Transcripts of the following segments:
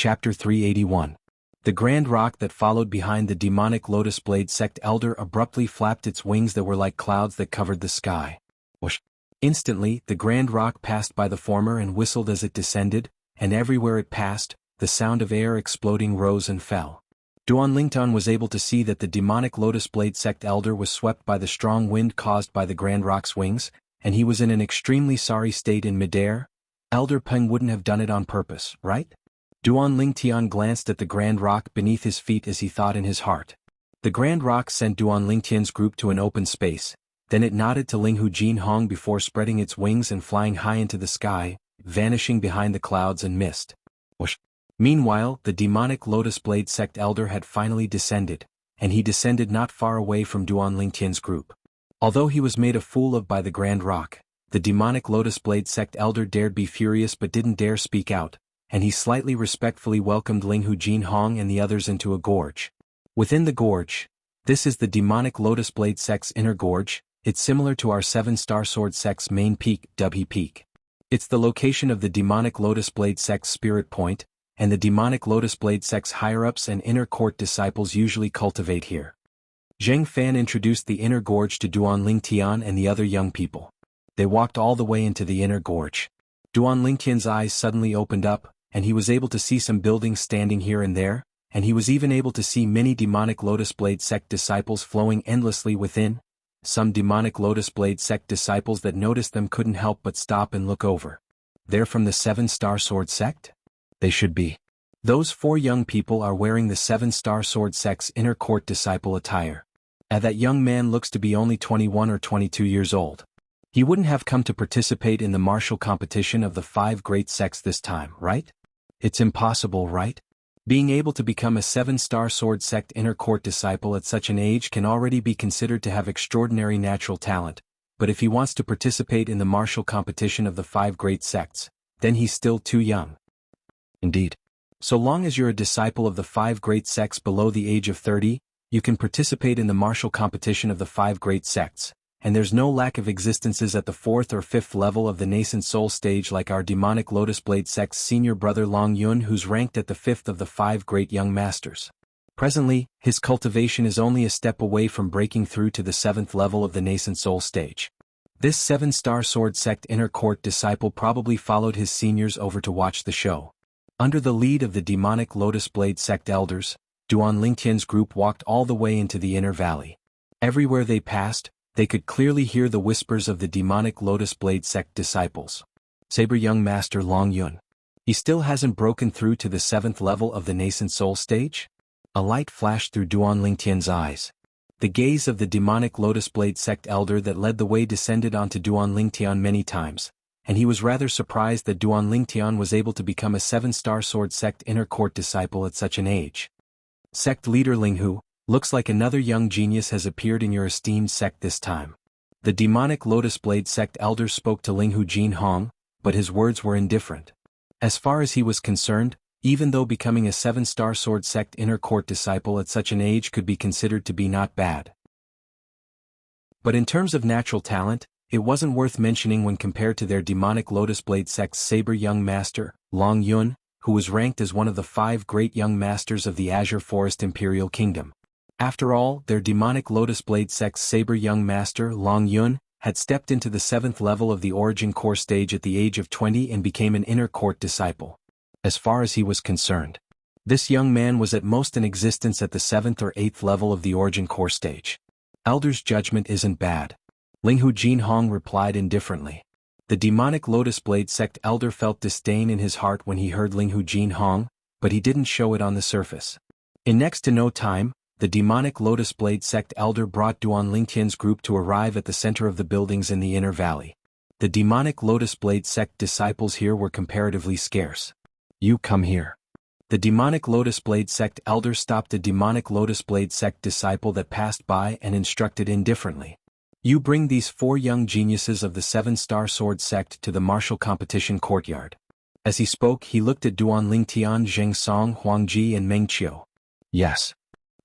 Chapter 381. The grand rock that followed behind the demonic Lotus Blade sect elder abruptly flapped its wings that were like clouds that covered the sky. Whoosh! Instantly, the grand rock passed by the former and whistled as it descended, and everywhere it passed, the sound of air exploding rose and fell. Duanlingtian was able to see that the demonic Lotus Blade sect elder was swept by the strong wind caused by the grand rock's wings, and he was in an extremely sorry state in midair. Elder Peng wouldn't have done it on purpose, right? Duanlingtian glanced at the grand rock beneath his feet as he thought in his heart. The grand rock sent Duanlingtian's group to an open space, then it nodded to Linghu Jinhong before spreading its wings and flying high into the sky, vanishing behind the clouds and mist. Whoosh! Meanwhile, the demonic Lotus Blade sect elder had finally descended, and he descended not far away from Duanlingtian's group. Although he was made a fool of by the grand rock, the demonic Lotus Blade sect elder dared be furious but didn't dare speak out, and he slightly respectfully welcomed Linghu Jinhong and the others into a gorge. Within the gorge, this is the demonic Lotus Blade sect's inner gorge. It's similar to our 7-star sword sect's main peak, Dubhe Peak. It's the location of the demonic Lotus Blade sect's spirit point, and the demonic Lotus Blade sect's higher-ups and inner court disciples usually cultivate here. Zheng Fan introduced the inner gorge to Duanlingtian and the other young people. They walked all the way into the inner gorge. Duanlingtian's eyes suddenly opened up, and he was able to see some buildings standing here and there, and he was even able to see many demonic Lotus Blade sect disciples flowing endlessly within. Some demonic Lotus Blade sect disciples that noticed them couldn't help but stop and look over. They're from the 7-star sword sect? They should be. Those 4 young people are wearing the 7-star sword sect's inner court disciple attire. And that young man looks to be only 21 or 22 years old. He wouldn't have come to participate in the martial competition of the 5 great sects this time, right? It's impossible, right? Being able to become a 7-star sword sect inner court disciple at such an age can already be considered to have extraordinary natural talent, but if he wants to participate in the martial competition of the 5 great sects, then he's still too young. Indeed. So long as you're a disciple of the 5 great sects below the age of 30, you can participate in the martial competition of the 5 great sects, and there's no lack of existences at the 4th or 5th level of the nascent soul stage like our demonic Lotus Blade sect's senior brother Long Yun, who's ranked at the 5th of the 5 great young masters. Presently, his cultivation is only a step away from breaking through to the 7th level of the nascent soul stage. This 7-star sword sect inner court disciple probably followed his seniors over to watch the show. Under the lead of the demonic Lotus Blade sect elders, Duanlingtian's group walked all the way into the inner valley. Everywhere they passed, they could clearly hear the whispers of the demonic Lotus Blade sect disciples. Saber young master Long Yun. He still hasn't broken through to the 7th level of the nascent soul stage? A light flashed through Duanlingtian's eyes. The gaze of the demonic Lotus Blade sect elder that led the way descended onto Duanlingtian many times, and he was rather surprised that Duanlingtian was able to become a 7-star sword sect inner court disciple at such an age. Sect leader Linghu, looks like another young genius has appeared in your esteemed sect this time. The demonic Lotus Blade sect elder spoke to Linghu Jinhong, but his words were indifferent. As far as he was concerned, even though becoming a 7-star sword sect inner court disciple at such an age could be considered to be not bad. But in terms of natural talent, it wasn't worth mentioning when compared to their demonic Lotus Blade sect's saber young master, Long Yun, who was ranked as one of the 5 great young masters of the Azure Forest Imperial Kingdom. After all, their demonic Lotus Blade sect's saber young master, Long Yun, had stepped into the 7th level of the origin core stage at the age of 20 and became an inner court disciple. As far as he was concerned, this young man was at most in existence at the 7th or 8th level of the origin core stage. Elder's judgment isn't bad. Linghu Jinhong replied indifferently. The demonic Lotus Blade sect elder felt disdain in his heart when he heard Linghu Jinhong, but he didn't show it on the surface. In next to no time, the demonic Lotus Blade sect elder brought Duanlingtian's group to arrive at the center of the buildings in the inner valley. The demonic Lotus Blade sect disciples here were comparatively scarce. You come here. The demonic Lotus Blade sect elder stopped a demonic Lotus Blade sect disciple that passed by and instructed indifferently. You bring these 4 young geniuses of the 7-star sword sect to the martial competition courtyard. As he spoke, he looked at Duanlingtian, Zheng Song, Huangji and Meng Qiu. Yes.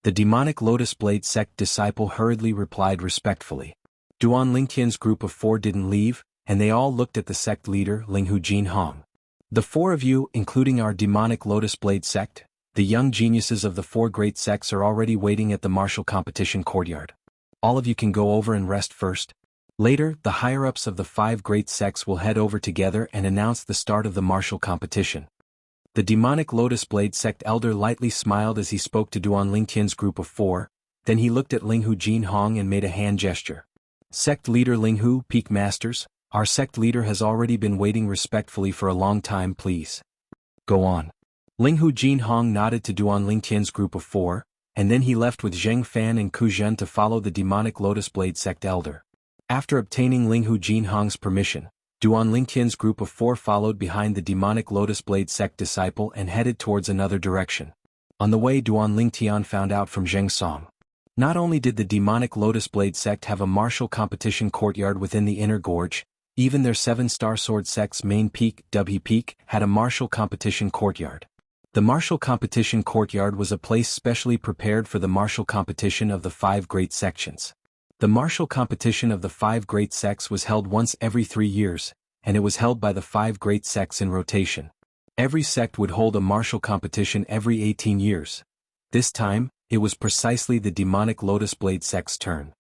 The demonic Lotus Blade sect disciple hurriedly replied respectfully. Duanlingtian's group of 4 didn't leave, and they all looked at the sect leader, Linghu Jinhong. The four of you, including our demonic Lotus Blade sect, the young geniuses of the four great sects are already waiting at the martial competition courtyard. All of you can go over and rest first. Later, the higher-ups of the five great sects will head over together and announce the start of the martial competition. The demonic Lotus Blade sect elder lightly smiled as he spoke to Duan Lingtian's group of four, then he looked at Linghu Jinhong and made a hand gesture. Sect leader Linghu, Peak Masters, our sect leader has already been waiting respectfully for a long time, please. Go on. Linghu Jinhong nodded to Duan Lingtian's group of four, and then he left with Zheng Fan and Ku Zhen to follow the demonic Lotus Blade sect elder. After obtaining Linghu Jinhong's permission, Duan Lingtian's group of four followed behind the demonic Lotus Blade sect disciple and headed towards another direction. On the way, Duan Lingtian found out from Zheng Song. Not only did the demonic Lotus Blade sect have a martial competition courtyard within the inner gorge, even their seven-star sword sect's main peak, W Peak, had a martial competition courtyard. The martial competition courtyard was a place specially prepared for the martial competition of the five great sections. The martial competition of the five great sects was held once every 3 years, and it was held by the five great sects in rotation. Every sect would hold a martial competition every 18 years. This time, it was precisely the demonic Lotus Blade sect's turn.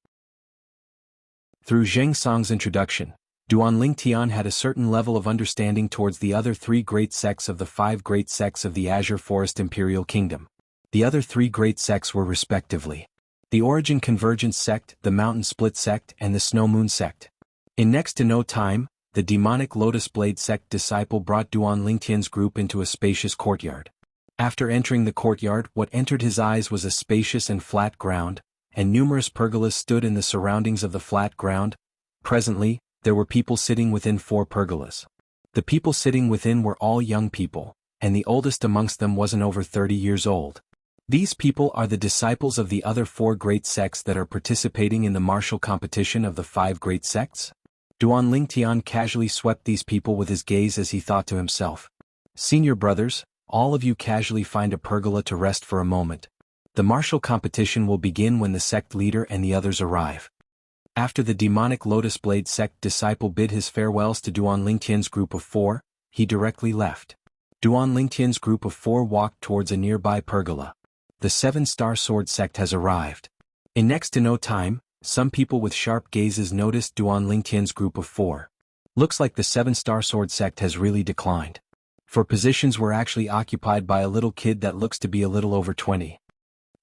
Through Zheng Song's introduction, Duan Lingtian had a certain level of understanding towards the other three great sects of the five great sects of the Azure Forest Imperial Kingdom. The other three great sects were respectively the Origin Convergence sect, the Mountain Split sect, and the Snow Moon sect. In next to no time, the demonic Lotus Blade sect disciple brought Duan Lingtian's group into a spacious courtyard. After entering the courtyard, what entered his eyes was a spacious and flat ground, and numerous pergolas stood in the surroundings of the flat ground. Presently, there were people sitting within 4 pergolas. The people sitting within were all young people, and the oldest amongst them wasn't over 30 years old. These people are the disciples of the other 4 great sects that are participating in the martial competition of the 5 great sects. Duan Lingtian casually swept these people with his gaze as he thought to himself, "Senior brothers, all of you casually find a pergola to rest for a moment. The martial competition will begin when the sect leader and the others arrive." After the demonic Lotus Blade sect disciple bid his farewells to Duan Lingtian's group of 4, he directly left. Duan Lingtian's group of 4 walked towards a nearby pergola. The 7-star sword sect has arrived. In next to no time, some people with sharp gazes noticed Duan Lingtian's group of 4. Looks like the 7-star sword sect has really declined. For positions were actually occupied by a little kid that looks to be a little over 20.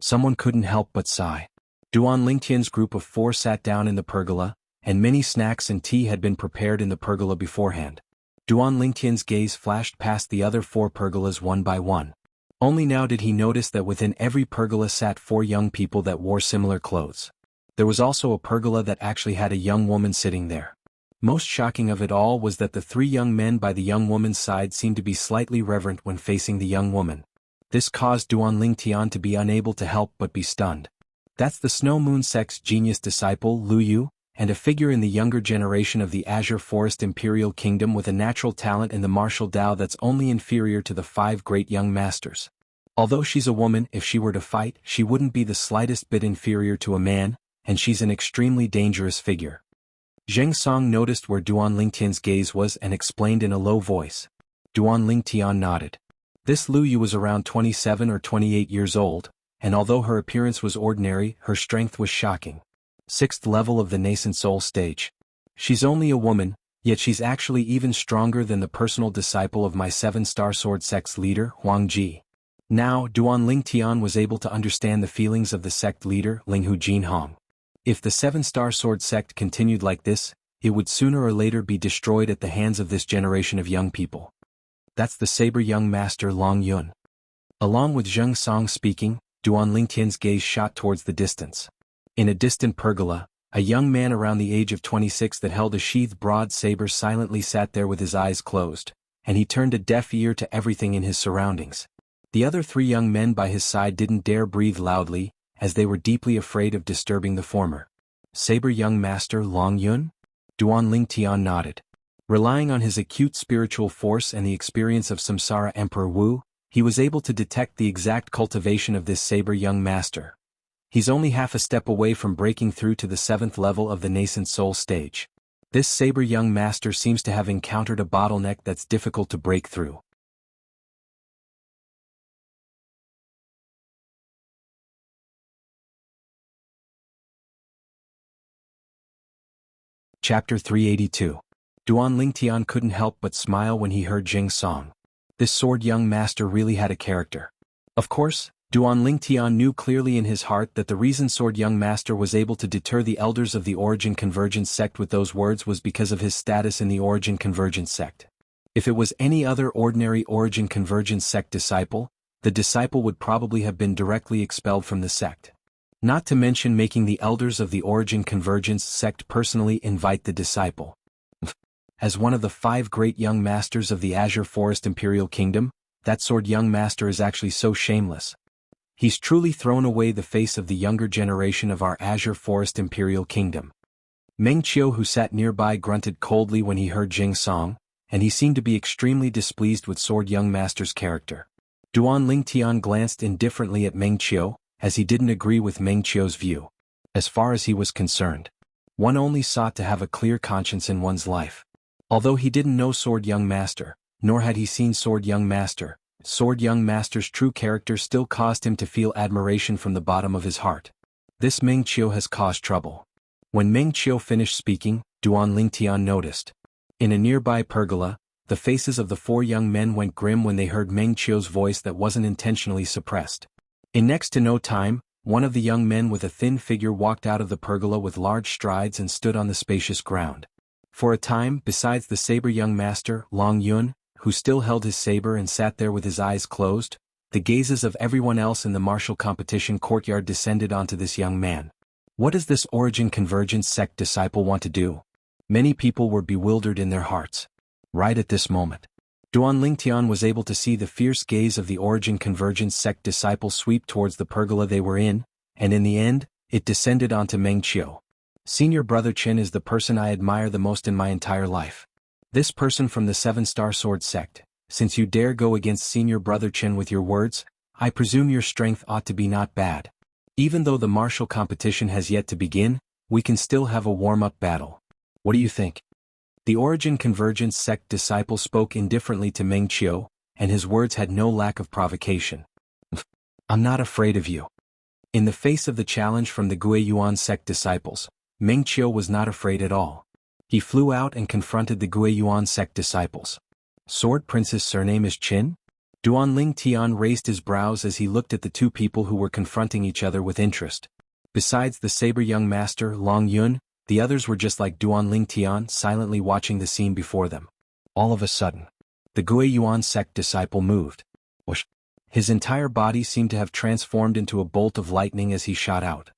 Someone couldn't help but sigh. Duan Lingtian's group of 4 sat down in the pergola, and many snacks and tea had been prepared in the pergola beforehand. Duan Lingtian's gaze flashed past the other 4 pergolas one by one. Only now did he notice that within every pergola sat 4 young people that wore similar clothes. There was also a pergola that actually had a young woman sitting there. Most shocking of it all was that the 3 young men by the young woman's side seemed to be slightly reverent when facing the young woman. This caused Duan Lingtian to be unable to help but be stunned. That's the Snow Moon sect's genius disciple Lu Yu, and a figure in the younger generation of the Azure Forest Imperial Kingdom with a natural talent in the martial Dao that's only inferior to the 5 great young masters. Although she's a woman, if she were to fight, she wouldn't be the slightest bit inferior to a man, and she's an extremely dangerous figure. Zheng Song noticed where Duan Lingtian's gaze was and explained in a low voice. Duan Lingtian nodded. This Lu Yu was around 27 or 28 years old, and although her appearance was ordinary, her strength was shocking. 6th level of the nascent soul stage. She's only a woman, yet she's actually even stronger than the personal disciple of my 7-star sword sect's leader, Huang Ji. Now, Duan Lingtian was able to understand the feelings of the sect leader, Linghu Jinhong. If the 7-star sword sect continued like this, it would sooner or later be destroyed at the hands of this generation of young people. That's the saber young master Long Yun. Along with Zheng Song speaking, Duan Lingtian's gaze shot towards the distance. In a distant pergola, a young man around the age of 26 that held a sheathed broad saber silently sat there with his eyes closed, and he turned a deaf ear to everything in his surroundings. The other 3 young men by his side didn't dare breathe loudly, as they were deeply afraid of disturbing the former. Saber young master Long Yun? Duan Lingtian nodded. Relying on his acute spiritual force and the experience of Samsara Emperor Wu, he was able to detect the exact cultivation of this saber young master. He's only half a step away from breaking through to the 7th level of the nascent soul stage. This saber young master seems to have encountered a bottleneck that's difficult to break through. Chapter 382. Duan Lingtian couldn't help but smile when he heard Jing's song. This sword young master really had a character. Of course, Duan Lingtian knew clearly in his heart that the reason sword young master was able to deter the elders of the Origin Convergence sect with those words was because of his status in the Origin Convergence sect. If it was any other ordinary Origin Convergence sect disciple, the disciple would probably have been directly expelled from the sect. Not to mention making the elders of the Origin Convergence sect personally invite the disciple. As one of the 5 great young masters of the Azure Forest Imperial Kingdom, that sword young master is actually so shameless. He's truly thrown away the face of the younger generation of our Azure Forest Imperial Kingdom. Meng Qiu, who sat nearby, grunted coldly when he heard Jing's song, and he seemed to be extremely displeased with sword young master's character. Duan Lingtian glanced indifferently at Meng Qiu, as he didn't agree with Meng Qiu's view. As far as he was concerned, one only sought to have a clear conscience in one's life. Although he didn't know sword young master, nor had he seen sword young master, sword young master's true character still caused him to feel admiration from the bottom of his heart. This Meng Qiu has caused trouble. When Meng Qiu finished speaking, Duan Lingtian noticed. In a nearby pergola, the faces of the 4 young men went grim when they heard Meng Qiu's voice that wasn't intentionally suppressed. In next to no time, one of the young men with a thin figure walked out of the pergola with large strides and stood on the spacious ground. For a time, besides the saber young master, Long Yun, who still held his saber and sat there with his eyes closed, the gazes of everyone else in the martial competition courtyard descended onto this young man. What does this Origin Convergence sect disciple want to do? Many people were bewildered in their hearts. Right at this moment, Duan Lingtian was able to see the fierce gaze of the Origin Convergence sect disciple sweep towards the pergola they were in, and in the end, it descended onto Meng Qiu. Senior Brother Qin is the person I admire the most in my entire life. This person from the 7-Star Sword sect, since you dare go against Senior Brother Qin with your words, I presume your strength ought to be not bad. Even though the martial competition has yet to begin, we can still have a warm-up battle. What do you think? The Origin Convergence sect disciple spoke indifferently to Meng Qiu, and his words had no lack of provocation. I'm not afraid of you. In the face of the challenge from the Gui Yuan sect disciples, Meng Qiu was not afraid at all. He flew out and confronted the Gui Yuan sect disciples. Sword Prince's surname is Qin? Duan Lingtian raised his brows as he looked at the 2 people who were confronting each other with interest. Besides the saber young master, Long Yun, the others were just like Duan Lingtian, silently watching the scene before them. All of a sudden, the Gui Yuan sect disciple moved. Whoosh! His entire body seemed to have transformed into a bolt of lightning as he shot out.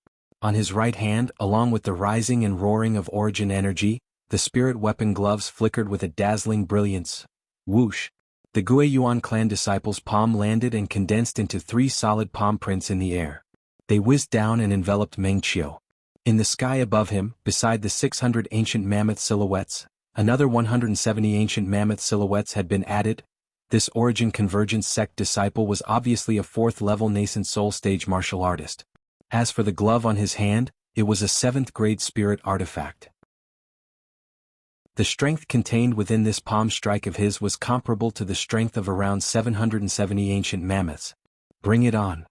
On his right hand, along with the rising and roaring of Origin energy, the spirit weapon gloves flickered with a dazzling brilliance. Whoosh! The Gui Yuan clan disciples' palm landed and condensed into 3 solid palm prints in the air. They whizzed down and enveloped Meng Qiu. In the sky above him, beside the 600 ancient mammoth silhouettes, another 170 ancient mammoth silhouettes had been added. This Origin Convergence sect disciple was obviously a 4th-level nascent soul stage martial artist. As for the glove on his hand, it was a 7th-grade spirit artifact. The strength contained within this palm strike of his was comparable to the strength of around 770 ancient mammoths. Bring it on!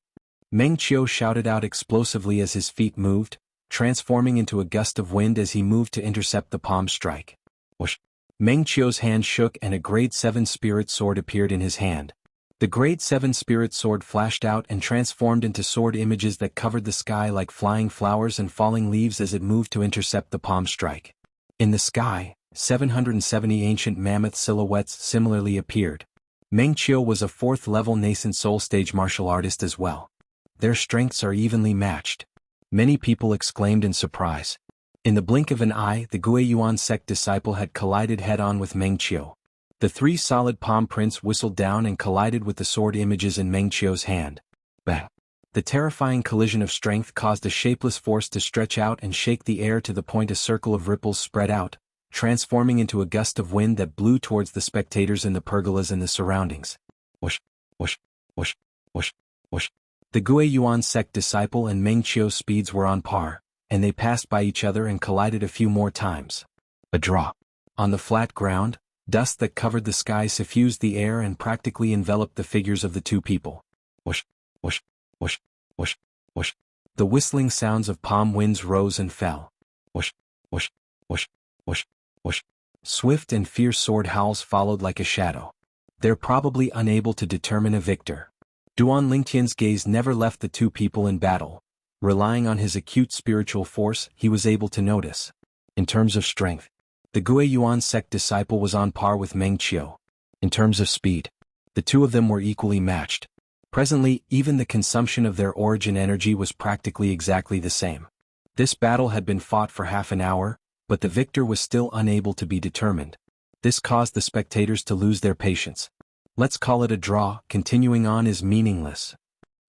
Meng Qiu shouted out explosively as his feet moved, transforming into a gust of wind as he moved to intercept the palm strike. Whoosh! Meng Qiu's hand shook and a Grade 7 spirit sword appeared in his hand. The Grade 7 spirit sword flashed out and transformed into sword images that covered the sky like flying flowers and falling leaves as it moved to intercept the palm strike. In the sky, 770 ancient mammoth silhouettes similarly appeared. Meng Qiu was a 4th-level nascent soul stage martial artist as well. Their strengths are evenly matched. Many people exclaimed in surprise. In the blink of an eye, the Gui Yuan sect disciple had collided head-on with Meng Qiu. The 3 solid palm prints whistled down and collided with the sword images in Meng Qiu's hand. Bang! The terrifying collision of strength caused a shapeless force to stretch out and shake the air to the point a circle of ripples spread out, transforming into a gust of wind that blew towards the spectators in the pergolas and the surroundings. Whoosh! Whoosh! Whoosh! Whoosh! Whoosh! The Gui Yuan sect disciple and Meng Qiu's speeds were on par, and they passed by each other and collided a few more times. A draw. On the flat ground, dust that covered the sky suffused the air and practically enveloped the figures of the two people. Whoosh, whoosh, whoosh, whoosh, whoosh. The whistling sounds of palm winds rose and fell. Whoosh, whoosh, whoosh, whoosh, whoosh. Swift and fierce sword howls followed like a shadow. They're probably unable to determine a victor. Duan Lingtian's gaze never left the two people in battle. Relying on his acute spiritual force, he was able to notice. In terms of strength, the Gui Yuan sect disciple was on par with Meng Qiu. In terms of speed, the two of them were equally matched. Presently, even the consumption of their origin energy was practically exactly the same. This battle had been fought for half an hour, but the victor was still unable to be determined. This caused the spectators to lose their patience. Let's call it a draw. Continuing on is meaningless.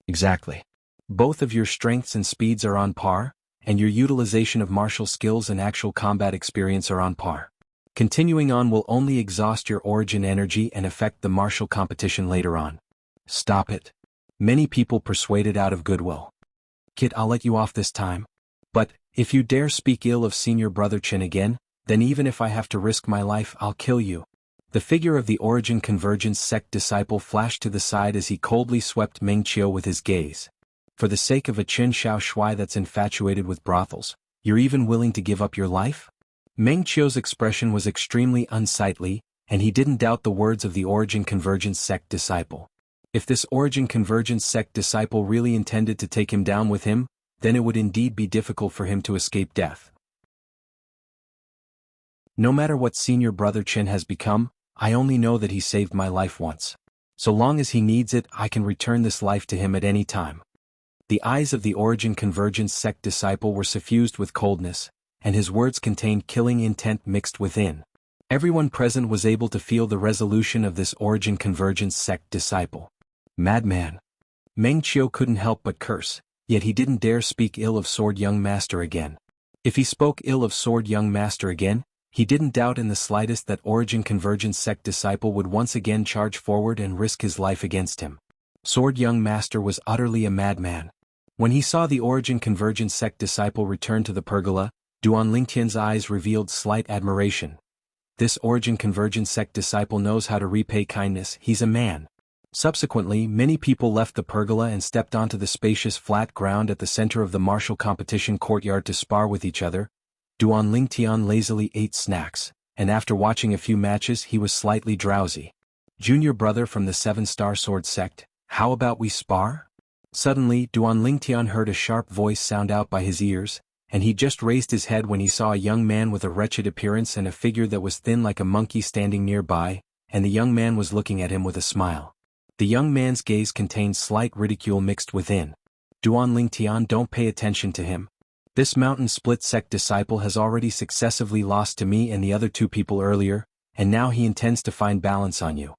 Exactly. Both of your strengths and speeds are on par, and your utilization of martial skills and actual combat experience are on par. Continuing on will only exhaust your origin energy and affect the martial competition later on. Stop it. Many people persuaded out of goodwill. Kid, I'll let you off this time. But, if you dare speak ill of senior brother Chen again, then even if I have to risk my life, I'll kill you. The figure of the Origin Convergence sect disciple flashed to the side as he coldly swept Meng Qiu with his gaze. For the sake of a Chen Shao Shui that's infatuated with brothels, you're even willing to give up your life? Meng Qiu's expression was extremely unsightly, and he didn't doubt the words of the Origin Convergence sect disciple. If this Origin Convergence sect disciple really intended to take him down with him, then it would indeed be difficult for him to escape death. No matter what senior brother Chen has become, I only know that he saved my life once. So long as he needs it, I can return this life to him at any time. The eyes of the Origin Convergence sect disciple were suffused with coldness, and his words contained killing intent mixed within. Everyone present was able to feel the resolution of this Origin Convergence sect disciple. Madman. Meng Qiu couldn't help but curse, yet he didn't dare speak ill of Sword Young Master again. If he spoke ill of Sword Young Master again, he didn't doubt in the slightest that Origin Convergence sect disciple would once again charge forward and risk his life against him. Sword Young Master was utterly a madman. When he saw the Origin Convergence sect disciple return to the pergola, Duan Lingtian's eyes revealed slight admiration. This Origin Convergence sect disciple knows how to repay kindness. He's a man. Subsequently, many people left the pergola and stepped onto the spacious flat ground at the center of the martial competition courtyard to spar with each other. Duan Lingtian lazily ate snacks, and after watching a few matches he was slightly drowsy. Junior brother from the 7-star sword sect, how about we spar? Suddenly, Duan Lingtian heard a sharp voice sound out by his ears, and he just raised his head when he saw a young man with a wretched appearance and a figure that was thin like a monkey standing nearby, and the young man was looking at him with a smile. The young man's gaze contained slight ridicule mixed within. Duan Lingtian, don't pay attention to him. This mountain split sect disciple has already successively lost to me and the other two people earlier, and now he intends to find balance on you.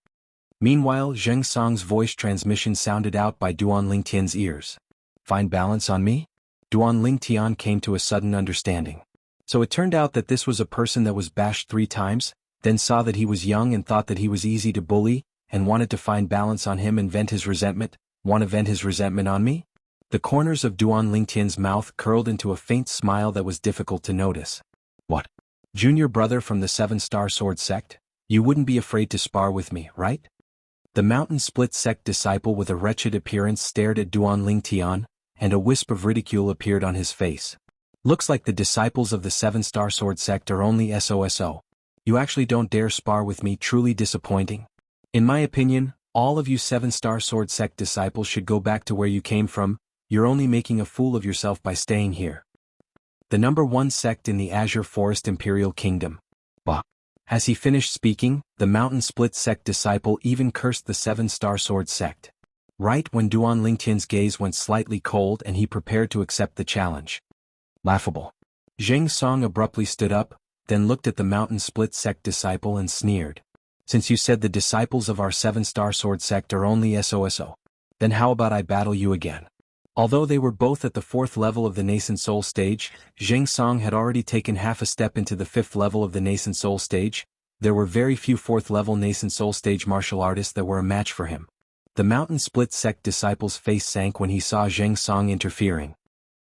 Meanwhile, Zheng Song's voice transmission sounded out by Duan Lingtian's ears. Find balance on me? Duan Lingtian came to a sudden understanding. So it turned out that this was a person that was bashed 3 times, then saw that he was young and thought that he was easy to bully, and wanted to find balance on him and vent his resentment. Want to vent his resentment on me? The corners of Duan Lingtian's mouth curled into a faint smile that was difficult to notice. What? Junior brother from the 7-star sword sect? You wouldn't be afraid to spar with me, right? The mountain split sect disciple with a wretched appearance stared at Duan Lingtian, and a wisp of ridicule appeared on his face. Looks like the disciples of the 7-star sword sect are only SOSO. You actually don't dare spar with me, truly disappointing. In my opinion, all of you 7-star sword sect disciples should go back to where you came from. You're only making a fool of yourself by staying here. The number 1 sect in the Azure Forest Imperial Kingdom. Bah. As he finished speaking, the mountain split sect disciple even cursed the 7-star sword sect. Right when Duan Lingtian's gaze went slightly cold and he prepared to accept the challenge. Laughable. Zheng Song abruptly stood up, then looked at the mountain split sect disciple and sneered. Since you said the disciples of our 7-star sword sect are only SOSO, then how about I battle you again? Although they were both at the 4th level of the nascent soul stage, Zheng Song had already taken half a step into the 5th level of the nascent soul stage. There were very few 4th level nascent soul stage martial artists that were a match for him. The mountain split sect disciple's face sank when he saw Zheng Song interfering.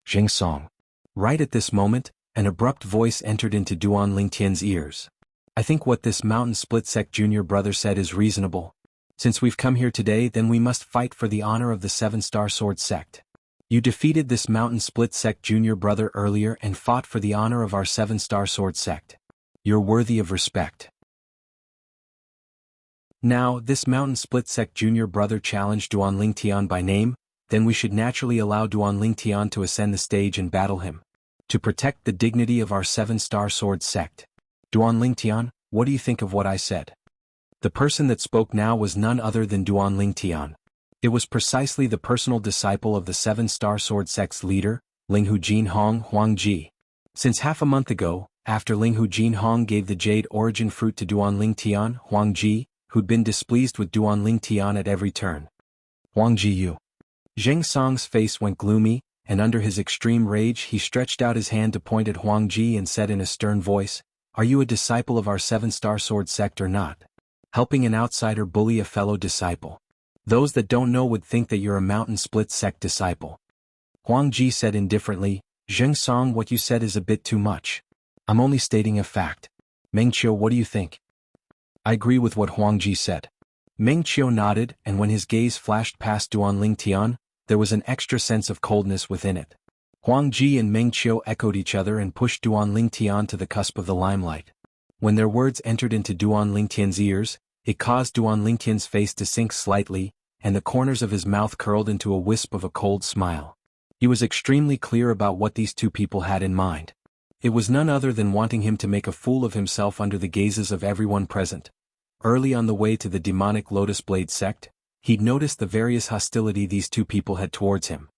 Zheng Song. Right at this moment, An abrupt voice entered into Duan Lingtian's ears. I think what this mountain split sect junior brother said is reasonable. Since we've come here today, then we must fight for the honor of the 7-star sword sect. You defeated this mountain split sect junior brother earlier and fought for the honor of our 7-star sword sect. You're worthy of respect. Now, this mountain split sect junior brother challenged Duan Lingtian by name, then we should naturally allow Duan Lingtian to ascend the stage and battle him. To protect the dignity of our 7-star sword sect. Duan Lingtian, what do you think of what I said? The person that spoke now was none other than Duan Lingtian. It was precisely the personal disciple of the 7-star sword sect's leader, Linghu Jinhong Huangji. Since half a month ago, after Linghu Jinhong gave the jade origin fruit to Duan Lingtian, Huangji, who'd been displeased with Duan Lingtian at every turn. Huangji Yu. Zheng Song's face went gloomy, and under his extreme rage he stretched out his hand to point at Huangji and said in a stern voice, "Are you a disciple of our 7-star sword sect or not? Helping an outsider bully a fellow disciple. Those that don't know would think that you're a mountain split sect disciple." Huangji said indifferently, "Zheng Song, what you said is a bit too much. I'm only stating a fact. Meng Qiu, what do you think?" "I agree with what Huangji said." Meng Qiu nodded, and when his gaze flashed past Duan Lingtian, there was an extra sense of coldness within it. Huangji and Meng Qiu echoed each other and pushed Duan Lingtian to the cusp of the limelight. When their words entered into Duan Lingtian's ears, it caused Duan Lingtian's face to sink slightly, and the corners of his mouth curled into a wisp of a cold smile. He was extremely clear about what these two people had in mind. It was none other than wanting him to make a fool of himself under the gazes of everyone present. Early on the way to the demonic Lotus Blade sect, he'd noticed the various hostility these two people had towards him.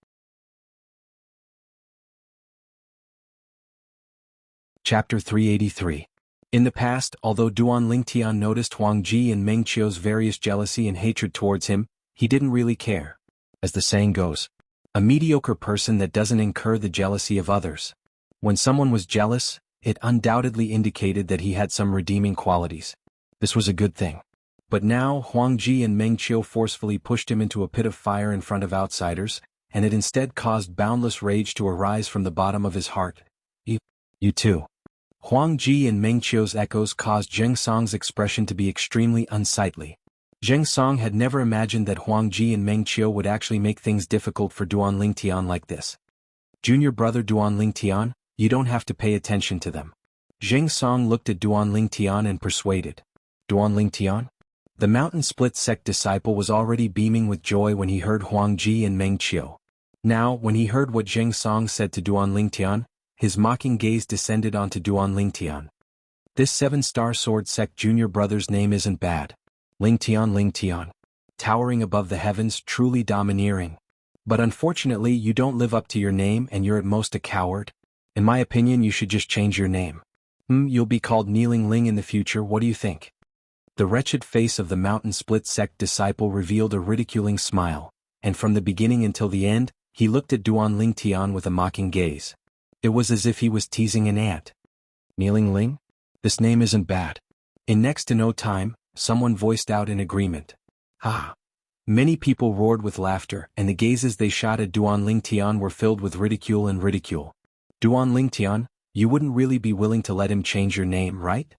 Chapter 383. In the past, although Duan Lingtian noticed Huangji and Meng Qiu's various jealousy and hatred towards him, he didn't really care. As the saying goes, a mediocre person that doesn't incur the jealousy of others. When someone was jealous, it undoubtedly indicated that he had some redeeming qualities. This was a good thing. But now Huangji and Meng Qiu forcefully pushed him into a pit of fire in front of outsiders, and it instead caused boundless rage to arise from the bottom of his heart. You too. Huangji and Meng Qiu's echoes caused Zheng Song's expression to be extremely unsightly. Zheng Song had never imagined that Huangji and Meng Qiu would actually make things difficult for Duan Lingtian like this. "Junior brother Duan Lingtian, you don't have to pay attention to them." Zheng Song looked at Duan Lingtian and persuaded. "Duan Lingtian?" The mountain split sect disciple was already beaming with joy when he heard Huangji and Meng Qiu. Now, when he heard what Zheng Song said to Duan Lingtian, his mocking gaze descended onto Duan Lingtian. This 7-star sword sect junior brother's name isn't bad. Lingtian. Towering above the heavens, truly domineering. But unfortunately you don't live up to your name and you're at most a coward. In my opinion you should just change your name. You'll be called Kneeling Ling in the future, what do you think? The wretched face of the mountain split sect disciple revealed a ridiculing smile, and from the beginning until the end, he looked at Duan Lingtian with a mocking gaze. It was as if he was teasing an ant. Kneeling Ling? This name isn't bad. In next to no time, someone voiced out in agreement. Ha! Many people roared with laughter, and the gazes they shot at Duan Lingtian were filled with ridicule and ridicule. Duan Lingtian, you wouldn't really be willing to let him change your name, right?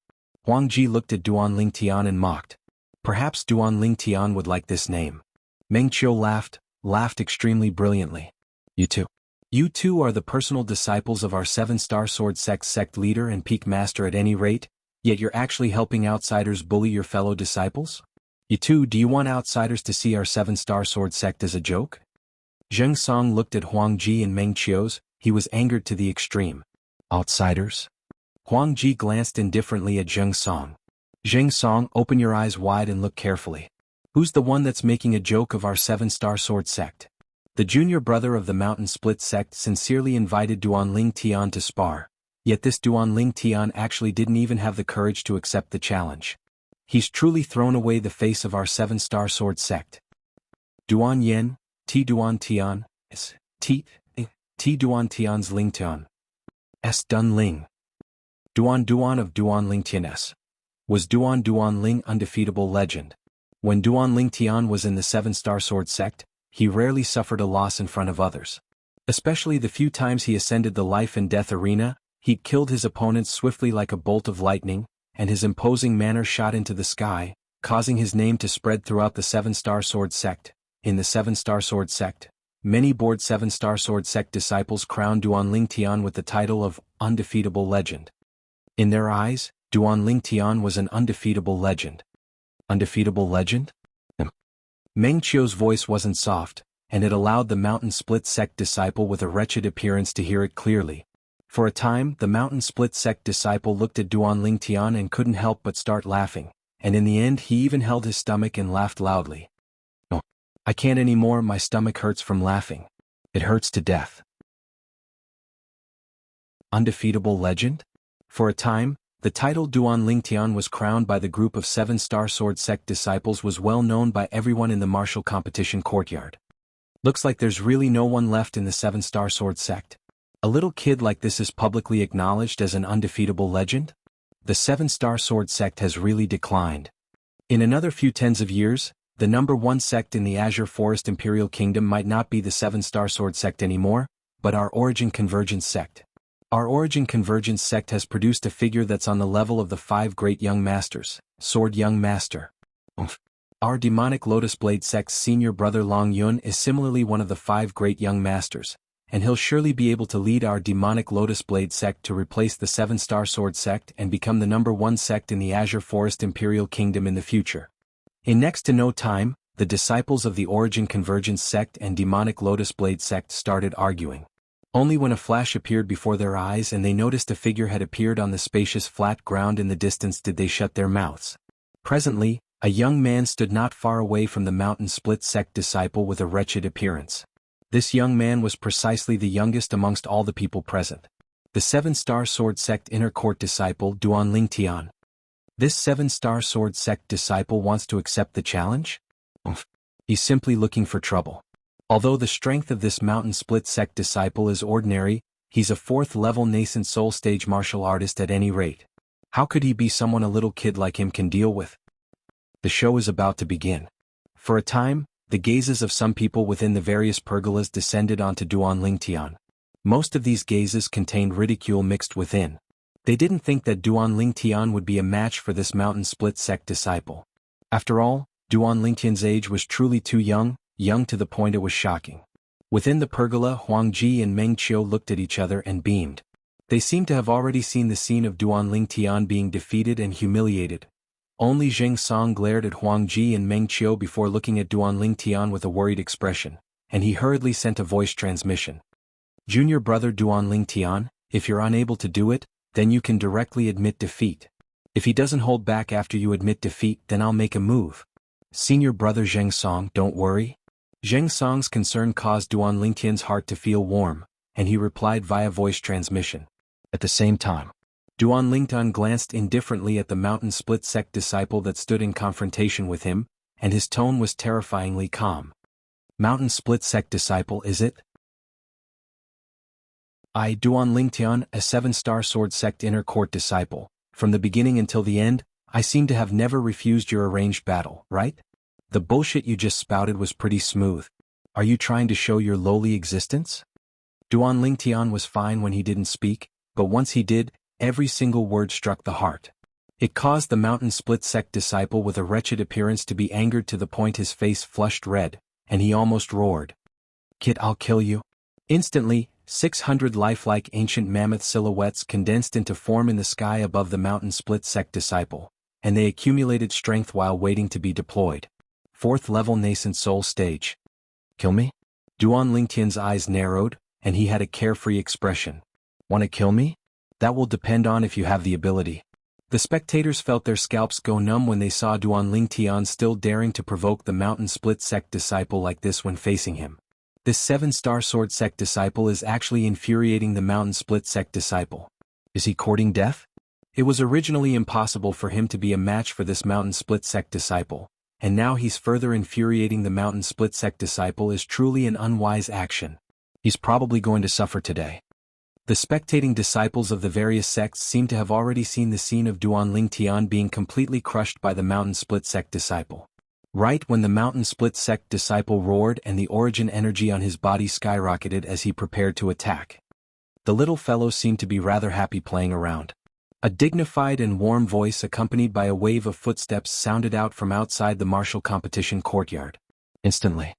Huangji looked at Duan Lingtian and mocked. Perhaps Duan Lingtian would like this name. Meng Qiu laughed extremely brilliantly. You two are the personal disciples of our 7-star sword sect leader and peak master at any rate, yet you're actually helping outsiders bully your fellow disciples? You two, do you want outsiders to see our 7-star sword sect as a joke? Zheng Song looked at Huangji and Meng Qiu's, he was angered to the extreme. Outsiders? Huangji glanced indifferently at Zheng Song. Zheng Song, open your eyes wide and look carefully. Who's the one that's making a joke of our 7-star sword sect? The junior brother of the mountain split sect sincerely invited Duan Lingtian to spar, yet this Duan Lingtian actually didn't even have the courage to accept the challenge. He's truly thrown away the face of our 7-star sword sect. Duan Yen, T Duan Tian, T Duan Tian's Lingtian. S Dun Ling. Duan of Duan Lingtian S. Was Duan Ling undefeatable legend. When Duan Lingtian was in the 7-star sword sect, he rarely suffered a loss in front of others. Especially the few times he ascended the life and death arena, He killed his opponents swiftly like a bolt of lightning, and his imposing manner shot into the sky, causing his name to spread throughout the Seven-Star Sword Sect. In the Seven-Star Sword Sect, many bored Seven-Star Sword Sect disciples crowned Duan Tian with the title of Undefeatable Legend. In their eyes, Duan Tian was an undefeatable legend. Undefeatable legend? Meng Qiu's voice wasn't soft, and it allowed the Mountain Split Sect disciple with a wretched appearance to hear it clearly. For a time, the Mountain Split Sect disciple looked at Duan Tian and couldn't help but start laughing, and in the end he even held his stomach and laughed loudly. "Oh, I can't anymore, my stomach hurts from laughing. It hurts to death." Undefeatable legend? For a time, the title Duan Tian was crowned by the group of Seven-Star Sword Sect disciples was well known by everyone in the martial competition courtyard. Looks like there's really no one left in the Seven-Star Sword Sect. A little kid like this is publicly acknowledged as an undefeatable legend? The Seven-Star Sword Sect has really declined. In another few tens of years, the number one sect in the Azure Forest Imperial Kingdom might not be the Seven-Star Sword Sect anymore, but our Origin Convergence Sect. Our Origin Convergence Sect has produced a figure that's on the level of the 5 great young masters. Sword Young Master. Our Demonic Lotus Blade Sect's senior brother Long Yun is similarly one of the 5 great young masters, and he'll surely be able to lead our Demonic Lotus Blade Sect to replace the Seven-Star Sword Sect and become the number one sect in the Azure Forest Imperial Kingdom in the future. In next to no time, the disciples of the Origin Convergence Sect and Demonic Lotus Blade Sect started arguing. Only when a flash appeared before their eyes and they noticed a figure had appeared on the spacious flat ground in the distance did they shut their mouths. Presently, a young man stood not far away from the Mountain Split Sect disciple with a wretched appearance. This young man was precisely the youngest amongst all the people present. The Seven-Star Sword Sect Inner Court disciple Duan Tian. This Seven-Star Sword Sect disciple wants to accept the challenge? He's simply looking for trouble. Although the strength of this Mountain Split Sect disciple is ordinary, he's a 4th-level nascent soul stage martial artist at any rate. How could he be someone a little kid like him can deal with? The show is about to begin. For a time, the gazes of some people within the various pergolas descended onto Duan Tian. Most of these gazes contained ridicule mixed within. They didn't think that Duan Tian would be a match for this Mountain Split Sect disciple. After all, Duan Tian's age was truly too young to the point it was shocking. Within the pergola, Huang Ji and Meng Qiu looked at each other and beamed. They seemed to have already seen the scene of Duan Tian being defeated and humiliated. Only Zheng Song glared at Huang Ji and Meng Qiu before looking at Duan Tian with a worried expression, and he hurriedly sent a voice transmission. "Junior brother Duan Tian, if you're unable to do it, then you can directly admit defeat. If he doesn't hold back after you admit defeat, then I'll make a move. Senior brother Zheng Song, don't worry." Zheng Song's concern caused Duan Tian's heart to feel warm, and he replied via voice transmission. At the same time, Duan Tian glanced indifferently at the Mountain Split Sect disciple that stood in confrontation with him, and his tone was terrifyingly calm. "Mountain Split Sect disciple, is it?" "I, Duan Tian, a 7-Star Sword Sect Inner Court disciple. From the beginning until the end, I seem to have never refused your arranged battle, right? The bullshit you just spouted was pretty smooth. Are you trying to show your lowly existence?" Duan Tian was fine when he didn't speak, but once he did, every single word struck the heart. It caused the Mountain Split Sect disciple with a wretched appearance to be angered to the point his face flushed red, and he almost roared. "Kid, I'll kill you." Instantly, 600 lifelike ancient mammoth silhouettes condensed into form in the sky above the Mountain Split Sect disciple, and they accumulated strength while waiting to be deployed. 4th-level nascent soul stage. "Kill me?" Duan Tian's eyes narrowed, and he had a carefree expression. "Want to kill me? That will depend on if you have the ability." The spectators felt their scalps go numb when they saw Duan Tian still daring to provoke the Mountain Split Sect disciple like this when facing him. This 7-Star Sword Sect disciple is actually infuriating the Mountain Split Sect disciple. Is he courting death? It was originally impossible for him to be a match for this Mountain Split Sect disciple, and now he's further infuriating the Mountain Split Sect disciple is truly an unwise action. He's probably going to suffer today. The spectating disciples of the various sects seem to have already seen the scene of Duan Tian being completely crushed by the Mountain Split Sect disciple. Right when the Mountain Split Sect disciple roared and the origin energy on his body skyrocketed as he prepared to attack. The little fellow seemed to be rather happy playing around. A dignified and warm voice accompanied by a wave of footsteps sounded out from outside the martial competition courtyard. Instantly.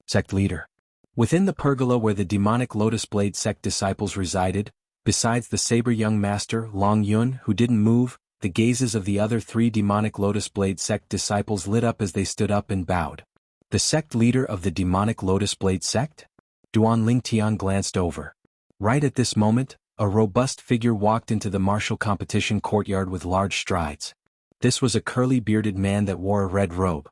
Sect leader. Within the pergola where the demonic Lotus Blade sect disciples resided, besides the saber young master Long Yun who didn't move, the gazes of the other 3 demonic Lotus Blade sect disciples lit up as they stood up and bowed. The sect leader of the demonic Lotus Blade sect? Duan Lingtian glanced over. Right at this moment, a robust figure walked into the martial competition courtyard with large strides. This was a curly-bearded man that wore a red robe.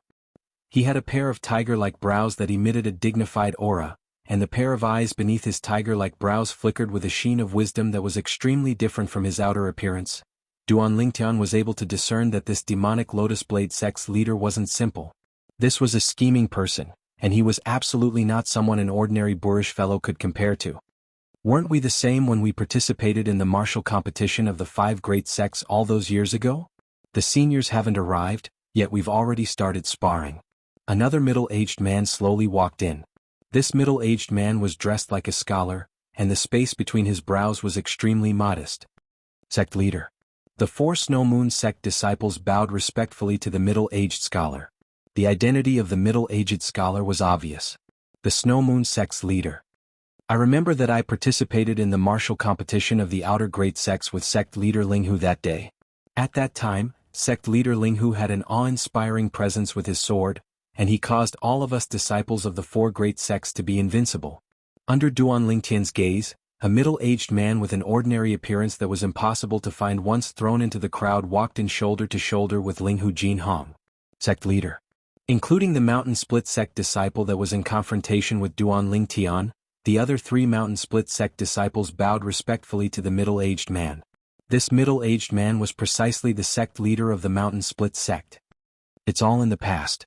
He had a pair of tiger-like brows that emitted a dignified aura, and the pair of eyes beneath his tiger-like brows flickered with a sheen of wisdom that was extremely different from his outer appearance. Duan Lingtian was able to discern that this demonic Lotus Blade sect's leader wasn't simple. This was a scheming person, and he was absolutely not someone an ordinary boorish fellow could compare to. Weren't we the same when we participated in the martial competition of the 5 great sects all those years ago? The seniors haven't arrived, yet we've already started sparring. Another middle-aged man slowly walked in. This middle-aged man was dressed like a scholar, and the space between his brows was extremely modest. Sect leader. The 4 Snow Moon sect disciples bowed respectfully to the middle-aged scholar. The identity of the middle-aged scholar was obvious. The Snow Moon sect's leader. I remember that I participated in the martial competition of the outer great sects with sect leader Linghu that day. At that time, sect leader Linghu had an awe-inspiring presence with his sword, and he caused all of us disciples of the 4 great sects to be invincible. Under Duan Lingtian's gaze, a middle-aged man with an ordinary appearance that was impossible to find once thrown into the crowd walked in shoulder to shoulder with Linghu Jinhong. Sect leader. Including the Mountain Split sect disciple that was in confrontation with Duan Lingtian, the other 3 Mountain Split sect disciples bowed respectfully to the middle-aged man. This middle-aged man was precisely the sect leader of the Mountain Split sect. It's all in the past.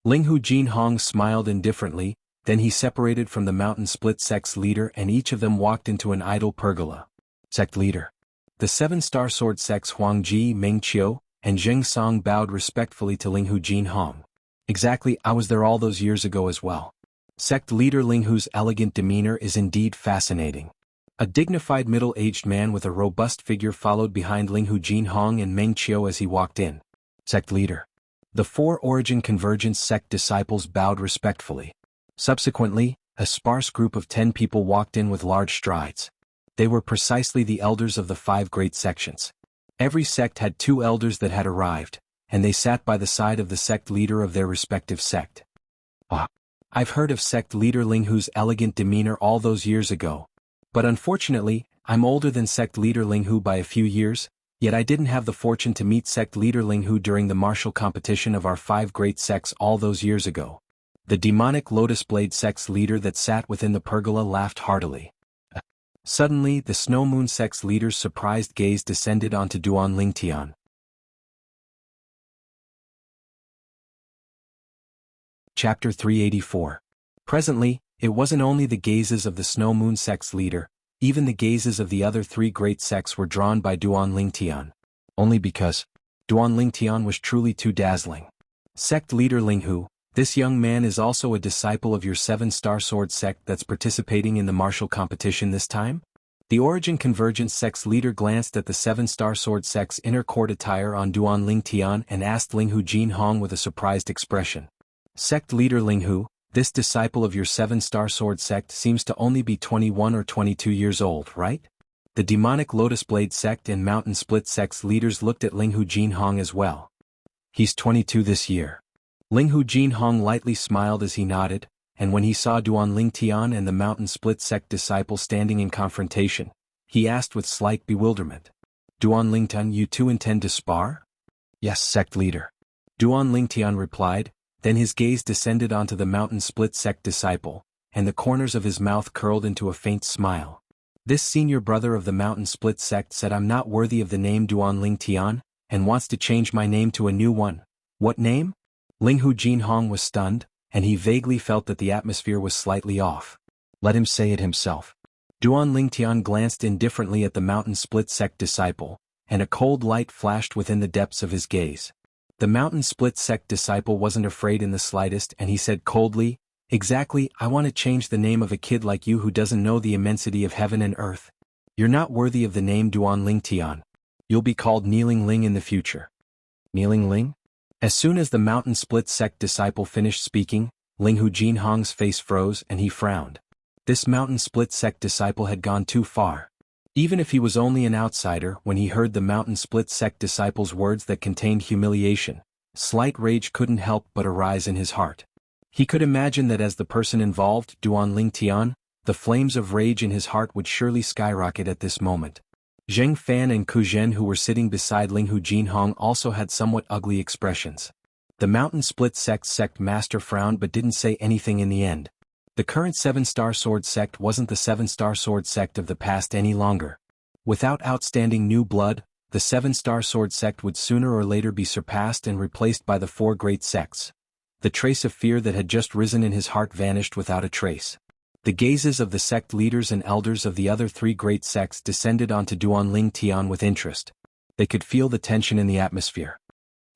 Linghu Jinhong smiled indifferently, then he separated from the Mountain Split sect's leader and each of them walked into an idle pergola. Sect leader. The 7-star sword sects Huangji Mengqiu and Zheng Song bowed respectfully to Linghu Jinhong. Exactly, I was there all those years ago as well. Sect leader Linghu's elegant demeanor is indeed fascinating. A dignified middle-aged man with a robust figure followed behind Linghu Jinhong and Meng Qiu as he walked in. Sect leader. The 4 Origin Convergence sect disciples bowed respectfully. Subsequently, a sparse group of 10 people walked in with large strides. They were precisely the elders of the 5 great sections. Every sect had 2 elders that had arrived, and they sat by the side of the sect leader of their respective sect. I've heard of sect leader Linghu's elegant demeanor all those years ago. But unfortunately, I'm older than sect leader Linghu by a few years, yet I didn't have the fortune to meet sect leader Linghu during the martial competition of our 5 great sects all those years ago. The demonic Lotus Blade sect's leader that sat within the pergola laughed heartily. Suddenly, the Snow Moon sect's leader's surprised gaze descended onto Duan Lingtian. Chapter 384. Presently, it wasn't only the gazes of the Snow Moon sect's leader, even the gazes of the other 3 great sects were drawn by Duan Lingtian. Only because Duan Lingtian was truly too dazzling. Sect leader Linghu, this young man is also a disciple of your 7-star sword sect that's participating in the martial competition this time? The Origin Convergence sect's leader glanced at the 7-star sword sect's inner court attire on Duan Lingtian and asked Linghu Jinhong with a surprised expression. Sect leader Linghu, this disciple of your 7-star sword sect seems to only be 21 or 22 years old, right? The demonic Lotus Blade sect and Mountain Split sect's leaders looked at Linghu Jinhong as well. He's 22 this year. Linghu Jinhong lightly smiled as he nodded, and when he saw Duan Lingtian and the Mountain Split sect disciple standing in confrontation, he asked with slight bewilderment. Duan Lingtian, you two intend to spar? Yes, sect leader. Duan Lingtian replied. Then his gaze descended onto the Mountain Split sect disciple, and the corners of his mouth curled into a faint smile. This senior brother of the Mountain Split sect said I'm not worthy of the name Duan Lingtian, and wants to change my name to a new one. What name? Linghu Jinhong was stunned, and he vaguely felt that the atmosphere was slightly off. Let him say it himself. Duan Lingtian glanced indifferently at the Mountain Split sect disciple, and a cold light flashed within the depths of his gaze. The Mountain Split sect disciple wasn't afraid in the slightest and he said coldly, Exactly, I want to change the name of a kid like you who doesn't know the immensity of heaven and earth. You're not worthy of the name Duan Ling Tian. You'll be called Kneeling Ling in the future. Kneeling Ling? As soon as the mountain split sect disciple finished speaking, Ling Hu Jinhong's face froze and he frowned. This mountain split sect disciple had gone too far. Even if he was only an outsider, when he heard the mountain split sect disciple's words that contained humiliation, slight rage couldn't help but arise in his heart. He could imagine that as the person involved, Duan Ling Tian, the flames of rage in his heart would surely skyrocket at this moment. Zheng Fan and Ku Zhen, who were sitting beside Ling Hu Jinhong, also had somewhat ugly expressions. The mountain split sect master frowned but didn't say anything in the end. The current 7-star sword sect wasn't the 7-star sword sect of the past any longer. Without outstanding new blood, the 7-star sword sect would sooner or later be surpassed and replaced by the 4 great sects. The trace of fear that had just risen in his heart vanished without a trace. The gazes of the sect leaders and elders of the other 3 great sects descended onto Duan Ling Tian with interest. They could feel the tension in the atmosphere.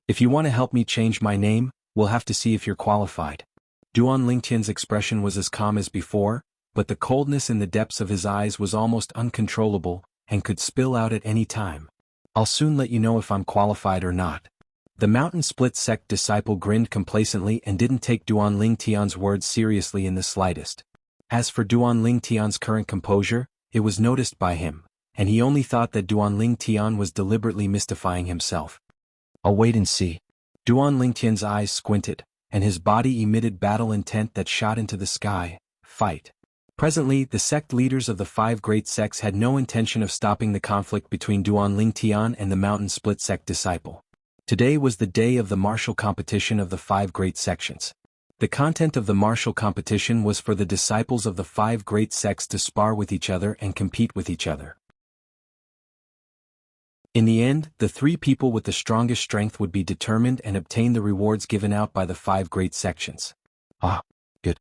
If you want to help me change my name, we'll have to see if you're qualified. Duan Ling Tian's expression was as calm as before, but the coldness in the depths of his eyes was almost uncontrollable, and could spill out at any time. I'll soon let you know if I'm qualified or not. The mountain split sect disciple grinned complacently and didn't take Duan Ling Tian's words seriously in the slightest. As for Duan Ling Tian's current composure, it was noticed by him, and he only thought that Duan Ling Tian was deliberately mystifying himself. I'll wait and see. Duan Ling Tian's eyes squinted, and his body emitted battle intent that shot into the sky. Fight. Presently, the sect leaders of the 5 great sects had no intention of stopping the conflict between Duan Ling Tian and the mountain split sect disciple. Today was the day of the martial competition of the 5 great sections. The content of the martial competition was for the disciples of the 5 great sects to spar with each other and compete with each other. In the end, the 3 people with the strongest strength would be determined and obtain the rewards given out by the 5 great sections. Ah, good.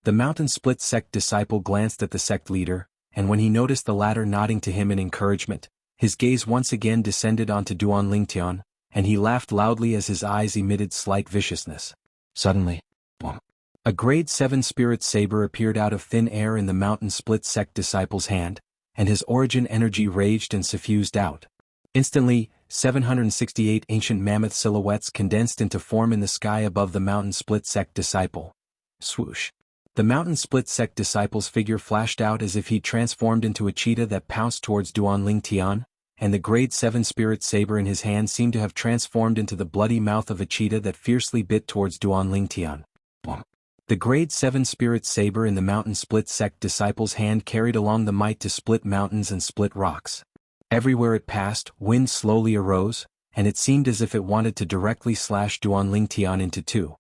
The mountain split sect disciple glanced at the sect leader, and when he noticed the latter nodding to him in encouragement, his gaze once again descended onto Duan Ling Tian, and he laughed loudly as his eyes emitted slight viciousness. Suddenly, boom! A grade 7 spirit saber appeared out of thin air in the mountain split sect disciple's hand, and his origin energy raged and suffused out. Instantly, 768 ancient mammoth silhouettes condensed into form in the sky above the mountain split sect disciple. Swoosh! The mountain split sect disciple's figure flashed out as if he'd transformed into a cheetah that pounced towards Duan Ling Tian, and the grade 7 spirit saber in his hand seemed to have transformed into the bloody mouth of a cheetah that fiercely bit towards Duan Ling Tian. Boom! The grade 7 spirit saber in the mountain split sect disciple's hand carried along the might to split mountains and split rocks. Everywhere it passed, wind slowly arose, and it seemed as if it wanted to directly slash Duan Ling Tian into 2.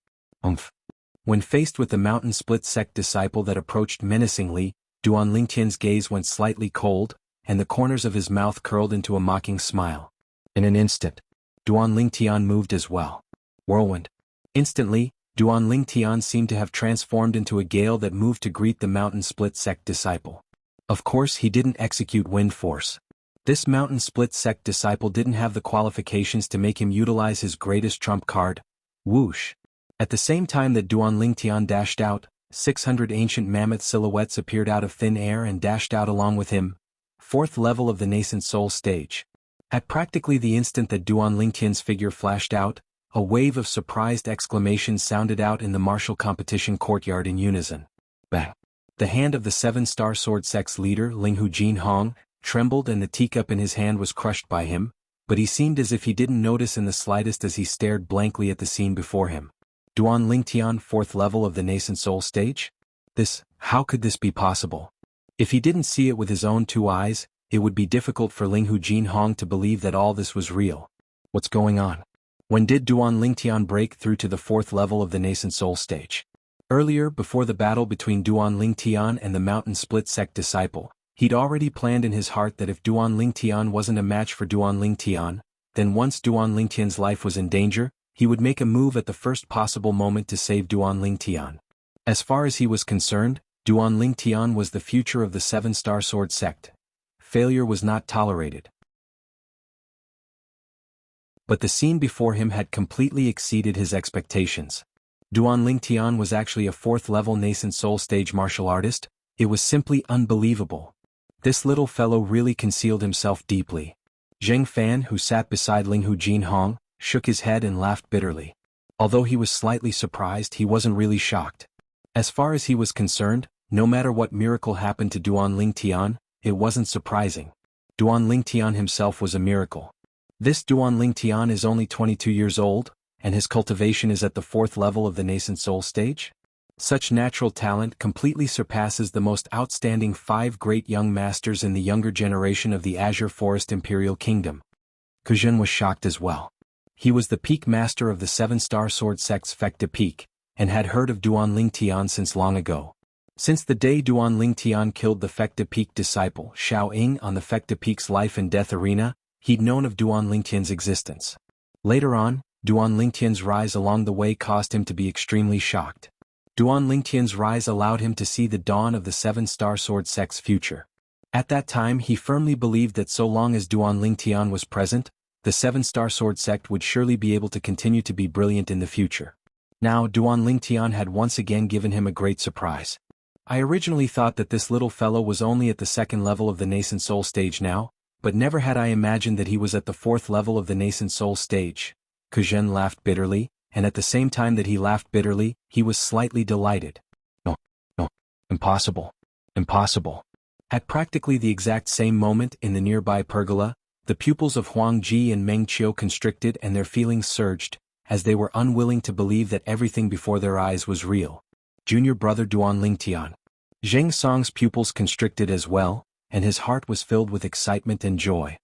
When faced with the mountain split sect disciple that approached menacingly, Duan Ling Tian's gaze went slightly cold, and the corners of his mouth curled into a mocking smile. In an instant, Duan Ling Tian moved as well. Whirlwind. Instantly, Duan Ling Tian seemed to have transformed into a gale that moved to greet the mountain split sect disciple. Of course, he didn't execute wind force. This mountain split sect disciple didn't have the qualifications to make him utilize his greatest trump card, whoosh. At the same time that Duan Ling Tian dashed out, 600 ancient mammoth silhouettes appeared out of thin air and dashed out along with him. 4th level of the nascent soul stage. At practically the instant that Duan Ling Tian's figure flashed out, a wave of surprised exclamations sounded out in the martial competition courtyard in unison. Bang! The hand of the 7-star sword sect's leader, Ling Hu Jinhong, trembled and the teacup in his hand was crushed by him, but he seemed as if he didn't notice in the slightest as he stared blankly at the scene before him. Duan Ling Tian, 4th level of the nascent soul stage? How could this be possible? If he didn't see it with his own 2 eyes, it would be difficult for Ling Hu Jinhong to believe that all this was real. What's going on? When did Duan Ling Tian break through to the 4th level of the nascent soul stage? Earlier, before the battle between Duan Ling Tian and the mountain split sect disciple, he'd already planned in his heart that if Duan Ling Tian wasn't a match for Duan Ling Tian, then once Duan Ling Tian's life was in danger, he would make a move at the first possible moment to save Duan Ling Tian. As far as he was concerned, Duan Ling Tian was the future of the 7-star sword sect. Failure was not tolerated. But the scene before him had completely exceeded his expectations. Duan Lingtian was actually a 4th-level nascent soul stage martial artist. It was simply unbelievable. This little fellow really concealed himself deeply. Zheng Fan, who sat beside Linghu Jinhong, shook his head and laughed bitterly. Although he was slightly surprised, he wasn't really shocked. As far as he was concerned, no matter what miracle happened to Duan Lingtian, it wasn't surprising. Duan Lingtian himself was a miracle. This Duan Lingtian is only 22 years old, and his cultivation is at the 4th level of the nascent soul stage? Such natural talent completely surpasses the most outstanding 5 great young masters in the younger generation of the Azure Forest Imperial Kingdom. Kujun was shocked as well. He was the peak master of the 7-star sword sect's Fekta Peak, and had heard of Duan Lingtian since long ago. Since the day Duan Lingtian killed the Fekta Peak disciple Xiao Ying on the Fekta Peak's life and death arena, he'd known of Duan Lingtian's existence. Later on, Duan Lingtian's rise along the way caused him to be extremely shocked. Duan Lingtian's rise allowed him to see the dawn of the 7-star sword sect's future. At that time he firmly believed that so long as Duan Lingtian was present, the 7-star sword sect would surely be able to continue to be brilliant in the future. Now Duan Lingtian had once again given him a great surprise. I originally thought that this little fellow was only at the 2nd level of the nascent soul stage now, but never had I imagined that he was at the 4th level of the nascent soul stage. Kujun laughed bitterly, and at the same time that he laughed bitterly, he was slightly delighted. No, impossible. Impossible. At practically the exact same moment in the nearby pergola, the pupils of Huang Ji and Meng Qiu constricted and their feelings surged, as they were unwilling to believe that everything before their eyes was real. Junior brother Duan Lingtian. Zheng Song's pupils constricted as well, and his heart was filled with excitement and joy.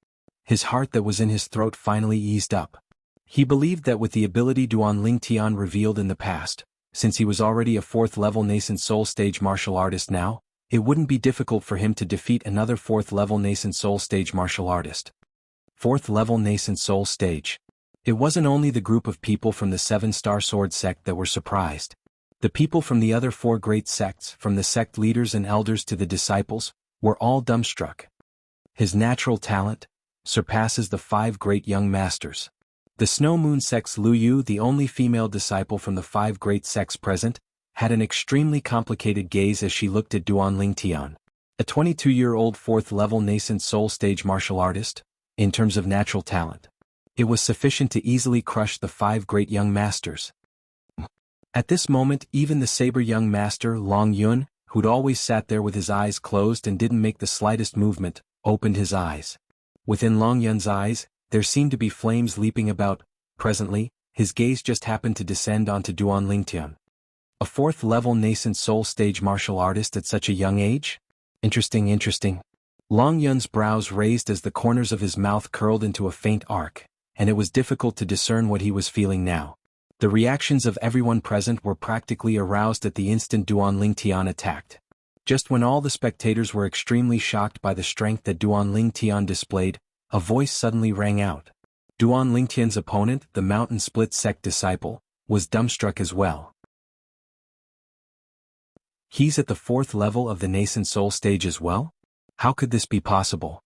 His heart that was in his throat finally eased up. He believed that with the ability Duan Lingtian revealed in the past, since he was already a 4th-level nascent soul stage martial artist now, it wouldn't be difficult for him to defeat another 4th-level nascent soul stage martial artist. 4th-level nascent soul stage. It wasn't only the group of people from the 7-star sword sect that were surprised. The people from the other 4 great sects, from the sect leaders and elders to the disciples, were all dumbstruck. His natural talent surpasses the 5 great young masters. The Snow Moon sect's Lu Yu, the only female disciple from the 5 great sects present, had an extremely complicated gaze as she looked at Duan Lingtian. A 22-year-old 4th-level nascent soul stage martial artist, in terms of natural talent. It was sufficient to easily crush the 5 great young masters. At this moment even the saber young master Long Yun, who'd always sat there with his eyes closed and didn't make the slightest movement, opened his eyes. Within Long Yun's eyes, there seemed to be flames leaping about. Presently, his gaze just happened to descend onto Duan Lingtian. A 4th-level nascent soul stage martial artist at such a young age? Interesting. Long Yun's brows raised as the corners of his mouth curled into a faint arc, and it was difficult to discern what he was feeling now. The reactions of everyone present were practically aroused at the instant Duan Lingtian attacked. Just when all the spectators were extremely shocked by the strength that Duan Lingtian displayed, a voice suddenly rang out. Duan Lingtian's opponent, the Mountain Split sect disciple, was dumbstruck as well. He's at the 4th level of the nascent soul stage as well? How could this be possible?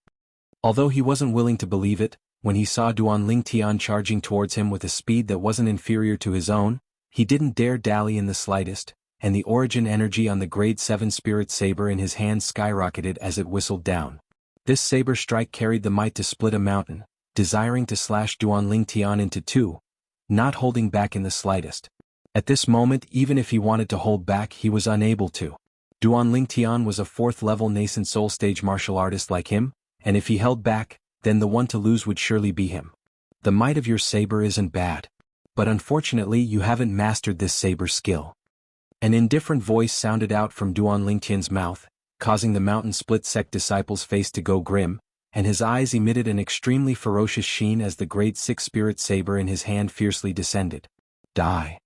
Although he wasn't willing to believe it, when he saw Duan Lingtian charging towards him with a speed that wasn't inferior to his own, he didn't dare dally in the slightest, and the origin energy on the grade 7 spirit saber in his hand skyrocketed as it whistled down. This saber strike carried the might to split a mountain, desiring to slash Duan Lingtian into 2, not holding back in the slightest. At this moment, even if he wanted to hold back, he was unable to. Duan Lingtian was a 4th-level nascent soul stage martial artist like him, and if he held back, then the one to lose would surely be him. The might of your saber isn't bad, but unfortunately you haven't mastered this saber skill. An indifferent voice sounded out from Duan Lingtian's mouth, causing the Mountain Split sect disciple's face to go grim, and his eyes emitted an extremely ferocious sheen as the grade 6 spirit saber in his hand fiercely descended. Die.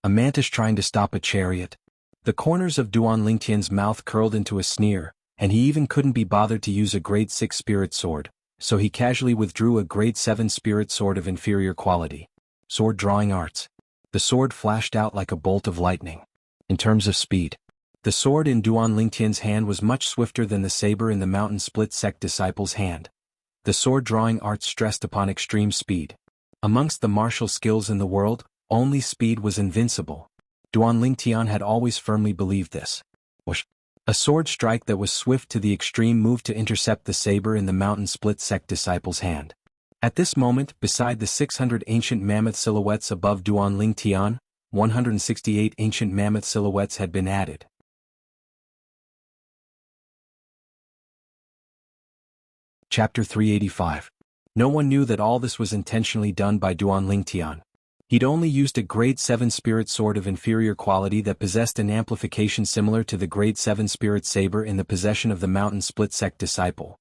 A mantis trying to stop a chariot. The corners of Duan Lingtian's mouth curled into a sneer, and he even couldn't be bothered to use a grade 6 spirit sword, so he casually withdrew a grade 7 spirit sword of inferior quality. Sword drawing arts. The sword flashed out like a bolt of lightning. In terms of speed, the sword in Duan Lingtian's hand was much swifter than the saber in the Mountain Split sect disciple's hand. The sword drawing art stressed upon extreme speed. Amongst the martial skills in the world, only speed was invincible. Duan Tian had always firmly believed this. Whoosh! A sword strike that was swift to the extreme moved to intercept the saber in the mountain split sect disciple's hand. At this moment, beside the 600 ancient mammoth silhouettes above Duan Tian, 168 ancient mammoth silhouettes had been added. Chapter 385. No one knew that all this was intentionally done by Duan Tian. He'd only used a grade 7 spirit sword of inferior quality that possessed an amplification similar to the grade 7 spirit saber in the possession of the mountain split sect disciple.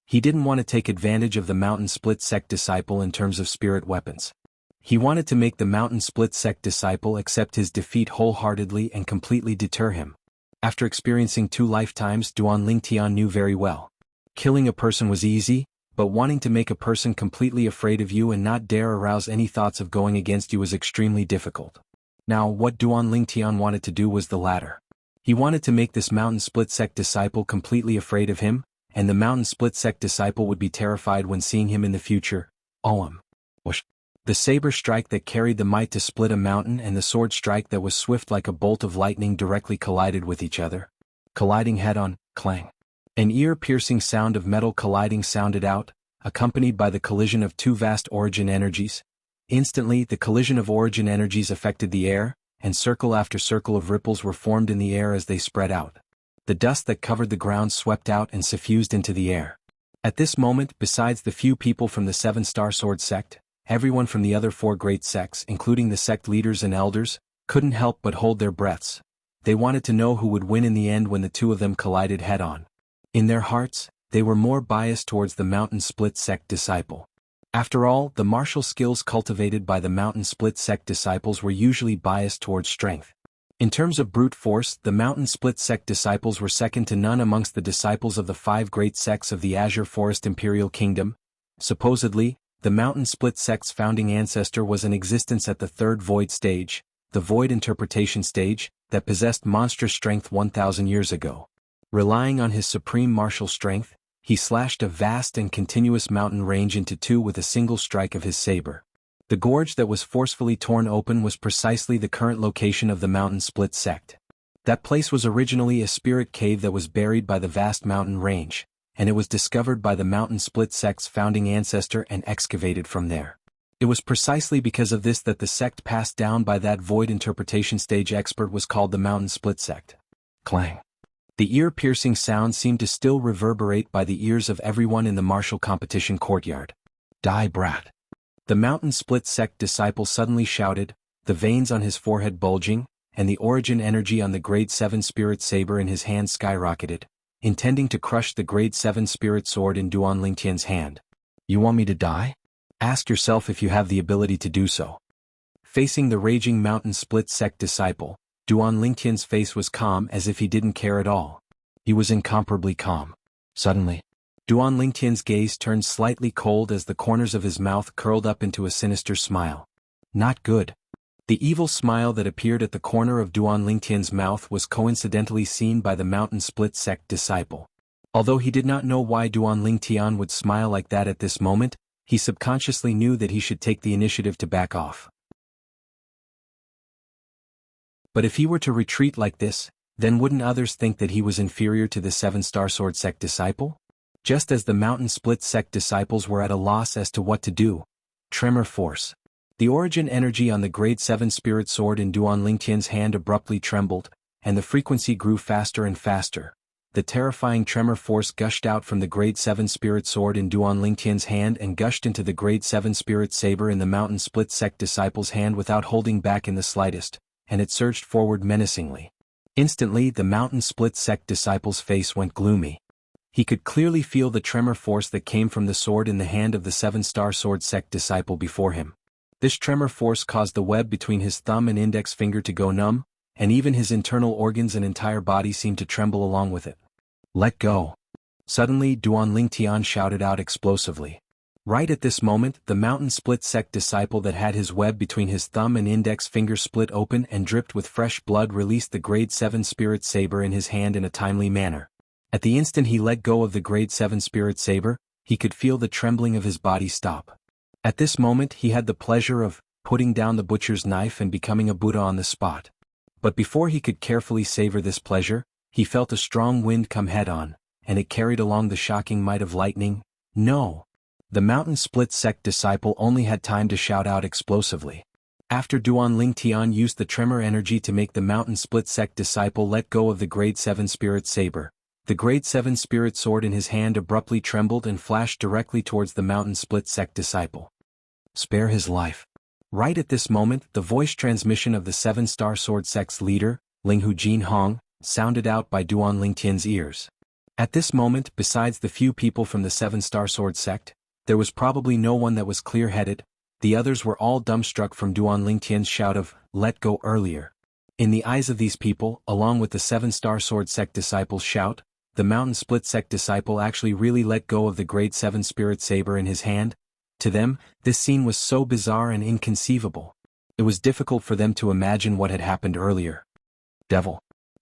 He didn't want to take advantage of the mountain split sect disciple in terms of spirit weapons. He wanted to make the mountain split sect disciple accept his defeat wholeheartedly and completely deter him. After experiencing 2 lifetimes, Duan Tian knew very well. Killing a person was easy, but wanting to make a person completely afraid of you and not dare arouse any thoughts of going against you was extremely difficult. Now, what Duan Tian wanted to do was the latter. He wanted to make this mountain split sect disciple completely afraid of him, and the mountain split sect disciple would be terrified when seeing him in the future. Whoosh! The saber strike that carried the might to split a mountain and the sword strike that was swift like a bolt of lightning directly collided with each other. Colliding head-on, clang. An ear-piercing sound of metal colliding sounded out, accompanied by the collision of 2 vast origin energies. Instantly, the collision of origin energies affected the air, and circle after circle of ripples were formed in the air as they spread out. The dust that covered the ground swept out and suffused into the air. At this moment, besides the few people from the 7-star sword sect, everyone from the other 4 great sects, including the sect leaders and elders, couldn't help but hold their breaths. They wanted to know who would win in the end when the 2 of them collided head-on. In their hearts, they were more biased towards the mountain split sect disciple. After all, the martial skills cultivated by the mountain split sect disciples were usually biased towards strength. In terms of brute force, the mountain split sect disciples were second to none amongst the disciples of the 5 great sects of the Azure Forest Imperial Kingdom. Supposedly, the mountain split sect's founding ancestor was in existence at the 3rd void stage, the void interpretation stage, that possessed monstrous strength 1,000 years ago. Relying on his supreme martial strength, he slashed a vast and continuous mountain range into 2 with a single strike of his saber. The gorge that was forcefully torn open was precisely the current location of the mountain split sect. That place was originally a spirit cave that was buried by the vast mountain range, and it was discovered by the mountain split sect's founding ancestor and excavated from there. It was precisely because of this that the sect passed down by that void interpretation stage expert was called the mountain split sect. Clang. The ear-piercing sound seemed to still reverberate by the ears of everyone in the martial competition courtyard. Die, brat! The mountain split sect disciple suddenly shouted, the veins on his forehead bulging, and the origin energy on the grade 7 spirit saber in his hand skyrocketed, intending to crush the grade 7 spirit sword in Duan Tian's hand. You want me to die? Ask yourself if you have the ability to do so. Facing the raging mountain split sect disciple, Duan Tian's face was calm as if he didn't care at all. He was incomparably calm. Suddenly, Duan Tian's gaze turned slightly cold as the corners of his mouth curled up into a sinister smile. Not good. The evil smile that appeared at the corner of Duan Tian's mouth was coincidentally seen by the mountain split sect disciple. Although he did not know why Duan Tian would smile like that at this moment, he subconsciously knew that he should take the initiative to back off. But if he were to retreat like this, then wouldn't others think that he was inferior to the 7-star sword sect disciple? Just as the mountain split sect disciples were at a loss as to what to do. Tremor force. The origin energy on the grade 7 spirit sword in Duan Tian's hand abruptly trembled, and the frequency grew faster and faster. The terrifying tremor force gushed out from the grade 7 spirit sword in Duan Tian's hand and gushed into the grade 7 spirit saber in the mountain split sect disciple's hand without holding back in the slightest, and it surged forward menacingly. Instantly, the mountain split sect disciple's face went gloomy. He could clearly feel the tremor force that came from the sword in the hand of the 7-star sword sect disciple before him. This tremor force caused the web between his thumb and index finger to go numb, and even his internal organs and entire body seemed to tremble along with it. Let go. Suddenly, Duan Tian shouted out explosively. Right at this moment, the mountain split sect disciple that had his web between his thumb and index finger split open and dripped with fresh blood released the grade 7 spirit saber in his hand in a timely manner. At the instant he let go of the grade 7 spirit saber, he could feel the trembling of his body stop. At this moment he had the pleasure of putting down the butcher's knife and becoming a Buddha on the spot. But before he could carefully savor this pleasure, he felt a strong wind come head-on, and it carried along the shocking might of lightning. No! The mountain split sect disciple only had time to shout out explosively. After Duan Ling Tian used the tremor energy to make the mountain split sect disciple let go of the grade 7 spirit saber, the grade 7 spirit sword in his hand abruptly trembled and flashed directly towards the mountain split sect disciple. Spare his life. Right at this moment, the voice transmission of the 7-star sword sect's leader, Linghu Jin Hong, sounded out by Duan Ling Tian's ears. At this moment, besides the few people from the 7-star sword sect, there was probably no one that was clear-headed. The others were all dumbstruck from Duan Ling Tian's shout of, "Let go" earlier. In the eyes of these people, along with the 7-star sword sect disciple's shout, the mountain split sect disciple actually really let go of the grade 7 spirit saber in his hand. To them, this scene was so bizarre and inconceivable. It was difficult for them to imagine what had happened earlier. Devil.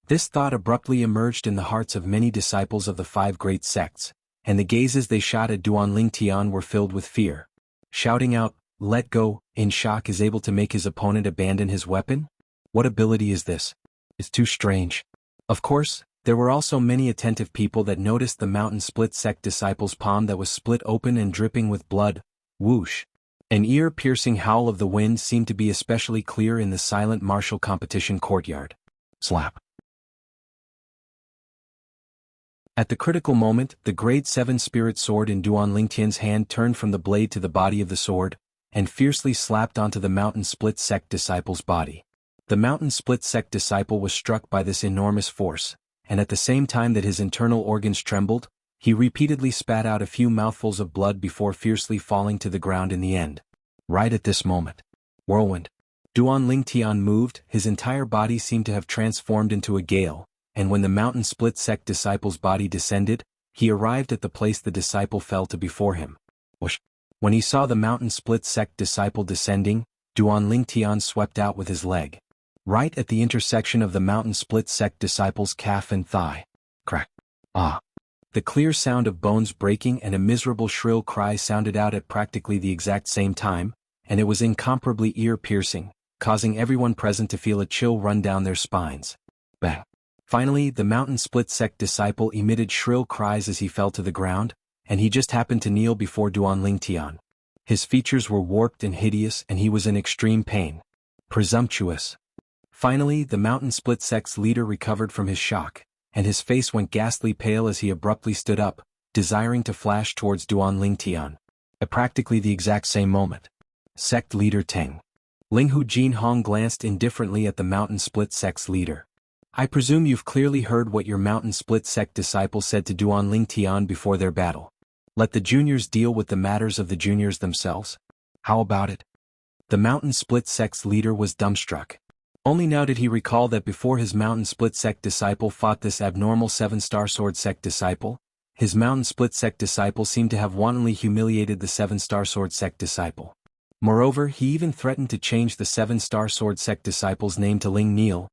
This thought abruptly emerged in the hearts of many disciples of the 5 great sects, and the gazes they shot at Duan Ling Tian were filled with fear. Shouting out, "Let go," in shock is able to make his opponent abandon his weapon? What ability is this? It's too strange. Of course, there were also many attentive people that noticed the mountain split sect disciple's palm that was split open and dripping with blood. Whoosh! An ear-piercing howl of the wind seemed to be especially clear in the silent martial competition courtyard. Slap! At the critical moment, the grade 7 spirit sword in Duan Ling Tian's hand turned from the blade to the body of the sword, and fiercely slapped onto the mountain split sect disciple's body. The mountain split sect disciple was struck by this enormous force, and at the same time that his internal organs trembled, he repeatedly spat out a few mouthfuls of blood before fiercely falling to the ground in the end. Right at this moment. Whirlwind. Duan Ling Tian moved, his entire body seemed to have transformed into a gale, and when the mountain split sect disciple's body descended, he arrived at the place the disciple fell to before him. Whoosh. When he saw the mountain split sect disciple descending, Duan Ling Tian swept out with his leg. Right at the intersection of the mountain split sect disciple's calf and thigh. Crack. Ah. The clear sound of bones breaking and a miserable shrill cry sounded out at practically the exact same time, and it was incomparably ear-piercing, causing everyone present to feel a chill run down their spines. Bang! Finally, the mountain split sect disciple emitted shrill cries as he fell to the ground, and he just happened to kneel before Duan Ling Tian. His features were warped and hideous and he was in extreme pain. Presumptuous. Finally, the mountain split sect's leader recovered from his shock, and his face went ghastly pale as he abruptly stood up, desiring to flash towards Duan Ling Tian. At practically the exact same moment. Sect leader Teng. Linghu Jin Hong glanced indifferently at the mountain split sect's leader. I presume you've clearly heard what your mountain split sect disciple said to Duan Ling Tian before their battle. Let the juniors deal with the matters of the juniors themselves. How about it? The mountain split sect's leader was dumbstruck. Only now did he recall that before his mountain split sect disciple fought this abnormal 7-star sword sect disciple, his mountain split sect disciple seemed to have wantonly humiliated the 7-star sword sect disciple. Moreover, he even threatened to change the 7-star sword sect disciple's name to Ling Neil.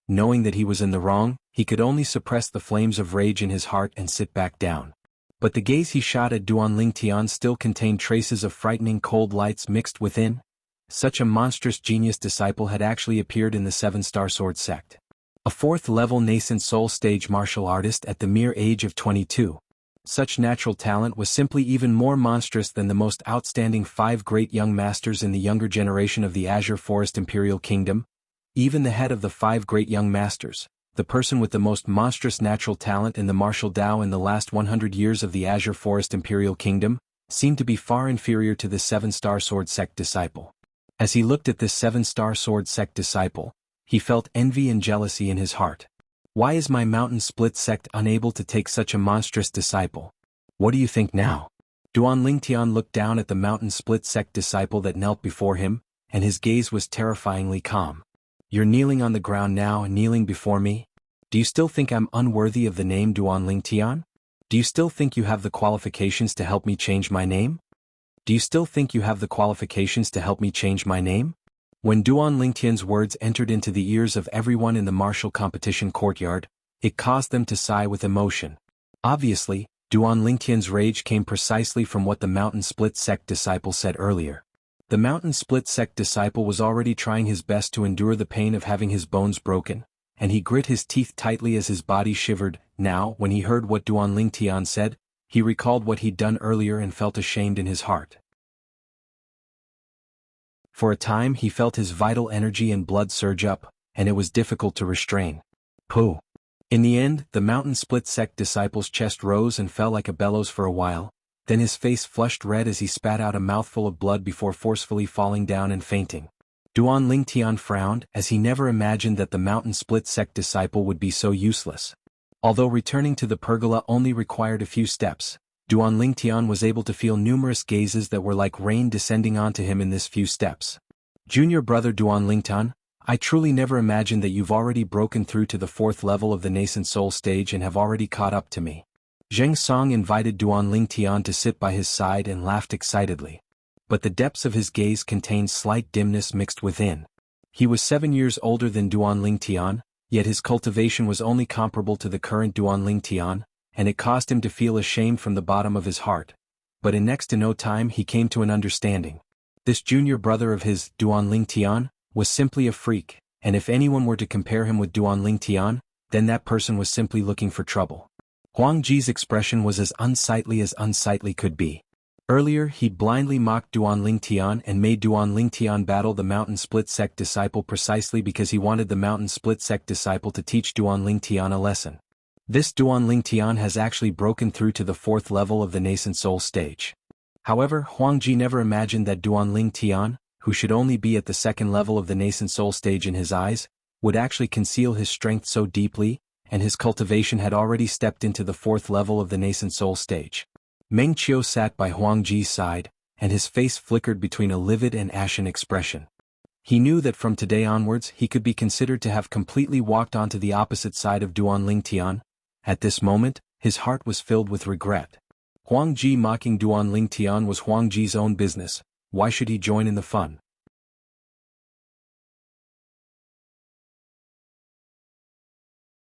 Knowing that he was in the wrong, he could only suppress the flames of rage in his heart and sit back down. But the gaze he shot at Duan Ling Tian still contained traces of frightening cold lights mixed within. Such a monstrous genius disciple had actually appeared in the 7-star sword sect. A 4th-level nascent soul stage martial artist at the mere age of 22. Such natural talent was simply even more monstrous than the most outstanding 5 great young masters in the younger generation of the Azure Forest Imperial Kingdom. Even the head of the 5 great young masters, the person with the most monstrous natural talent in the martial Dao in the last 100 years of the Azure Forest Imperial Kingdom, seemed to be far inferior to the 7-star sword sect disciple. As he looked at this 7-star sword sect disciple, he felt envy and jealousy in his heart. Why is my mountain split sect unable to take such a monstrous disciple? What do you think now? Duan Ling Tian looked down at the mountain split sect disciple that knelt before him, and his gaze was terrifyingly calm. You're kneeling on the ground now and kneeling before me? Do you still think I'm unworthy of the name Duan Ling Tian? Do you still think you have the qualifications to help me change my name? Do you still think you have the qualifications to help me change my name? When Duan Ling Tian's words entered into the ears of everyone in the martial competition courtyard, it caused them to sigh with emotion. Obviously, Duan Ling Tian's rage came precisely from what the mountain split sect disciple said earlier. The mountain split sect disciple was already trying his best to endure the pain of having his bones broken, and he grit his teeth tightly as his body shivered. Now, when he heard what Duanling Tian said, he recalled what he'd done earlier and felt ashamed in his heart. For a time he felt his vital energy and blood surge up, and it was difficult to restrain. Pooh! In the end, the mountain split sect disciple's chest rose and fell like a bellows for a while, then his face flushed red as he spat out a mouthful of blood before forcefully falling down and fainting. Duanling Tian frowned, as he never imagined that the mountain split sect disciple would be so useless. Although returning to the pergola only required a few steps, Duanling Tian was able to feel numerous gazes that were like rain descending onto him in this few steps. Junior brother Duanling Tian, I truly never imagined that you've already broken through to the 4th level of the nascent soul stage and have already caught up to me. Zheng Song invited Duanling Tian to sit by his side and laughed excitedly. But the depths of his gaze contained slight dimness mixed within. He was 7 years older than Duanling Tian, yet his cultivation was only comparable to the current Duanling Tian, and it caused him to feel ashamed from the bottom of his heart. But in next to no time he came to an understanding. This junior brother of his, Duanling Tian, was simply a freak, and if anyone were to compare him with Duanling Tian, then that person was simply looking for trouble. Huang Ji's expression was as unsightly could be. Earlier he'd blindly mocked Duanling Tian and made Duanling Tian battle the mountain split sect disciple precisely because he wanted the mountain split sect disciple to teach Duanling Tian a lesson. This Duanling Tian has actually broken through to the 4th level of the nascent soul stage. However, Huang Ji never imagined that Duanling Tian, who should only be at the 2nd level of the nascent soul stage in his eyes, would actually conceal his strength so deeply, and his cultivation had already stepped into the 4th level of the nascent soul stage. Meng Qiu sat by Huang Ji's side, and his face flickered between a livid and ashen expression. He knew that from today onwards he could be considered to have completely walked onto the opposite side of Duanling Tian. At this moment, his heart was filled with regret. Huang Ji mocking Duanling Tian was Huang Ji's own business. Why should he join in the fun?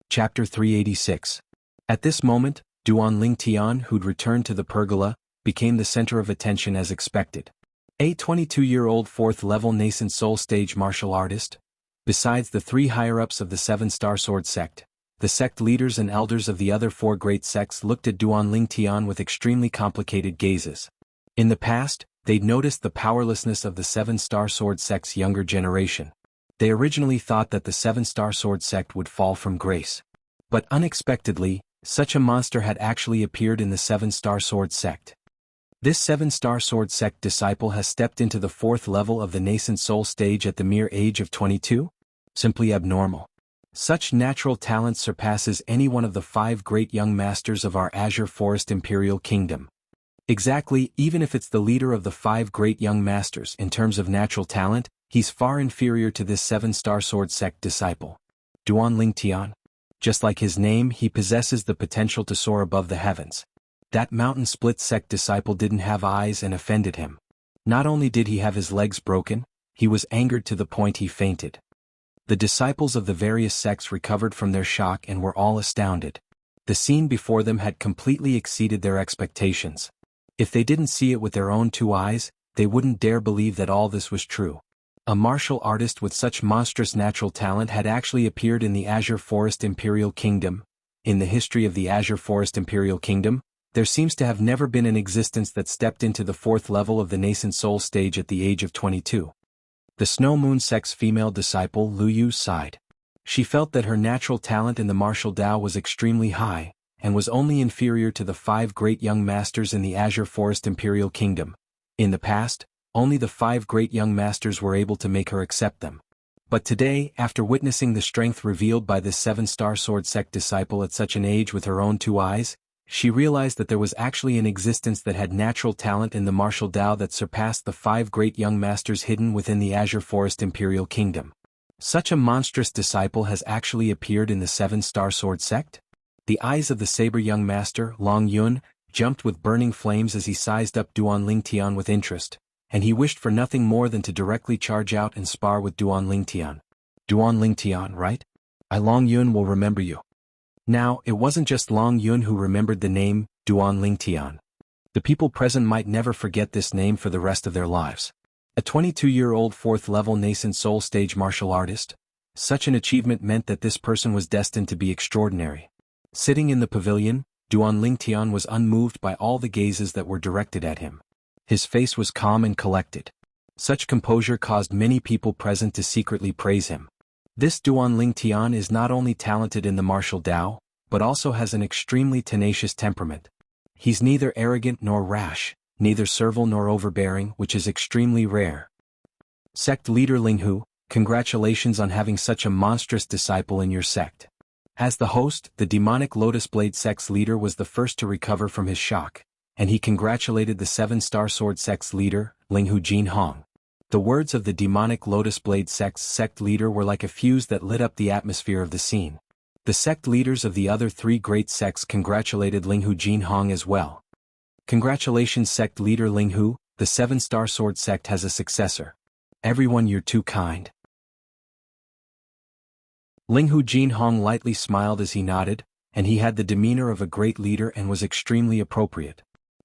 Chapter 386. At this moment, Duanling Tian, who'd returned to the pergola, became the center of attention as expected. A 22-year-old 4th-level nascent soul stage martial artist. Besides the 3 higher-ups of the 7-star sword sect, the sect leaders and elders of the other 4 great sects looked at Duanling Tian with extremely complicated gazes. In the past, they'd noticed the powerlessness of the 7-star sword sect's younger generation. They originally thought that the 7-star sword sect would fall from grace. But unexpectedly, such a monster had actually appeared in the 7-star sword sect. This 7-star sword sect disciple has stepped into the 4th level of the nascent soul stage at the mere age of 22? Simply abnormal. Such natural talent surpasses any one of the 5 great young masters of our Azure Forest Imperial Kingdom. Exactly, even if it's the leader of the 5 great young masters in terms of natural talent, he's far inferior to this 7-star sword sect disciple. Duanling Tian. Just like his name, he possesses the potential to soar above the heavens. That mountain split sect disciple didn't have eyes and offended him. Not only did he have his legs broken, he was angered to the point he fainted. The disciples of the various sects recovered from their shock and were all astounded. The scene before them had completely exceeded their expectations. If they didn't see it with their own 2 eyes, they wouldn't dare believe that all this was true. A martial artist with such monstrous natural talent had actually appeared in the Azure Forest Imperial Kingdom. In the history of the Azure Forest Imperial Kingdom, there seems to have never been an existence that stepped into the 4th level of the nascent soul stage at the age of 22. The Snow Moon sect's female disciple Lu Yu sighed. She felt that her natural talent in the martial Tao was extremely high, and was only inferior to the 5 great young masters in the Azure Forest Imperial Kingdom. In the past, only the 5 great young masters were able to make her accept them. But today, after witnessing the strength revealed by this 7-star sword sect disciple at such an age with her own 2 eyes, she realized that there was actually an existence that had natural talent in the martial Tao that surpassed the 5 great young masters hidden within the Azure Forest Imperial Kingdom. Such a monstrous disciple has actually appeared in the 7-star sword sect? The eyes of the saber young master, Long Yun, jumped with burning flames as he sized up Duanling Tian with interest, and he wished for nothing more than to directly charge out and spar with Duanling Tian. Duanling Tian, right? Long Yun will remember you. Now, it wasn't just Long Yun who remembered the name, Duanling Tian. The people present might never forget this name for the rest of their lives. A 22-year-old 4th-level nascent soul stage martial artist? Such an achievement meant that this person was destined to be extraordinary. Sitting in the pavilion, Duan Lingtian was unmoved by all the gazes that were directed at him. His face was calm and collected. Such composure caused many people present to secretly praise him. This Duan Lingtian is not only talented in the martial Tao, but also has an extremely tenacious temperament. He's neither arrogant nor rash, neither servile nor overbearing, which is extremely rare. Sect leader Linghu, congratulations on having such a monstrous disciple in your sect. As the host, the demonic Lotus Blade sect's leader was the first to recover from his shock, and he congratulated the 7-star sword sect's leader, Linghu Jinhong. The words of the demonic Lotus Blade sect's sect leader were like a fuse that lit up the atmosphere of the scene. The sect leaders of the other 3 great sects congratulated Linghu Jinhong as well. Congratulations sect leader Linghu, the 7-star sword sect has a successor. Everyone, you're too kind. Linghu Jinhong lightly smiled as he nodded, and he had the demeanor of a great leader and was extremely appropriate.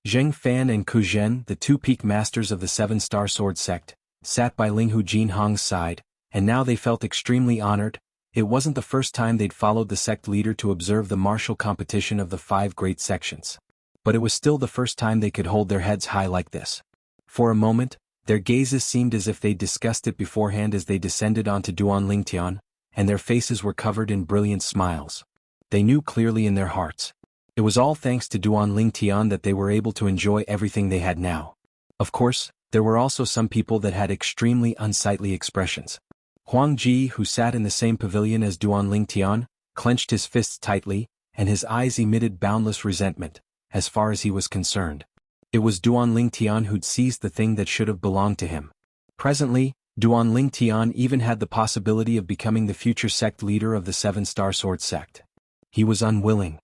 Zheng Fan and Ku Zhen, the 2 peak masters of the 7-star sword sect, sat by Linghu Jinhong's side, and now they felt extremely honored. It wasn't the first time they'd followed the sect leader to observe the martial competition of the 5 great sections. But it was still the first time they could hold their heads high like this. For a moment, their gazes seemed as if they'd discussed it beforehand as they descended onto Duan Lingtian, and their faces were covered in brilliant smiles. They knew clearly in their hearts. It was all thanks to Duan Lingtian that they were able to enjoy everything they had now. Of course, there were also some people that had extremely unsightly expressions. Huang Ji, who sat in the same pavilion as Duan Lingtian, clenched his fists tightly, and his eyes emitted boundless resentment, as far as he was concerned. It was Duan Lingtian who'd seized the thing that should have belonged to him. Presently, Duan Lingtian even had the possibility of becoming the future sect leader of the 7-star sword sect. He was unwilling.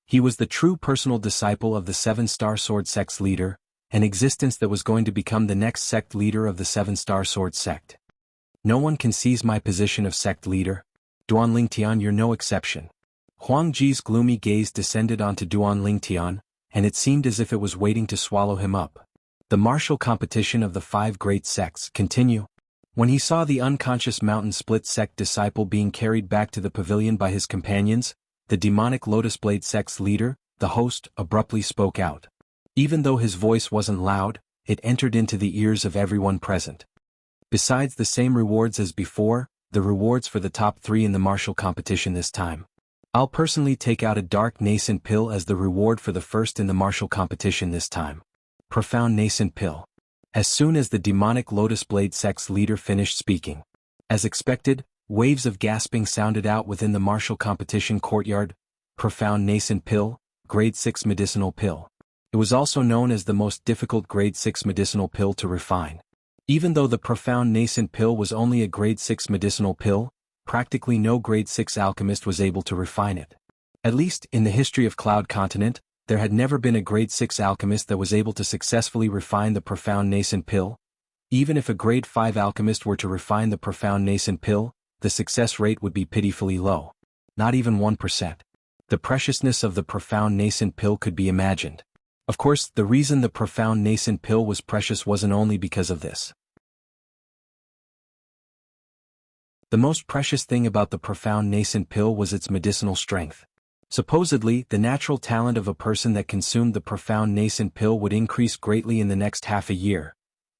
He was the true personal disciple of the 7-star sword sect's leader, an existence that was going to become the next sect leader of the 7-star sword sect. No one can seize my position of sect leader. Duan Lingtian, you're no exception. Huang Ji's gloomy gaze descended onto Duan Lingtian, and it seemed as if it was waiting to swallow him up. The martial competition of the 5 great sects continue. When he saw the unconscious mountain split sect disciple being carried back to the pavilion by his companions, the demonic Lotus Blade sect's leader, the host, abruptly spoke out. Even though his voice wasn't loud, it entered into the ears of everyone present. Besides the same rewards as before, the rewards for the top 3 in the martial competition this time. I'll personally take out a dark nascent pill as the reward for the first in the martial competition this time. Profound nascent pill. As soon as the demonic Lotus Blade sect's leader finished speaking, as expected, waves of gasping sounded out within the martial competition courtyard. Profound nascent pill, grade 6 medicinal pill. It was also known as the most difficult grade 6 medicinal pill to refine. Even though the profound nascent pill was only a grade 6 medicinal pill, practically no grade 6 alchemist was able to refine it. At least, in the history of Cloud Continent, there had never been a grade 6 alchemist that was able to successfully refine the profound nascent pill. Even if a grade 5 alchemist were to refine the profound nascent pill, the success rate would be pitifully low. Not even 1%. The preciousness of the profound nascent pill could be imagined. Of course, the reason the profound nascent pill was precious wasn't only because of this. The most precious thing about the profound nascent pill was its medicinal strength. Supposedly, the natural talent of a person that consumed the profound nascent pill would increase greatly in the next half a year.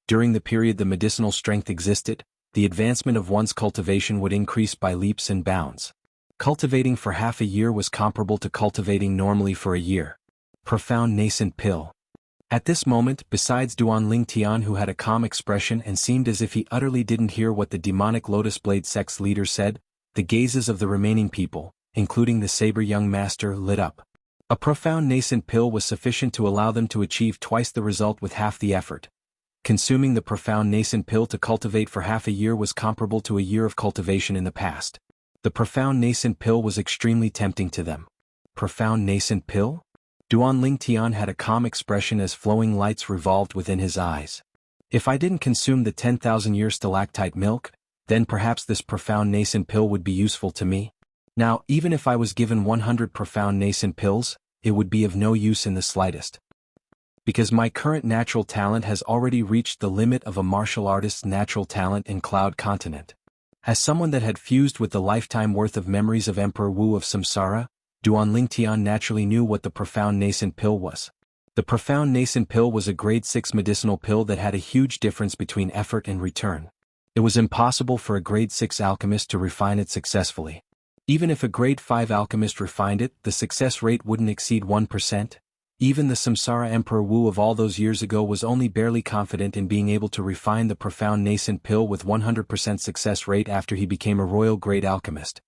During the period the medicinal strength existed, the advancement of one's cultivation would increase by leaps and bounds. Cultivating for half a year was comparable to cultivating normally for a year. Profound nascent pill. At this moment, besides Duan Lingtian, who had a calm expression and seemed as if he utterly didn't hear what the demonic Lotus Blade sect's leader said, the gazes of the remaining people, including the saber young master, lit up. A profound nascent pill was sufficient to allow them to achieve twice the result with half the effort. Consuming the profound nascent pill to cultivate for half a year was comparable to a year of cultivation in the past. The profound nascent pill was extremely tempting to them. Profound nascent pill? Duan Lingtian had a calm expression as flowing lights revolved within his eyes. If I didn't consume the 10,000-year stalactite milk, then perhaps this profound nascent pill would be useful to me. Now, even if I was given 100 profound nascent pills, it would be of no use in the slightest. Because my current natural talent has already reached the limit of a martial artist's natural talent in Cloud Continent. As someone that had fused with the lifetime worth of memories of Emperor Wu of Samsara, Duan Lingtian naturally knew what the Profound Nascent Pill was. The Profound Nascent Pill was a grade 6 medicinal pill that had a huge difference between effort and return. It was impossible for a grade 6 alchemist to refine it successfully. Even if a grade 5 alchemist refined it, the success rate wouldn't exceed 1%. Even the Samsara Emperor Wu of all those years ago was only barely confident in being able to refine the Profound Nascent Pill with 100% success rate after he became a royal grade alchemist.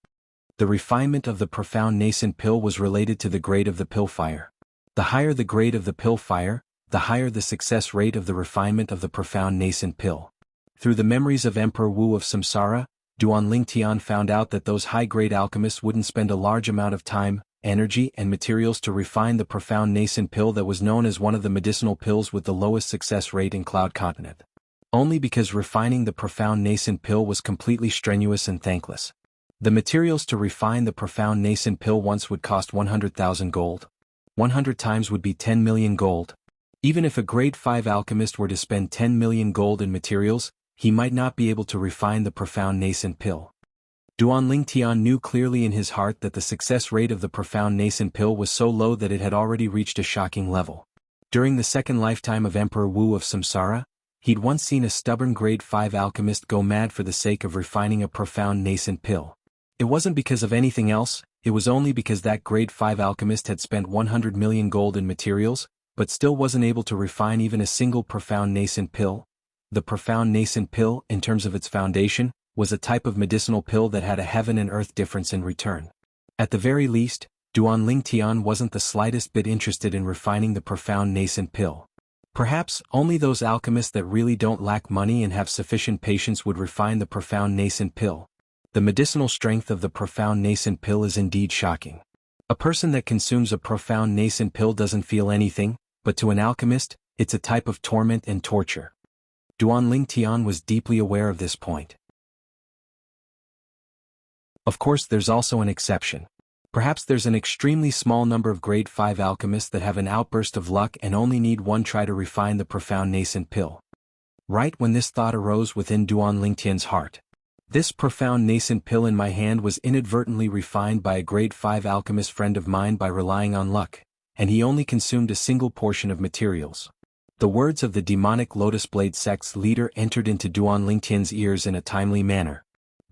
The refinement of the Profound Nascent Pill was related to the grade of the pill fire. The higher the grade of the pill fire, the higher the success rate of the refinement of the Profound Nascent Pill. Through the memories of Emperor Wu of Samsara, Duan Lingtian found out that those high-grade alchemists wouldn't spend a large amount of time, energy and materials to refine the Profound Nascent Pill that was known as one of the medicinal pills with the lowest success rate in Cloud Continent. Only because refining the Profound Nascent Pill was completely strenuous and thankless. The materials to refine the Profound Nascent Pill once would cost 100,000 gold. 100 times would be 10 million gold. Even if a grade 5 alchemist were to spend 10 million gold in materials, he might not be able to refine the Profound Nascent Pill. Duan Lingtian knew clearly in his heart that the success rate of the Profound Nascent Pill was so low that it had already reached a shocking level. During the second lifetime of Emperor Wu of Samsara, he'd once seen a stubborn grade 5 alchemist go mad for the sake of refining a Profound Nascent Pill. It wasn't because of anything else, it was only because that grade 5 alchemist had spent 100 million gold in materials, but still wasn't able to refine even a single Profound Nascent Pill. The Profound Nascent Pill, in terms of its foundation, was a type of medicinal pill that had a heaven and earth difference in return. At the very least, Duan Lingtian wasn't the slightest bit interested in refining the Profound Nascent Pill. Perhaps only those alchemists that really don't lack money and have sufficient patience would refine the Profound Nascent Pill. The medicinal strength of the Profound Nascent Pill is indeed shocking. A person that consumes a Profound Nascent Pill doesn't feel anything, but to an alchemist, it's a type of torment and torture. Duan Lingtian was deeply aware of this point. Of course, there's also an exception. Perhaps there's an extremely small number of grade 5 alchemists that have an outburst of luck and only need one try to refine the Profound Nascent Pill. Right when this thought arose within Duan Lingtian's heart, this Profound Nascent Pill in my hand was inadvertently refined by a grade 5 alchemist friend of mine by relying on luck, and he only consumed a single portion of materials. The words of the demonic Lotus Blade sect's leader entered into Duan Lingtian's ears in a timely manner.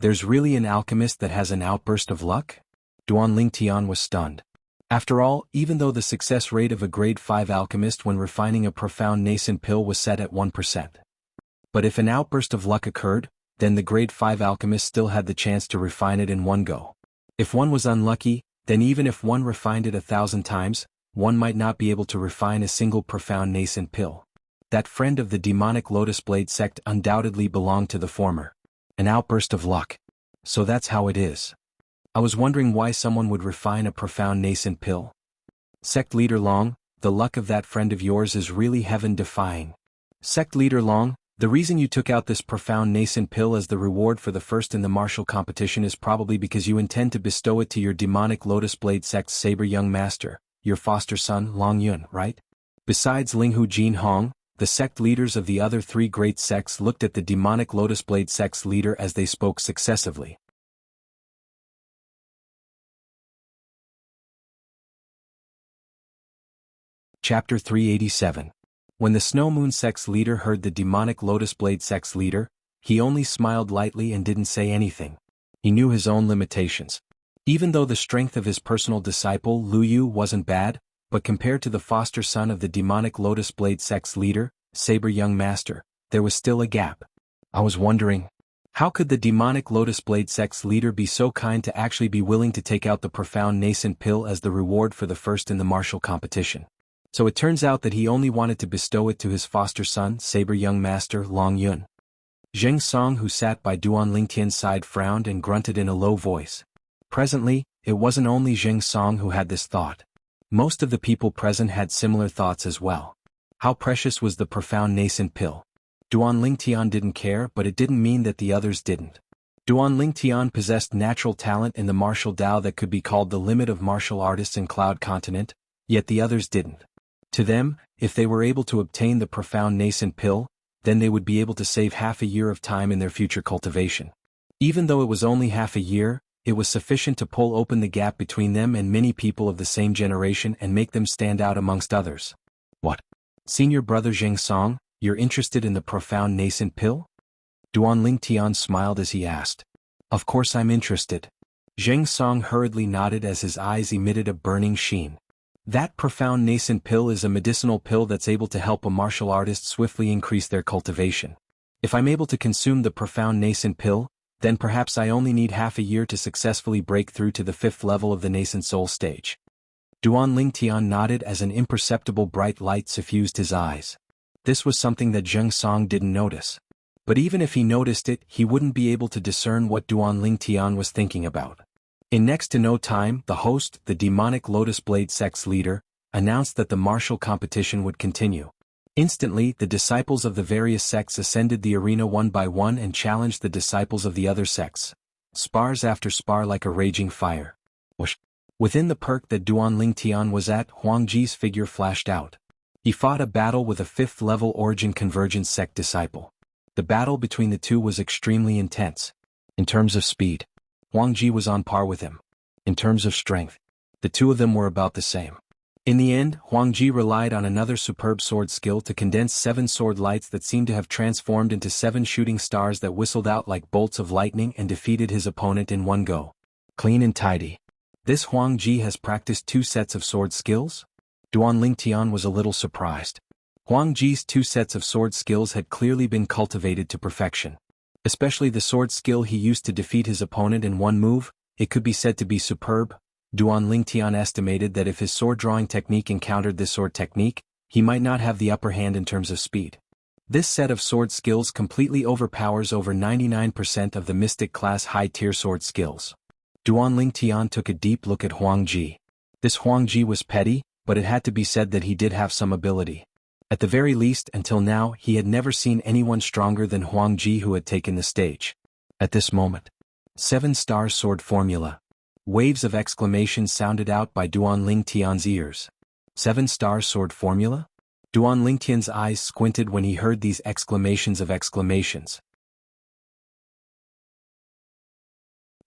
There's really an alchemist that has an outburst of luck? Duan Lingtian was stunned. After all, even though the success rate of a grade 5 alchemist when refining a Profound Nascent Pill was set at 1%. But if an outburst of luck occurred, then the grade 5 alchemist still had the chance to refine it in one go. If one was unlucky, then even if one refined it 1,000 times, one might not be able to refine a single Profound Nascent Pill. That friend of the demonic Lotus Blade sect undoubtedly belonged to the former. An outburst of luck. So that's how it is. I was wondering why someone would refine a Profound Nascent Pill. Sect Leader Long, the luck of that friend of yours is really heaven-defying. Sect Leader Long, the reason you took out this Profound Nascent Pill as the reward for the first in the martial competition is probably because you intend to bestow it to your demonic Lotus Blade sect's saber young master, your foster son Long Yun, right? Besides Linghu Jin Hong, the sect leaders of the other 3 great sects looked at the demonic Lotus Blade sect's leader as they spoke successively. Chapter 387. When the Snow Moon sect's leader heard the demonic Lotus Blade sect's leader, he only smiled lightly and didn't say anything. He knew his own limitations. Even though the strength of his personal disciple Lu Yu wasn't bad, but compared to the foster son of the demonic Lotus Blade sect's leader, Saber Young Master, there was still a gap. I was wondering, how could the demonic Lotus Blade sect's leader be so kind to actually be willing to take out the Profound Nascent Pill as the reward for the first in the martial competition? So it turns out that he only wanted to bestow it to his foster son, Saber Young Master Long Yun. Zheng Song, who sat by Duan Lingtian's side, frowned and grunted in a low voice. Presently, it wasn't only Zheng Song who had this thought. Most of the people present had similar thoughts as well. How precious was the Profound Nascent Pill? Duan Lingtian didn't care, but it didn't mean that the others didn't. Duan Lingtian possessed natural talent in the martial Tao that could be called the limit of martial artists in Cloud Continent, yet the others didn't. To them, if they were able to obtain the profound nascent pill, then they would be able to save half a year of time in their future cultivation. Even though it was only half a year, it was sufficient to pull open the gap between them and many people of the same generation and make them stand out amongst others. What? Senior brother Zheng Song, you're interested in the profound nascent pill? Duanling Tian smiled as he asked. Of course I'm interested. Zheng Song hurriedly nodded as his eyes emitted a burning sheen. That profound nascent pill is a medicinal pill that's able to help a martial artist swiftly increase their cultivation. If I'm able to consume the profound nascent pill, then perhaps I only need half a year to successfully break through to the 5th level of the nascent soul stage. Duanling Tian nodded as an imperceptible bright light suffused his eyes. This was something that Zheng Song didn't notice. But even if he noticed it, he wouldn't be able to discern what Duanling Tian was thinking about. In next to no time, the host, the demonic Lotus Blade sect's leader, announced that the martial competition would continue. Instantly, the disciples of the various sects ascended the arena one by one and challenged the disciples of the other sects. Spars after spar like a raging fire. Whoosh! Within the perk that Duanling Tian was at, Huang Ji's figure flashed out. He fought a battle with a 5th level Origin Convergence sect disciple. The battle between the two was extremely intense. In terms of speed, Huang Ji was on par with him. In terms of strength, the two of them were about the same. In the end, Huang Ji relied on another superb sword skill to condense 7 sword lights that seemed to have transformed into 7 shooting stars that whistled out like bolts of lightning and defeated his opponent in one go. Clean and tidy. This Huang Ji has practiced 2 sets of sword skills? Duanling Tian was a little surprised. Huang Ji's 2 sets of sword skills had clearly been cultivated to perfection. Especially the sword skill he used to defeat his opponent in one move, it could be said to be superb. Duanling Tian estimated that if his sword drawing technique encountered this sword technique, he might not have the upper hand in terms of speed. This set of sword skills completely overpowers over 99% of the mystic class high-tier sword skills. Duanling Tian took a deep look at Huang Ji. This Huang Ji was petty, but it had to be said that he did have some ability. At the very least, until now, he had never seen anyone stronger than Huang Ji who had taken the stage. At this moment, 7-star sword formula. Waves of exclamations sounded out by Duanling Tian's ears. 7-star sword formula? Duanling Tian's eyes squinted when he heard these exclamations of exclamations.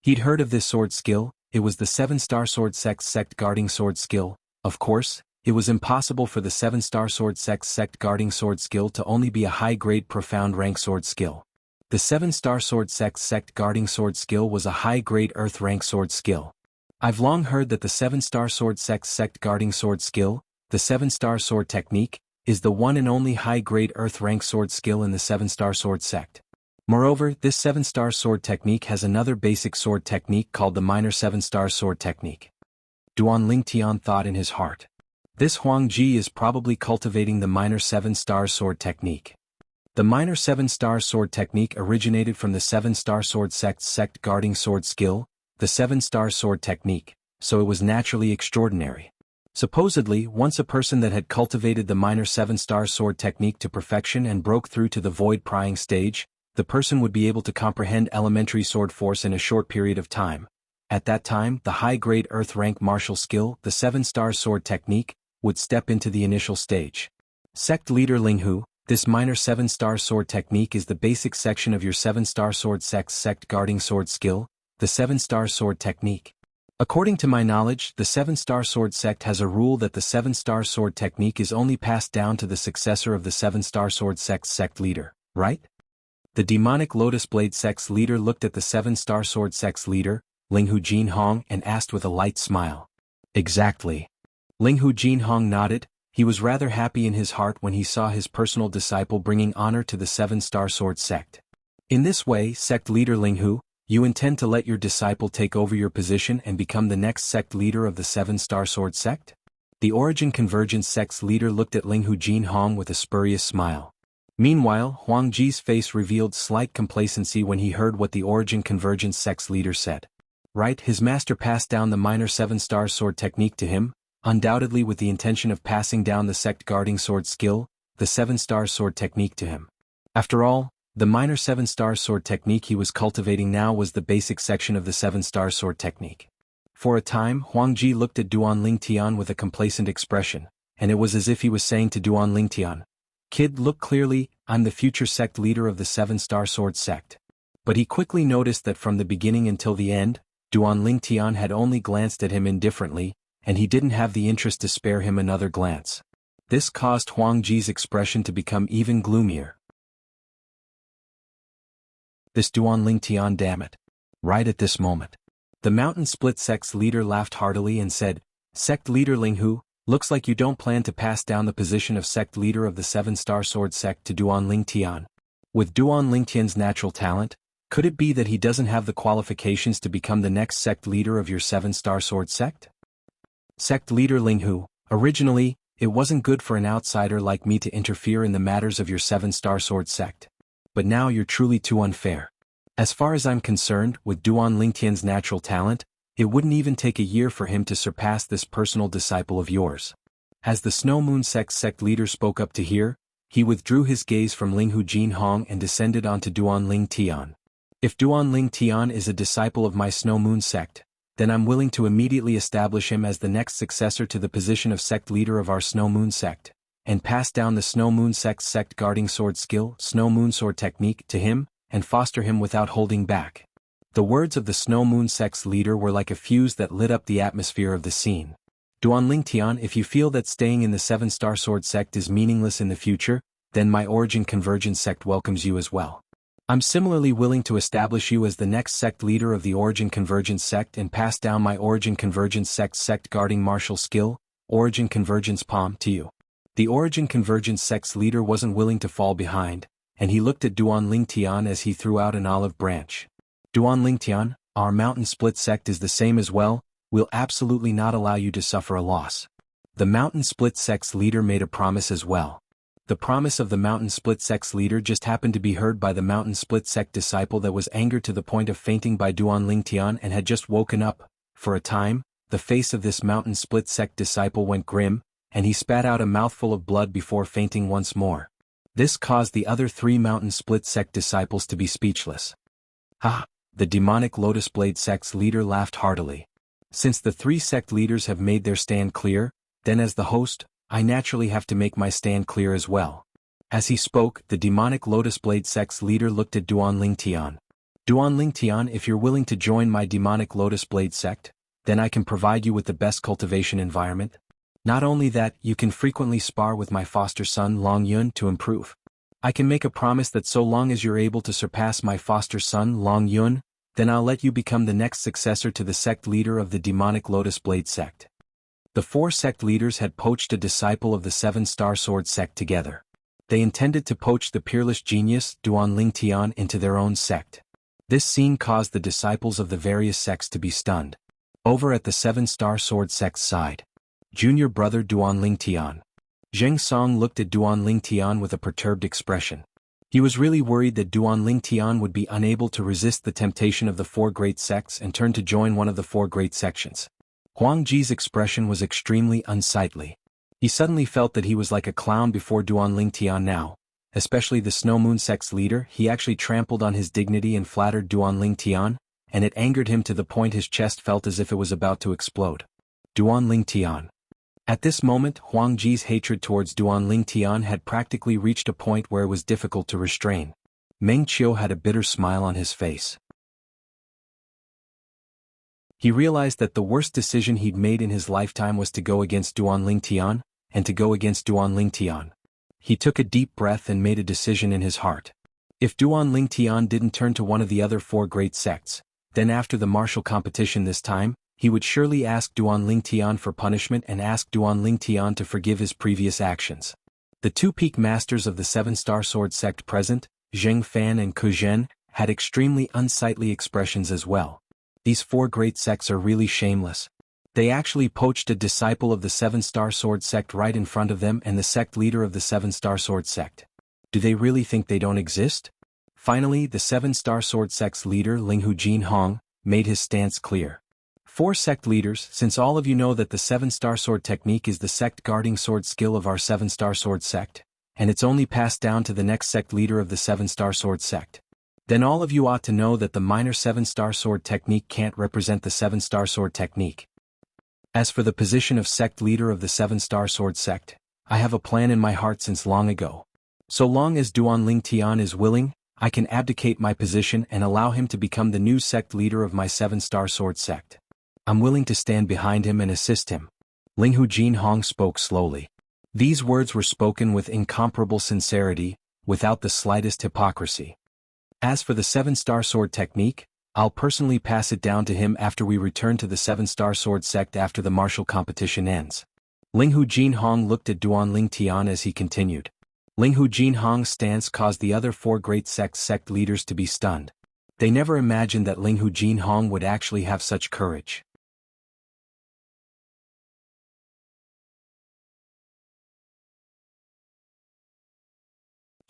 He'd heard of this sword skill. It was the 7-star sword sect guarding sword skill. Of course, it was impossible for the 7-star sword sect guarding sword skill to only be a high-grade profound rank sword skill. The 7-star sword sect guarding sword skill was a high-grade earth rank sword skill. I've long heard that the 7-star sword sect guarding sword skill, the 7-star sword technique, is the one and only high-grade earth rank sword skill in the 7-star sword sect. Moreover, this 7-star sword technique has another basic sword technique called the minor 7-star sword technique. Duanling Tian thought in his heart. This Huang Ji is probably cultivating the minor 7-star sword technique. The minor 7-star sword technique originated from the 7-star sword sect guarding sword skill, the 7-star sword technique, so it was naturally extraordinary. Supposedly, once a person that had cultivated the minor 7-star sword technique to perfection and broke through to the void prying stage, the person would be able to comprehend elementary sword force in a short period of time. At that time, the high-grade earth rank martial skill, the 7-star sword technique, would step into the initial stage. Sect leader Linghu, this minor 7-star sword technique is the basic section of your 7-star sword sect guarding sword skill, the 7-star sword technique. According to my knowledge, the 7-star sword sect has a rule that the 7-star sword technique is only passed down to the successor of the 7-star sword sect leader, right? The demonic Lotus Blade sect's leader looked at the 7-star sword sect's leader, Linghu Jinhong, and asked with a light smile. Exactly. Linghu Jinhong nodded. He was rather happy in his heart when he saw his personal disciple bringing honor to the 7-star sword sect. In this way, sect leader Linghu, you intend to let your disciple take over your position and become the next sect leader of the 7-star sword sect? The Origin Convergence sect's leader looked at Linghu Jinhong with a spurious smile. Meanwhile, Huang Ji's face revealed slight complacency when he heard what the Origin Convergence sect's leader said. Right, his master passed down the minor 7-star sword technique to him, undoubtedly with the intention of passing down the sect guarding sword skill, the 7-star sword technique to him. After all, the minor 7-star sword technique he was cultivating now was the basic section of the 7-star sword technique. For a time, Huang Ji looked at Duanling Tian with a complacent expression, and it was as if he was saying to Duan Lingtian, "Kid, look clearly, I'm the future sect leader of the Seven-Star Sword sect." But he quickly noticed that from the beginning until the end, Duan Lingtian had only glanced at him indifferently, and he didn't have the interest to spare him another glance. This caused Huang Ji's expression to become even gloomier. This Duan Lingtian, damn it. Right at this moment, the Mountain Split Sect's leader laughed heartily and said, "Sect leader Linghu, looks like you don't plan to pass down the position of sect leader of the Seven-Star Sword sect to Duan Lingtian. With Duan Lingtian's natural talent, could it be that he doesn't have the qualifications to become the next sect leader of your Seven-Star Sword sect?" Sect leader Linghu, originally, it wasn't good for an outsider like me to interfere in the matters of your Seven-Star Sword sect. But now you're truly too unfair. As far as I'm concerned, with Duan Lingtian's natural talent, it wouldn't even take a year for him to surpass this personal disciple of yours. As the Snow Moon Sect's sect leader spoke up to hear, he withdrew his gaze from Linghu Jinhong and descended onto Duan Lingtian. If Duan Lingtian is a disciple of my Snow Moon sect, then I'm willing to immediately establish him as the next successor to the position of sect leader of our Snow Moon sect, and pass down the Snow Moon sect's sect guarding sword skill, Snow Moon sword technique, to him, and foster him without holding back. The words of the Snow Moon sect's leader were like a fuse that lit up the atmosphere of the scene. Duan Lingtian, if you feel that staying in the Seven-Star Sword sect is meaningless in the future, then my Origin Convergence sect welcomes you as well. I'm similarly willing to establish you as the next sect leader of the Origin Convergence sect and pass down my Origin Convergence sect guarding martial skill, Origin Convergence Palm, to you. The Origin Convergence sect's leader wasn't willing to fall behind, and he looked at Duan Lingtian as he threw out an olive branch. Duan Lingtian, our Mountain Split sect is the same as well, we'll absolutely not allow you to suffer a loss. The Mountain Split sect's leader made a promise as well. The promise of the Mountain Split sect's leader just happened to be heard by the Mountain Split sect disciple that was angered to the point of fainting by Duan Lingtian and had just woken up. For a time, the face of this Mountain Split sect disciple went grim, and he spat out a mouthful of blood before fainting once more. This caused the other 3 Mountain Split sect disciples to be speechless. Ha! The Demonic Lotus Blade sect's leader laughed heartily. Since the 3 sect leaders have made their stand clear, then as the host, I naturally have to make my stand clear as well. As he spoke, the Demonic Lotus Blade sect's leader looked at Duan Lingtian. Duan Lingtian, if you're willing to join my Demonic Lotus Blade sect, then I can provide you with the best cultivation environment. Not only that, you can frequently spar with my foster son Long Yun to improve. I can make a promise that so long as you're able to surpass my foster son Long Yun, then I'll let you become the next successor to the sect leader of the Demonic Lotus Blade sect. The 4 sect leaders had poached a disciple of the Seven-Star Sword sect together. They intended to poach the peerless genius Duan Lingtian into their own sect. This scene caused the disciples of the various sects to be stunned. Over at the Seven-Star Sword sect's side, junior brother Duan Lingtian. Zheng Song looked at Duan Lingtian with a perturbed expression. He was really worried that Duan Lingtian would be unable to resist the temptation of the 4 great sects and turn to join one of the 4 great sections. Huang Ji's expression was extremely unsightly. He suddenly felt that he was like a clown before Duan Lingtian now, especially the Snow Moon sect's leader. He actually trampled on his dignity and flattered Duan Lingtian, and it angered him to the point his chest felt as if it was about to explode. Duan Lingtian. At this moment, Huang Ji's hatred towards Duan Lingtian had practically reached a point where it was difficult to restrain. Meng Qiu had a bitter smile on his face. He realized that the worst decision he'd made in his lifetime was to go against Duan Lingtian, and to go against Duan Lingtian. He took a deep breath and made a decision in his heart. If Duan Lingtian didn't turn to one of the other 4 great sects, then after the martial competition this time, he would surely ask Duan Lingtian for punishment and ask Duan Lingtian to forgive his previous actions. The 2 peak masters of the Seven-Star Sword sect present, Zheng Fan and Ku Zhen, had extremely unsightly expressions as well. These 4 great sects are really shameless. They actually poached a disciple of the Seven-Star Sword sect right in front of them and the sect leader of the Seven-Star Sword sect. Do they really think they don't exist? Finally, the Seven-Star Sword sect's leader Linghu Jinhong made his stance clear. 4 sect leaders, since all of you know that the Seven-Star Sword technique is the sect guarding sword skill of our Seven-Star Sword sect, and it's only passed down to the next sect leader of the Seven-Star Sword sect, then all of you ought to know that the minor Seven-Star Sword technique can't represent the Seven-Star Sword technique. As for the position of sect leader of the Seven-Star Sword sect, I have a plan in my heart since long ago. So long as Duanling Tian is willing, I can abdicate my position and allow him to become the new sect leader of my Seven-Star Sword sect. I'm willing to stand behind him and assist him. Linghu Jinhong spoke slowly. These words were spoken with incomparable sincerity, without the slightest hypocrisy. As for the Seven-Star Sword technique, I'll personally pass it down to him after we return to the Seven-Star Sword sect after the martial competition ends. Linghu Jinhong looked at Duanling Tian as he continued. Linghu Jinhong's stance caused the other four great sect leaders to be stunned. They never imagined that Linghu Jinhong would actually have such courage.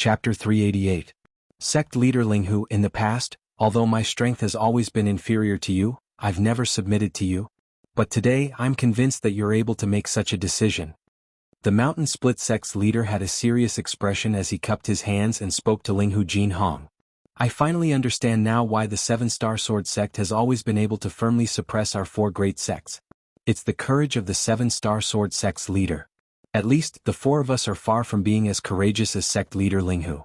Chapter 388. Sect Leader Linghu. In the past, although my strength has always been inferior to you, I've never submitted to you. But today I'm convinced that you're able to make such a decision. The Mountain Split sect's leader had a serious expression as he cupped his hands and spoke to Linghu Jinhong. I finally understand now why the Seven-Star Sword sect has always been able to firmly suppress our four great sects. It's the courage of the Seven-Star Sword sect's leader. At least, the four of us are far from being as courageous as sect leader Linghu.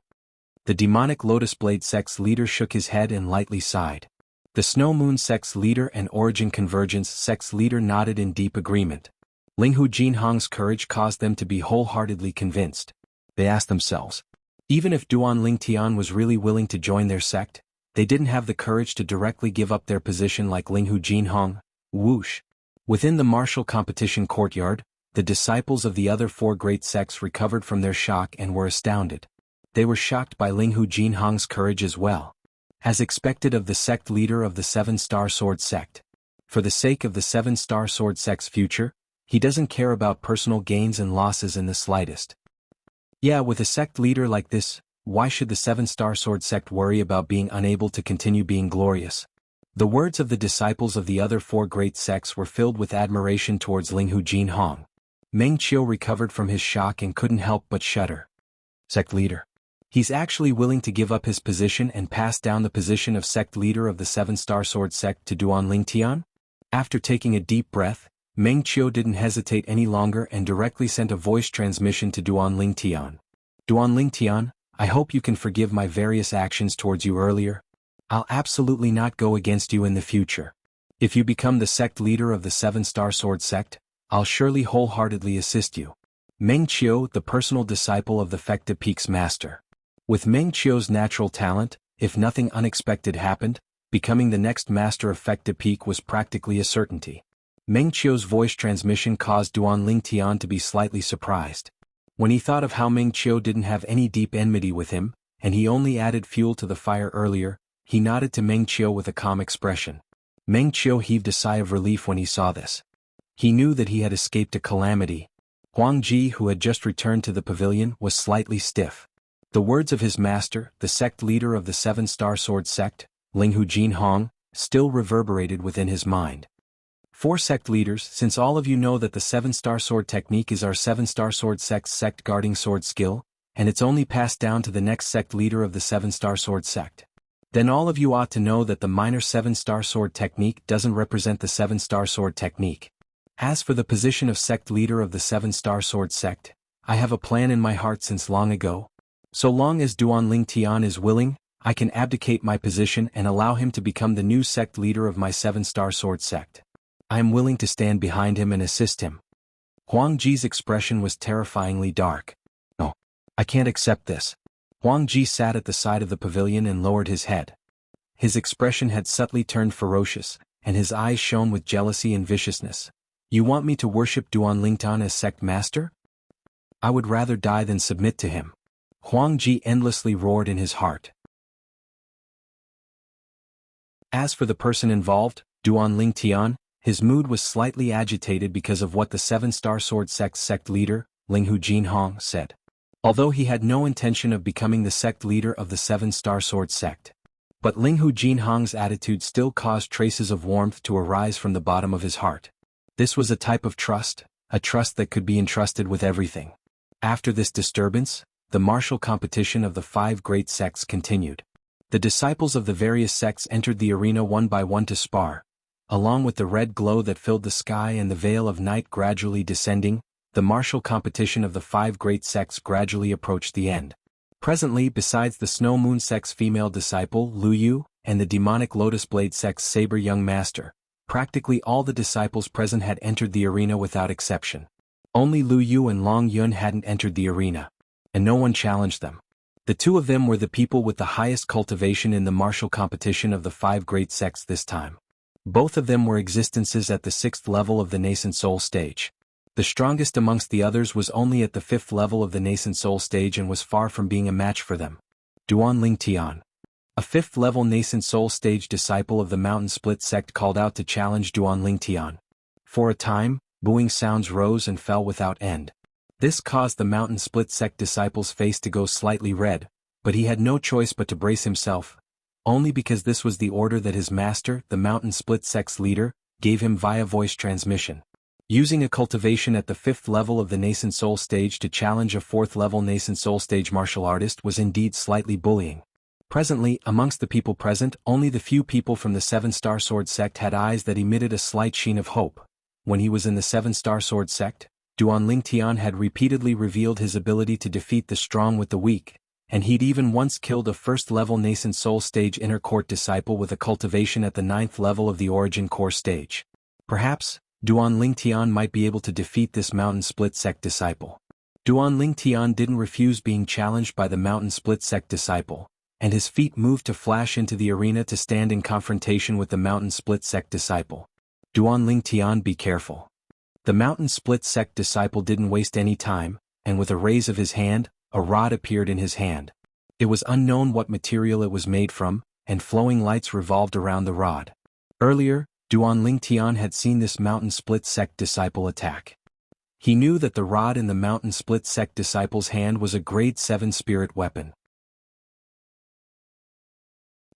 The Demonic Lotus Blade sect's leader shook his head and lightly sighed. The Snow Moon sect's leader and Origin Convergence sect's leader nodded in deep agreement. Linghu Jinhong's courage caused them to be wholeheartedly convinced. They asked themselves, even if Duanling Tian was really willing to join their sect, they didn't have the courage to directly give up their position like Linghu Jinhong. Whoosh! Within the martial competition courtyard, the disciples of the other four great sects recovered from their shock and were astounded. They were shocked by Linghu Jinhong's courage as well. As expected of the sect leader of the Seven-Star Sword sect. For the sake of the Seven-Star Sword sect's future, he doesn't care about personal gains and losses in the slightest. Yeah, with a sect leader like this, why should the Seven-Star Sword sect worry about being unable to continue being glorious? The words of the disciples of the other four great sects were filled with admiration towards Linghu Jinhong. Meng Qiu recovered from his shock and couldn't help but shudder. Sect leader. He's actually willing to give up his position and pass down the position of sect leader of the Seven-Star Sword sect to Duanling Tian? After taking a deep breath, Meng Qiu didn't hesitate any longer and directly sent a voice transmission to Duanling Tian. Duanling Tian, I hope you can forgive my various actions towards you earlier. I'll absolutely not go against you in the future. If you become the sect leader of the Seven-Star Sword sect, I'll surely wholeheartedly assist you. Meng Qiu, the personal disciple of the Fecta Peak's master. With Meng Qiu's natural talent, if nothing unexpected happened, becoming the next master of Fecta Peak was practically a certainty. Meng Qiu's voice transmission caused Duanling Tian to be slightly surprised. When he thought of how Meng Qiu didn't have any deep enmity with him, and he only added fuel to the fire earlier, he nodded to Meng Qiu with a calm expression. Meng Qiu heaved a sigh of relief when he saw this. He knew that he had escaped a calamity. Huang Ji, who had just returned to the pavilion, was slightly stiff. The words of his master, the sect leader of the Seven-Star Sword sect, Linghu Jinhong, still reverberated within his mind. Four sect leaders, since all of you know that the Seven-Star Sword technique is our Seven-Star Sword sect's sect guarding sword skill, and it's only passed down to the next sect leader of the Seven-Star Sword sect, then all of you ought to know that the minor Seven-Star Sword technique doesn't represent the Seven-Star Sword technique. As for the position of sect leader of the Seven-Star Sword sect, I have a plan in my heart since long ago. So long as Duanling Tian is willing, I can abdicate my position and allow him to become the new sect leader of my Seven-Star Sword sect. I am willing to stand behind him and assist him. Huang Ji's expression was terrifyingly dark. No, I can't accept this. Huang Ji sat at the side of the pavilion and lowered his head. His expression had subtly turned ferocious, and his eyes shone with jealousy and viciousness. You want me to worship Duanling Tian as sect master? I would rather die than submit to him. Huang Ji endlessly roared in his heart. As for the person involved, Duanling Tian, his mood was slightly agitated because of what the Seven-Star Sword sect's sect leader, Linghu Jinhong, said. Although he had no intention of becoming the sect leader of the Seven-Star Sword sect. But Linghu Jinhong's attitude still caused traces of warmth to arise from the bottom of his heart. This was a type of trust, a trust that could be entrusted with everything. After this disturbance, the martial competition of the five great sects continued. The disciples of the various sects entered the arena one by one to spar. Along with the red glow that filled the sky and the veil of night gradually descending, the martial competition of the 5 great sects gradually approached the end. Presently, besides the Snow Moon sect's female disciple, Lu Yu, and the demonic Lotus Blade sect's saber young master, practically all the disciples present had entered the arena without exception. Only Lu Yu and Long Yun hadn't entered the arena, and no one challenged them. The two of them were the people with the highest cultivation in the martial competition of the 5 great sects this time. Both of them were existences at the 6th level of the nascent soul stage. The strongest amongst the others was only at the 5th level of the nascent soul stage and was far from being a match for them. Duan Ling Tian, a 5th level nascent soul stage disciple of the Mountain Split sect, called out to challenge Duan Ling Tian. For a time, booing sounds rose and fell without end. This caused the Mountain Split sect disciple's face to go slightly red, but he had no choice but to brace himself, only because this was the order that his master, the Mountain Split sect's leader, gave him via voice transmission. Using a cultivation at the 5th level of the nascent soul stage to challenge a 4th level nascent soul stage martial artist was indeed slightly bullying. Presently, amongst the people present, only the few people from the 7-Star Sword sect had eyes that emitted a slight sheen of hope. When he was in the 7-Star Sword sect, Duan Ling Tian had repeatedly revealed his ability to defeat the strong with the weak, and he'd even once killed a 1st level nascent soul stage inner court disciple with a cultivation at the 9th level of the origin core stage. Perhaps, Duan Ling Tian might be able to defeat this Mountain Split sect disciple. Duan Ling Tian didn't refuse being challenged by the Mountain Split sect disciple, and his feet moved to flash into the arena to stand in confrontation with the Mountain Split sect disciple. Duan Ling Tian, be careful. The Mountain Split sect disciple didn't waste any time, and with a raise of his hand, a rod appeared in his hand. It was unknown what material it was made from, and flowing lights revolved around the rod. Earlier, Duan Ling Tian had seen this Mountain Split sect disciple attack. He knew that the rod in the Mountain Split sect disciple's hand was a grade 7 spirit weapon.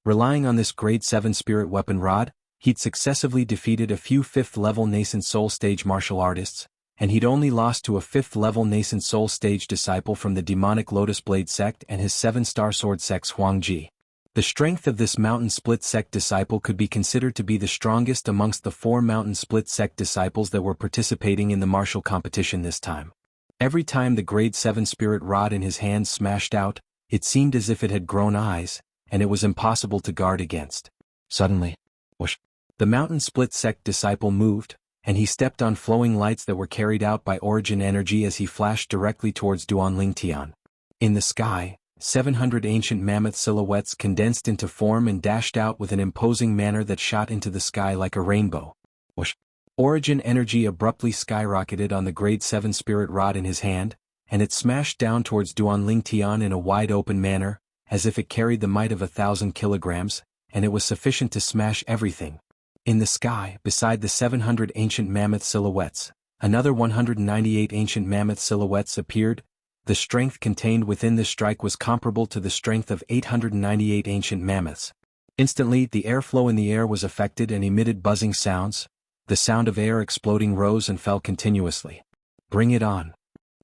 Relying on this grade 7 spirit weapon rod, he'd successively defeated a few 5th level nascent soul stage martial artists, and he'd only lost to a 5th level nascent soul stage disciple from the demonic Lotus Blade sect and his 7-Star Sword sect's Huang Ji. The strength of this Mountain Split sect disciple could be considered to be the strongest amongst the 4 Mountain Split sect disciples that were participating in the martial competition this time. Every time the grade 7 spirit rod in his hand smashed out, it seemed as if it had grown eyes, and it was impossible to guard against. Suddenly, whoosh, the Mountain Split sect disciple moved, and he stepped on flowing lights that were carried out by origin energy as he flashed directly towards Duan Ling Tian. In the sky, 700 ancient mammoth silhouettes condensed into form and dashed out with an imposing manner that shot into the sky like a rainbow. Whoosh! Origin energy abruptly skyrocketed on the grade 7 spirit rod in his hand, and it smashed down towards Duan Ling Tian in a wide-open manner, as if it carried the might of 1,000 kilograms, and it was sufficient to smash everything. In the sky, beside the 700 ancient mammoth silhouettes, another 198 ancient mammoth silhouettes appeared. The strength contained within this strike was comparable to the strength of 898 ancient mammoths. Instantly, the airflow in the air was affected and emitted buzzing sounds. The sound of air exploding rose and fell continuously. Bring it on.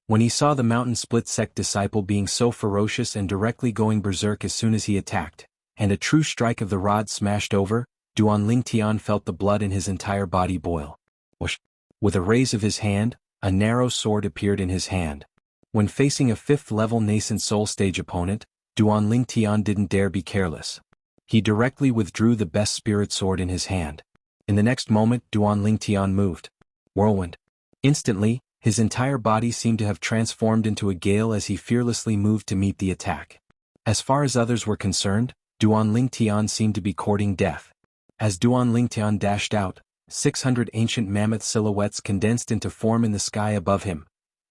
When he saw the Mountain Split sect disciple being so ferocious and directly going berserk as soon as he attacked, and a true strike of the rod smashed over, Duan Ling Tian felt the blood in his entire body boil. Whoosh! With a raise of his hand, a narrow sword appeared in his hand. When facing a 5th level nascent soul stage opponent, Duan Ling Tian didn't dare be careless. He directly withdrew the best spirit sword in his hand. In the next moment, Duan Ling Tian moved. Whirlwind. Instantly, his entire body seemed to have transformed into a gale as he fearlessly moved to meet the attack. As far as others were concerned, Duan Ling Tian seemed to be courting death. As Duan Ling Tian dashed out, 600 ancient mammoth silhouettes condensed into form in the sky above him.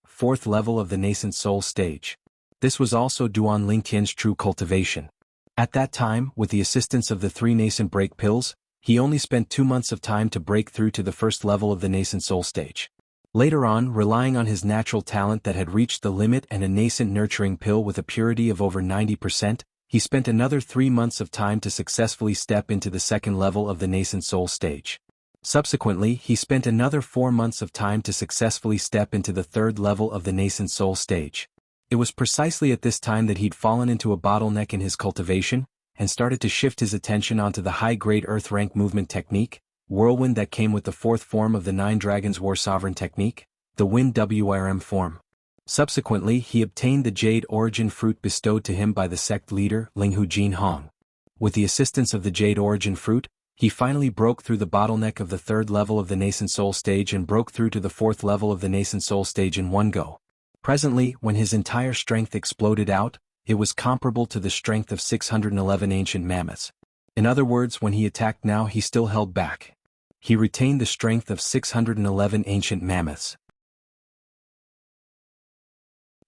4th level of the nascent soul stage. This was also Duan Ling Tian's true cultivation. At that time, with the assistance of the 3 nascent break pills, he only spent 2 months of time to break through to the 1st level of the nascent soul stage. Later on, relying on his natural talent that had reached the limit and a nascent nurturing pill with a purity of over 90%, he spent another 3 months of time to successfully step into the 2nd level of the nascent soul stage. Subsequently, he spent another 4 months of time to successfully step into the 3rd level of the nascent soul stage. It was precisely at this time that he'd fallen into a bottleneck in his cultivation, and started to shift his attention onto the high-grade earth rank movement technique, whirlwind that came with the fourth form of the Nine Dragons War Sovereign technique, the Wind WRM form. Subsequently, he obtained the Jade Origin Fruit bestowed to him by the sect leader, Linghu Jinhong. With the assistance of the Jade Origin Fruit, he finally broke through the bottleneck of the third level of the Nascent Soul stage and broke through to the fourth level of the Nascent Soul stage in one go. Presently, when his entire strength exploded out, it was comparable to the strength of 611 ancient mammoths. In other words, when he attacked now he still held back. He retained the strength of 611 ancient mammoths.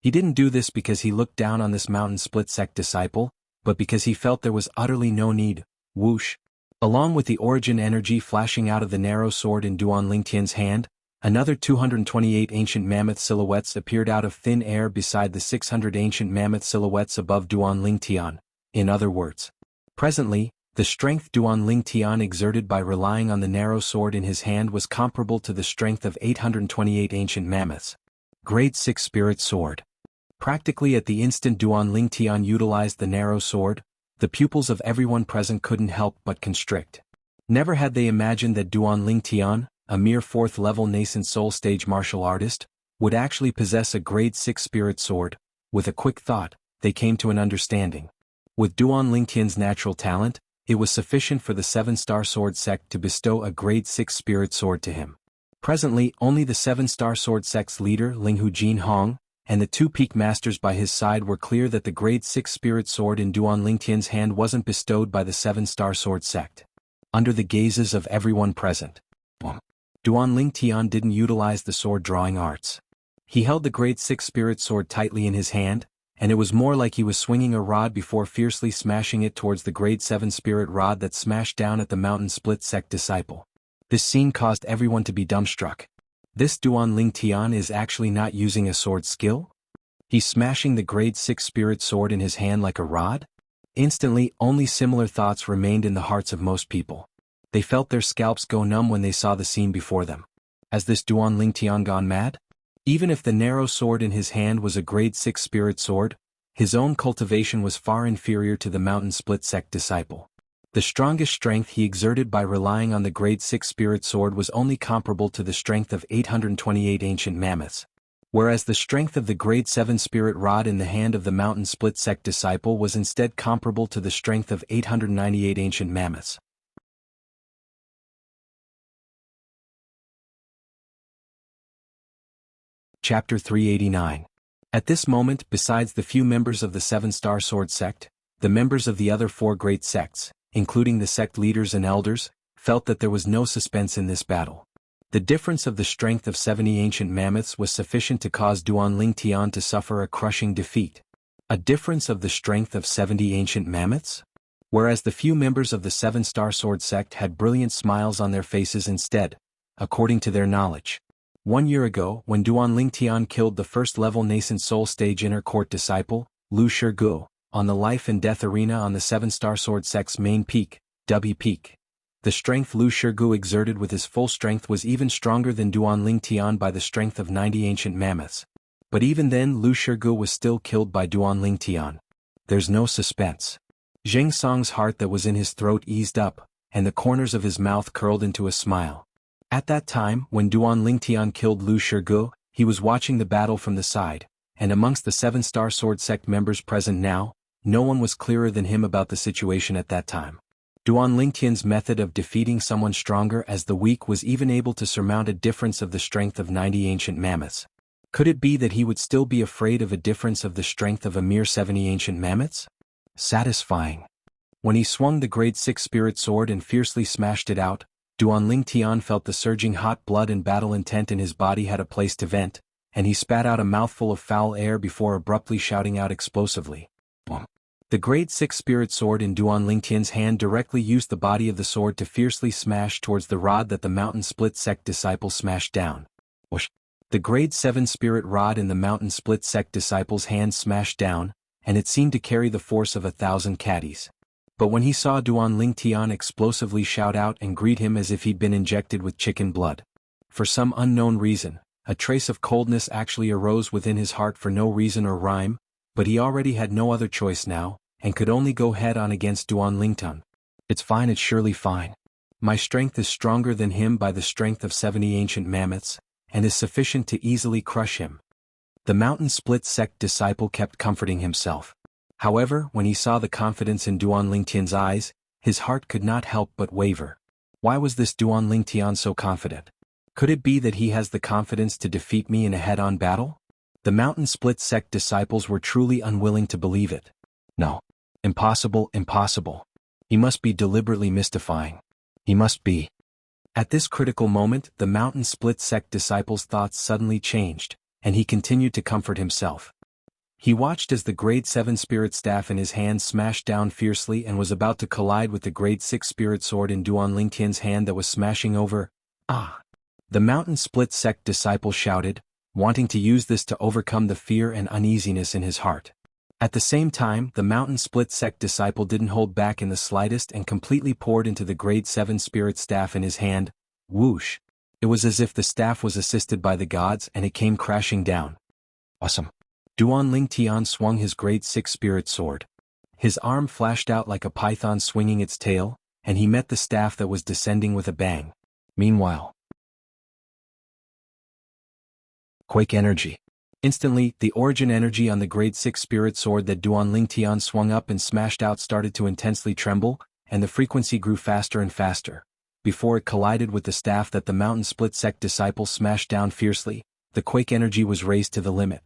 He didn't do this because he looked down on this mountain split sect disciple, but because he felt there was utterly no need. Whoosh! Along with the origin energy flashing out of the narrow sword in Duan Lingtian's hand, another 228 ancient mammoth silhouettes appeared out of thin air beside the 600 ancient mammoth silhouettes above Duan Lingtian. In other words, presently, the strength Duan Lingtian exerted by relying on the narrow sword in his hand was comparable to the strength of 828 ancient mammoths. Grade 6 Spirit Sword. Practically at the instant Duan Lingtian utilized the narrow sword, the pupils of everyone present couldn't help but constrict. Never had they imagined that Duan Lingtian, a mere 4th-level nascent soul stage martial artist, would actually possess a grade 6 spirit sword. With a quick thought, they came to an understanding. With Duan Lingtian's natural talent, it was sufficient for the 7-star sword sect to bestow a grade 6 spirit sword to him. Presently, only the 7-star sword sect's leader Linghu Jinhong, and the 2 peak masters by his side were clear that the grade 6 spirit sword in Duan Lingtian's hand wasn't bestowed by the 7-star sword sect. Under the gazes of everyone present, Duan Lingtian didn't utilize the sword drawing arts. He held the grade 6 spirit sword tightly in his hand, and it was more like he was swinging a rod before fiercely smashing it towards the grade 7 spirit rod that smashed down at the mountain split sect disciple. This scene caused everyone to be dumbstruck. This Duan Lingtian is actually not using a sword skill? He's smashing the grade 6 spirit sword in his hand like a rod? Instantly, only similar thoughts remained in the hearts of most people. They felt their scalps go numb when they saw the scene before them. Has this Duan Lingtian gone mad? Even if the narrow sword in his hand was a grade 6 spirit sword, his own cultivation was far inferior to the mountain split sect disciple. The strongest strength he exerted by relying on the grade 6 spirit sword was only comparable to the strength of 828 ancient mammoths, whereas the strength of the grade 7 spirit rod in the hand of the mountain split sect disciple was instead comparable to the strength of 898 ancient mammoths. Chapter 389. At this moment, besides the few members of the 7-star sword sect, the members of the other 4 great sects, including the sect leaders and elders, felt that there was no suspense in this battle. The difference of the strength of 70 ancient mammoths was sufficient to cause Duan Lingtian to suffer a crushing defeat. A difference of the strength of 70 ancient mammoths? Whereas the few members of the 7-star sword sect had brilliant smiles on their faces instead, according to their knowledge. 1 year ago, when Duan Lingtian killed the first-level nascent soul stage inner court disciple, Lu Shirgu, on the life and death arena on the 7-star sword sect's main peak, W Peak, the strength Lu Shirgu exerted with his full strength was even stronger than Duan Lingtian by the strength of 90 ancient mammoths. But even then Lu Shirgu was still killed by Duan Lingtian. There's no suspense. Zheng Song's heart that was in his throat eased up, and the corners of his mouth curled into a smile. At that time, when Duan Lingtian killed Lu Shirgu, he was watching the battle from the side, and amongst the 7-star sword sect members present now, no one was clearer than him about the situation at that time. Duan Lingtian's method of defeating someone stronger as the weak was even able to surmount a difference of the strength of 90 ancient mammoths. Could it be that he would still be afraid of a difference of the strength of a mere 70 ancient mammoths? Satisfying. When he swung the grade 6 spirit sword and fiercely smashed it out, Duan Lingtian felt the surging hot blood and battle intent in his body had a place to vent, and he spat out a mouthful of foul air before abruptly shouting out explosively. The grade 6 spirit sword in Duan Lingtian's hand directly used the body of the sword to fiercely smash towards the rod that the mountain split sect disciple smashed down. The grade 7 spirit rod in the mountain split sect disciple's hand smashed down, and it seemed to carry the force of 1,000 caddies. But when he saw Duan Lingtian explosively shout out and greet him as if he'd been injected with chicken blood, for some unknown reason, a trace of coldness actually arose within his heart for no reason or rhyme, but he already had no other choice now, and could only go head-on against Duan Lingtian. It's fine, it's surely fine. My strength is stronger than him by the strength of 70 ancient mammoths, and is sufficient to easily crush him. The mountain split sect disciple kept comforting himself. However, when he saw the confidence in Duan Lingtian's eyes, his heart could not help but waver. Why was this Duan Lingtian so confident? Could it be that he has the confidence to defeat me in a head-on battle? The mountain split sect disciples were truly unwilling to believe it. No. Impossible, impossible. He must be deliberately mystifying. He must be. At this critical moment, the mountain split sect disciple's thoughts suddenly changed, and he continued to comfort himself. He watched as the grade 7 spirit staff in his hand smashed down fiercely and was about to collide with the grade 6 spirit sword in Duan Lingtian's hand that was smashing over. Ah! The mountain split sect disciple shouted, wanting to use this to overcome the fear and uneasiness in his heart. At the same time, the mountain split sect disciple didn't hold back in the slightest and completely poured into the grade 7 spirit staff in his hand. Whoosh! It was as if the staff was assisted by the gods and it came crashing down. Awesome! Duan Lingtian swung his grade 6 spirit sword. His arm flashed out like a python swinging its tail, and he met the staff that was descending with a bang. Meanwhile, Quake energy. Instantly, the origin energy on the grade 6 spirit sword that Duan Lingtian swung up and smashed out started to intensely tremble, and the frequency grew faster and faster. Before it collided with the staff that the mountain split sect disciple smashed down fiercely, the quake energy was raised to the limit.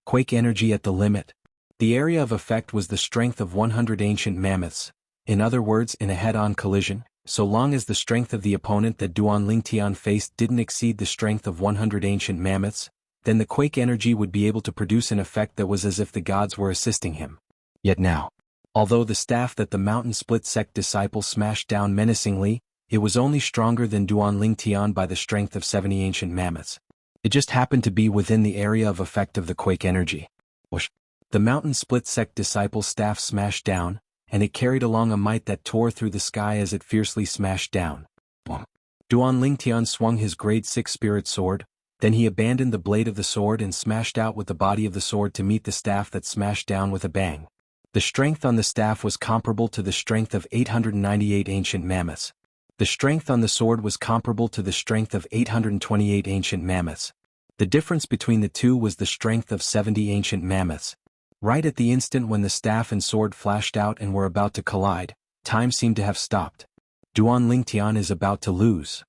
Quake energy at the limit. The area of effect was the strength of 100 ancient mammoths. In other words, in a head-on collision, so long as the strength of the opponent that Duan Lingtian faced didn't exceed the strength of 100 ancient mammoths, then the quake energy would be able to produce an effect that was as if the gods were assisting him. Yet now, although the staff that the mountain split sect disciple smashed down menacingly, it was only stronger than Duan Lingtian by the strength of 70 ancient mammoths. It just happened to be within the area of effect of the quake energy. Whoosh! The mountain split sect disciple's staff smashed down, and it carried along a might that tore through the sky as it fiercely smashed down. Boom! Duan Lingtian swung his grade 6 spirit sword, then he abandoned the blade of the sword and smashed out with the body of the sword to meet the staff that smashed down with a bang. The strength on the staff was comparable to the strength of 898 ancient mammoths. The strength on the sword was comparable to the strength of 828 ancient mammoths. The difference between the two was the strength of 70 ancient mammoths. Right at the instant when the staff and sword flashed out and were about to collide, time seemed to have stopped. Duan Lingtian is about to lose.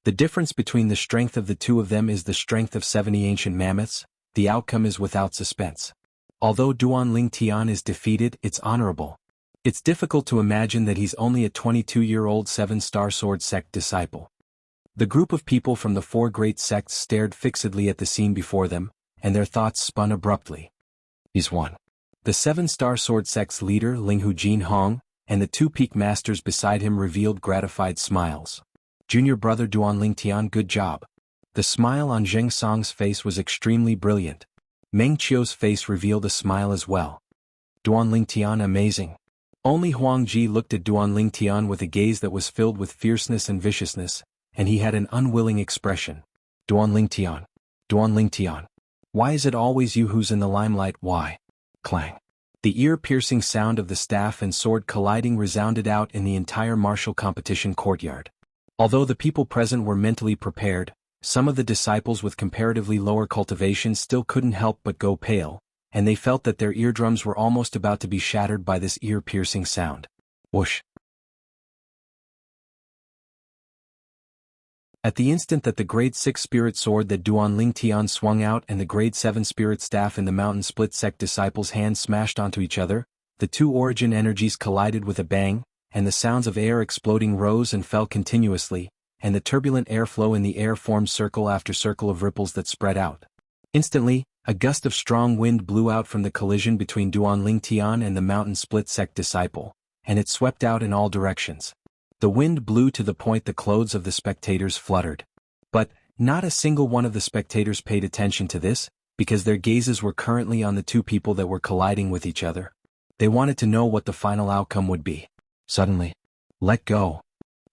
The difference between the strength of the two of them is the strength of 70 ancient mammoths. The outcome is without suspense. Although Duan Lingtian is defeated, it's honorable. It's difficult to imagine that he's only a 22-year-old 7-star sword sect disciple. The group of people from the 4 great sects stared fixedly at the scene before them, and their thoughts spun abruptly. He's won. The 7-star sword sect's leader Linghu Jin Hong, and the 2 peak masters beside him revealed gratified smiles. Junior brother Duan Lingtian, good job. The smile on Zheng Song's face was extremely brilliant. Meng Qiu's face revealed a smile as well. Duan Lingtian, amazing. Only Huang Ji looked at Duan Lingtian with a gaze that was filled with fierceness and viciousness, and he had an unwilling expression. Duan Lingtian. Duan Lingtian. Why is it always you who's in the limelight? Why? Clang. The ear-piercing sound of the staff and sword colliding resounded out in the entire martial competition courtyard. Although the people present were mentally prepared, some of the disciples with comparatively lower cultivation still couldn't help but go pale, and they felt that their eardrums were almost about to be shattered by this ear-piercing sound. Whoosh! At the instant that the grade 6 spirit sword that Duan Lingtian swung out and the grade 7 spirit staff in the mountain split sect disciples' hands smashed onto each other, the 2 origin energies collided with a bang, and the sounds of air exploding rose and fell continuously, and the turbulent airflow in the air formed circle after circle of ripples that spread out. Instantly, a gust of strong wind blew out from the collision between Duan Lingtian and the mountain split sect disciple, and it swept out in all directions. The wind blew to the point the clothes of the spectators fluttered. But, not a single one of the spectators paid attention to this, because their gazes were currently on the 2 people that were colliding with each other. They wanted to know what the final outcome would be. Suddenly, let go.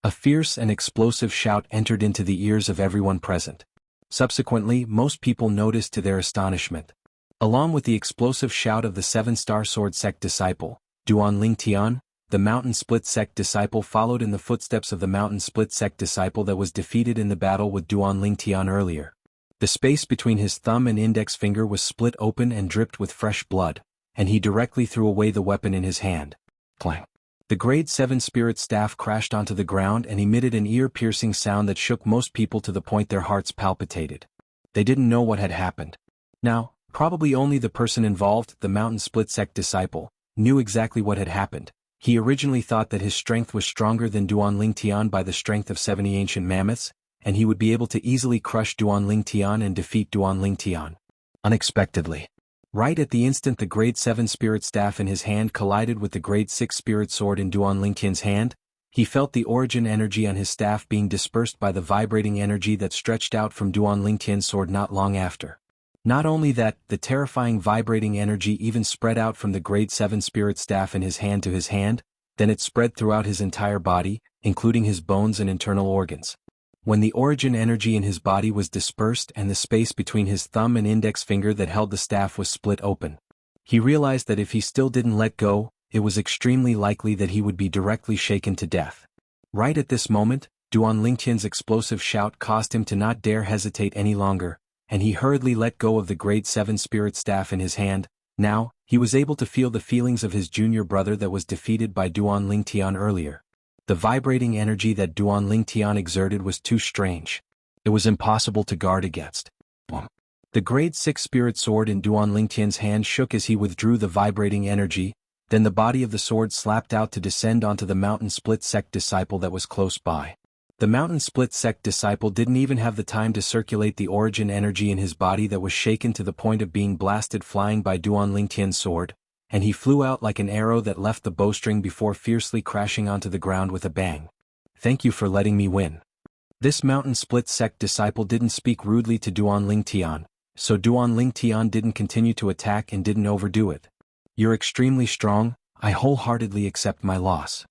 A fierce and explosive shout entered into the ears of everyone present. Subsequently, most people noticed to their astonishment. Along with the explosive shout of the 7-star sword sect disciple, Duan Lingtian, the mountain split sect disciple followed in the footsteps of the mountain split sect disciple that was defeated in the battle with Duan Tian earlier. The space between his thumb and index finger was split open and dripped with fresh blood, and he directly threw away the weapon in his hand. Clang. The grade 7 spirit staff crashed onto the ground and emitted an ear-piercing sound that shook most people to the point their hearts palpitated. They didn't know what had happened. Now, probably only the person involved, the mountain split sect disciple, knew exactly what had happened. He originally thought that his strength was stronger than Duan Tian by the strength of 70 ancient mammoths, and he would be able to easily crush Duan Tian and defeat Duan Tian. Unexpectedly. Right at the instant the grade 7 spirit staff in his hand collided with the grade 6 spirit sword in Duan Tian's hand, he felt the origin energy on his staff being dispersed by the vibrating energy that stretched out from Duan Tian's sword not long after. Not only that, the terrifying vibrating energy even spread out from the grade 7 spirit staff in his hand to his hand, then it spread throughout his entire body, including his bones and internal organs. When the origin energy in his body was dispersed and the space between his thumb and index finger that held the staff was split open, he realized that if he still didn't let go, it was extremely likely that he would be directly shaken to death. Right at this moment, Duan Tian's explosive shout caused him to not dare hesitate any longer, and he hurriedly let go of the grade 7 spirit staff in his hand. Now, he was able to feel the feelings of his junior brother that was defeated by Duan Tian earlier. The vibrating energy that Duan Tian exerted was too strange. It was impossible to guard against. The grade 6 spirit sword in Duan Tian's hand shook as he withdrew the vibrating energy, then the body of the sword slapped out to descend onto the mountain split sect disciple that was close by. The mountain split sect disciple didn't even have the time to circulate the origin energy in his body that was shaken to the point of being blasted flying by Duan Tian's sword, and he flew out like an arrow that left the bowstring before fiercely crashing onto the ground with a bang. Thank you for letting me win. This mountain split sect disciple didn't speak rudely to Duan Tian, so Duan Tian didn't continue to attack and didn't overdo it. You're extremely strong, I wholeheartedly accept my loss.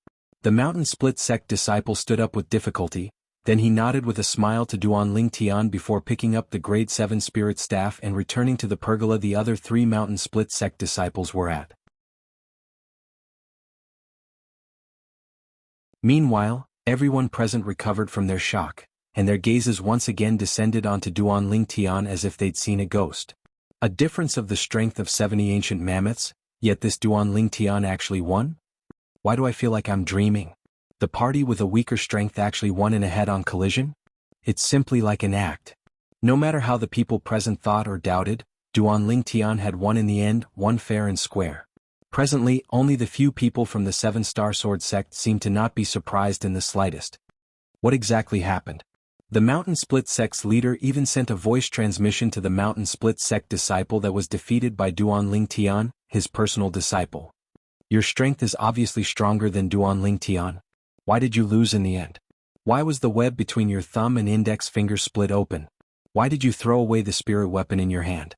The mountain split sect disciple stood up with difficulty, then he nodded with a smile to Duan Tian before picking up the grade 7 spirit staff and returning to the pergola the other 3 mountain split sect disciples were at. Meanwhile, everyone present recovered from their shock, and their gazes once again descended onto Duan Tian as if they'd seen a ghost. A difference of the strength of 70 ancient mammoths, yet this Duan Tian actually won? Why do I feel like I'm dreaming? The party with a weaker strength actually won in a head-on collision? It's simply like an act. No matter how the people present thought or doubted, Duan Tian had won in the end, won fair and square. Presently, only the few people from the 7-star sword sect seemed to not be surprised in the slightest. What exactly happened? The mountain split sect's leader even sent a voice transmission to the mountain split sect disciple that was defeated by Duan Tian, his personal disciple. Your strength is obviously stronger than Duan Tian. Why did you lose in the end? Why was the web between your thumb and index finger split open? Why did you throw away the spirit weapon in your hand?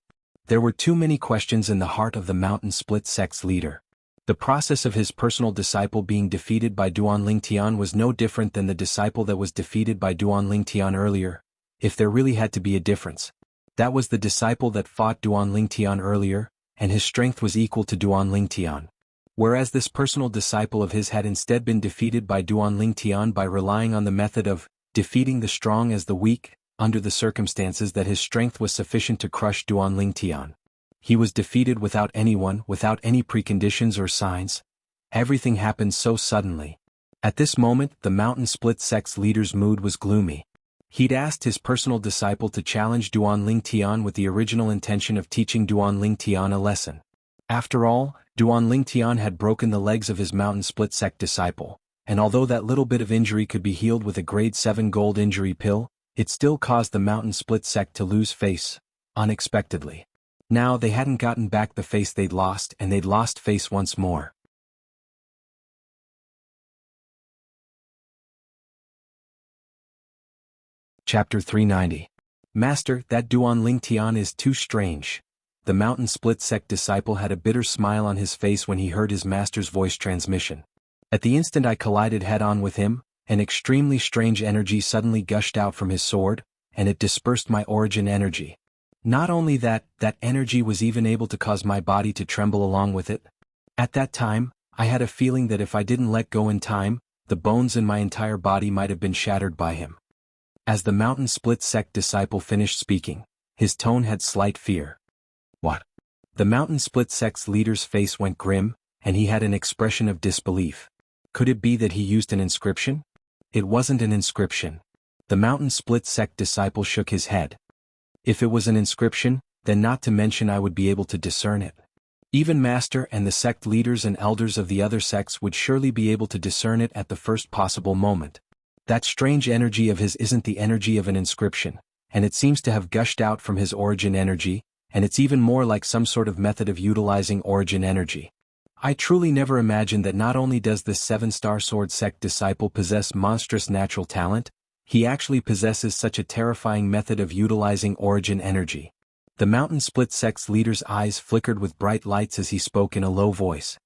There were too many questions in the heart of the mountain split sect's leader. The process of his personal disciple being defeated by Duan Tian was no different than the disciple that was defeated by Duan Tian earlier, if there really had to be a difference. That was the disciple that fought Duan Tian earlier, and his strength was equal to Duan Tian. Whereas this personal disciple of his had instead been defeated by Duan Tian by relying on the method of defeating the strong as the weak, under the circumstances that his strength was sufficient to crush Duan Tian. He was defeated without anyone, without any preconditions or signs. Everything happened so suddenly. At this moment, the mountain split sect's leader's mood was gloomy. He'd asked his personal disciple to challenge Duan Tian with the original intention of teaching Duan Tian a lesson. After all, Duan Tian had broken the legs of his mountain split sect disciple, and although that little bit of injury could be healed with a grade 7 gold injury pill, it still caused the mountain split sect to lose face, unexpectedly. Now they hadn't gotten back the face they'd lost, and they'd lost face once more. Chapter 390. Master, that Duan Tian is too strange. The mountain split sect disciple had a bitter smile on his face when he heard his master's voice transmission. At the instant I collided head-on with him, an extremely strange energy suddenly gushed out from his sword, and it dispersed my origin energy. Not only that, that energy was even able to cause my body to tremble along with it. At that time, I had a feeling that if I didn't let go in time, the bones in my entire body might have been shattered by him. As the mountain split sect disciple finished speaking, his tone had slight fear. What? The mountain split sect's leader's face went grim, and he had an expression of disbelief. Could it be that he used an inscription? It wasn't an inscription. The mountain split sect disciple shook his head. If it was an inscription, then not to mention I would be able to discern it. Even Master and the sect leaders and elders of the other sects would surely be able to discern it at the first possible moment. That strange energy of his isn't the energy of an inscription, and it seems to have gushed out from his origin energy, and it's even more like some sort of method of utilizing origin energy. I truly never imagined that not only does this 7-star sword sect disciple possess monstrous natural talent, he actually possesses such a terrifying method of utilizing origin energy. The mountain split sect's leader's eyes flickered with bright lights as he spoke in a low voice.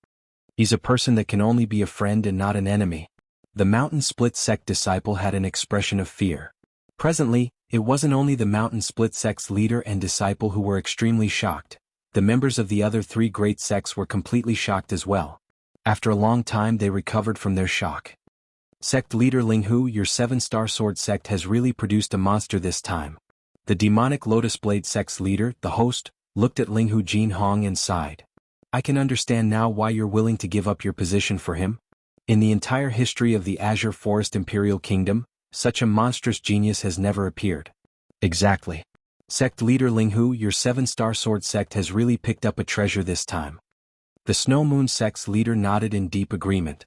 He's a person that can only be a friend and not an enemy. The mountain split sect disciple had an expression of fear. Presently, it wasn't only the mountain split sect's leader and disciple who were extremely shocked. The members of the other 3 great sects were completely shocked as well. After a long time they recovered from their shock. Sect leader Linghu, your 7-star sword sect has really produced a monster this time. The demonic Lotus Blade sect's leader, the host, looked at Linghu Jianghu and sighed. I can understand now why you're willing to give up your position for him. In the entire history of the Azure Forest Imperial Kingdom, such a monstrous genius has never appeared. Exactly. Sect leader Linghu, your 7-star sword sect has really picked up a treasure this time. The Snow Moon sect's leader nodded in deep agreement.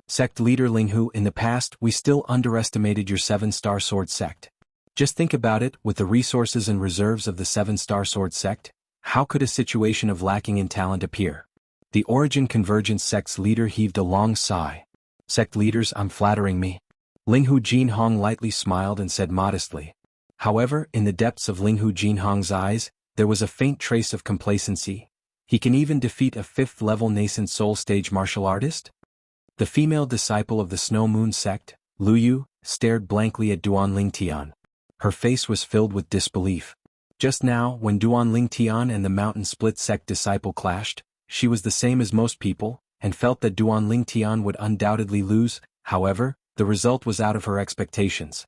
Sect leader Linghu, in the past we still underestimated your 7-star sword sect. Just think about it, with the resources and reserves of the 7-star sword sect, how could a situation of lacking in talent appear? The Origin Convergence sect's leader heaved a long sigh. Sect leaders, I'm flattering me. Linghu Jianghu lightly smiled and said modestly. However, in the depths of Linghu Jianghu's eyes, there was a faint trace of complacency. He can even defeat a 5th-level nascent soul stage martial artist? The female disciple of the Snow Moon sect, Lu Yu, stared blankly at Duan Lingtian. Her face was filled with disbelief. Just now, when Duan Lingtian and the mountain split sect disciple clashed, she was the same as most people, and felt that Duan Lingtian would undoubtedly lose. However, the result was out of her expectations.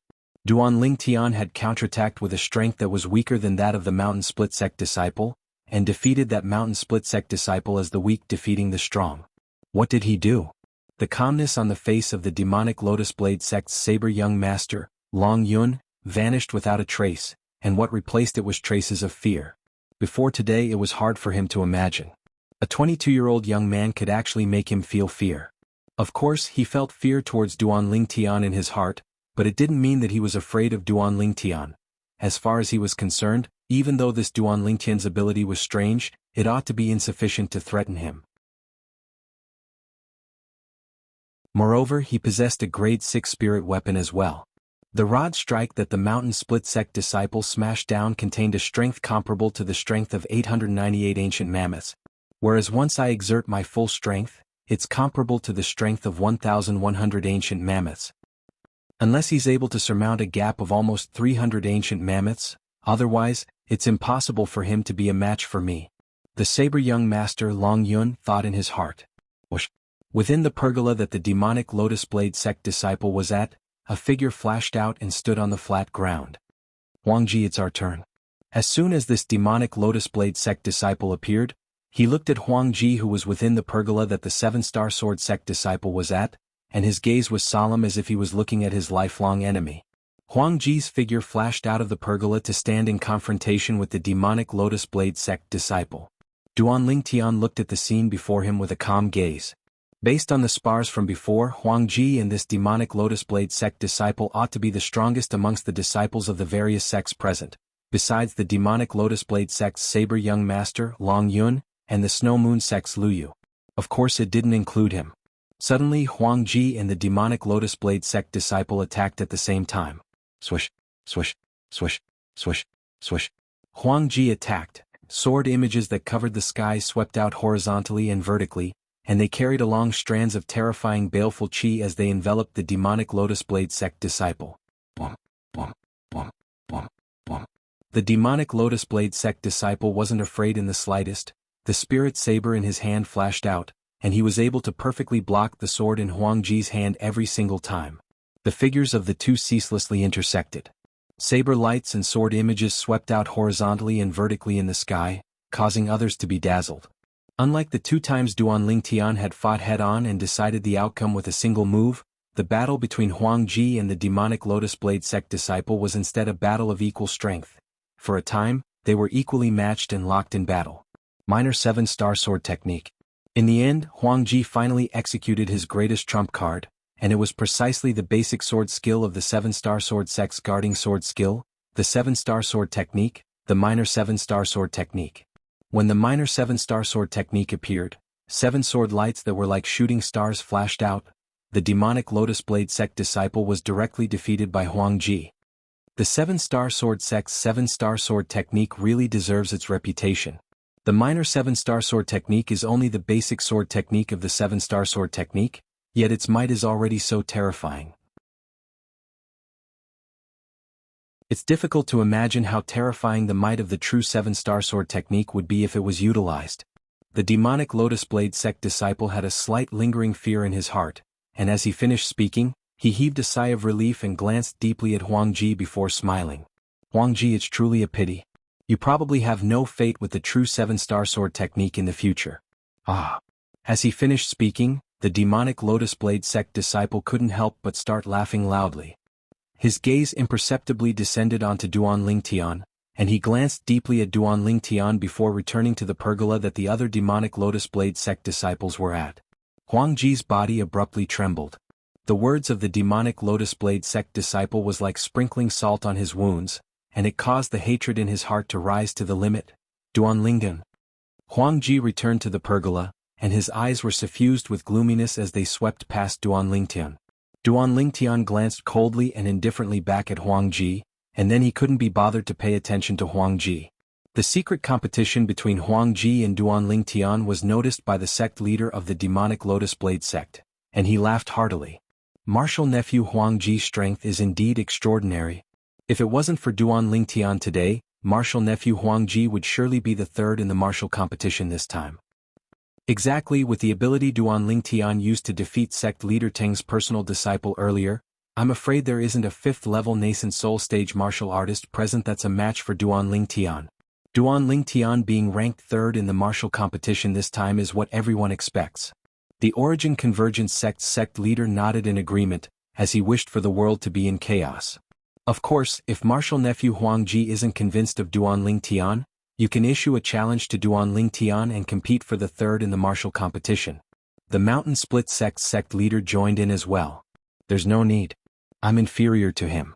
Duan Lingtian had counterattacked with a strength that was weaker than that of the mountain split sect disciple, and defeated that mountain split sect disciple as the weak defeating the strong. What did he do? The calmness on the face of the demonic Lotus Blade sect's saber young master, Long Yun, vanished without a trace, and what replaced it was traces of fear. Before today it was hard for him to imagine. A 22-year-old young man could actually make him feel fear. Of course, he felt fear towards Duan Lingtian in his heart, but it didn't mean that he was afraid of Duan Lingtian. As far as he was concerned, even though this Duan Lingtian's ability was strange, it ought to be insufficient to threaten him. Moreover, he possessed a grade 6 spirit weapon as well. The rod strike that the mountain split sect disciple smashed down contained a strength comparable to the strength of 898 ancient mammoths, whereas once I exert my full strength, it's comparable to the strength of 1,100 ancient mammoths. Unless he's able to surmount a gap of almost 300 ancient mammoths, otherwise, it's impossible for him to be a match for me. The saber young master Long Yun thought in his heart. Whoosh. Within the pergola that the demonic Lotus Blade sect disciple was at, a figure flashed out and stood on the flat ground. Huangji, it's our turn. As soon as this demonic Lotus Blade sect disciple appeared, he looked at Huangji, who was within the pergola that the 7-star sword sect disciple was at, and his gaze was solemn as if he was looking at his lifelong enemy. Huangji's figure flashed out of the pergola to stand in confrontation with the demonic Lotus Blade sect disciple. Duan Lingtian looked at the scene before him with a calm gaze. Based on the spars from before, Huangji and this demonic Lotus Blade sect disciple ought to be the strongest amongst the disciples of the various sects present, besides the demonic Lotus Blade sect's saber young master, Long Yun, and the Snow Moon sect's Lu Yu. Of course it didn't include him. Suddenly Huangji and the demonic Lotus Blade sect disciple attacked at the same time. Swish, swish, swish, swish, swish. Huangji attacked. Sword images that covered the sky swept out horizontally and vertically, and they carried along strands of terrifying baleful chi as they enveloped the demonic Lotus Blade sect disciple. Boom, boom, boom, boom, boom. The demonic Lotus Blade sect disciple wasn't afraid in the slightest. The spirit saber in his hand flashed out, and he was able to perfectly block the sword in Huang Ji's hand every single time. The figures of the two ceaselessly intersected. Saber lights and sword images swept out horizontally and vertically in the sky, causing others to be dazzled. Unlike the two times Duan Lingtian had fought head-on and decided the outcome with a single move, the battle between Huang Ji and the demonic Lotus Blade sect disciple was instead a battle of equal strength. For a time, they were equally matched and locked in battle. Minor 7-star sword technique. In the end, Huang Ji finally executed his greatest trump card, and it was precisely the basic sword skill of the 7-star sword sect's guarding sword skill, the 7-star sword technique, the minor 7-star sword technique. When the minor 7-star sword technique appeared, 7 sword lights that were like shooting stars flashed out. The demonic Lotus Blade sect disciple was directly defeated by Huang Ji. The 7-star sword sect's 7-star sword technique really deserves its reputation. The minor 7-star sword technique is only the basic sword technique of the 7-star sword technique, yet its might is already so terrifying. It's difficult to imagine how terrifying the might of the true 7-star sword technique would be if it was utilized. The demonic Lotus Blade sect disciple had a slight lingering fear in his heart, and as he finished speaking, he heaved a sigh of relief and glanced deeply at Huang Ji before smiling. Huang Ji, it's truly a pity. You probably have no fate with the true 7-star sword technique in the future. Ah. As he finished speaking, the demonic Lotus Blade sect disciple couldn't help but start laughing loudly. His gaze imperceptibly descended onto Duan Lingtian, and he glanced deeply at Duan Lingtian before returning to the pergola that the other demonic Lotus Blade sect disciples were at. Huang Ji's body abruptly trembled. The words of the demonic Lotus Blade sect disciple was like sprinkling salt on his wounds, and it caused the hatred in his heart to rise to the limit. Duan Lingtian. Huang Ji returned to the pergola, and his eyes were suffused with gloominess as they swept past Duan Lingtian. Duan Lingtian glanced coldly and indifferently back at Huang Ji, and then he couldn't be bothered to pay attention to Huang Ji. The secret competition between Huang Ji and Duan Lingtian was noticed by the sect leader of the demonic Lotus Blade sect, and he laughed heartily. Martial nephew Huang Ji's strength is indeed extraordinary. If it wasn't for Duan Lingtian today, martial nephew Huang Ji would surely be the third in the martial competition this time. Exactly with the ability Duan Lingtian used to defeat sect leader Teng's personal disciple earlier, I'm afraid there isn't a 5th-level nascent soul stage martial artist present that's a match for Duan Lingtian. Duan Lingtian being ranked 3rd in the martial competition this time is what everyone expects. The Origin Convergence sect's sect leader nodded in agreement, as he wished for the world to be in chaos. Of course, if martial nephew Huang Ji isn't convinced of Duan Lingtian, you can issue a challenge to Duan Lingtian and compete for the 3rd in the martial competition. The Mountain Split sect's sect leader joined in as well. There's no need. I'm inferior to him.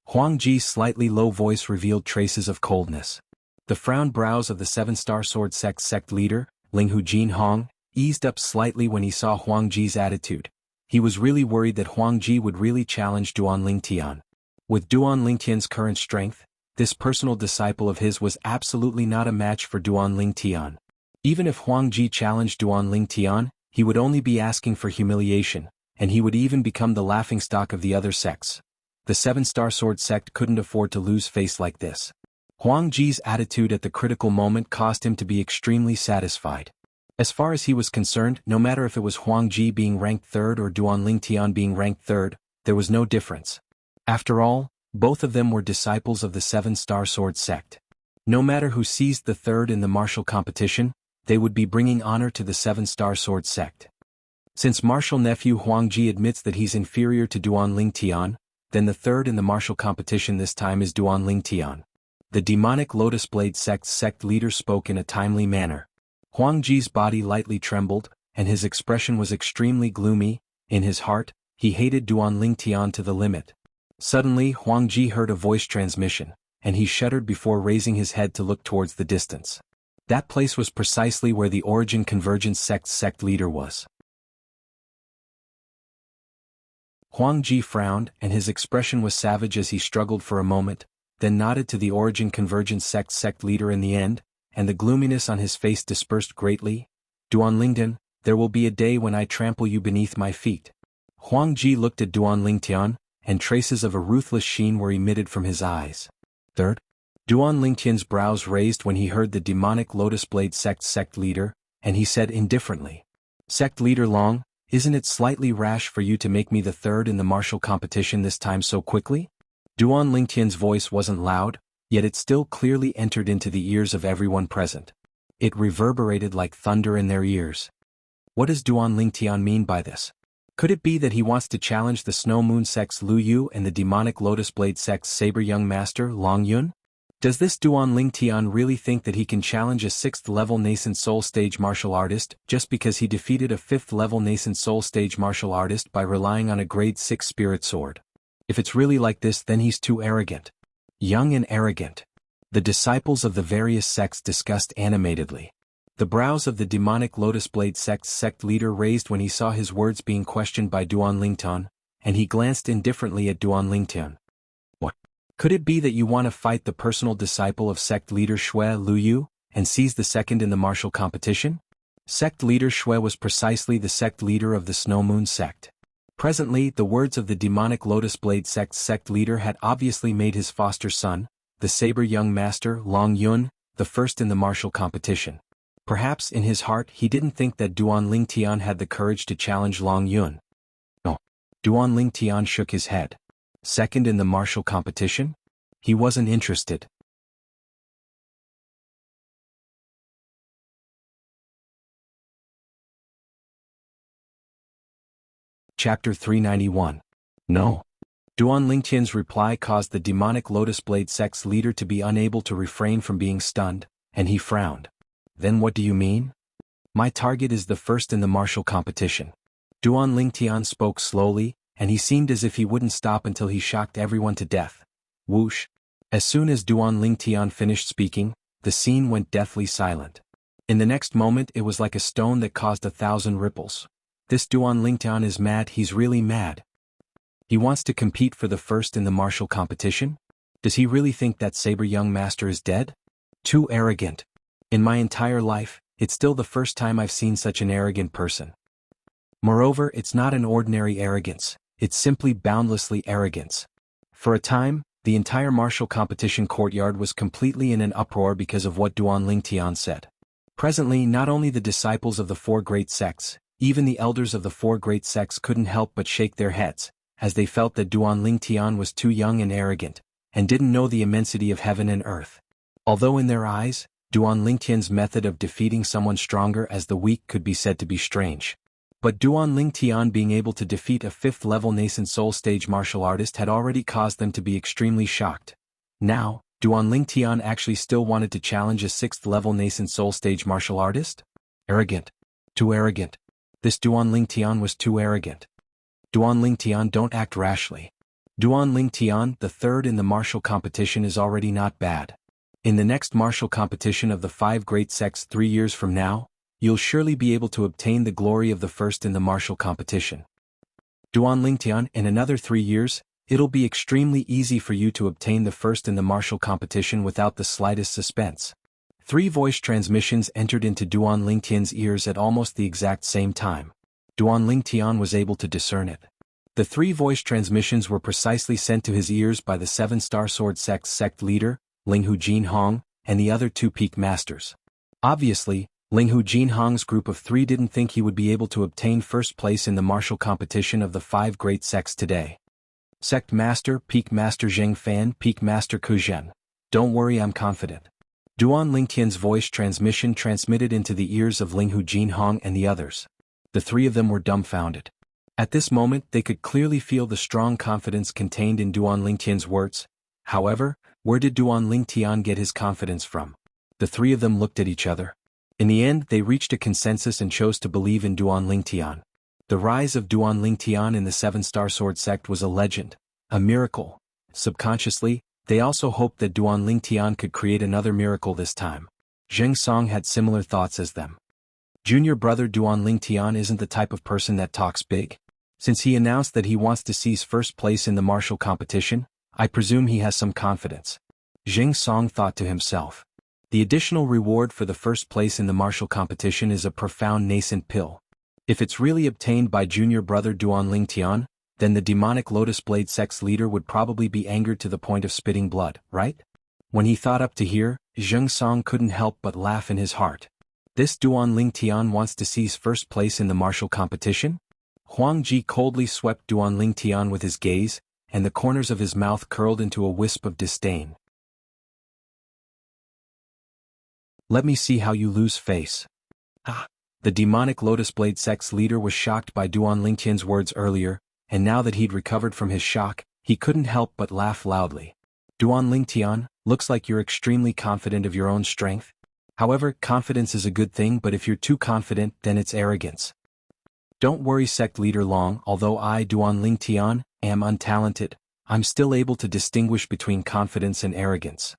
Huang Ji's slightly low voice revealed traces of coldness. The frowned brows of the 7-star sword sect's sect leader, Linghu Jinhong, eased up slightly when he saw Huang Ji's attitude. He was really worried that Huang Ji would really challenge Duan Lingtian. With Duan Lingtian's current strength, this personal disciple of his was absolutely not a match for Duan Lingtian. Even if Huang Ji challenged Duan Lingtian, he would only be asking for humiliation, and he would even become the laughingstock of the other sects. The 7-star sword sect couldn't afford to lose face like this. Huang Ji's attitude at the critical moment caused him to be extremely satisfied. As far as he was concerned, no matter if it was Huang Ji being ranked 3rd or Duan Lingtian being ranked 3rd, there was no difference. After all, both of them were disciples of the 7-star sword sect. No matter who seized the 3rd in the martial competition, they would be bringing honor to the 7-star sword sect. Since martial nephew Huang Ji admits that he's inferior to Duan Lingtian, then the 3rd in the martial competition this time is Duan Lingtian. The demonic Lotus Blade sect's sect leader spoke in a timely manner. Huang Ji's body lightly trembled, and his expression was extremely gloomy. In his heart, he hated Duan Lingtian to the limit. Suddenly Huang Ji heard a voice transmission, and he shuddered before raising his head to look towards the distance. That place was precisely where the Origin Convergence sect's sect leader was. Huang Ji frowned, and his expression was savage as he struggled for a moment, then nodded to the Origin Convergence sect's sect leader in the end, and the gloominess on his face dispersed greatly. Duan Lingtian, there will be a day when I trample you beneath my feet. Huang Ji looked at Duan Lingtian, and traces of a ruthless sheen were emitted from his eyes. 3rd? Duan Lingtian's brows raised when he heard the demonic Lotus Blade sect's sect leader, and he said indifferently, Sect Leader Long, isn't it slightly rash for you to make me the third in the martial competition this time so quickly? Duan Lingtian's voice wasn't loud, yet it still clearly entered into the ears of everyone present. It reverberated like thunder in their ears. What does Duan Lingtian mean by this? Could it be that he wants to challenge the Snow Moon sect's Lu Yu and the Demonic Lotus Blade sect's Saber Young Master Long Yun? Does this Duan Lingtian really think that he can challenge a 6th-level nascent soul stage martial artist just because he defeated a 5th-level nascent soul stage martial artist by relying on a grade 6 spirit sword? If it's really like this, then he's too arrogant. Young and arrogant. The disciples of the various sects discussed animatedly. The brows of the Demonic Lotus Blade sect's sect leader raised when he saw his words being questioned by Duan Lingtian, and he glanced indifferently at Duan Lingtian. What? Could it be that you want to fight the personal disciple of sect leader Shui Lu Yu, and seize the second in the martial competition? Sect leader Shui was precisely the sect leader of the Snow Moon sect. Presently, the words of the Demonic Lotus Blade sect's sect leader had obviously made his foster son, the Saber Young Master Long Yun, the first in the martial competition. Perhaps in his heart he didn't think that Duan Lingtian had the courage to challenge Long Yun. No. Duan Lingtian shook his head. Second in the martial competition? He wasn't interested. Chapter 391. No. Duan Lingtian's reply caused the Demonic Lotus Blade sect's leader to be unable to refrain from being stunned, and he frowned. Then what do you mean? My target is the first in the martial competition. Duan Lingtian spoke slowly, and he seemed as if he wouldn't stop until he shocked everyone to death. Whoosh. As soon as Duan Lingtian finished speaking, the scene went deathly silent. In the next moment it was like a stone that caused 1,000 ripples. This Duan Lingtian is mad, he's really mad. He wants to compete for the first in the martial competition? Does he really think that Saber Young Master is dead? Too arrogant. In my entire life, it's still the first time I've seen such an arrogant person. Moreover, it's not an ordinary arrogance, it's simply boundlessly arrogance. For a time, the entire martial competition courtyard was completely in an uproar because of what Duan Lingtian said. Presently, not only the disciples of the 4 great sects, even the elders of the 4 great sects couldn't help but shake their heads, as they felt that Duan Lingtian was too young and arrogant, and didn't know the immensity of heaven and earth. Although in their eyes, Duan Lingtian's method of defeating someone stronger as the weak could be said to be strange. But Duan Lingtian being able to defeat a 5th-level nascent soul stage martial artist had already caused them to be extremely shocked. Now, Duan Lingtian actually still wanted to challenge a 6th-level nascent soul stage martial artist? Arrogant. Too arrogant. This Duan Lingtian was too arrogant. Duan Lingtian, don't act rashly. Duan Lingtian, the third in the martial competition, is already not bad. In the next martial competition of the 5 great sects 3 years from now, you'll surely be able to obtain the glory of the first in the martial competition. Duan Lingtian, in another 3 years, it'll be extremely easy for you to obtain the first in the martial competition without the slightest suspense. 3 voice transmissions entered into Duan Lingtian's ears at almost the exact same time. Duan Lingtian was able to discern it. The 3 voice transmissions were precisely sent to his ears by the 7-star sword sect's sect leader, Linghu Jinhong, and the other 2 peak masters. Obviously, Linghu Jinhong's group of 3 didn't think he would be able to obtain first place in the martial competition of the 5 great sects today. Sect Master, Peak Master Zheng Fan, Peak Master Ku Zhen. Don't worry, I'm confident. Duan Lingtian's voice transmission transmitted into the ears of Linghu Jinhong and the others. The 3 of them were dumbfounded. At this moment they could clearly feel the strong confidence contained in Duan Lingtian's words. However, where did Duan Lingtian get his confidence from? The 3 of them looked at each other. In the end they reached a consensus and chose to believe in Duan Lingtian. The rise of Duan Lingtian in the 7-star sword sect was a legend, a miracle. Subconsciously, they also hoped that Duan Lingtian could create another miracle this time. Zheng Song had similar thoughts as them. Junior brother Duan Lingtian isn't the type of person that talks big. Since he announced that he wants to seize first place in the martial competition, I presume he has some confidence. Zheng Song thought to himself. The additional reward for the first place in the martial competition is a profound nascent pill. If it's really obtained by junior brother Duan Lingtian, then the Demonic Lotus Blade sect's leader would probably be angered to the point of spitting blood, right? When he thought up to here, Zheng Song couldn't help but laugh in his heart. This Duan Lingtian wants to seize first place in the martial competition? Huang Ji coldly swept Duan Lingtian with his gaze, and the corners of his mouth curled into a wisp of disdain. Let me see how you lose face. Ah! The demonic Lotus Blade sect's leader was shocked by Duan Lingtian's words earlier, and now that he'd recovered from his shock, he couldn't help but laugh loudly. Duan Lingtian, looks like you're extremely confident of your own strength. However, confidence is a good thing, but if you're too confident, then it's arrogance. Don't worry, sect leader Long, although I, Duan Lingtian, am untalented, I'm still able to distinguish between confidence and arrogance.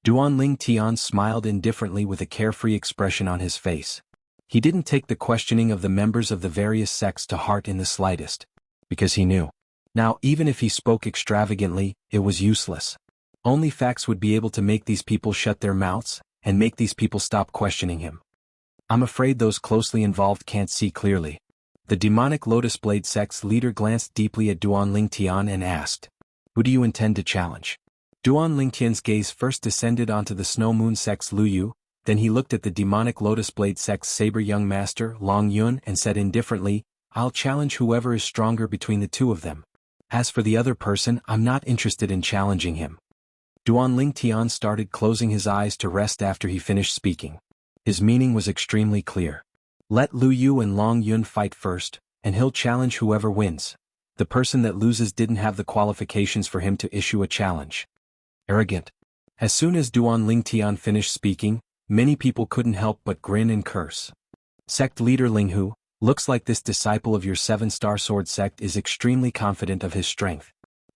Duan Lingtian smiled indifferently with a carefree expression on his face. He didn't take the questioning of the members of the various sects to heart in the slightest, because he knew. Now, even if he spoke extravagantly, it was useless. Only facts would be able to make these people shut their mouths, and make these people stop questioning him. I'm afraid those closely involved can't see clearly. The demonic Lotus Blade sect's leader glanced deeply at Duan Lingtian and asked, "Who do you intend to challenge?" Duan Lingtian's gaze first descended onto the Snow Moon sect's Lu Yu, then he looked at the demonic Lotus Blade sect's saber young master, Long Yun, and said indifferently, "I'll challenge whoever is stronger between the two of them. As for the other person, I'm not interested in challenging him." Duan Lingtian started closing his eyes to rest after he finished speaking. His meaning was extremely clear. Let Lu Yu and Long Yun fight first, and he'll challenge whoever wins. The person that loses didn't have the qualifications for him to issue a challenge. Arrogant. As soon as Duan Lingtian finished speaking, many people couldn't help but grin and curse. Sect leader Linghu, looks like this disciple of your 7-star sword sect is extremely confident of his strength.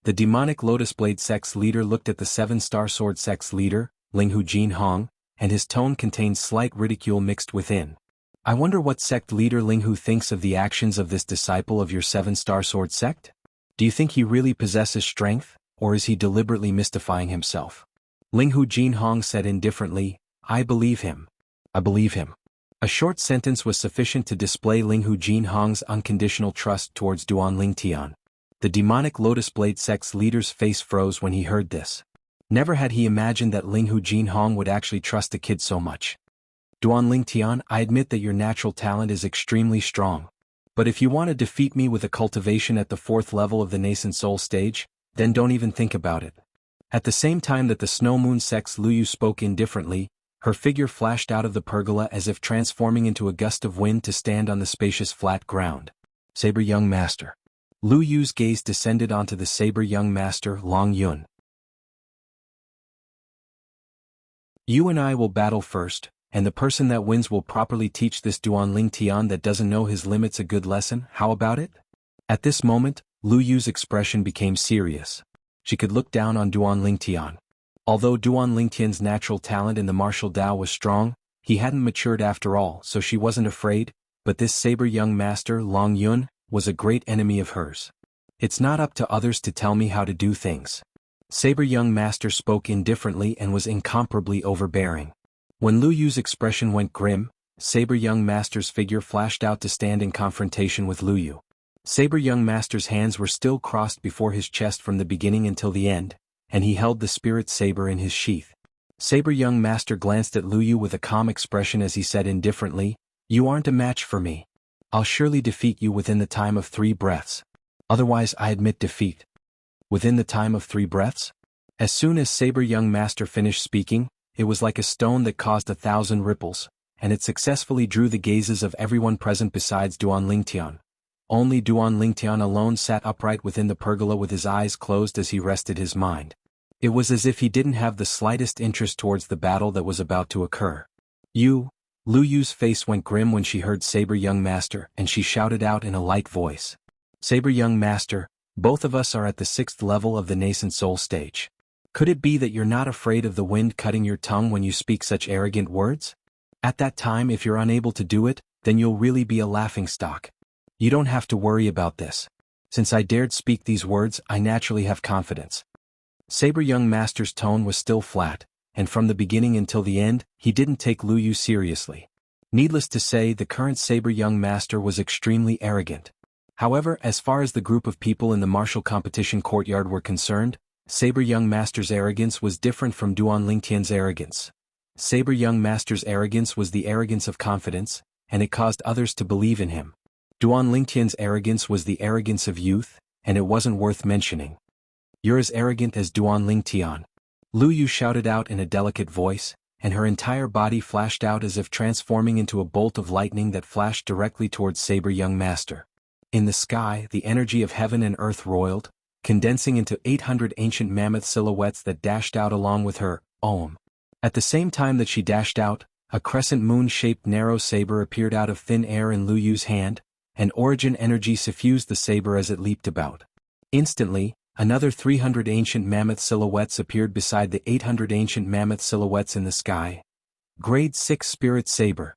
The demonic Lotus Blade sect's leader looked at the 7-star sword sect's leader, Linghu Jinhong, and his tone contained slight ridicule mixed within. I wonder what sect leader Linghu thinks of the actions of this disciple of your 7-star sword sect? Do you think he really possesses strength, or is he deliberately mystifying himself? Linghu Jinhong said indifferently, I believe him. I believe him. A short sentence was sufficient to display Linghu Jinhong's unconditional trust towards Duan Lingtian. The demonic Lotus Blade sect's leader's face froze when he heard this. Never had he imagined that Linghu Jinhong would actually trust a kid so much. Duan Lingtian, I admit that your natural talent is extremely strong. But if you want to defeat me with a cultivation at the 4th level of the nascent soul stage, then don't even think about it. At the same time that the Snow Moon sect's Lu Yu spoke indifferently, her figure flashed out of the pergola as if transforming into a gust of wind to stand on the spacious flat ground. Saber young master. Lu Yu's gaze descended onto the saber young master, Long Yun. You and I will battle first, and the person that wins will properly teach this Duan Lingtian that doesn't know his limits a good lesson. How about it? At this moment, Lu Yu's expression became serious. She could look down on Duan Lingtian. Although Duan Lingtian's natural talent in the martial Tao was strong, he hadn't matured after all, so she wasn't afraid, but this saber young master, Long Yun, was a great enemy of hers. It's not up to others to tell me how to do things. Saber young master spoke indifferently and was incomparably overbearing. When Lu Yu's expression went grim, Saber young master's figure flashed out to stand in confrontation with Lu Yu. Saber young master's hands were still crossed before his chest from the beginning until the end, and he held the spirit saber in his sheath. Saber young master glanced at Lu Yu with a calm expression as he said indifferently, You aren't a match for me. I'll surely defeat you within the time of 3 breaths. Otherwise I admit defeat. Within the time of 3 breaths? As soon as Saber young master finished speaking, it was like a stone that caused 1,000 ripples, and it successfully drew the gazes of everyone present besides Duan Lingtian. Only Duan Lingtian alone sat upright within the pergola with his eyes closed as he rested his mind. It was as if he didn't have the slightest interest towards the battle that was about to occur. You? Lu Yu's face went grim when she heard Saber young master, and she shouted out in a light voice. Saber young master, both of us are at the 6th level of the nascent soul stage. Could it be that you're not afraid of the wind cutting your tongue when you speak such arrogant words? At that time, if you're unable to do it, then you'll really be a laughingstock. You don't have to worry about this. Since I dared speak these words, I naturally have confidence. Saber young master's tone was still flat, and from the beginning until the end, he didn't take Lu Yu seriously. Needless to say, the current Saber young master was extremely arrogant. However, as far as the group of people in the martial competition courtyard were concerned, Saber young master's arrogance was different from Duan Lingtian's arrogance. Saber Young Master's arrogance was the arrogance of confidence, and it caused others to believe in him. Duan Lingtian's arrogance was the arrogance of youth, and it wasn't worth mentioning. You're as arrogant as Duan Lingtian. Lu Yu shouted out in a delicate voice, and her entire body flashed out as if transforming into a bolt of lightning that flashed directly towards Saber Young Master. In the sky, the energy of heaven and earth roiled, condensing into 800 ancient mammoth silhouettes that dashed out along with her, Om. At the same time that she dashed out, a crescent moon-shaped narrow saber appeared out of thin air in Lu Yu's hand, and origin energy suffused the saber as it leaped about. Instantly, another 300 ancient mammoth silhouettes appeared beside the 800 ancient mammoth silhouettes in the sky. Grade 6 Spirit Saber.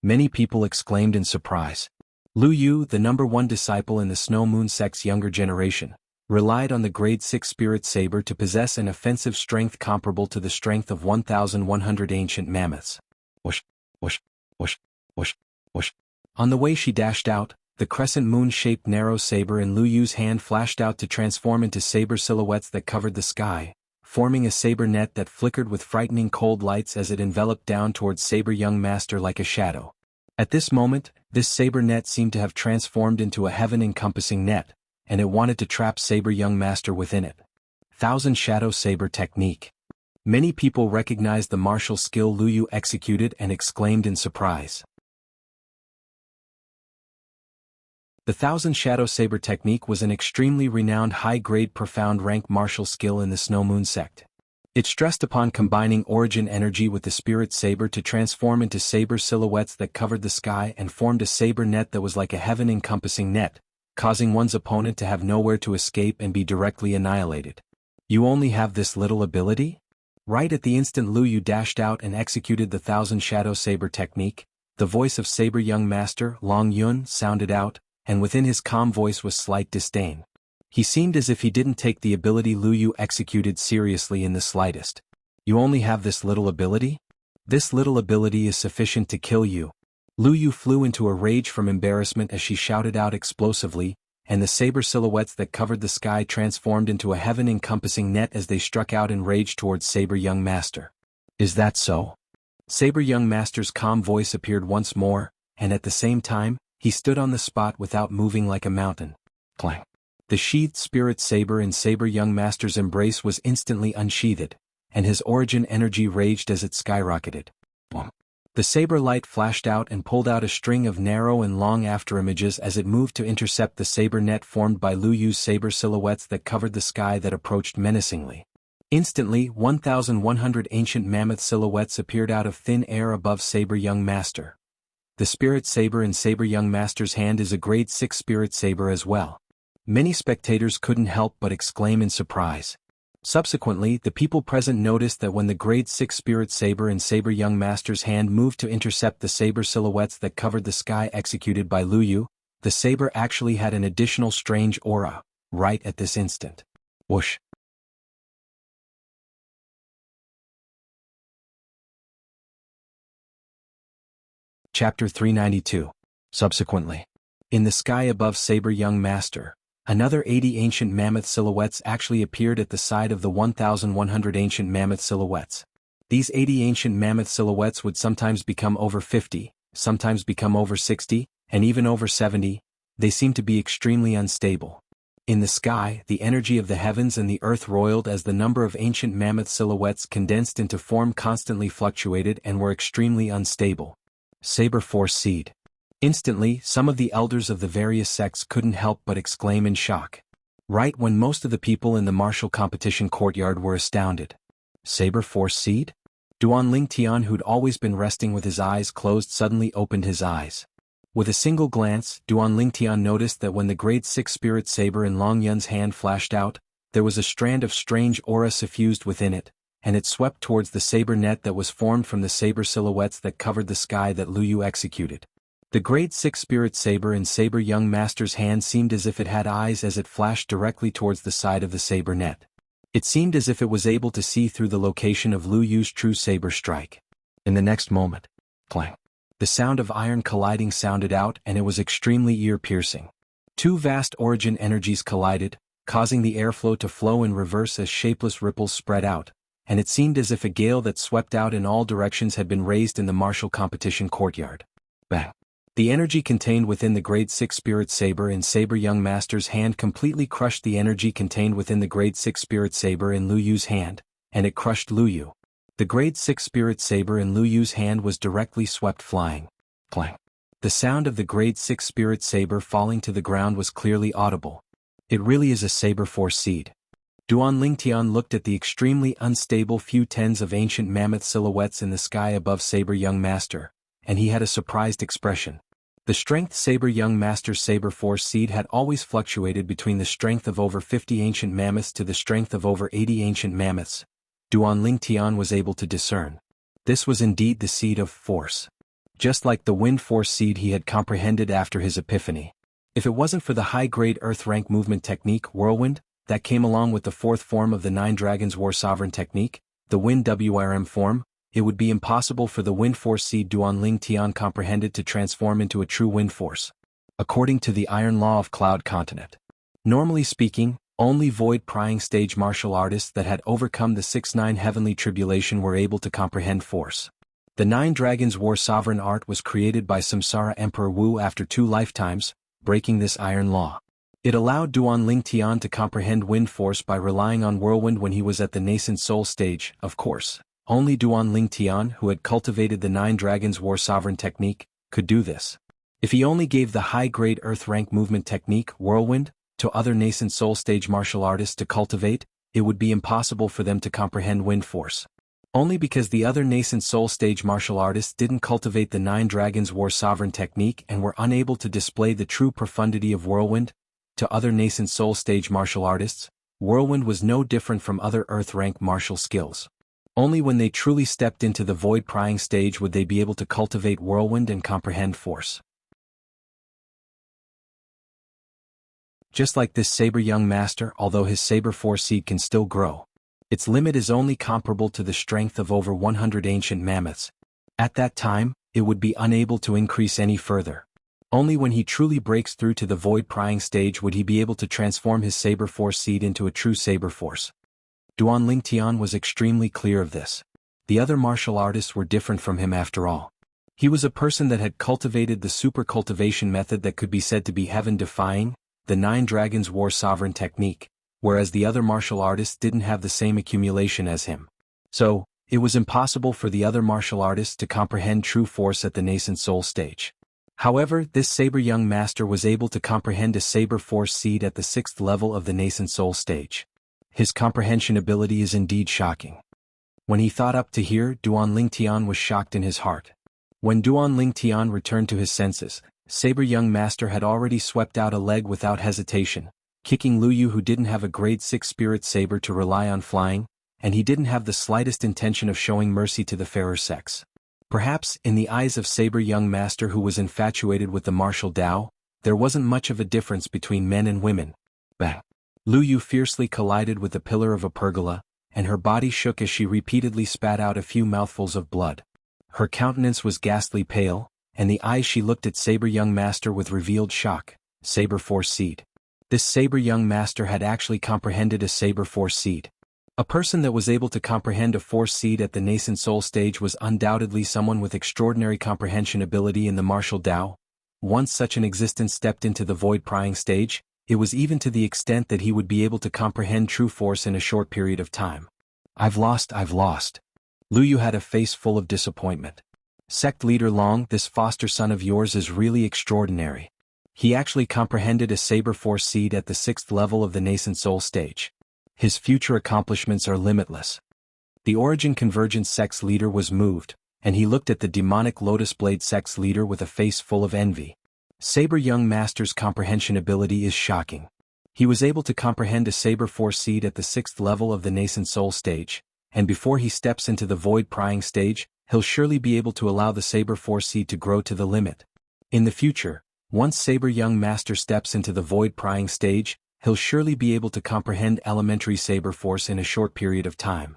Many people exclaimed in surprise. Lu Yu, the #1 disciple in the Snow Moon sect's younger generation, relied on the Grade 6 Spirit Saber to possess an offensive strength comparable to the strength of 1,100 ancient mammoths. Whoosh, whoosh, whoosh, whoosh, whoosh. On the way she dashed out, the crescent moon-shaped narrow saber in Lu Yu's hand flashed out to transform into saber silhouettes that covered the sky, forming a saber net that flickered with frightening cold lights as it enveloped down towards Saber Young Master like a shadow. At this moment, this saber net seemed to have transformed into a heaven-encompassing net, and it wanted to trap Saber Young Master within it. Thousand Shadow Saber Technique. Many people recognized the martial skill Lu Yu executed and exclaimed in surprise. The Thousand Shadow Saber Technique was an extremely renowned high-grade profound rank martial skill in the Snow Moon sect. It stressed upon combining origin energy with the spirit saber to transform into saber silhouettes that covered the sky and formed a saber net that was like a heaven-encompassing net, causing one's opponent to have nowhere to escape and be directly annihilated. You only have this little ability? Right at the instant Lu Yu dashed out and executed the Thousand Shadow Saber Technique, the voice of Saber Young Master, Long Yun, sounded out, and within his calm voice was slight disdain. He seemed as if he didn't take the ability Lu Yu executed seriously in the slightest. You only have this little ability? This little ability is sufficient to kill you. Lu Yu flew into a rage from embarrassment as she shouted out explosively, and the saber silhouettes that covered the sky transformed into a heaven-encompassing net as they struck out in rage towards Saber Young Master. Is that so? Saber Young Master's calm voice appeared once more, and at the same time, he stood on the spot without moving like a mountain. Clang. The sheathed spirit saber in Saber Young Master's embrace was instantly unsheathed, and his origin energy raged as it skyrocketed. Boom. The saber light flashed out and pulled out a string of narrow and long afterimages as it moved to intercept the saber net formed by Lu Yu's saber silhouettes that covered the sky that approached menacingly. Instantly, 1,100 ancient mammoth silhouettes appeared out of thin air above Saber Young Master. The spirit saber in Saber Young Master's hand is a grade 6 spirit saber as well. Many spectators couldn't help but exclaim in surprise. Subsequently, the people present noticed that when the grade 6 spirit saber in Saber Young Master's hand moved to intercept the saber silhouettes that covered the sky executed by Lu Yu, the saber actually had an additional strange aura, right at this instant. Whoosh. Chapter 392. Subsequently. In the sky above Saber Young Master, another 80 ancient mammoth silhouettes actually appeared at the side of the 1,100 ancient mammoth silhouettes. These 80 ancient mammoth silhouettes would sometimes become over 50, sometimes become over 60, and even over 70. They seemed to be extremely unstable. In the sky, the energy of the heavens and the earth roiled as the number of ancient mammoth silhouettes condensed into form constantly fluctuated and were extremely unstable. Saber Force Seed. Instantly, some of the elders of the various sects couldn't help but exclaim in shock. Right when most of the people in the martial competition courtyard were astounded. Saber Force Seed? Duan Lingtian, who'd always been resting with his eyes closed, suddenly opened his eyes. With a single glance, Duan Lingtian noticed that when the grade 6 spirit saber in Long Yun's hand flashed out, there was a strand of strange aura suffused within it, and it swept towards the saber net that was formed from the saber silhouettes that covered the sky that Lu Yu executed. The grade 6 spirit saber in Saber Young Master's hand seemed as if it had eyes as it flashed directly towards the side of the saber net. It seemed as if it was able to see through the location of Lu Yu's true saber strike. In the next moment, clang. The sound of iron colliding sounded out, and it was extremely ear-piercing. Two vast origin energies collided, causing the airflow to flow in reverse as shapeless ripples spread out, and it seemed as if a gale that swept out in all directions had been raised in the martial competition courtyard. Bang! The energy contained within the Grade 6 Spirit Saber in Saber Young Master's hand completely crushed the energy contained within the Grade 6 Spirit Saber in Lu Yu's hand, and it crushed Lu Yu. The Grade 6 Spirit Saber in Lu Yu's hand was directly swept flying. Clang! The sound of the Grade 6 Spirit Saber falling to the ground was clearly audible. It really is a Saber Force seed. Duan Lingtian looked at the extremely unstable few tens of ancient mammoth silhouettes in the sky above Saber Young Master, and he had a surprised expression. The strength Saber Young Master's Saber Force seed had always fluctuated between the strength of over 50 ancient mammoths to the strength of over 80 ancient mammoths. Duan Lingtian was able to discern. This was indeed the seed of force. Just like the wind force seed he had comprehended after his epiphany. If it wasn't for the high-grade Earth rank movement technique, Whirlwind, that came along with the fourth form of the Nine Dragons War Sovereign technique, the Wind WRM form, it would be impossible for the Wind Force seed Duan Lingtian comprehended to transform into a true Wind Force. According to the Iron Law of Cloud Continent. Normally speaking, only void-prying stage martial artists that had overcome the 6-9 heavenly tribulation were able to comprehend force. The Nine Dragons War Sovereign art was created by Samsara Emperor Wu after 2 lifetimes, breaking this iron law. It allowed Duan Lingtian to comprehend wind force by relying on Whirlwind when he was at the nascent soul stage, of course. Only Duan Lingtian, who had cultivated the Nine Dragons War Sovereign technique, could do this. If he only gave the high-grade Earth rank movement technique, Whirlwind, to other nascent soul stage martial artists to cultivate, it would be impossible for them to comprehend wind force. Only because the other nascent soul stage martial artists didn't cultivate the Nine Dragons War Sovereign technique and were unable to display the true profundity of Whirlwind, to other nascent soul stage martial artists, Whirlwind was no different from other Earth rank martial skills. Only when they truly stepped into the void-prying stage would they be able to cultivate Whirlwind and comprehend force. Just like this Saber Young Master, although his Saber Force seed can still grow, its limit is only comparable to the strength of over 100 ancient mammoths. At that time, it would be unable to increase any further. Only when he truly breaks through to the void-prying stage would he be able to transform his Saber Force seed into a true Saber Force. Duan Lingtian was extremely clear of this. The other martial artists were different from him after all. He was a person that had cultivated the super cultivation method that could be said to be heaven-defying, the Nine Dragons War Sovereign technique, whereas the other martial artists didn't have the same accumulation as him. So, it was impossible for the other martial artists to comprehend true force at the nascent soul stage. However, this Saber Young Master was able to comprehend a Saber Force seed at the 6th level of the nascent soul stage. His comprehension ability is indeed shocking. When he thought up to here, Duan Lingtian was shocked in his heart. When Duan Lingtian returned to his senses, Saber Young Master had already swept out a leg without hesitation, kicking Lu Yu, who didn't have a grade 6 spirit saber to rely on flying, and he didn't have the slightest intention of showing mercy to the fairer sex. Perhaps, in the eyes of Saber Young Master, who was infatuated with the martial Tao, there wasn't much of a difference between men and women. Bang! Lu Yu fiercely collided with the pillar of a pergola, and her body shook as she repeatedly spat out a few mouthfuls of blood. Her countenance was ghastly pale, and the eyes she looked at Saber Young Master with revealed shock. Saber Force seed. This Saber Young Master had actually comprehended a Saber Force seed. A person that was able to comprehend a Force seed at the nascent soul stage was undoubtedly someone with extraordinary comprehension ability in the martial Tao. Once such an existence stepped into the void-prying stage, it was even to the extent that he would be able to comprehend true force in a short period of time. I've lost. Lu Yu had a face full of disappointment. Sect Leader Long, this foster son of yours is really extraordinary. He actually comprehended a Saber Force seed at the 6th level of the nascent soul stage. His future accomplishments are limitless. The Origin Convergence Sect's leader was moved, and he looked at the demonic Lotus Blade Sect's leader with a face full of envy. Saber Young Master's comprehension ability is shocking. He was able to comprehend a Saber Force seed at the 6th level of the nascent soul stage, and before he steps into the void-prying stage, he'll surely be able to allow the Saber Force seed to grow to the limit. In the future, once Saber Young Master steps into the void-prying stage, he'll surely be able to comprehend elementary Saber Force in a short period of time.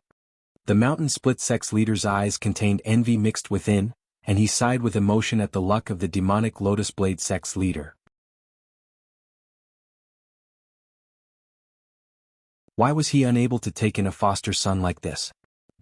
The Mountain Split Sect's leader's eyes contained envy mixed within, and he sighed with emotion at the luck of the demonic Lotus Blade Sect's leader. Why was he unable to take in a foster son like this?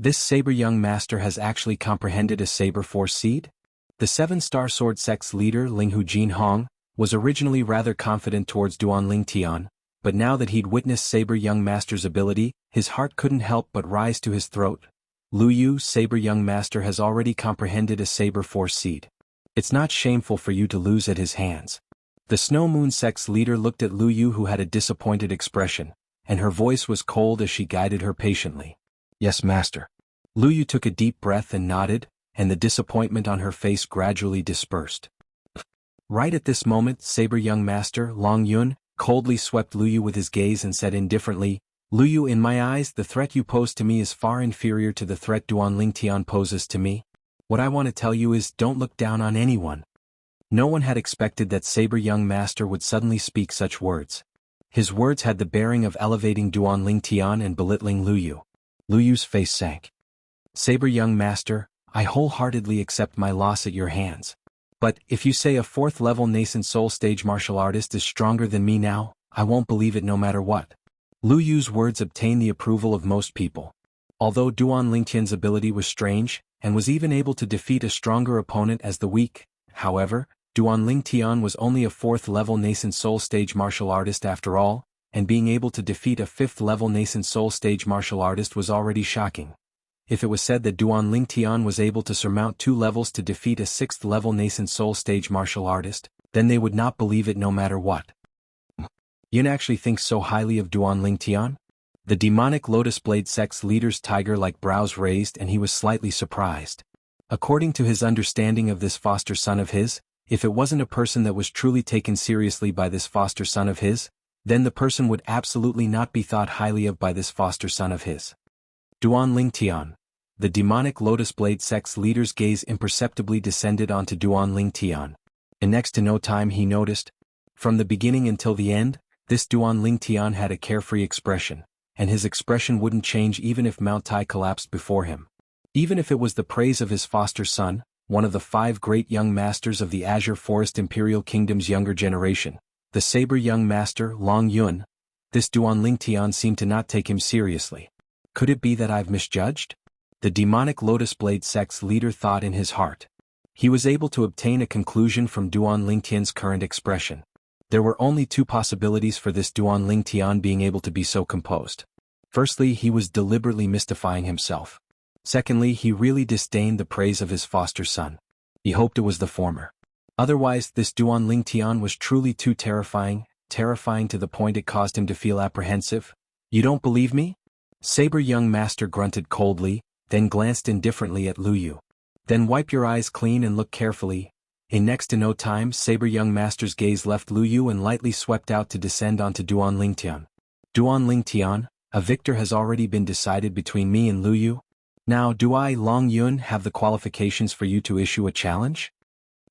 This saber young master has actually comprehended a saber force seed? The 7-star sword sect's leader Linghu Jinhong was originally rather confident towards Duanling Tian, but now that he'd witnessed saber young master's ability, his heart couldn't help but rise to his throat. Lu Yu, saber young master has already comprehended a saber force seed. It's not shameful for you to lose at his hands. The Snow Moon sect's leader looked at Lu Yu, who had a disappointed expression, and her voice was cold as she guided her patiently. Yes, master. Lu Yu took a deep breath and nodded, and the disappointment on her face gradually dispersed. Right at this moment, saber young master Long Yun coldly swept Lu Yu with his gaze and said indifferently, Lu Yu, in my eyes the threat you pose to me is far inferior to the threat Duanling Tian poses to me. What I want to tell you is, don't look down on anyone. No one had expected that saber young master would suddenly speak such words. His words had the bearing of elevating Duanling Tian and belittling Lu Yu. Lu Yu's face sank. Saber young master, I wholeheartedly accept my loss at your hands. But, if you say a 4th-level nascent soul stage martial artist is stronger than me now, I won't believe it no matter what. Lu Yu's words obtained the approval of most people. Although Duanling Tian's ability was strange, and was even able to defeat a stronger opponent as the weak, however, Duanling Tian was only a 4th-level nascent soul stage martial artist after all, and being able to defeat a 5th-level nascent soul stage martial artist was already shocking. If it was said that Duanling Tian was able to surmount 2 levels to defeat a 6th-level nascent soul stage martial artist, then they would not believe it no matter what. Yun actually thinks so highly of Duanling Tian? The demonic Lotus Blade sect's leader's tiger-like brows raised, and he was slightly surprised. According to his understanding of this foster son of his, if it wasn't a person that was truly taken seriously by this foster son of his, then the person would absolutely not be thought highly of by this foster son of his. Duanling Tian. The demonic Lotus Blade sect's leader's gaze imperceptibly descended onto Duanling Tian. In next to no time he noticed, from the beginning until the end, this Duanling Tian had a carefree expression, and his expression wouldn't change even if Mount Tai collapsed before him. Even if it was the praise of his foster son, one of the 5 great young masters of the Azure Forest Imperial Kingdom's younger generation, the saber young master Long Yun, this Duanling Tian seemed to not take him seriously. Could it be that I've misjudged? The demonic Lotus Blade sect's leader thought in his heart. He was able to obtain a conclusion from Duanling Tian's current expression. There were only 2 possibilities for this Duanling Tian being able to be so composed. Firstly, he was deliberately mystifying himself. Secondly, he really disdained the praise of his foster son. He hoped it was the former. Otherwise, this Duanling Tian was truly too terrifying to the point it caused him to feel apprehensive. You don't believe me? Saber young master grunted coldly, then glanced indifferently at Lu Yu. Then wipe your eyes clean and look carefully. In next to no time, saber young master's gaze left Lu Yu and lightly swept out to descend onto Duanling Tian. Duanling Tian, a victor has already been decided between me and Lu Yu. Now do I, Long Yun, have the qualifications for you to issue a challenge?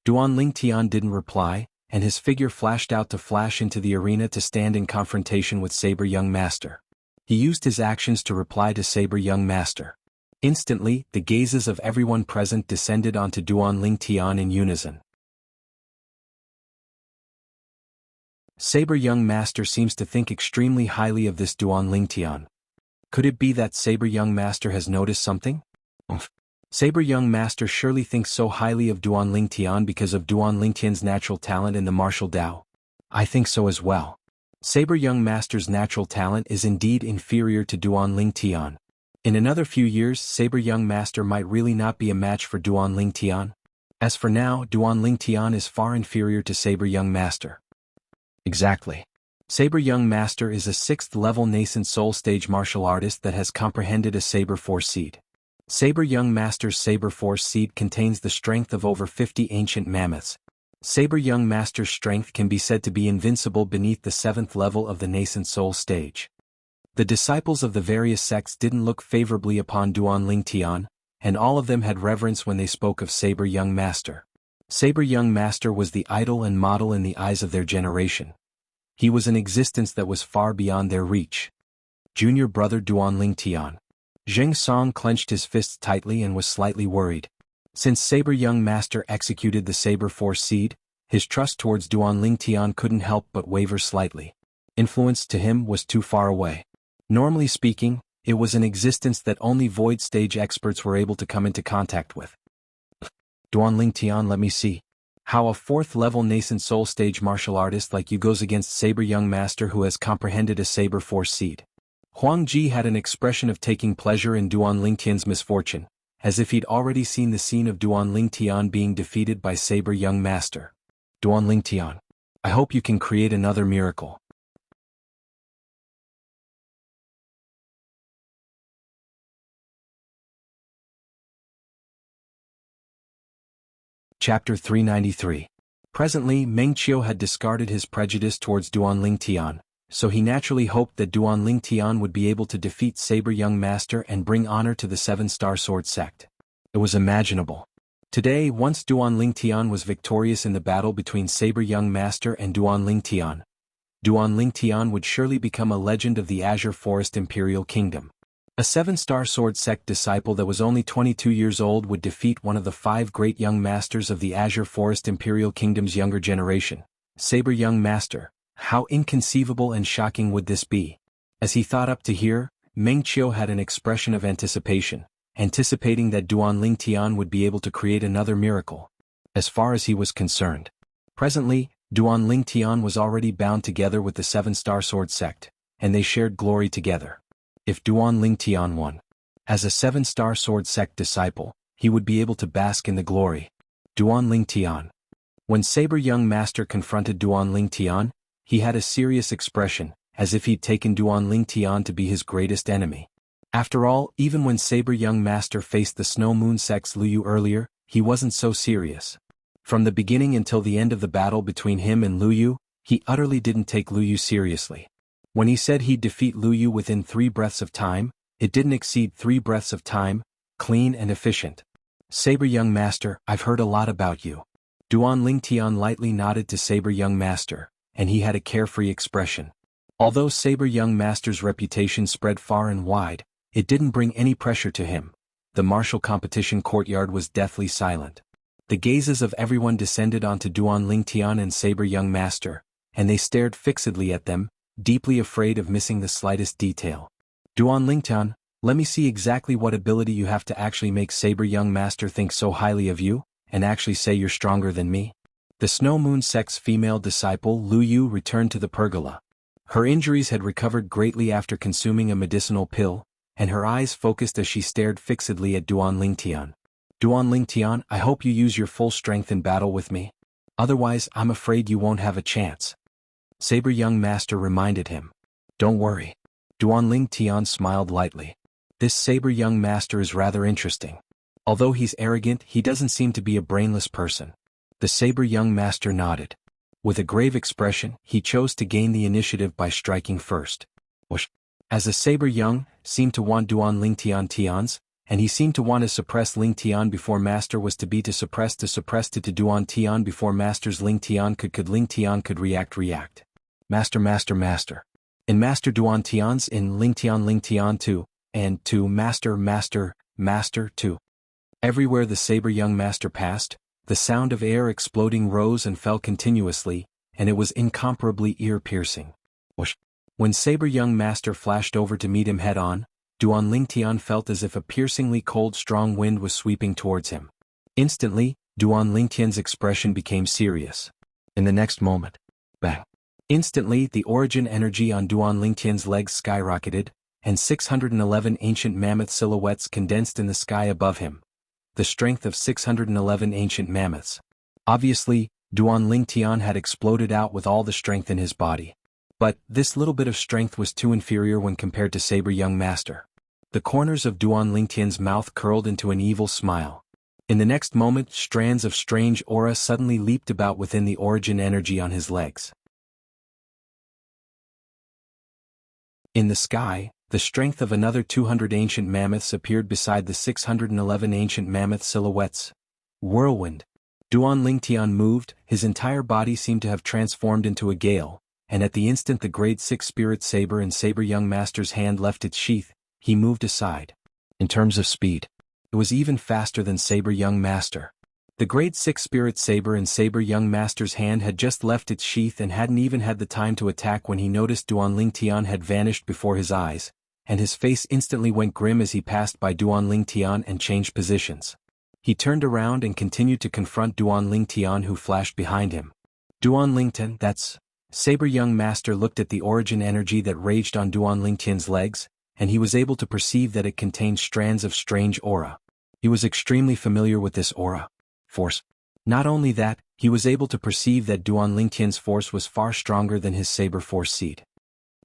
Duanling Tian didn't reply, and his figure flashed out to flash into the arena to stand in confrontation with saber young master. He used his actions to reply to saber young master. Instantly, the gazes of everyone present descended onto Duanling Tian in unison. Saber young master seems to think extremely highly of this Duanling Tian. Could it be that saber young master has noticed something? Saber young master surely thinks so highly of Duanling Tian because of Duanling Tian's natural talent in the martial Dao. I think so as well. Saber young master's natural talent is indeed inferior to Duanling Tian. In another few years, saber young master might really not be a match for Duanling Tian. As for now, Duanling Tian is far inferior to saber young master. Exactly. Saber young master is a 6th-level nascent soul stage martial artist that has comprehended a saber force seed. Saber young master's saber force seed contains the strength of over 50 ancient mammoths. Saber young master's strength can be said to be invincible beneath the 7th level of the nascent soul stage. The disciples of the various sects didn't look favorably upon Duanling Tian, and all of them had reverence when they spoke of saber young master. Saber young master was the idol and model in the eyes of their generation. He was an existence that was far beyond their reach. Junior brother Duanling Tian. Zheng Song clenched his fists tightly and was slightly worried. Since saber young master executed the saber force seed, his trust towards Duanling Tian couldn't help but waver slightly. Influence to him was too far away. Normally speaking, It was an existence that only void stage experts were able to come into contact with. Duanling Tian, let me see. How a 4th-level nascent soul stage martial artist like you goes against Saber Young Master who has comprehended a Saber Force seed. Huang Ji had an expression of taking pleasure in Duanling Tian's misfortune, as if he'd already seen the scene of Duanling Tian being defeated by Saber Young Master. Duanling Tian, I hope you can create another miracle. Chapter 393. Presently, Meng Qiu had discarded his prejudice towards Duanling Tian, so he naturally hoped that Duanling Tian would be able to defeat Saber Young Master and bring honor to the 7-star sword sect. It was imaginable. Today, once Duanling Tian was victorious in the battle between Saber Young Master and Duanling Tian would surely become a legend of the Azure Forest Imperial Kingdom. A 7-star sword sect disciple that was only 22 years old would defeat one of the 5 great young masters of the Azure Forest Imperial Kingdom's younger generation, Saber Young Master. How inconceivable and shocking would this be? As he thought up to here, Meng Qiu had an expression of anticipation, anticipating that Duanling Tian would be able to create another miracle. As far as he was concerned. Presently, Duanling Tian was already bound together with the 7-star sword sect, and they shared glory together. If Duanling Tian won, as a 7-star sword sect disciple, he would be able to bask in the glory. Duanling Tian. When Saber Young Master confronted Duanling Tian, he had a serious expression, as if he'd taken Duanling Tian to be his greatest enemy. After all, even when Saber Young Master faced the Snow Moon Sect's Lu Yu earlier, he wasn't so serious. From the beginning until the end of the battle between him and Lu Yu, he utterly didn't take Lu Yu seriously. When he said he'd defeat Lu Yu within 3 breaths of time, it didn't exceed 3 breaths of time, clean and efficient. Saber Young Master, I've heard a lot about you. Duanling Tian lightly nodded to Saber Young Master, and he had a carefree expression. Although Saber Young Master's reputation spread far and wide, it didn't bring any pressure to him. The martial competition courtyard was deathly silent. The gazes of everyone descended onto Duanling Tian and Saber Young Master, and they stared fixedly at them, deeply afraid of missing the slightest detail. Duanling Tian, let me see exactly what ability you have to actually make Saber Young Master think so highly of you, and actually say you're stronger than me. The Snow Moon Sect's female disciple Lu Yu returned to the pergola. Her injuries had recovered greatly after consuming a medicinal pill, and her eyes focused as she stared fixedly at Duanling Tian. Duanling Tian, I hope you use your full strength in battle with me. Otherwise, I'm afraid you won't have a chance. Saber Young Master reminded him. Don't worry. Duanling Tian smiled lightly. This Saber Young Master is rather interesting. Although he's arrogant, he doesn't seem to be a brainless person. The Saber Young Master nodded. With a grave expression, he chose to gain the initiative by striking first. Whoosh. As the Saber Young seemed to want Duanling Tian's, and he seemed to want to suppress Ling Tian before Master was to be to suppress to Duan Tian before Master's Ling Tian could Ling Tian could react. Master. In Master Duan Tian's in Ling Tian 2, and 2 Master 2. Everywhere the Saber Young Master passed, the sound of air exploding rose and fell continuously, and it was incomparably ear-piercing. Whoosh. When Saber Young Master flashed over to meet him head-on, Duanling Tian felt as if a piercingly cold strong wind was sweeping towards him. Instantly, Duanling Tian's expression became serious. In the next moment, bang! Instantly, the origin energy on Duanling Tian's legs skyrocketed, and 611 ancient mammoth silhouettes condensed in the sky above him. The strength of 611 ancient mammoths. Obviously, Duanling Tian had exploded out with all the strength in his body. But this little bit of strength was too inferior when compared to Saber Young Master. The corners of Duanling Tian's mouth curled into an evil smile. In the next moment, strands of strange aura suddenly leaped about within the origin energy on his legs. In the sky, the strength of another 200 ancient mammoths appeared beside the 611 ancient mammoth silhouettes. Whirlwind. Duanling Tian moved, his entire body seemed to have transformed into a gale, and at the instant the Grade 6 Spirit Saber in Saber Young Master's hand left its sheath, he moved aside. In terms of speed, it was even faster than Saber Young Master. The Grade 6 Spirit Saber in Saber Young Master's hand had just left its sheath and hadn't even had the time to attack when he noticed Duanling Tian had vanished before his eyes, and his face instantly went grim as he passed by Duan Lingtian and changed positions. He turned around and continued to confront Duan Lingtian, who flashed behind him. Duan Lingtian, that's... Saber young master looked at the origin energy that raged on Duan Lingtian's legs, and he was able to perceive that it contained strands of strange aura. He was extremely familiar with this aura force. Not only that, he was able to perceive that Duan Lingtian's force was far stronger than his saber force seed.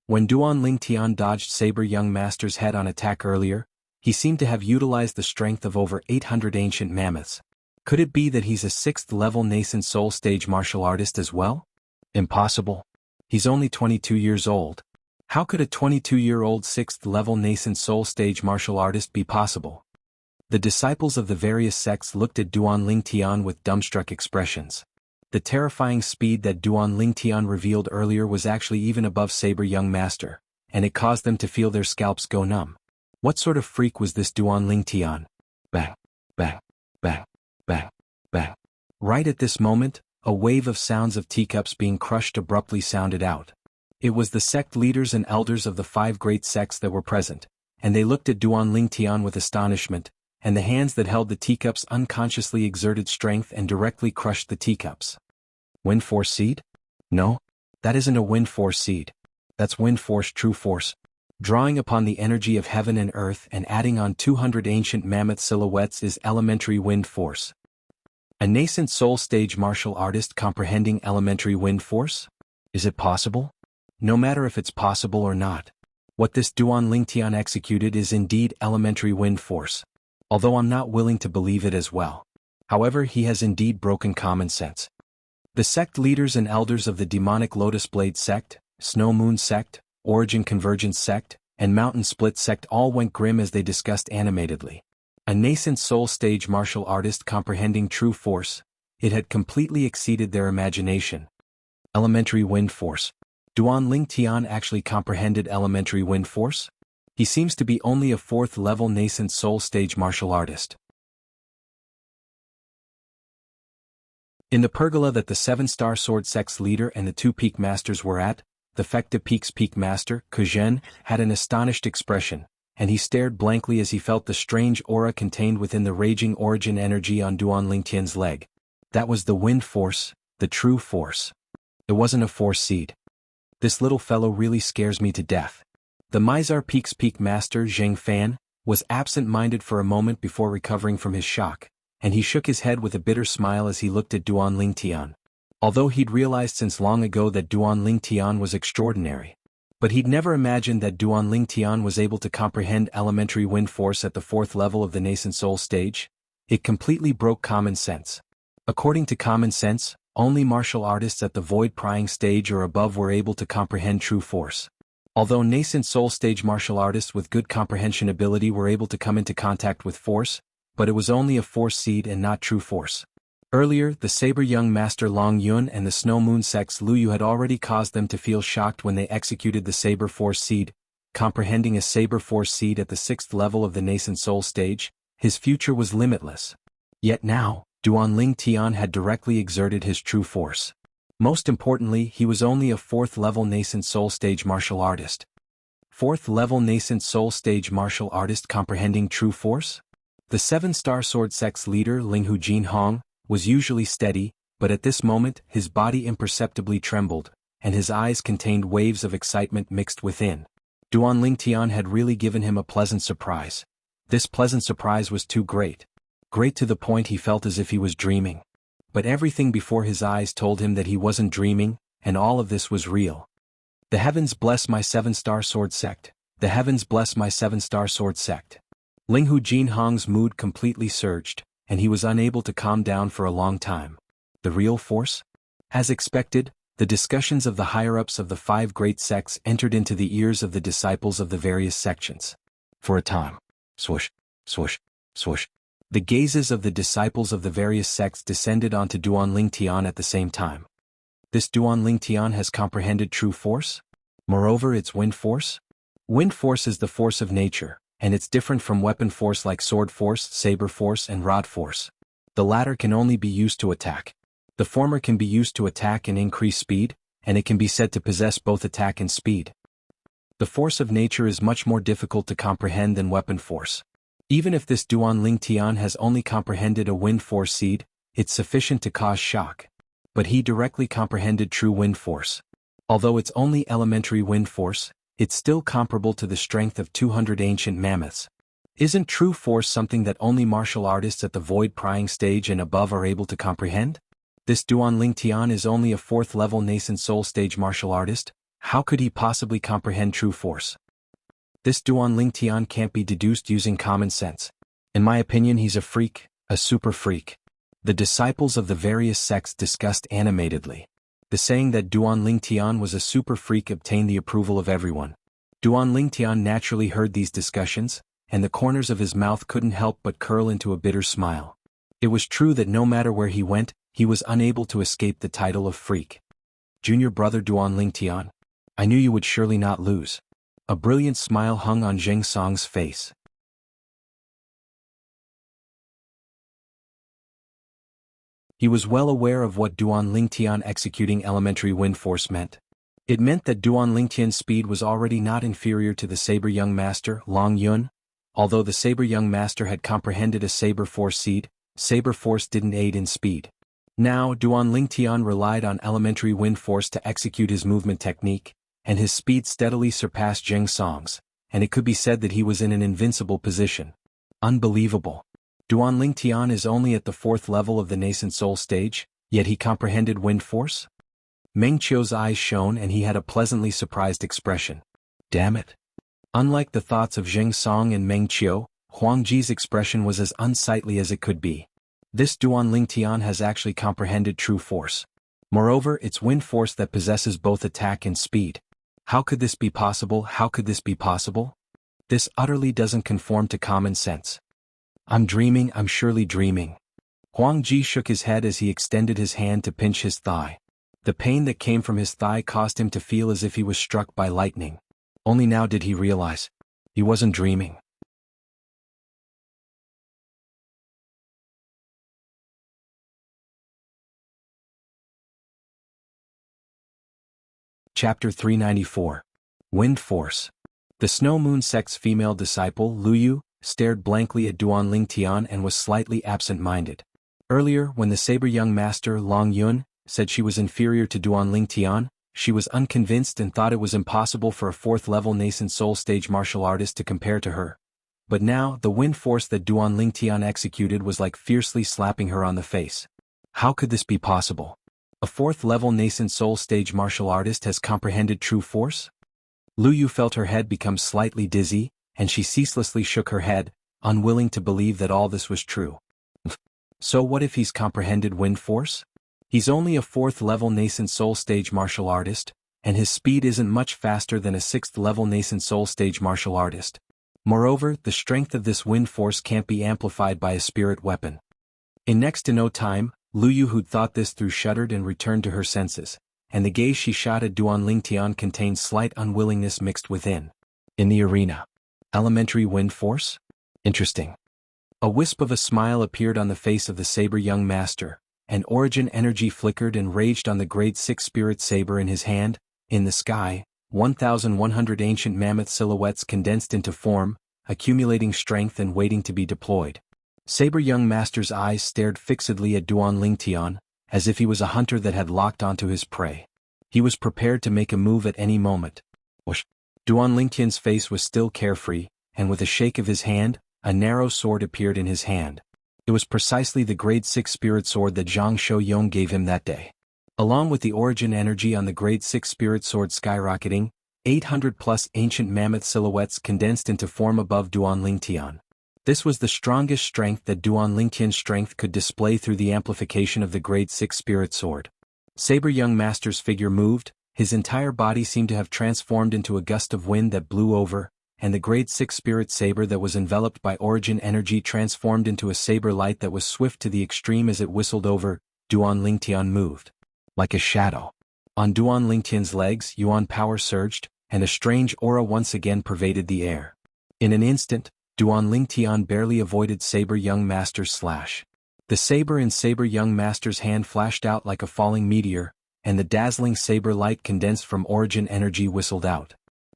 When Duan Lingtian dodged Saber young master's head-on attack earlier, he seemed to have utilized the strength of over 800 ancient mammoths. Could it be that he's a 6th-level nascent soul stage martial artist as well? Impossible. He's only 22 years old. How could a 22-year-old 6th-level nascent soul stage martial artist be possible? The disciples of the various sects looked at Duan Lingtian with dumbstruck expressions. The terrifying speed that Duan Lingtian revealed earlier was actually even above Saber young master, and it caused them to feel their scalps go numb. What sort of freak was this Duan Lingtian? Bang, bang, bang, bang, bang. Right at this moment, a wave of sounds of teacups being crushed abruptly sounded out. It was the sect leaders and elders of the 5 great sects that were present, and they looked at Duan Lingtian with astonishment, and the hands that held the teacups unconsciously exerted strength and directly crushed the teacups. Wind Force Seed? No, that isn't a Wind Force Seed. That's Wind Force True Force. Drawing upon the energy of heaven and earth and adding on 200 ancient mammoth silhouettes is elementary Wind Force. A nascent soul stage martial artist comprehending elementary wind force? Is it possible? No matter if it's possible or not. What this Duan Lingtian executed is indeed elementary wind force. Although I'm not willing to believe it as well. However, he has indeed broken common sense. The sect leaders and elders of the demonic Lotus Blade sect, Snow Moon sect, Origin Convergence sect, and Mountain Split sect all went grim as they discussed animatedly. A nascent soul stage martial artist comprehending true force, it had completely exceeded their imagination. Elementary wind force. Duan Lingtian actually comprehended elementary wind force? He seems to be only a 4th-level nascent soul stage martial artist. In the pergola that the 7-star sword sect's leader and the 2 peak masters were at, the Fecta Peak's peak master, Kuzhen, had an astonished expression, and he stared blankly as he felt the strange aura contained within the raging origin energy on Duan Lingtian's leg. That was the wind force, the true force. It wasn't a force seed. This little fellow really scares me to death. The Mizar Peak's peak master, Zheng Fan, was absent-minded for a moment before recovering from his shock, and he shook his head with a bitter smile as he looked at Duan Lingtian. Although he'd realized since long ago that Duan Lingtian was extraordinary. But he'd never imagined that Duan Lingtian was able to comprehend elementary wind force at the 4th level of the nascent soul stage. It completely broke common sense. According to common sense, only martial artists at the void prying stage or above were able to comprehend true force. Although nascent soul stage martial artists with good comprehension ability were able to come into contact with force, but it was only a force seed and not true force. Earlier, the Saber young master Long Yun and the Snow Moon sect's Lu Yu had already caused them to feel shocked when they executed the Saber Force seed. Comprehending a Saber Force seed at the 6th level of the nascent soul stage, his future was limitless. Yet now, Duan Lingtian had directly exerted his true force. Most importantly, he was only a 4th-level nascent soul stage martial artist. 4th-level nascent soul stage martial artist comprehending true force? The 7-star sword sect's leader Linghu Jinhong was usually steady, but at this moment his body imperceptibly trembled, and his eyes contained waves of excitement mixed within. Duan Lingtian had really given him a pleasant surprise. This pleasant surprise was too great. Great to the point he felt as if he was dreaming. But everything before his eyes told him that he wasn't dreaming, and all of this was real. The heavens bless my 7-star sword sect. The heavens bless my 7-star sword sect. Linghu Jinhong's mood completely surged, and he was unable to calm down for a long time. The real force? As expected, the discussions of the higher-ups of the 5 great sects entered into the ears of the disciples of the various sections. For a time. Swoosh, swoosh, swoosh. The gazes of the disciples of the various sects descended onto Duan Lingtian at the same time. This Duan Lingtian has comprehended true force? Moreover, it's wind force? Wind force is the force of nature, and it's different from weapon force like sword force, saber force, and rod force. The latter can only be used to attack. The former can be used to attack and increase speed, and it can be said to possess both attack and speed. The force of nature is much more difficult to comprehend than weapon force. Even if this Duan Ling Tian has only comprehended a wind force seed, it's sufficient to cause shock. But he directly comprehended true wind force. Although it's only elementary wind force, it's still comparable to the strength of 200 ancient mammoths. Isn't true force something that only martial artists at the void prying stage and above are able to comprehend? This Duan Ling Tian is only a 4th level nascent soul stage martial artist. How could he possibly comprehend true force? This Duan Ling Tian can't be deduced using common sense. In my opinion, he's a freak, a super freak. The disciples of the various sects discussed animatedly. The saying that Duan Ling Tian was a super freak obtained the approval of everyone. Duan Ling Tian naturally heard these discussions, and the corners of his mouth couldn't help but curl into a bitter smile. It was true that no matter where he went, he was unable to escape the title of freak. Junior brother Duan Ling Tian, I knew you would surely not lose. A brilliant smile hung on Zheng Song's face. He was well aware of what Duan Ling Tian executing elementary wind force meant. It meant that Duan Ling Tian's speed was already not inferior to the Saber Young Master, Long Yun. Although the Saber Young Master had comprehended a Saber Force seed, Saber Force didn't aid in speed. Now, Duan Ling Tian relied on elementary wind force to execute his movement technique, and his speed steadily surpassed Zheng Song's, and it could be said that he was in an invincible position. Unbelievable. Duan Ling Tian is only at the 4th level of the nascent soul stage, yet he comprehended wind force? Meng Qiu's eyes shone and he had a pleasantly surprised expression. Damn it. Unlike the thoughts of Zheng Song and Meng Qiu, Huang Ji's expression was as unsightly as it could be. This Duan Ling Tian has actually comprehended true force. Moreover, it's wind force that possesses both attack and speed. How could this be possible? How could this be possible? This utterly doesn't conform to common sense. I'm dreaming, I'm surely dreaming. Huang Ji shook his head as he extended his hand to pinch his thigh. The pain that came from his thigh caused him to feel as if he was struck by lightning. Only now did he realize. He wasn't dreaming. Chapter 394. Wind Force. The Snow Moon sect's female disciple, Lu Yu, stared blankly at Duan Ling Tian and was slightly absent-minded. Earlier, when the Saber Young Master, Long Yun, said she was inferior to Duan Ling Tian, she was unconvinced and thought it was impossible for a 4th-level nascent soul stage martial artist to compare to her. But now, the wind force that Duan Ling Tian executed was like fiercely slapping her on the face. How could this be possible? A 4th-level nascent soul stage martial artist has comprehended true force? Lu Yu felt her head become slightly dizzy, and she ceaselessly shook her head, unwilling to believe that all this was true. So what if he's comprehended wind force? He's only a 4th-level nascent soul stage martial artist, and his speed isn't much faster than a 6th-level nascent soul stage martial artist. Moreover, the strength of this wind force can't be amplified by a spirit weapon. In next to no time, Lu Yu, who'd thought this through, shuddered and returned to her senses, and the gaze she shot at Duan Ling Tian contained slight unwillingness mixed within. In the arena. Elementary wind force? Interesting. A wisp of a smile appeared on the face of the Saber Young Master, and origin energy flickered and raged on the grade 6 spirit saber in his hand. In the sky, 1,100 ancient mammoth silhouettes condensed into form, accumulating strength and waiting to be deployed. Saber Young Master's eyes stared fixedly at Duan Ling Tian, as if he was a hunter that had locked onto his prey. He was prepared to make a move at any moment. Whoosh! Duan Ling Tian's face was still carefree, and with a shake of his hand, a narrow sword appeared in his hand. It was precisely the grade 6 spirit sword that Zhang Shouyong gave him that day. Along with the origin energy on the grade 6 spirit sword skyrocketing, 800+ ancient mammoth silhouettes condensed into form above Duan Ling Tian. This was the strongest strength that Duan Ling Tian's strength could display through the amplification of the grade 6 spirit sword. Saber Young Master's figure moved, his entire body seemed to have transformed into a gust of wind that blew over, and the grade 6 spirit saber that was enveloped by origin energy transformed into a saber light that was swift to the extreme as it whistled over. Duan Ling Tian moved. Like a shadow. On Duan Ling Tian's legs, Yuan power surged, and a strange aura once again pervaded the air. In an instant, Duan Ling Tian barely avoided Saber Young Master's slash. The saber in Saber Young Master's hand flashed out like a falling meteor, and the dazzling saber light condensed from origin energy whistled out.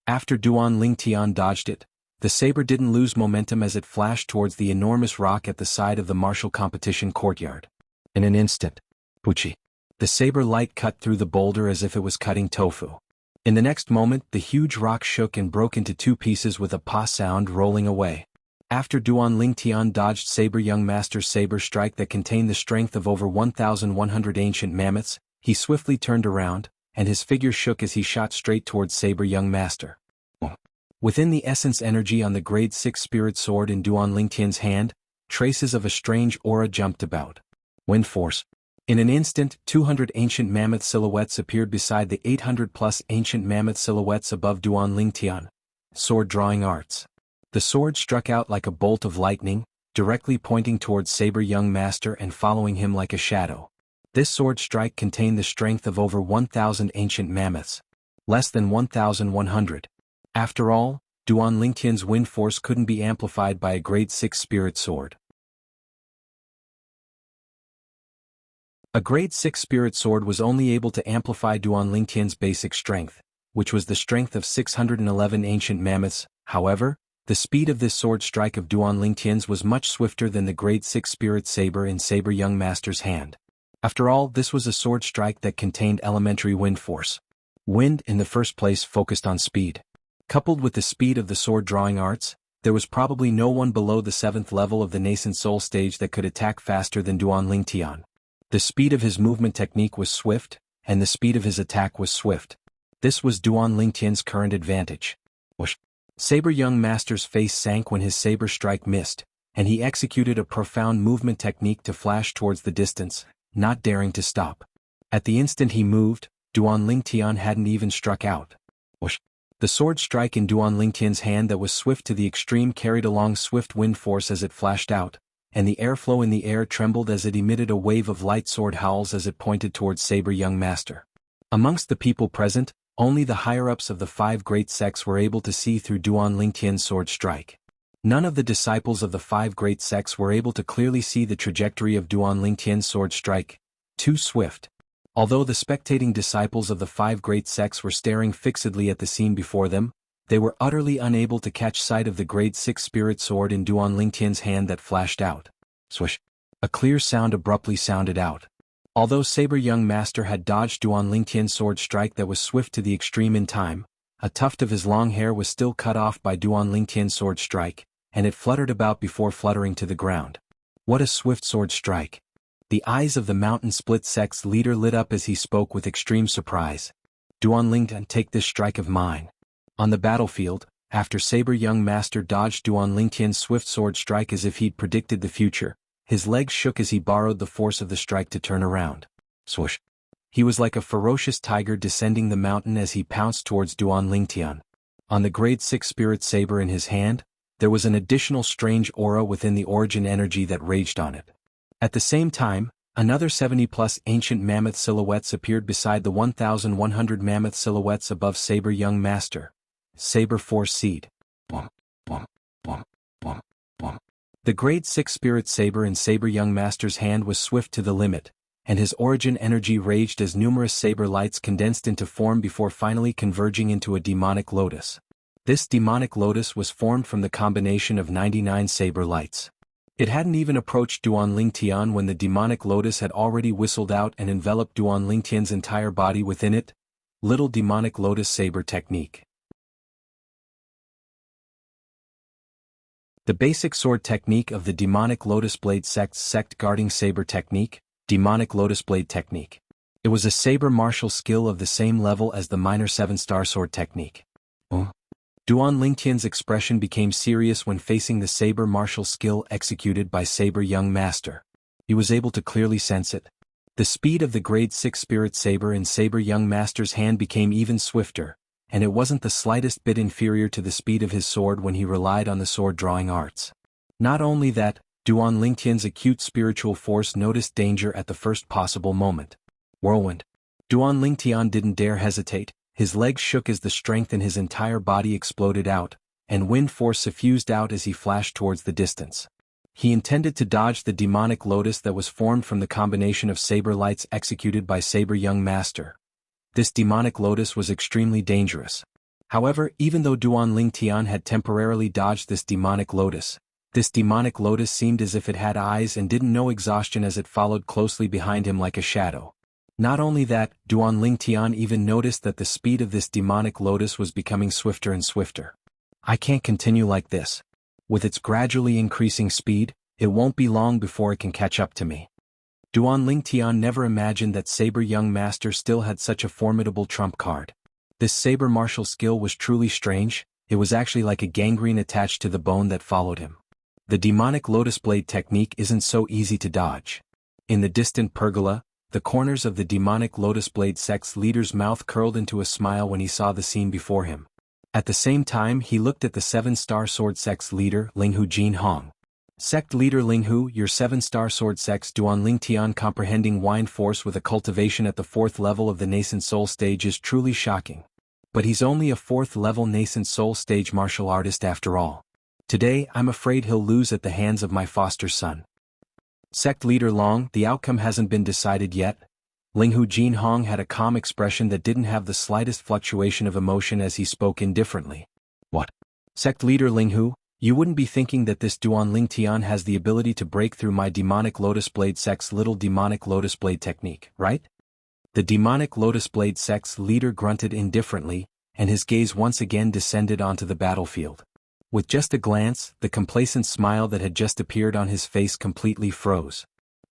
After Duan Lingtian dodged it, the saber didn't lose momentum as it flashed towards the enormous rock at the side of the martial competition courtyard. In an instant, Puchi. The saber light cut through the boulder as if it was cutting tofu. In the next moment, the huge rock shook and broke into two pieces with a pa sound rolling away. After Duan Lingtian dodged Saber Young Master's saber strike that contained the strength of over 1,100 ancient mammoths, he swiftly turned around, and his figure shook as he shot straight towards Saber Young Master. Within the essence energy on the grade 6 spirit sword in Duan Lingtian's hand, traces of a strange aura jumped about. Wind force. In an instant, 200 ancient mammoth silhouettes appeared beside the 800+ ancient mammoth silhouettes above Duan Lingtian. Sword drawing arts. The sword struck out like a bolt of lightning, directly pointing towards Saber Young Master and following him like a shadow. This sword strike contained the strength of over 1,000 ancient mammoths. Less than 1,100. After all, Duan Lingtian's wind force couldn't be amplified by a grade 6 spirit sword. A grade 6 spirit sword was only able to amplify Duan Lingtian's basic strength, which was the strength of 611 ancient mammoths. However, the speed of this sword strike of Duan Lingtian's was much swifter than the grade 6 spirit saber in Saber Young Master's hand. After all, this was a sword strike that contained elementary wind force. Wind, in the first place, focused on speed. Coupled with the speed of the sword drawing arts, there was probably no one below the 7th level of the nascent soul stage that could attack faster than Duan Lingtian. The speed of his movement technique was swift, and the speed of his attack was swift. This was Duan Lingtian's current advantage. Whoosh! Saber Young Master's face sank when his saber strike missed, and he executed a profound movement technique to flash towards the distance, not daring to stop. At the instant he moved, Duan Lingtian hadn't even struck out. Whoosh! The sword strike in Duan Lingtian's hand that was swift to the extreme carried along swift wind force as it flashed out, and the airflow in the air trembled as it emitted a wave of light sword howls as it pointed towards Saber Young Master. Amongst the people present, only the higher-ups of the 5 great sects were able to see through Duan Lingtian's sword strike. None of the disciples of the 5 great sects were able to clearly see the trajectory of Duan Lingtian's sword strike, too swift. Although the spectating disciples of the 5 great sects were staring fixedly at the scene before them, they were utterly unable to catch sight of the grade 6 spirit sword in Duan Lingtian's hand that flashed out. Swish! A clear sound abruptly sounded out. Although Saber Young Master had dodged Duan Lingtian's sword strike that was swift to the extreme in time, a tuft of his long hair was still cut off by Duan Lingtian's sword strike, and it fluttered about before fluttering to the ground. What a swift sword strike! The eyes of the Mountain Split sect's leader lit up as he spoke with extreme surprise. Duan Lingtian, take this strike of mine. On the battlefield, after Saber Young Master dodged Duan Lingtian's swift sword strike as if he'd predicted the future, his legs shook as he borrowed the force of the strike to turn around. Swoosh! He was like a ferocious tiger descending the mountain as he pounced towards Duan Lingtian. On the grade 6 spirit saber in his hand, there was an additional strange aura within the origin energy that raged on it. At the same time, another 70+ ancient mammoth silhouettes appeared beside the 1,100 mammoth silhouettes above Saber Young Master. Saber Force Seed. Boom, boom, boom, boom, boom. The grade 6 spirit saber in Saber Young Master's hand was swift to the limit, and his origin energy raged as numerous saber lights condensed into form before finally converging into a demonic lotus. This demonic lotus was formed from the combination of 99 saber lights. It hadn't even approached Duan Lingtian when the demonic lotus had already whistled out and enveloped Duan Lingtian's entire body within it. Little demonic lotus saber technique. The basic sword technique of the demonic lotus blade sect's sect guarding saber technique, demonic lotus blade technique. It was a saber martial skill of the same level as the minor 7-star sword technique. Duan Lingtian's expression became serious when facing the saber martial skill executed by Saber Young Master. He was able to clearly sense it. The speed of the grade 6 spirit saber in Saber Young Master's hand became even swifter, and it wasn't the slightest bit inferior to the speed of his sword when he relied on the sword drawing arts. Not only that, Duan Lingtian's acute spiritual force noticed danger at the first possible moment. Whirlwind. Duan Lingtian didn't dare hesitate. His legs shook as the strength in his entire body exploded out, and wind force suffused out as he flashed towards the distance. He intended to dodge the demonic lotus that was formed from the combination of saber lights executed by Saber Young Master. This demonic lotus was extremely dangerous. However, even though Duan Lingtian had temporarily dodged this demonic lotus seemed as if it had eyes and didn't know exhaustion as it followed closely behind him like a shadow. Not only that, Duan Lingtian even noticed that the speed of this demonic lotus was becoming swifter and swifter. I can't continue like this. With its gradually increasing speed, it won't be long before it can catch up to me. Duan Lingtian never imagined that Saber Young Master still had such a formidable trump card. This saber martial skill was truly strange. It was actually like a gangrene attached to the bone that followed him. The demonic lotus blade technique isn't so easy to dodge. In the distant pergola, the corners of the demonic lotus blade sect's leader's mouth curled into a smile when he saw the scene before him. At the same time, he looked at the 7-star sword sect's leader, Linghu Jinhong. Sect leader Linghu, your 7-star sword sect's Duan Lingtian comprehending wind force with a cultivation at the 4th level of the nascent soul stage is truly shocking. But he's only a 4th level nascent soul stage martial artist after all. Today, I'm afraid he'll lose at the hands of my foster son. Sect leader Long, the outcome hasn't been decided yet. Linghu Jinhong had a calm expression that didn't have the slightest fluctuation of emotion as he spoke indifferently. What? Sect leader Linghu, you wouldn't be thinking that this Duan Lingtian has the ability to break through my demonic lotus blade sect's little demonic lotus blade technique, right? The demonic lotus blade sect's leader grunted indifferently, and his gaze once again descended onto the battlefield. With just a glance, the complacent smile that had just appeared on his face completely froze.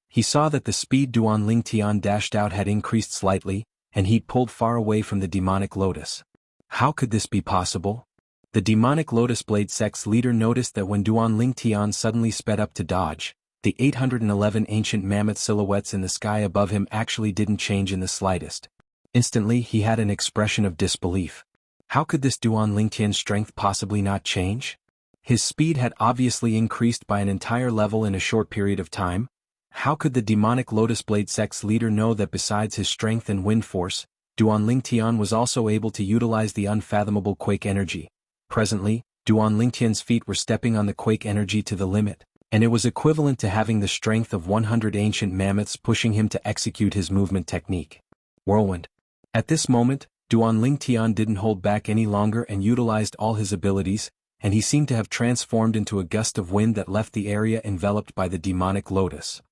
He saw that the speed Duan Lingtian dashed out had increased slightly, and he'd pulled far away from the demonic lotus. How could this be possible? The demonic lotus blade sect's leader noticed that when Duan Lingtian suddenly sped up to dodge, the 811 ancient mammoth silhouettes in the sky above him actually didn't change in the slightest. Instantly, he had an expression of disbelief. How could this Duan Lingtian's strength possibly not change? His speed had obviously increased by an entire level in a short period of time. How could the demonic lotus blade sect's leader know that besides his strength and wind force, Duan Lingtian was also able to utilize the unfathomable quake energy? Presently, Duan Lingtian's feet were stepping on the quake energy to the limit, and it was equivalent to having the strength of 100 ancient mammoths pushing him to execute his movement technique. Whirlwind. At this moment, Duan Lingtian didn't hold back any longer and utilized all his abilities, and he seemed to have transformed into a gust of wind that left the area enveloped by the demonic lotus.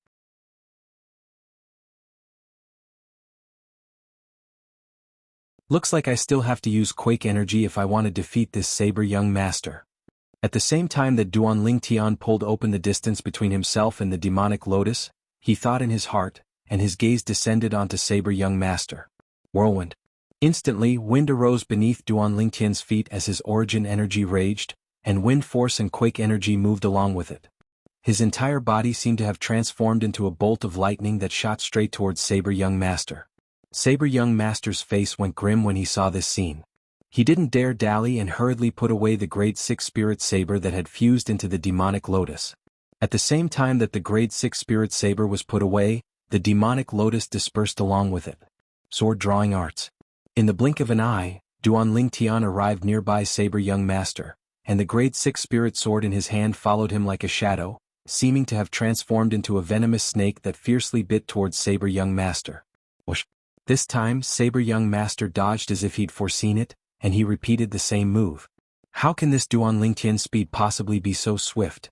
Looks like I still have to use quake energy if I want to defeat this Saber Young Master. At the same time that Duan Lingtian pulled open the distance between himself and the demonic lotus, he thought in his heart, and his gaze descended onto Saber Young Master. Whirlwind. Instantly, wind arose beneath Duan Lingtian's feet as his origin energy raged, and wind force and quake energy moved along with it. His entire body seemed to have transformed into a bolt of lightning that shot straight towards Saber Young Master. Saber Young Master's face went grim when he saw this scene. He didn't dare dally and hurriedly put away the Grade 6 Spirit Saber that had fused into the demonic lotus. At the same time that the Grade 6 Spirit Saber was put away, the demonic lotus dispersed along with it. Sword drawing arts. In the blink of an eye, Duan Lingtian arrived nearby Saber Young Master, and the Grade 6 Spirit Sword in his hand followed him like a shadow, seeming to have transformed into a venomous snake that fiercely bit towards Saber Young Master. Whoosh. This time, Saber Young Master dodged as if he'd foreseen it, and he repeated the same move. How can this Duan Lingtian's speed possibly be so swift?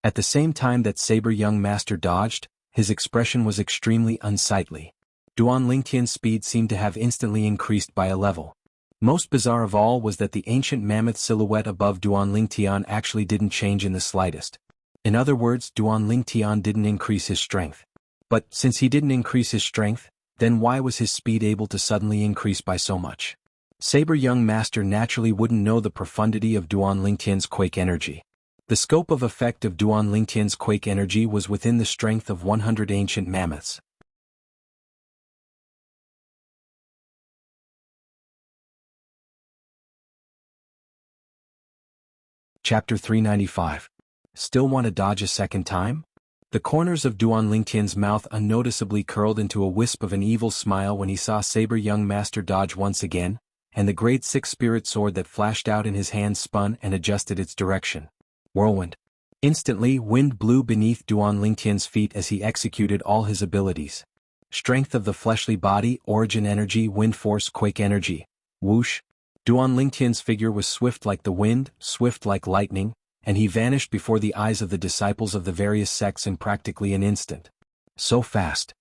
At the same time that Saber Young Master dodged, his expression was extremely unsightly. Duan Lingtian's speed seemed to have instantly increased by a level. Most bizarre of all was that the ancient mammoth silhouette above Duan Lingtian actually didn't change in the slightest. In other words, Duan Lingtian didn't increase his strength. But since he didn't increase his strength, then why was his speed able to suddenly increase by so much? Saber Young Master naturally wouldn't know the profundity of Duan Lingtian's quake energy. The scope of effect of Duan Lingtian's quake energy was within the strength of 100 ancient mammoths. Chapter 395. Still want to dodge a second time? The corners of Duan Lingtian's mouth unnoticeably curled into a wisp of an evil smile when he saw Saber Young Master dodge once again, and the Grade 6 Spirit Sword that flashed out in his hand spun and adjusted its direction. Whirlwind. Instantly, wind blew beneath Duan Lingtian's feet as he executed all his abilities. Strength of the fleshly body, origin energy, wind force, quake energy. Whoosh. Duan Lingtian's figure was swift like the wind, swift like lightning, and he vanished before the eyes of the disciples of the various sects in practically an instant. So fast.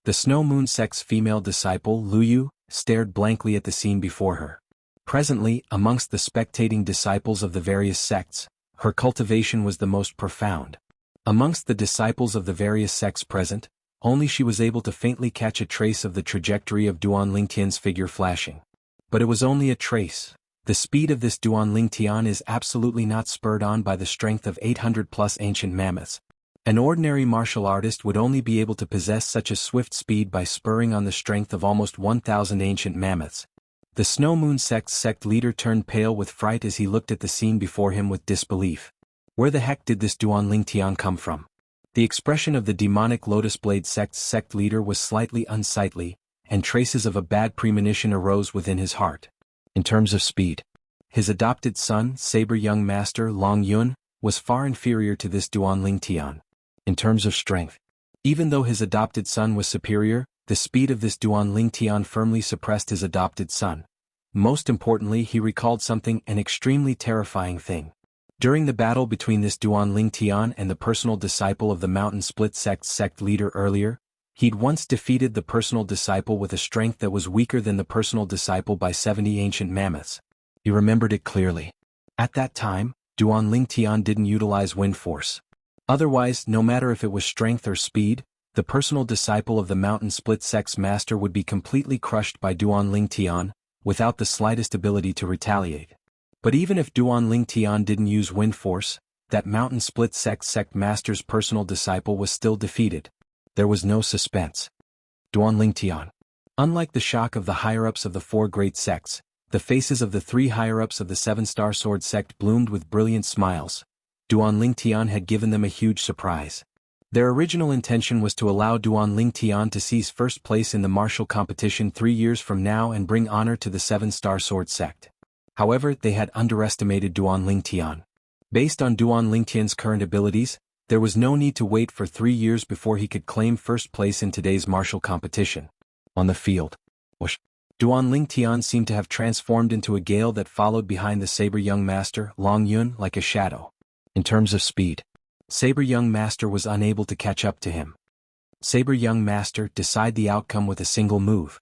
The Snow Moon sect's female disciple, Luyu, stared blankly at the scene before her. Presently, amongst the spectating disciples of the various sects, her cultivation was the most profound. Amongst the disciples of the various sects present, only she was able to faintly catch a trace of the trajectory of Duan Lingtian's figure flashing. But it was only a trace. The speed of this Duan Lingtian is absolutely not spurred on by the strength of 800+ ancient mammoths. An ordinary martial artist would only be able to possess such a swift speed by spurring on the strength of almost 1,000 ancient mammoths. The Snow Moon sect's sect leader turned pale with fright as he looked at the scene before him with disbelief. Where the heck did this Duan Lingtian come from? The expression of the demonic Lotus Blade sect's sect leader was slightly unsightly, and traces of a bad premonition arose within his heart. In terms of speed, his adopted son, Saber Young Master Long Yun, was far inferior to this Duan Lingtian. In terms of strength, even though his adopted son was superior, the speed of this Duan Lingtian firmly suppressed his adopted son. Most importantly, he recalled something, an extremely terrifying thing. During the battle between this Duan Lingtian and the personal disciple of the Mountain Split sect's sect leader earlier, he'd once defeated the personal disciple with a strength that was weaker than the personal disciple by 70 ancient mammoths. He remembered it clearly. At that time, Duan Lingtian didn't utilize wind force. Otherwise, no matter if it was strength or speed, the personal disciple of the Mountain Split sect's master would be completely crushed by Duan Lingtian, without the slightest ability to retaliate. But even if Duan Lingtian didn't use wind force, that Mountain Split sect master's personal disciple was still defeated. There was no suspense. Duan Lingtian. Unlike the shock of the higher-ups of the four great sects, the faces of the three higher-ups of the Seven-Star Sword sect bloomed with brilliant smiles. Duan Lingtian had given them a huge surprise. Their original intention was to allow Duan Lingtian to seize first place in the martial competition 3 years from now and bring honor to the Seven-Star Sword sect. However, they had underestimated Duan Lingtian. Based on Duan Lingtian's current abilities, there was no need to wait for 3 years before he could claim first place in today's martial competition. On the field, Duan Lingtian seemed to have transformed into a gale that followed behind the Saber Young Master, Long Yun, like a shadow. In terms of speed, Saber Young Master was unable to catch up to him. Saber Young Master decided the outcome with a single move.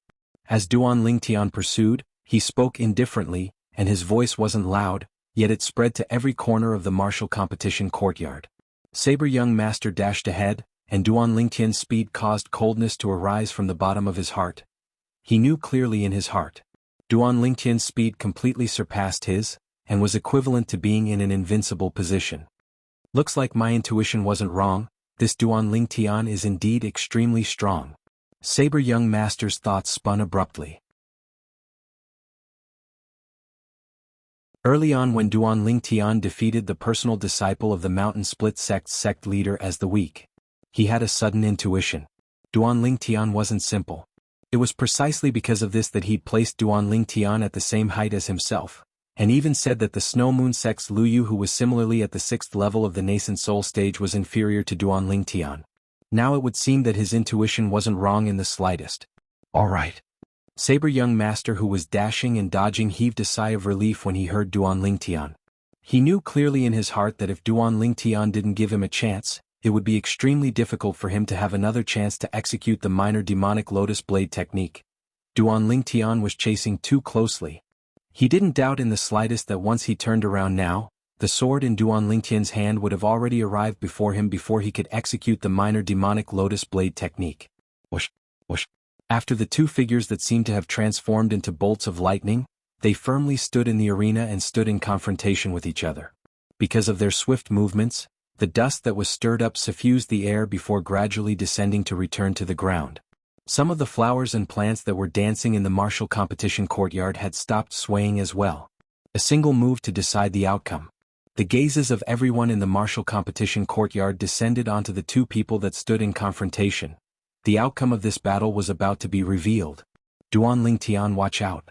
As Duan Lingtian pursued, he spoke indifferently, and his voice wasn't loud, yet it spread to every corner of the martial competition courtyard. Saber Young Master dashed ahead, and Duan Lingtian's speed caused coldness to arise from the bottom of his heart. He knew clearly in his heart. Duan Lingtian's speed completely surpassed his, and was equivalent to being in an invincible position. Looks like my intuition wasn't wrong, this Duan Lingtian is indeed extremely strong. Saber Young Master's thoughts spun abruptly. Early on when Duan Lingtian defeated the personal disciple of the Mountain Split sect's sect leader as the weak, he had a sudden intuition. Duan Lingtian wasn't simple. It was precisely because of this that he'd placed Duan Lingtian at the same height as himself, and even said that the Snow Moon sect's Luyu, who was similarly at the 6th level of the nascent soul stage, was inferior to Duan Lingtian. Now it would seem that his intuition wasn't wrong in the slightest. All right. Saber Young Master, who was dashing and dodging, heaved a sigh of relief when he heard Duan Lingtian. He knew clearly in his heart that if Duan Lingtian didn't give him a chance, it would be extremely difficult for him to have another chance to execute the minor demonic Lotus Blade technique. Duan Lingtian was chasing too closely. He didn't doubt in the slightest that once he turned around now, the sword in Duan Lingtian's hand would have already arrived before him before he could execute the minor demonic Lotus Blade technique. Whoosh, whoosh. After the two figures that seemed to have transformed into bolts of lightning, they firmly stood in the arena and stood in confrontation with each other. Because of their swift movements, the dust that was stirred up suffused the air before gradually descending to return to the ground. Some of the flowers and plants that were dancing in the martial competition courtyard had stopped swaying as well. A single move to decide the outcome. The gazes of everyone in the martial competition courtyard descended onto the two people that stood in confrontation. The outcome of this battle was about to be revealed. Duan Lingtian, watch out.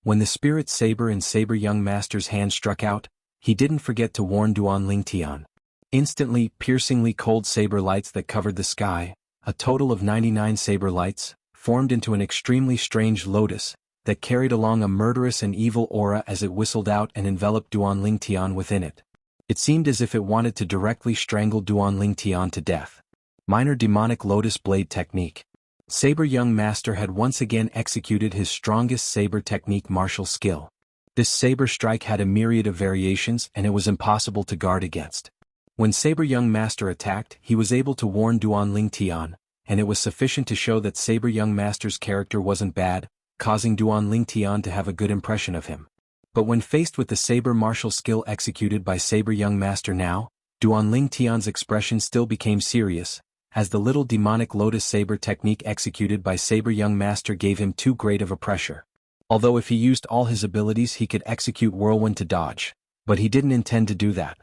When the Spirit Saber in Saber Young Master's hand struck out, he didn't forget to warn Duan Lingtian. Instantly, piercingly cold saber lights that covered the sky, a total of 99 saber lights, formed into an extremely strange lotus, that carried along a murderous and evil aura as it whistled out and enveloped Duan Lingtian within it. It seemed as if it wanted to directly strangle Duan Lingtian to death. Minor demonic lotus blade technique. Saber young master had once again executed his strongest saber technique martial skill. This saber strike had a myriad of variations and it was impossible to guard against. When Saber young master attacked, he was able to warn Duan Lingtian, and it was sufficient to show that Saber young master's character wasn't bad, causing Duan Lingtian to have a good impression of him. But when faced with the saber martial skill executed by Saber young master now, Duan Lingtian's expression still became serious, as the little demonic lotus saber technique executed by Saber young master gave him too great of a pressure. Although if he used all his abilities he could execute whirlwind to dodge, but he didn't intend to do that.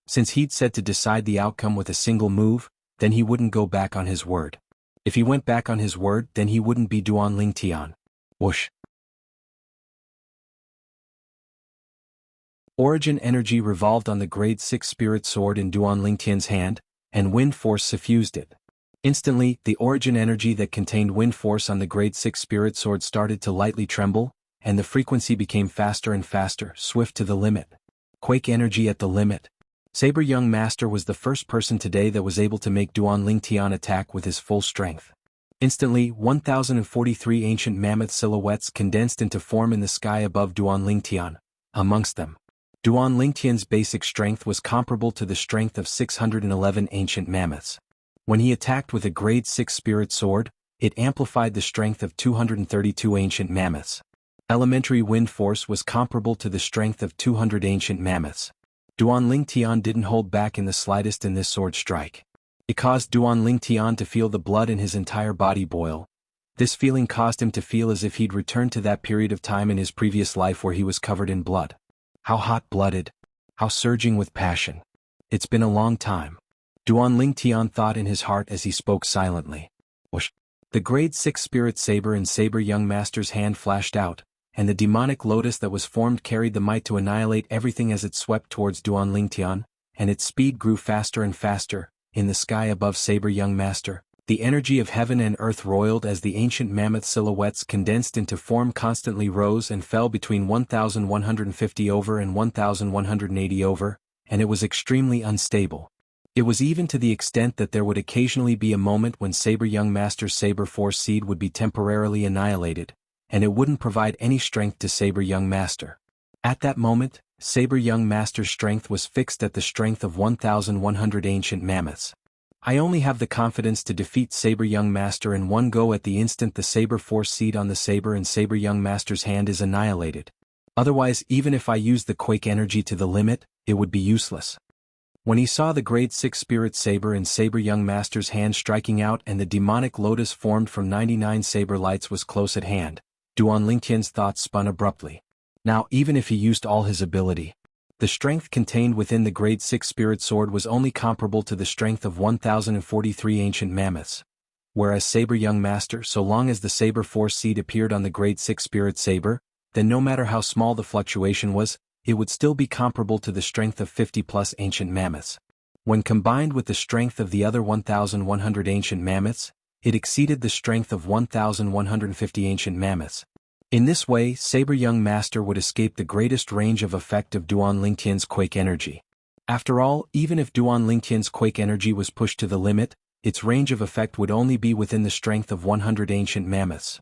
Since he'd said to decide the outcome with a single move, then he wouldn't go back on his word. If he went back on his word, then he wouldn't be Duan Lingtian. Whoosh. Origin energy revolved on the grade 6 spirit sword in Duan Lingtian's hand, and wind force suffused it. Instantly, the origin energy that contained wind force on the grade 6 spirit sword started to lightly tremble, and the frequency became faster and faster, swift to the limit. Quake energy at the limit. Saber young master was the first person today that was able to make Duan Lingtian attack with his full strength. Instantly, 1043 ancient mammoth silhouettes condensed into form in the sky above Duan Lingtian. Amongst them, Duan Lingtian's basic strength was comparable to the strength of 611 ancient mammoths. When he attacked with a grade 6 spirit sword, it amplified the strength of 232 ancient mammoths. Elementary wind force was comparable to the strength of 200 ancient mammoths. Duan Lingtian didn't hold back in the slightest in this sword strike. It caused Duan Lingtian to feel the blood in his entire body boil. This feeling caused him to feel as if he'd returned to that period of time in his previous life where he was covered in blood. How hot-blooded. How surging with passion. It's been a long time. Duan Lingtian thought in his heart as he spoke silently. Whoosh. The grade 6 spirit saber in Saber young master's hand flashed out, and the demonic lotus that was formed carried the might to annihilate everything as it swept towards Duan Lingtian, and its speed grew faster and faster. In the sky above Saber young master, the energy of heaven and earth roiled as the ancient mammoth silhouettes condensed into form constantly rose and fell between 1150 over and 1180 over, and it was extremely unstable. It was even to the extent that there would occasionally be a moment when Saber young master's saber force seed would be temporarily annihilated, and it wouldn't provide any strength to Saber young master. At that moment, Saber young master's strength was fixed at the strength of 1100 ancient mammoths. I only have the confidence to defeat Saber young master in one go at the instant the saber force seed on the saber in Saber young master's hand is annihilated. Otherwise, even if I use the quake energy to the limit, it would be useless. When he saw the grade 6 spirit saber in Saber young master's hand striking out and the demonic lotus formed from 99 saber lights was close at hand, Duan Lingtian's thoughts spun abruptly. Now, even if he used all his ability, the strength contained within the grade 6 spirit sword was only comparable to the strength of 1043 ancient mammoths. Whereas Saber young master, so long as the saber force seed appeared on the grade 6 spirit saber, then no matter how small the fluctuation was, it would still be comparable to the strength of 50 plus ancient mammoths. When combined with the strength of the other 1100 ancient mammoths, it exceeded the strength of 1150 ancient mammoths. In this way, Saber young master would escape the greatest range of effect of Duan Lingtian's quake energy. After all, even if Duan Lingtian's quake energy was pushed to the limit, its range of effect would only be within the strength of 100 ancient mammoths.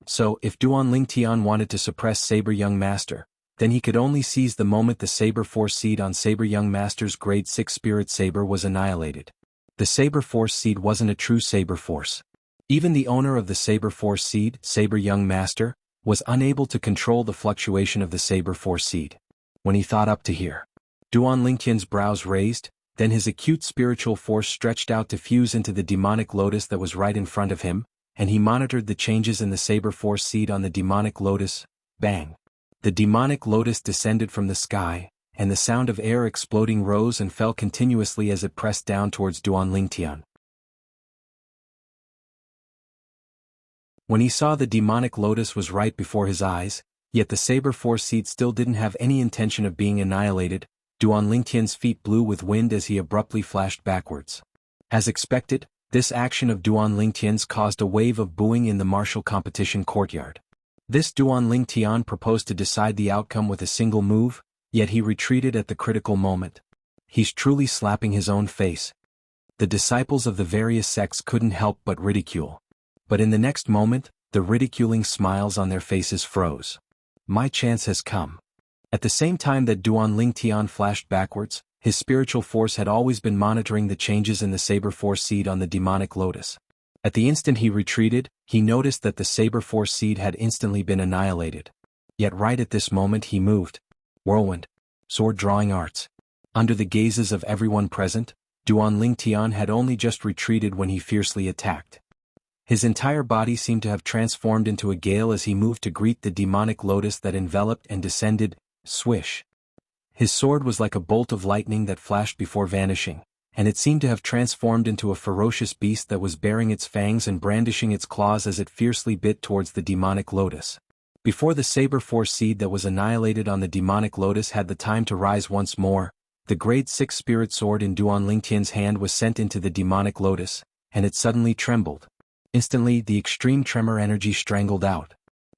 So, if Duan Lingtian wanted to suppress Saber young master, then he could only seize the moment the saber force seed on Saber young master's grade 6 spirit saber was annihilated. The saber force seed wasn't a true saber force. Even the owner of the saber force seed, Saber young master, was unable to control the fluctuation of the saber force seed. When he thought up to here, Duan Lingtian's brows raised, then his acute spiritual force stretched out to fuse into the demonic lotus that was right in front of him, and he monitored the changes in the saber force seed on the demonic lotus. Bang! The demonic lotus descended from the sky, and the sound of air exploding rose and fell continuously as it pressed down towards Duan Lingtian. When he saw the demonic lotus was right before his eyes, yet the saber force seed still didn't have any intention of being annihilated, Duan Lingtian's feet blew with wind as he abruptly flashed backwards. As expected, this action of Duan Lingtian's caused a wave of booing in the martial competition courtyard. This Duan Ling Tian proposed to decide the outcome with a single move, yet he retreated at the critical moment. He's truly slapping his own face. The disciples of the various sects couldn't help but ridicule. But in the next moment, the ridiculing smiles on their faces froze. My chance has come. At the same time that Duan Ling Tian flashed backwards, his spiritual force had always been monitoring the changes in the Saber Force seed on the demonic lotus. At the instant he retreated, he noticed that the Saber Force seed had instantly been annihilated. Yet right at this moment he moved. Whirlwind. Sword drawing arts. Under the gazes of everyone present, Duan Ling Tian had only just retreated when he fiercely attacked. His entire body seemed to have transformed into a gale as he moved to greet the demonic lotus that enveloped and descended. Swish. His sword was like a bolt of lightning that flashed before vanishing, and it seemed to have transformed into a ferocious beast that was baring its fangs and brandishing its claws as it fiercely bit towards the demonic lotus. Before the Saber Force seed that was annihilated on the demonic lotus had the time to rise once more, the grade 6 spirit sword in Duan Ling Tian's hand was sent into the demonic lotus, and it suddenly trembled. Instantly the extreme tremor energy strangled out.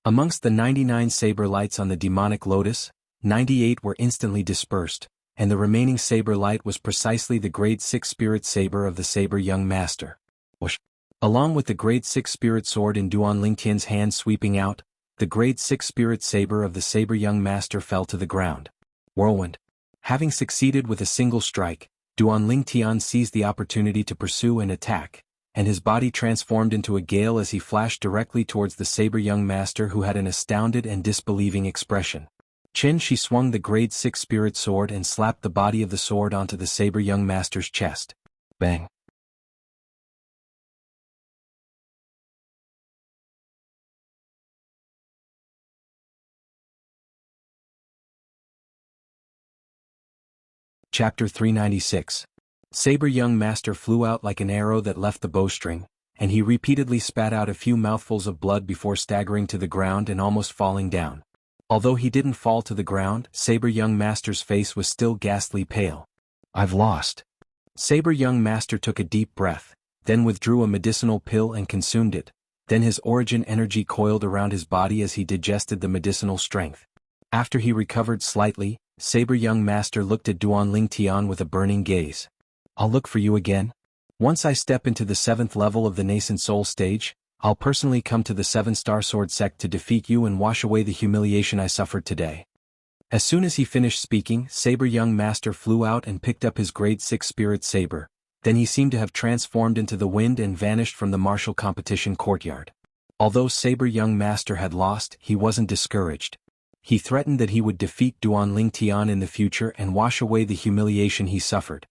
Amongst the 99 saber lights on the demonic lotus, 98 were instantly dispersed, and the remaining saber light was precisely the grade 6 spirit saber of the Saber Young Master. Whoosh! Along with the grade 6 spirit sword in Duan Ling Tian's hand sweeping out, the grade 6 spirit saber of the Saber Young Master fell to the ground. Whirlwind. Having succeeded with a single strike, Duan Ling Tian seized the opportunity to pursue and attack, and his body transformed into a gale as he flashed directly towards the Saber Young Master, who had an astounded and disbelieving expression. She swung the grade 6 spirit sword and slapped the body of the sword onto the Saber Young Master's chest. Bang. Chapter 396. Saber Young Master flew out like an arrow that left the bowstring, and he repeatedly spat out a few mouthfuls of blood before staggering to the ground and almost falling down. Although he didn't fall to the ground, Saber Young Master's face was still ghastly pale. I've lost. Saber Young Master took a deep breath, then withdrew a medicinal pill and consumed it. Then his origin energy coiled around his body as he digested the medicinal strength. After he recovered slightly, Saber Young Master looked at Duan Ling Tian with a burning gaze. I'll look for you again. Once I step into the 7th level of the nascent soul stage, I'll personally come to the 7-star sword sect to defeat you and wash away the humiliation I suffered today. As soon as he finished speaking, Saber Young Master flew out and picked up his grade 6 spirit saber. Then he seemed to have transformed into the wind and vanished from the martial competition courtyard. Although Saber Young Master had lost, he wasn't discouraged. He threatened that he would defeat Duan Ling Tian in the future and wash away the humiliation he suffered.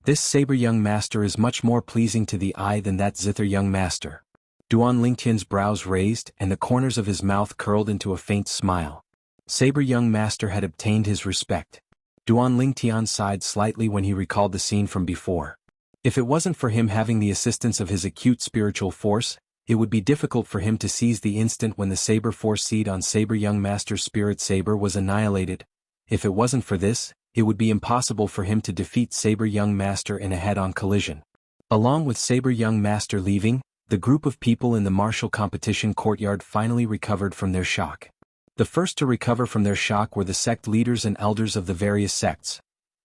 This Saber Young Master is much more pleasing to the eye than that Zither Young Master. Duan Ling Tian's brows raised and the corners of his mouth curled into a faint smile. Saber Young Master had obtained his respect. Duan Ling Tian sighed slightly when he recalled the scene from before. If it wasn't for him having the assistance of his acute spiritual force, it would be difficult for him to seize the instant when the Saber Force seed on Saber Young Master's spirit saber was annihilated. If it wasn't for this, it would be impossible for him to defeat Saber Young Master in a head-on collision. Along with Saber Young Master leaving, the group of people in the martial competition courtyard finally recovered from their shock. The first to recover from their shock were the sect leaders and elders of the various sects.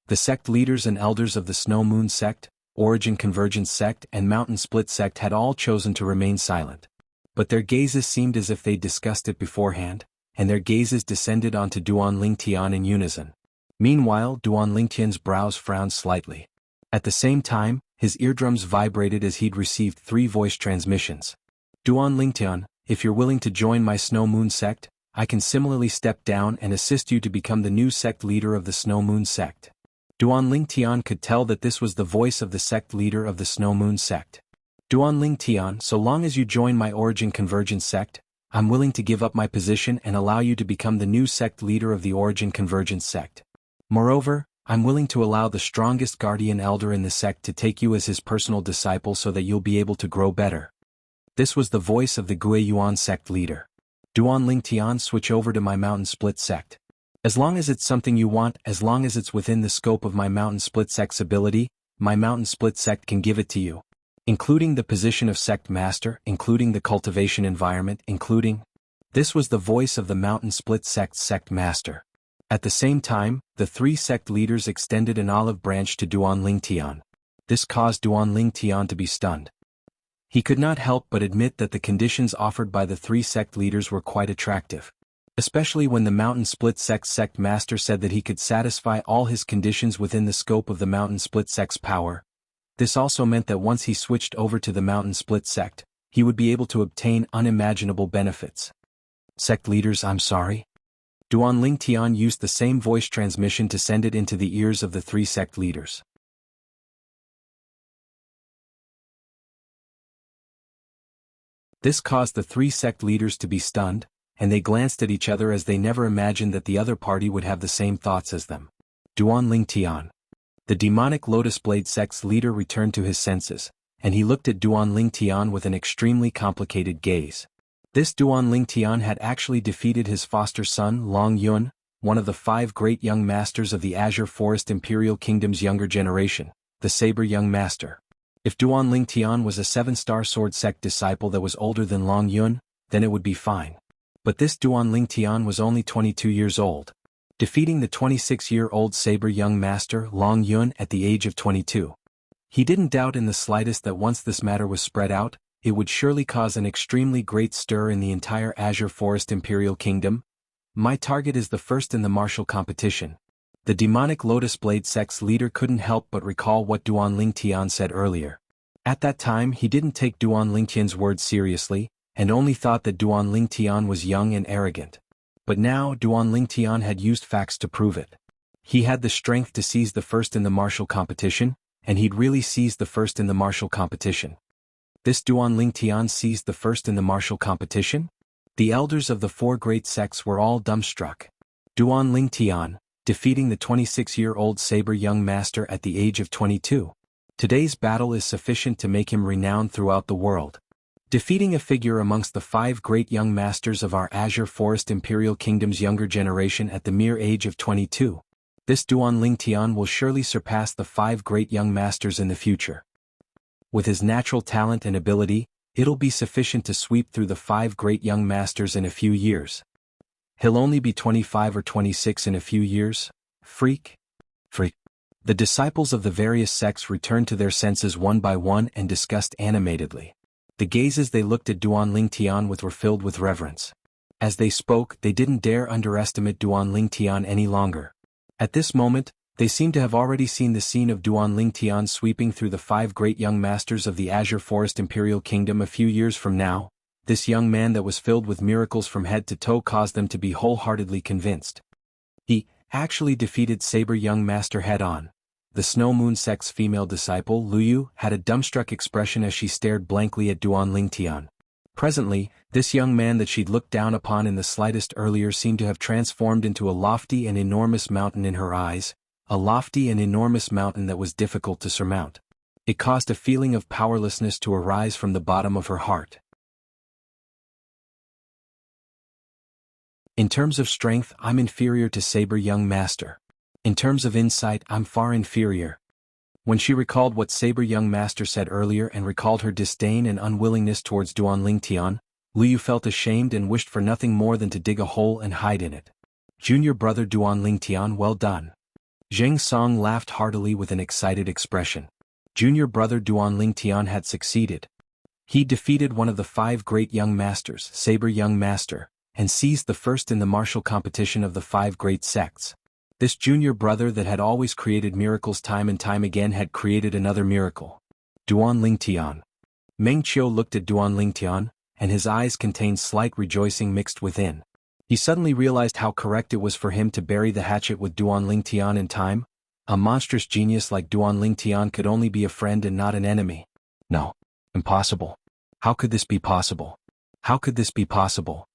The sect leaders and elders of the Snow Moon sect, Origin Convergence sect and Mountain Split sect had all chosen to remain silent. But their gazes seemed as if they'd discussed it beforehand, and their gazes descended onto Duan Ling Tian in unison. Meanwhile, Duan Ling Tian's brows frowned slightly. At the same time, his eardrums vibrated as he'd received 3 voice transmissions. Duan Ling Tian, if you're willing to join my Snow Moon sect, I can similarly step down and assist you to become the new sect leader of the Snow Moon sect. Duan Ling Tian could tell that this was the voice of the sect leader of the Snow Moon sect. Duan Ling Tian, so long as you join my Origin Convergence sect, I'm willing to give up my position and allow you to become the new sect leader of the Origin Convergence sect. Moreover, I'm willing to allow the strongest guardian elder in the sect to take you as his personal disciple so that you'll be able to grow better. This was the voice of the Gui Yuan sect leader. Duan Ling Tian, switch over to my Mountain Split sect. As long as it's something you want, as long as it's within the scope of my Mountain Split sect's ability, my Mountain Split sect can give it to you. Including the position of sect master, including the cultivation environment, including... This was the voice of the Mountain Split Sect's sect master. At the same time, the three sect leaders extended an olive branch to Duan Lingtian. This caused Duan Lingtian to be stunned. He could not help but admit that the conditions offered by the three sect leaders were quite attractive. Especially when the Mountain Split Sect's sect master said that he could satisfy all his conditions within the scope of the Mountain Split Sect's power. This also meant that once he switched over to the Mountain Split Sect, he would be able to obtain unimaginable benefits. Sect leaders, I'm sorry. Duan Lingtian used the same voice transmission to send it into the ears of the three sect leaders. This caused the three sect leaders to be stunned, and they glanced at each other as they never imagined that the other party would have the same thoughts as them. Duan Lingtian. The demonic Lotus Blade sect's leader returned to his senses, and he looked at Duan Lingtian with an extremely complicated gaze. This Duan Lingtian had actually defeated his foster son Long Yun, one of the 5 great young masters of the Azure Forest Imperial Kingdom's younger generation, the Saber Young Master. If Duan Lingtian was a 7-star sword sect disciple that was older than Long Yun, then it would be fine. But this Duan Lingtian was only 22 years old. Defeating the 26-year-old Saber Young Master Long Yun at the age of 22. He didn't doubt in the slightest that once this matter was spread out, it would surely cause an extremely great stir in the entire Azure Forest Imperial Kingdom. My target is the first in the martial competition. The demonic Lotus Blade sect's leader couldn't help but recall what Duan Lingtian said earlier. At that time he didn't take Duan Lingtian's words seriously, and only thought that Duan Lingtian was young and arrogant. But now Duan Lingtian had used facts to prove it. He had the strength to seize the first in the martial competition, and he'd really seized the first in the martial competition. This Duan Lingtian seized the first in the martial competition? The elders of the 4 great sects were all dumbstruck. Duan Lingtian, defeating the 26-year-old Saber Young Master at the age of 22. Today's battle is sufficient to make him renowned throughout the world. Defeating a figure amongst the 5 great young masters of our Azure Forest Imperial Kingdom's younger generation at the mere age of 22. This Duan Lingtian will surely surpass the 5 great young masters in the future. With his natural talent and ability, it'll be sufficient to sweep through the 5 great young masters in a few years. He'll only be 25 or 26 in a few years? Freak. The disciples of the various sects returned to their senses one by one and discussed animatedly. The gazes they looked at Duan Lingtian with were filled with reverence. As they spoke, they didn't dare underestimate Duan Lingtian any longer. At this moment, they seemed to have already seen the scene of Duan Lingtian sweeping through the 5 great young masters of the Azure Forest Imperial Kingdom a few years from now. This young man that was filled with miracles from head to toe caused them to be wholeheartedly convinced. He actually defeated Saber Young Master head-on. The Snow Moon sect's female disciple, Luyu, had a dumbstruck expression as she stared blankly at Duan Lingtian. Presently, this young man that she'd looked down upon in the slightest earlier seemed to have transformed into a lofty and enormous mountain in her eyes, a lofty and enormous mountain that was difficult to surmount. It caused a feeling of powerlessness to arise from the bottom of her heart. In terms of strength, I'm inferior to Saber Young Master. In terms of insight, I'm far inferior. When she recalled what Saber Young Master said earlier and recalled her disdain and unwillingness towards Duan Lingtian, Luyu felt ashamed and wished for nothing more than to dig a hole and hide in it. Junior brother Duan Lingtian, well done. Zheng Song laughed heartily with an excited expression. Junior brother Duan Lingtian had succeeded. He defeated one of the 5 great young masters, Saber Young Master, and seized the first in the martial competition of the 5 great sects. This junior brother that had always created miracles time and time again had created another miracle. Duan Lingtian. Meng Qiu looked at Duan Lingtian, and his eyes contained slight rejoicing mixed within. He suddenly realized how correct it was for him to bury the hatchet with Duan Lingtian in time. A monstrous genius like Duan Lingtian could only be a friend and not an enemy. No. Impossible. How could this be possible? How could this be possible?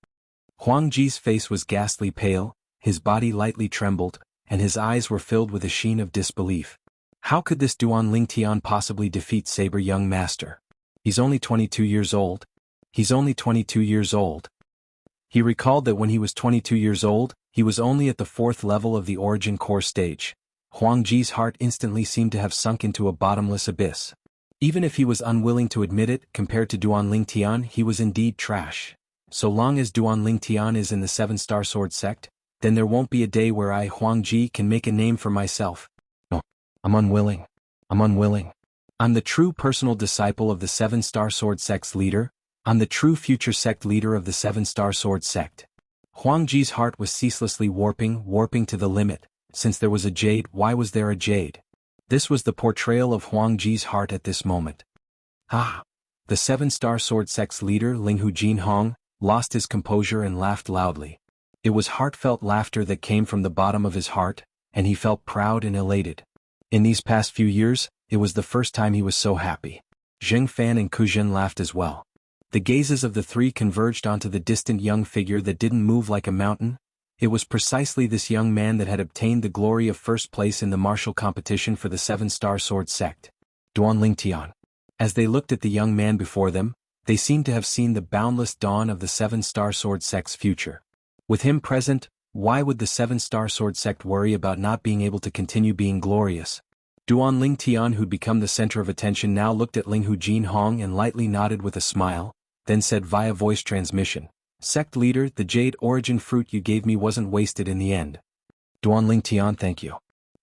Huang Ji's face was ghastly pale, his body lightly trembled, and his eyes were filled with a sheen of disbelief. How could this Duan Lingtian possibly defeat Saber Young Master? He's only 22 years old. He's only 22 years old. He recalled that when he was 22 years old, he was only at the 4th level of the Origin Core stage. Huang Ji's heart instantly seemed to have sunk into a bottomless abyss. Even if he was unwilling to admit it, compared to Duan Lingtian, he was indeed trash. So long as Duan Ling Tian is in the Seven-Star Sword sect, then there won't be a day where I, Huang Ji, can make a name for myself. No, I'm unwilling. I'm unwilling. I'm the true personal disciple of the Seven-Star Sword sect's leader. I'm the true future sect leader of the Seven-Star Sword sect. Huang Ji's heart was ceaselessly warping to the limit. Since there was a jade, why was there a jade? This was the portrayal of Huang Ji's heart at this moment. The Seven-Star Sword sect's leader, Linghu Jinhong, lost his composure and laughed loudly. It was heartfelt laughter that came from the bottom of his heart, and he felt proud and elated. In these past few years, it was the first time he was so happy. Zheng Fan and Ku Zhen laughed as well. The gazes of the three converged onto the distant young figure that didn't move like a mountain. It was precisely this young man that had obtained the glory of first place in the martial competition for the Seven-Star Sword sect. Duan Ling Tian. As they looked at the young man before them, they seemed to have seen the boundless dawn of the Seven-Star Sword sect's future. With him present, why would the Seven-Star Sword sect worry about not being able to continue being glorious? Duan Ling Tian, who'd become the center of attention, now looked at Linghu Jinhong and lightly nodded with a smile, then said via voice transmission, "Sect leader, the jade origin fruit you gave me wasn't wasted in the end." Duan Ling Tian, thank you.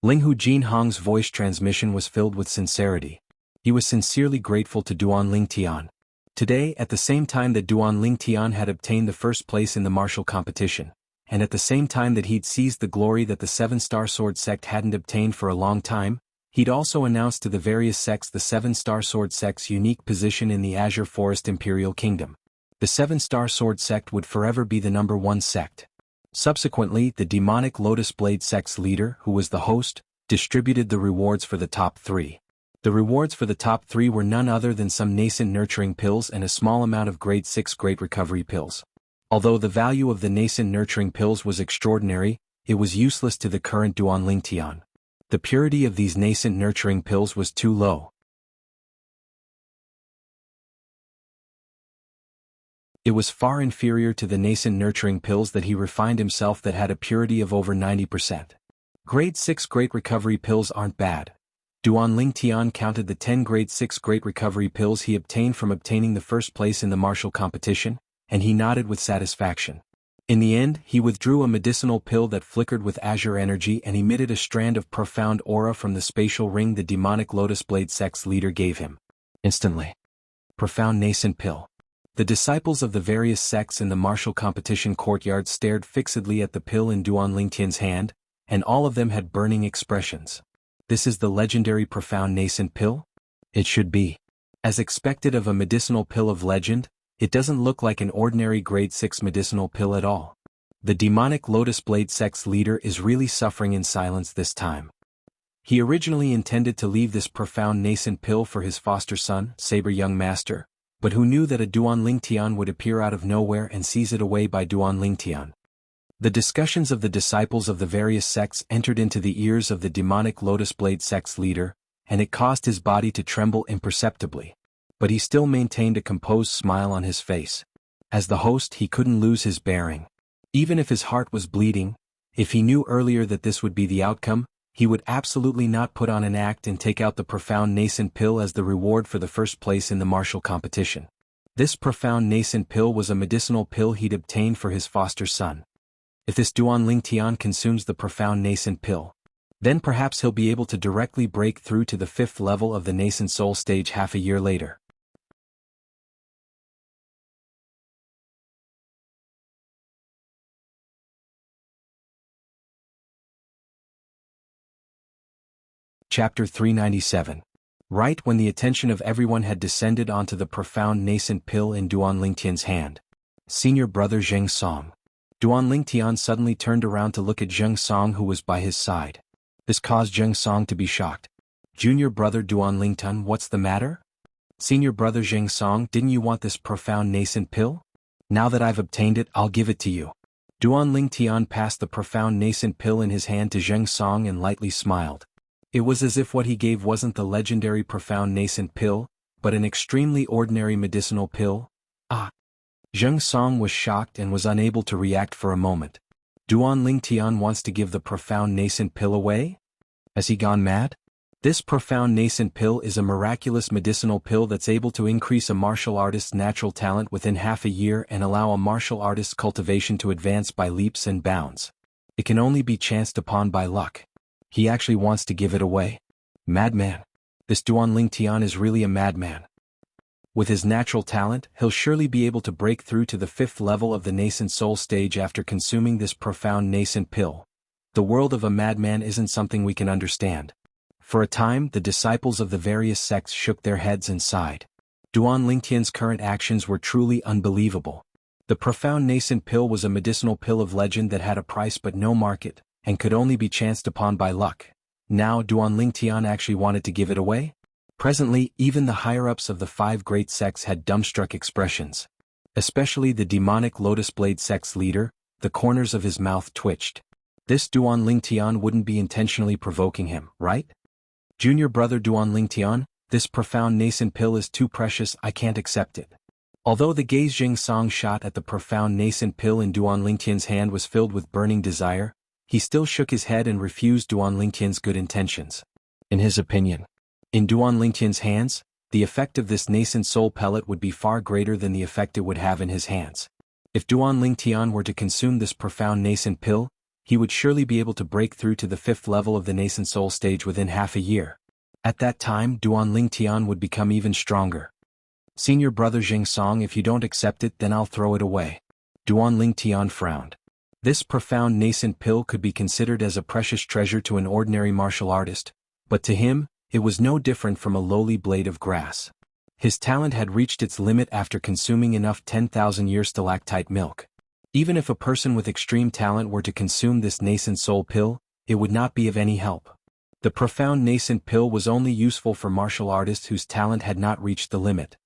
Linghu Jinhong's voice transmission was filled with sincerity. He was sincerely grateful to Duan Ling Tian. Today, at the same time that Duan Ling Tian had obtained the first place in the martial competition, and at the same time that he'd seized the glory that the Seven-Star Sword sect hadn't obtained for a long time, he'd also announced to the various sects the Seven-Star Sword sect's unique position in the Azure Forest Imperial Kingdom. The Seven-Star Sword sect would forever be the #1 sect. Subsequently, the Demonic Lotus Blade sect's leader, who was the host, distributed the rewards for the top 3. The rewards for the top 3 were none other than some nascent nurturing pills and a small amount of grade 6 great recovery pills. Although the value of the nascent nurturing pills was extraordinary, it was useless to the current Duan Ling Tian. The purity of these nascent nurturing pills was too low. It was far inferior to the nascent nurturing pills that he refined himself that had a purity of over 90%. Grade 6 great recovery pills aren't bad. Duan Ling Tian counted the 10 grade 6 great recovery pills he obtained from obtaining the first place in the martial competition, and he nodded with satisfaction. In the end, he withdrew a medicinal pill that flickered with azure energy and emitted a strand of profound aura from the spatial ring the Demonic Lotus Blade sect's leader gave him. Instantly. Profound nascent pill. The disciples of the various sects in the martial competition courtyard stared fixedly at the pill in Duan Ling Tian's hand, and all of them had burning expressions. This is the legendary profound nascent pill? It should be. As expected of a medicinal pill of legend, it doesn't look like an ordinary grade 6 medicinal pill at all. The Demonic Lotus Blade sect's leader is really suffering in silence this time. He originally intended to leave this profound nascent pill for his foster son, Saber Young Master, but who knew that a Duan Ling Tian would appear out of nowhere and seize it away by Duan Ling Tian. The discussions of the disciples of the various sects entered into the ears of the Demonic Lotus Blade sect's leader, and it caused his body to tremble imperceptibly. But he still maintained a composed smile on his face. As the host, he couldn't lose his bearing. Even if his heart was bleeding, if he knew earlier that this would be the outcome, he would absolutely not put on an act and take out the profound nascent pill as the reward for the first place in the martial competition. This profound nascent pill was a medicinal pill he'd obtained for his foster son. If this Duan Ling Tian consumes the profound nascent pill, then perhaps he'll be able to directly break through to the 5th level of the nascent soul stage half a year later. Chapter 397. Right when the attention of everyone had descended onto the profound nascent pill in Duan Ling Tian's hand, senior brother Zheng Song. Duan Ling Tian suddenly turned around to look at Zheng Song, who was by his side. This caused Zheng Song to be shocked. Junior brother Duan Ling Tian, what's the matter? Senior brother Zheng Song, didn't you want this profound nascent pill? Now that I've obtained it, I'll give it to you. Duan Ling Tian passed the profound nascent pill in his hand to Zheng Song and lightly smiled. It was as if what he gave wasn't the legendary profound nascent pill, but an extremely ordinary medicinal pill. Zheng Song was shocked and was unable to react for a moment. Duan Ling Tian wants to give the profound nascent pill away? Has he gone mad? This profound nascent pill is a miraculous medicinal pill that's able to increase a martial artist's natural talent within half a year and allow a martial artist's cultivation to advance by leaps and bounds. It can only be chanced upon by luck. He actually wants to give it away. Madman. This Duanling Tian is really a madman. With his natural talent, he'll surely be able to break through to the 5th level of the nascent soul stage after consuming this profound nascent pill. The world of a madman isn't something we can understand. For a time, the disciples of the various sects shook their heads and sighed. Duanling Tian's current actions were truly unbelievable. The profound nascent pill was a medicinal pill of legend that had a price but no market, and could only be chanced upon by luck. Now Duanling Tian actually wanted to give it away? Presently, even the higher-ups of the 5 great sects had dumbstruck expressions. Especially the demonic Lotus Blade sect's leader, the corners of his mouth twitched. This Duanling Tian wouldn't be intentionally provoking him, right? Junior brother Duanling Tian, this profound nascent pill is too precious, I can't accept it. Although the gaze Jing Song shot at the profound nascent pill in Duanling Tian's hand was filled with burning desire, he still shook his head and refused Duanling Tian's good intentions. In his opinion, in Duanling Tian's hands, the effect of this nascent soul pellet would be far greater than the effect it would have in his hands. If Duanling Tian were to consume this profound nascent pill, he would surely be able to break through to the 5th level of the nascent soul stage within half a year. At that time, Duanling Tian would become even stronger. Senior brother Jing Song, if you don't accept it, then I'll throw it away. Duanling Tian frowned. This profound nascent pill could be considered as a precious treasure to an ordinary martial artist, but to him, it was no different from a lowly blade of grass. His talent had reached its limit after consuming enough 10,000-year stalactite milk. Even if a person with extreme talent were to consume this nascent soul pill, it would not be of any help. The profound nascent pill was only useful for martial artists whose talent had not reached the limit.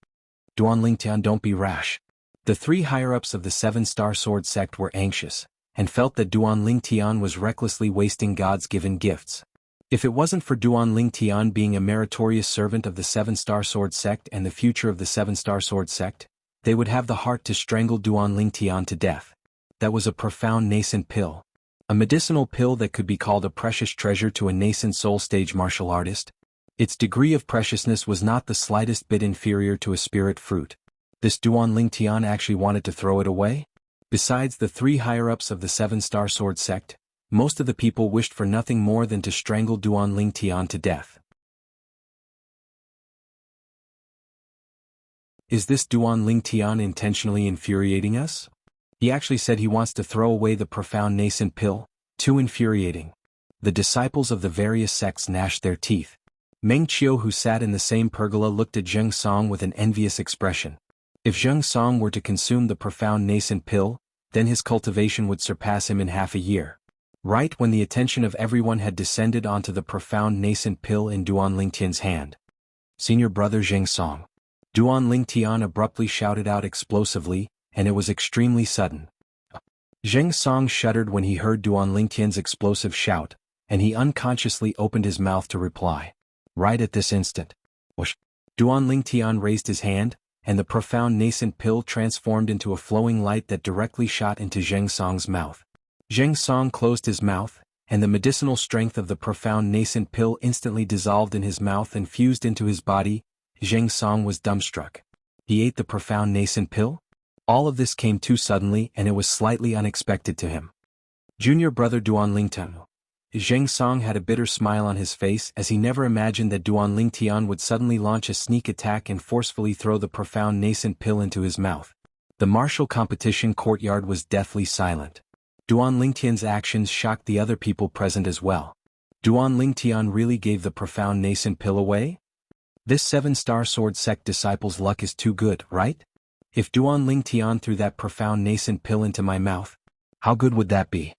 Duanling Tian, don't be rash. The 3 higher-ups of the 7-star sword sect were anxious, and felt that Duanling Tian was recklessly wasting God's given gifts. If it wasn't for Duanling Tian being a meritorious servant of the 7-star sword sect and the future of the 7-star sword sect, they would have the heart to strangle Duanling Tian to death. That was a profound nascent pill. A medicinal pill that could be called a precious treasure to a nascent soul stage martial artist. Its degree of preciousness was not the slightest bit inferior to a spirit fruit. This Duanling Tian actually wanted to throw it away? Besides the 3 higher-ups of the 7-star sword sect, most of the people wished for nothing more than to strangle Duanling Tian to death. Is this Duanling Tian intentionally infuriating us? He actually said he wants to throw away the profound nascent pill. Too infuriating. The disciples of the various sects gnashed their teeth. Meng Qiu, who sat in the same pergola, looked at Zheng Song with an envious expression. If Zheng Song were to consume the profound nascent pill, then his cultivation would surpass him in half a year. Right when the attention of everyone had descended onto the profound nascent pill in Duanling Tian's hand. Senior brother Zheng Song. Duanling Tian abruptly shouted out explosively, and it was extremely sudden. Zheng Song shuddered when he heard Duanling Tian's explosive shout, and he unconsciously opened his mouth to reply. Right at this instant, whoosh, Duanling Tian raised his hand, and the profound nascent pill transformed into a flowing light that directly shot into Zheng Song's mouth. Zheng Song closed his mouth, and the medicinal strength of the profound nascent pill instantly dissolved in his mouth and fused into his body. Zheng Song was dumbstruck. He ate the profound nascent pill? All of this came too suddenly, and it was slightly unexpected to him. Junior brother Duanling Tian. Zheng Song had a bitter smile on his face as he never imagined that Duanling Tian would suddenly launch a sneak attack and forcefully throw the profound nascent pill into his mouth. The martial competition courtyard was deathly silent. Duanling Tian's actions shocked the other people present as well. Duanling Tian really gave the profound nascent pill away? This 7-star sword sect disciple's luck is too good, right? If Duanling Tian threw that profound nascent pill into my mouth, how good would that be?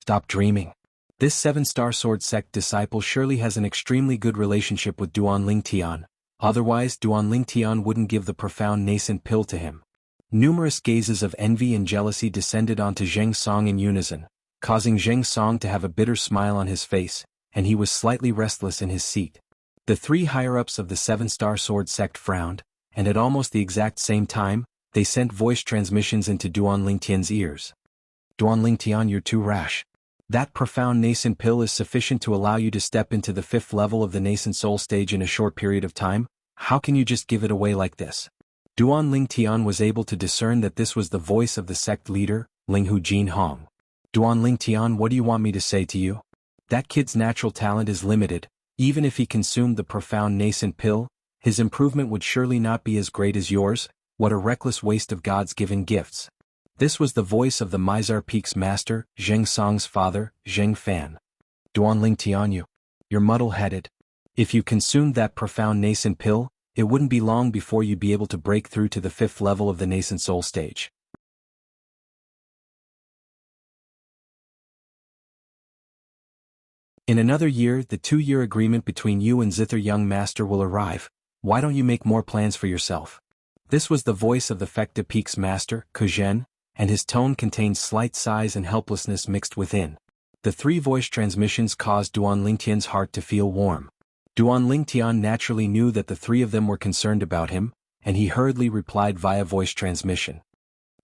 Stop dreaming. This 7-star sword sect disciple surely has an extremely good relationship with Duanling Tian, otherwise Duanling Tian wouldn't give the profound nascent pill to him. Numerous gazes of envy and jealousy descended onto Zheng Song in unison, causing Zheng Song to have a bitter smile on his face, and he was slightly restless in his seat. The 3 higher-ups of the 7-star sword sect frowned, and at almost the exact same time, they sent voice transmissions into Duanling Tian's ears. Duanling Tian, you're too rash. That profound nascent pill is sufficient to allow you to step into the 5th level of the nascent soul stage in a short period of time. How can you just give it away like this? Duan Lingtian was able to discern that this was the voice of the sect leader, Linghu Jinhong. Duan Lingtian, what do you want me to say to you? That kid's natural talent is limited. Even if he consumed the profound nascent pill, his improvement would surely not be as great as yours. What a reckless waste of God's given gifts. This was the voice of the Mizar Peak's master, Zheng Song's father, Zheng Fan. Duan Lingtian, you're muddle-headed. If you consumed that profound nascent pill, it wouldn't be long before you'd be able to break through to the 5th level of the nascent soul stage. In another year, the 2-year agreement between you and Zither young master will arrive. Why don't you make more plans for yourself? This was the voice of the Fekta Peak's master, Kuzhen, and his tone contained slight sighs and helplessness mixed within. The 3 voice transmissions caused Duan Lingtian's heart to feel warm. Duan Lingtian naturally knew that the 3 of them were concerned about him, and he hurriedly replied via voice transmission.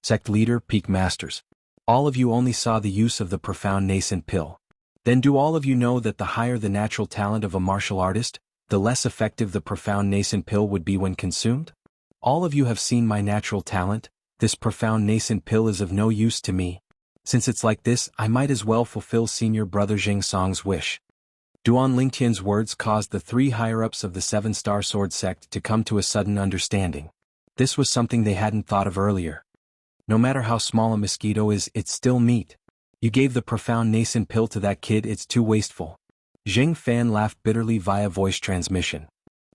Sect leader, Peak Masters. All of you only saw the use of the profound nascent pill. Then do all of you know that the higher the natural talent of a martial artist, the less effective the profound nascent pill would be when consumed? All of you have seen my natural talent. This profound nascent pill is of no use to me. Since it's like this, I might as well fulfill senior brother Zheng Song's wish. Duan Lingtian's words caused the 3 higher-ups of the 7-star sword sect to come to a sudden understanding. This was something they hadn't thought of earlier. No matter how small a mosquito is, it's still meat. You gave the profound nascent pill to that kid, it's too wasteful. Zheng Fan laughed bitterly via voice transmission.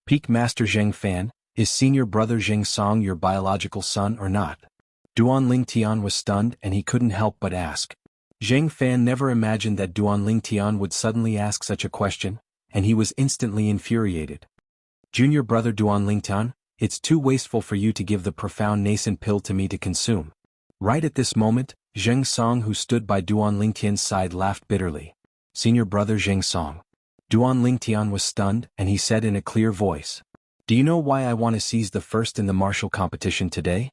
Peak Master Zheng Fan, is senior brother Zheng Song your biological son or not? Duan Lingtian was stunned and he couldn't help but ask. Zheng Fan never imagined that Duan Lingtian would suddenly ask such a question, and he was instantly infuriated. Junior brother Duan Lingtian, it's too wasteful for you to give the profound nascent pill to me to consume. Right at this moment, Zheng Song, who stood by Duan Lingtian's side, laughed bitterly. Senior brother Zheng Song. Duan Lingtian was stunned and he said in a clear voice. Do you know why I want to seize the first in the martial competition today?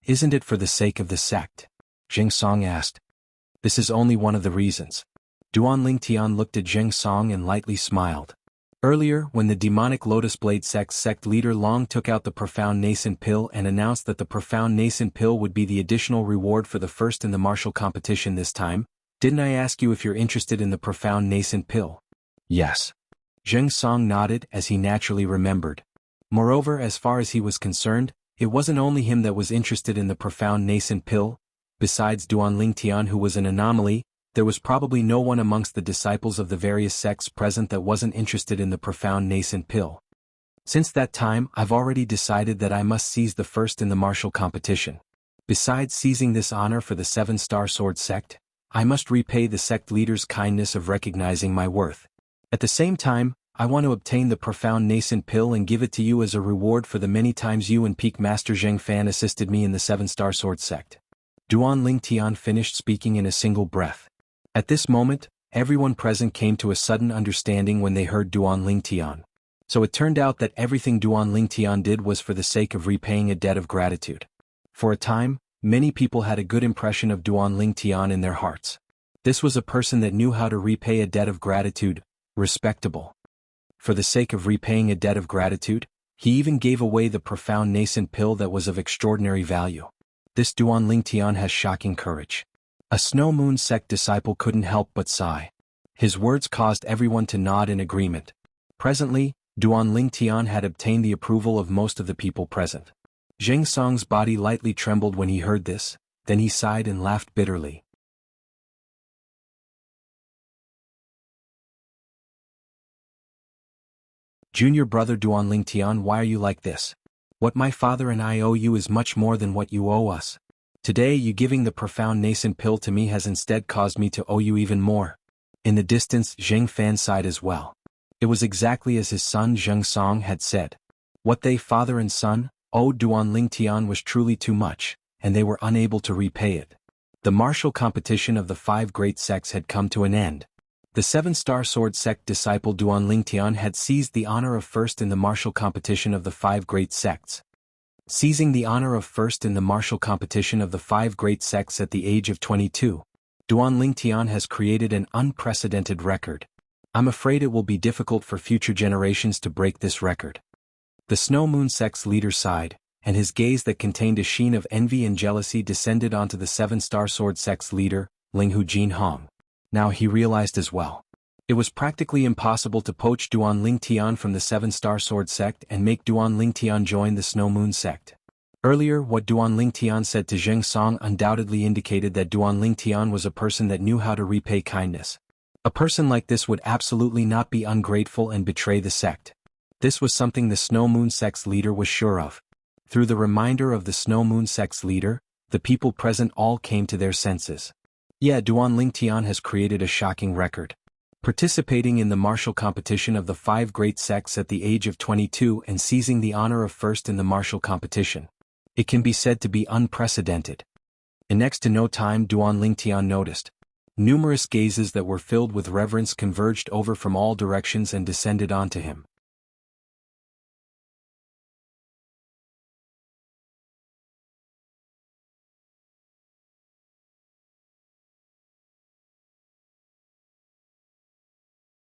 Isn't it for the sake of the sect? Zheng Song asked. This is only one of the reasons. Duan Lingtian looked at Zheng Song and lightly smiled. Earlier, when the demonic Lotus Blade sect's sect leader Long took out the profound nascent pill and announced that the profound nascent pill would be the additional reward for the first in the martial competition this time, didn't I ask you if you're interested in the profound nascent pill? Yes. Zheng Song nodded as he naturally remembered. Moreover, as far as he was concerned, it wasn't only him that was interested in the profound nascent pill. Besides Duan Lingtian, who was an anomaly, there was probably no one amongst the disciples of the various sects present that wasn't interested in the profound nascent pill. Since that time, I've already decided that I must seize the first in the martial competition. Besides seizing this honor for the 7-star sword sect, I must repay the sect leader's kindness of recognizing my worth. At the same time, I want to obtain the profound nascent pill and give it to you as a reward for the many times you and Peak Master Zheng Fan assisted me in the 7-star sword sect. Duan Lingtian finished speaking in a single breath. At this moment, everyone present came to a sudden understanding when they heard Duan Lingtian. So it turned out that everything Duan Lingtian did was for the sake of repaying a debt of gratitude. For a time, many people had a good impression of Duan Lingtian in their hearts. This was a person that knew how to repay a debt of gratitude, respectable. For the sake of repaying a debt of gratitude, he even gave away the profound nascent pill that was of extraordinary value. This Duan Lingtian has shocking courage. A Snow Moon sect disciple couldn't help but sigh. His words caused everyone to nod in agreement. Presently, Duan Lingtian had obtained the approval of most of the people present. Zheng Song's body lightly trembled when he heard this, then he sighed and laughed bitterly. Junior brother Duan Lingtian, why are you like this? What my father and I owe you is much more than what you owe us. Today you giving the profound nascent pill to me has instead caused me to owe you even more. In the distance, Zheng Fan sighed as well. It was exactly as his son Zheng Song had said. What they, father and son, owed Duan Lingtian was truly too much, and they were unable to repay it. The martial competition of the 5 great sects had come to an end. The 7-star sword sect disciple Duan Lingtian had seized the honor of first in the martial competition of the 5 great sects. Seizing the honor of first in the martial competition of the 5 great sects at the age of 22. Duan Lingtian has created an unprecedented record. I'm afraid it will be difficult for future generations to break this record. The Snow Moon sect's leader sighed, and his gaze that contained a sheen of envy and jealousy descended onto the Seven-Star Sword sect's leader, Linghu Jinhong. Now he realized as well. It was practically impossible to poach Duan Lingtian from the Seven-Star Sword sect and make Duan Lingtian join the Snow Moon sect. Earlier, what Duan Lingtian said to Zheng Song undoubtedly indicated that Duan Lingtian was a person that knew how to repay kindness. A person like this would absolutely not be ungrateful and betray the sect. This was something the Snow Moon sect's leader was sure of. Through the reminder of the Snow Moon sect's leader, the people present all came to their senses. Yeah, Duan Lingtian has created a shocking record. Participating in the martial competition of the 5 great sects at the age of 22 and seizing the honor of first in the martial competition. It can be said to be unprecedented. In next to no time Duan Lingtian noticed. Numerous gazes that were filled with reverence converged over from all directions and descended onto him.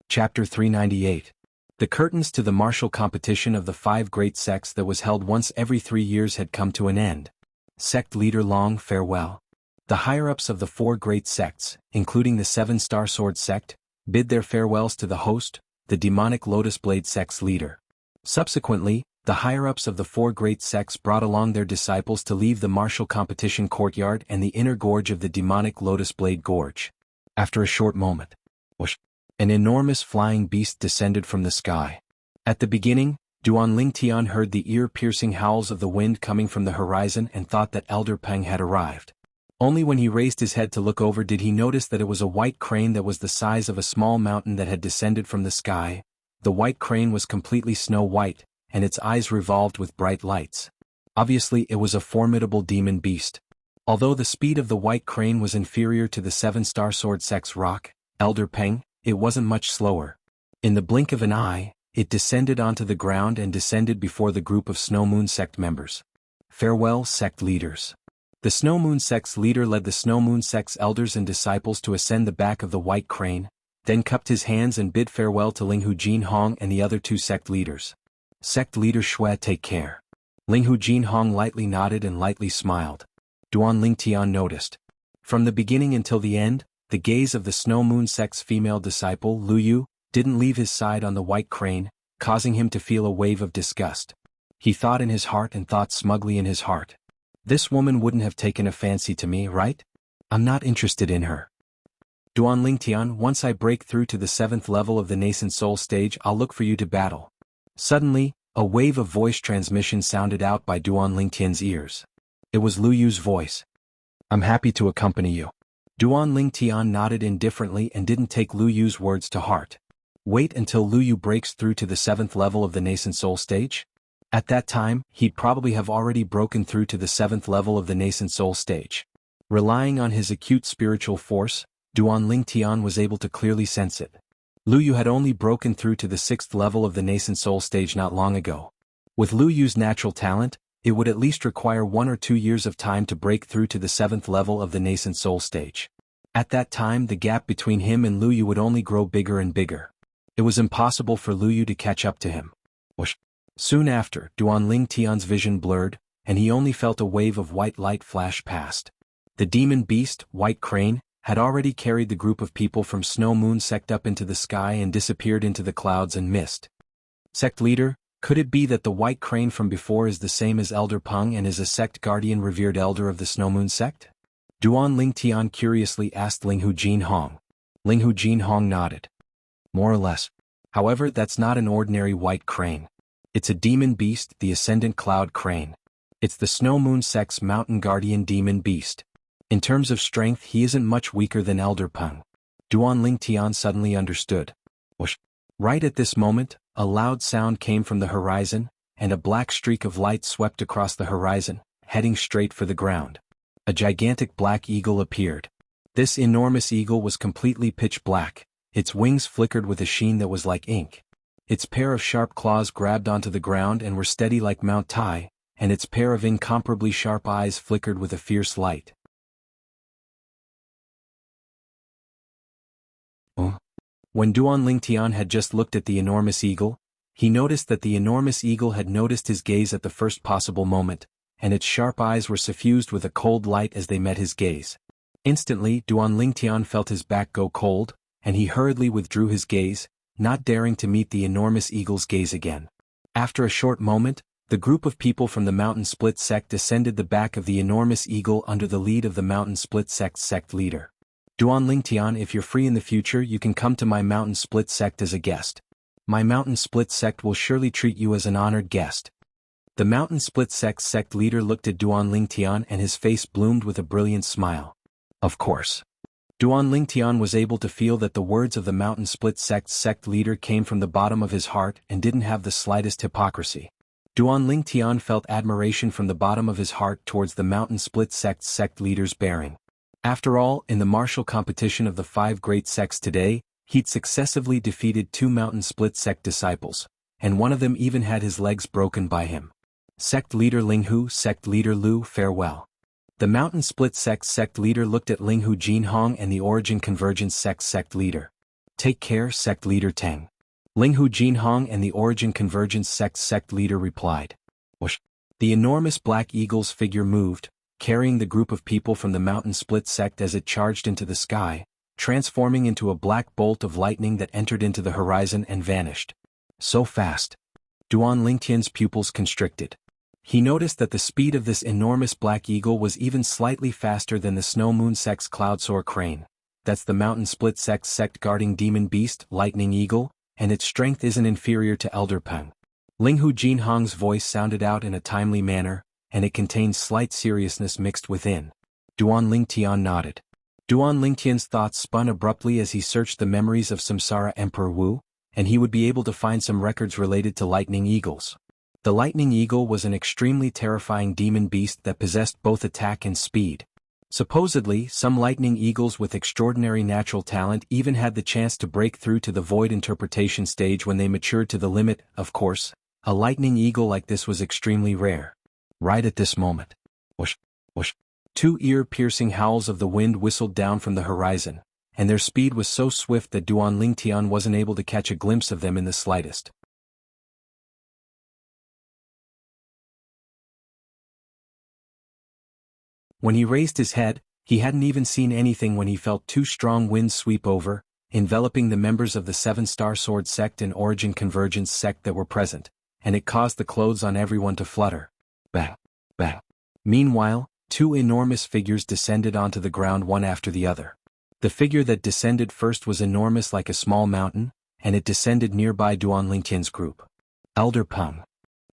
Chapter 398. The curtains to the martial competition of the 5 great sects that was held once every 3 years had come to an end. Sect leader Long, farewell. The higher-ups of the 4 great sects, including the Seven-Star Sword sect, bid their farewells to the host, the demonic Lotus Blade sect's leader. Subsequently, the higher-ups of the 4 great sects brought along their disciples to leave the martial competition courtyard and the inner gorge of the demonic Lotus Blade Gorge. After a short moment, whoosh, an enormous flying beast descended from the sky. At the beginning, Duan Lingtian heard the ear-piercing howls of the wind coming from the horizon and thought that Elder Peng had arrived. Only when he raised his head to look over did he notice that it was a white crane that was the size of a small mountain that had descended from the sky. The white crane was completely snow-white, and its eyes revolved with bright lights. Obviously it was a formidable demon beast. Although the speed of the white crane was inferior to the Seven-Star Sword sect's rock, Elder Peng, it wasn't much slower. In the blink of an eye, it descended onto the ground and descended before the group of Snow Moon sect members. Farewell, sect leaders. The Snow Moon sect's leader led the Snow Moon sect's elders and disciples to ascend the back of the white crane, then cupped his hands and bid farewell to Linghu Jinhong and the other 2 sect leaders. Sect leader Shui, take care. Linghu Jinhong lightly nodded and lightly smiled. Duan Lingtian noticed. From the beginning until the end, the gaze of the Snow Moon sect's female disciple, Lu Yu, didn't leave his side on the white crane, causing him to feel a wave of disgust. He thought in his heart and thought smugly in his heart. This woman wouldn't have taken a fancy to me, right? I'm not interested in her. Duan Lingtian, once I break through to the 7th level of the nascent soul stage, I'll look for you to battle. Suddenly, a wave of voice transmission sounded out by Duan Lingtian's ears. It was Lu Yu's voice. I'm happy to accompany you. Duan Lingtian nodded indifferently and didn't take Lu Yu's words to heart. Wait until Lu Yu breaks through to the 7th level of the nascent soul stage? At that time, he'd probably have already broken through to the 7th level of the nascent soul stage. Relying on his acute spiritual force, Duan Lingtian was able to clearly sense it. Lu Yu had only broken through to the 6th level of the nascent soul stage not long ago. With Lu Yu's natural talent, it would at least require 1 or 2 years of time to break through to the 7th level of the nascent soul stage. At that time the gap between him and Lu Yu would only grow bigger and bigger. It was impossible for Lu Yu to catch up to him. Whoosh. Soon after, Duan Lingtian's vision blurred, and he only felt a wave of white light flash past. The demon beast, White Crane, had already carried the group of people from Snow Moon sect up into the sky and disappeared into the clouds and mist. Sect leader, could it be that the White Crane from before is the same as Elder Peng and is a sect guardian revered elder of the Snow Moon sect? Duan Lingtian curiously asked Linghu Jinhong. Linghu Jinhong nodded. More or less. However, that's not an ordinary White Crane. It's a demon beast, the Ascendant Cloud Crane. It's the Snow Moon sect's mountain guardian demon beast. In terms of strength he isn't much weaker than Elder Peng. Duan Lingtian suddenly understood. Whoosh. Right at this moment, a loud sound came from the horizon, and a black streak of light swept across the horizon, heading straight for the ground. A gigantic black eagle appeared. This enormous eagle was completely pitch black, its wings flickered with a sheen that was like ink. Its pair of sharp claws grabbed onto the ground and were steady like Mount Tai, and its pair of incomparably sharp eyes flickered with a fierce light. When Duan Lingtian had just looked at the enormous eagle, he noticed that the enormous eagle had noticed his gaze at the first possible moment, and its sharp eyes were suffused with a cold light as they met his gaze. Instantly, Duan Lingtian felt his back go cold, and he hurriedly withdrew his gaze, not daring to meet the enormous eagle's gaze again. After a short moment, the group of people from the Mountain Split sect descended the back of the enormous eagle under the lead of the Mountain Split sect leader. Duan Lingtian, if you're free in the future, you can come to my Mountain Split sect as a guest. My Mountain Split sect will surely treat you as an honored guest. The Mountain Split sect leader looked at Duan Lingtian and his face bloomed with a brilliant smile. Of course. Duan Lingtian was able to feel that the words of the Mountain Split sect leader came from the bottom of his heart and didn't have the slightest hypocrisy. Duan Lingtian felt admiration from the bottom of his heart towards the Mountain Split sect leader's bearing. After all, in the martial competition of the 5 great sects today, he'd successively defeated 2 Mountain Split sect disciples, and one of them even had his legs broken by him. Sect leader Linghu, sect leader Lu, farewell. The Mountain Split sect leader looked at Linghu Jinhong and the Origin Convergence sect leader. Take care, sect leader Teng. Linghu Jinhong and the Origin Convergence sect leader replied. Whoosh. The enormous black eagle's figure moved, carrying the group of people from the Mountain Split sect as it charged into the sky, transforming into a black bolt of lightning that entered into the horizon and vanished. So fast. Duan Lingtian's pupils constricted. He noticed that the speed of this enormous black eagle was even slightly faster than the Snow Moon sect's cloudsoar crane. That's the Mountain Split sect guarding demon beast, Lightning Eagle, and its strength isn't inferior to Elder Peng. Linghu Jinhong's voice sounded out in a timely manner, and it contained slight seriousness mixed within. Duan Lingtian nodded. Duan Lingtian's thoughts spun abruptly as he searched the memories of Samsara Emperor Wu, and he would be able to find some records related to lightning eagles. The lightning eagle was an extremely terrifying demon beast that possessed both attack and speed. Supposedly, some lightning eagles with extraordinary natural talent even had the chance to break through to the void interpretation stage when they matured to the limit. Of course, a lightning eagle like this was extremely rare. Right at this moment. Whoosh, whoosh. 2 ear-piercing howls of the wind whistled down from the horizon, and their speed was so swift that Duan Lingtian wasn't able to catch a glimpse of them in the slightest. When he raised his head, he hadn't even seen anything when he felt 2 strong winds sweep over, enveloping the members of the 7-Star Sword sect and Origin Convergence sect that were present, and it caused the clothes on everyone to flutter. Bang, bang. Meanwhile, 2 enormous figures descended onto the ground one after the other. The figure that descended first was enormous like a small mountain, and it descended nearby Duan Lingtian's group. Elder Peng.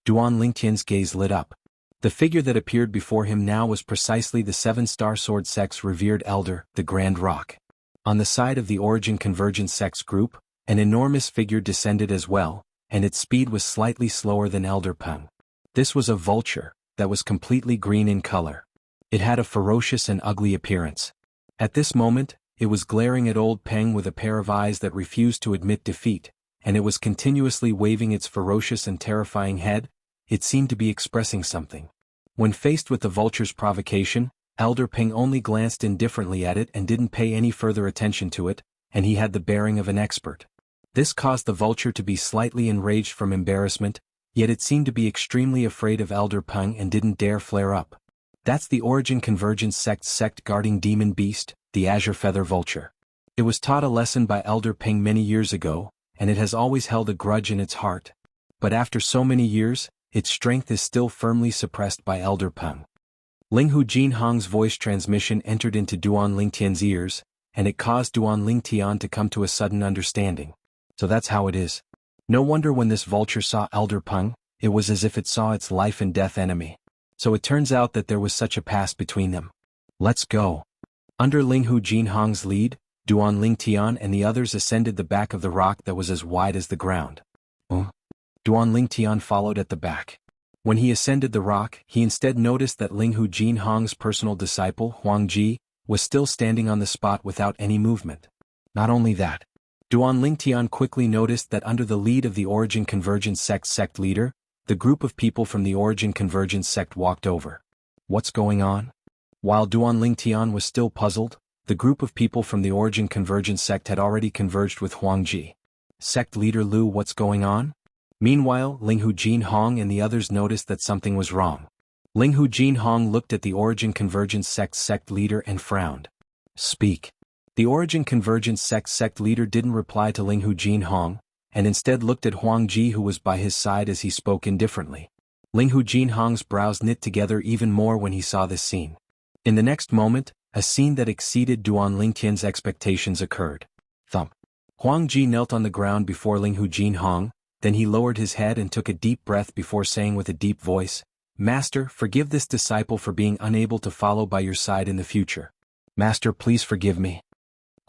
Duan Lingtian's gaze lit up. The figure that appeared before him now was precisely the 7-Star Sword sect's revered elder, the Grand Rock. On the side of the Origin Convergence sect's group, an enormous figure descended as well, and its speed was slightly slower than Elder Peng. This was a vulture, that was completely green in color. It had a ferocious and ugly appearance. At this moment, it was glaring at old Peng with a pair of eyes that refused to admit defeat, and it was continuously waving its ferocious and terrifying head. It seemed to be expressing something. When faced with the vulture's provocation, Elder Peng only glanced indifferently at it and didn't pay any further attention to it, and he had the bearing of an expert. This caused the vulture to be slightly enraged from embarrassment, yet it seemed to be extremely afraid of Elder Peng and didn't dare flare up. That's the Origin Convergence sect guarding demon beast, the Azure Feather Vulture. It was taught a lesson by Elder Peng many years ago, and it has always held a grudge in its heart. But after so many years, its strength is still firmly suppressed by Elder Peng. Linghu Jinhong's voice transmission entered into Duan Lingtian's ears, and it caused Duan Lingtian to come to a sudden understanding. So that's how it is. No wonder when this vulture saw Elder Peng, it was as if it saw its life and death enemy. So it turns out that there was such a past between them. Let's go. Under Linghu Jinhong's lead, Duan Lingtian and the others ascended the back of the rock that was as wide as the ground. Duan Lingtian followed at the back. When he ascended the rock, he instead noticed that Linghu Jinhong's personal disciple, Huang Ji, was still standing on the spot without any movement. Not only that, Duan Lingtian quickly noticed that under the lead of the Origin Convergence sect leader, the group of people from the Origin Convergence sect walked over. What's going on? While Duan Lingtian was still puzzled, the group of people from the Origin Convergence sect had already converged with Huangji. Sect leader Lu, what's going on? Meanwhile, Linghu Jinhong and the others noticed that something was wrong. Linghu Jinhong looked at the Origin Convergence sect leader and frowned. Speak. The Origin Convergence sect leader didn't reply to Linghu Jinhong, and instead looked at Huangji, who was by his side, as he spoke indifferently. Linghu Jinhong's brows knit together even more when he saw this scene. In the next moment, a scene that exceeded Duan Lingtian's expectations occurred. Thump. Huangji knelt on the ground before Linghu Jinhong, then he lowered his head and took a deep breath before saying with a deep voice, "Master, forgive this disciple for being unable to follow by your side in the future. Master, please forgive me."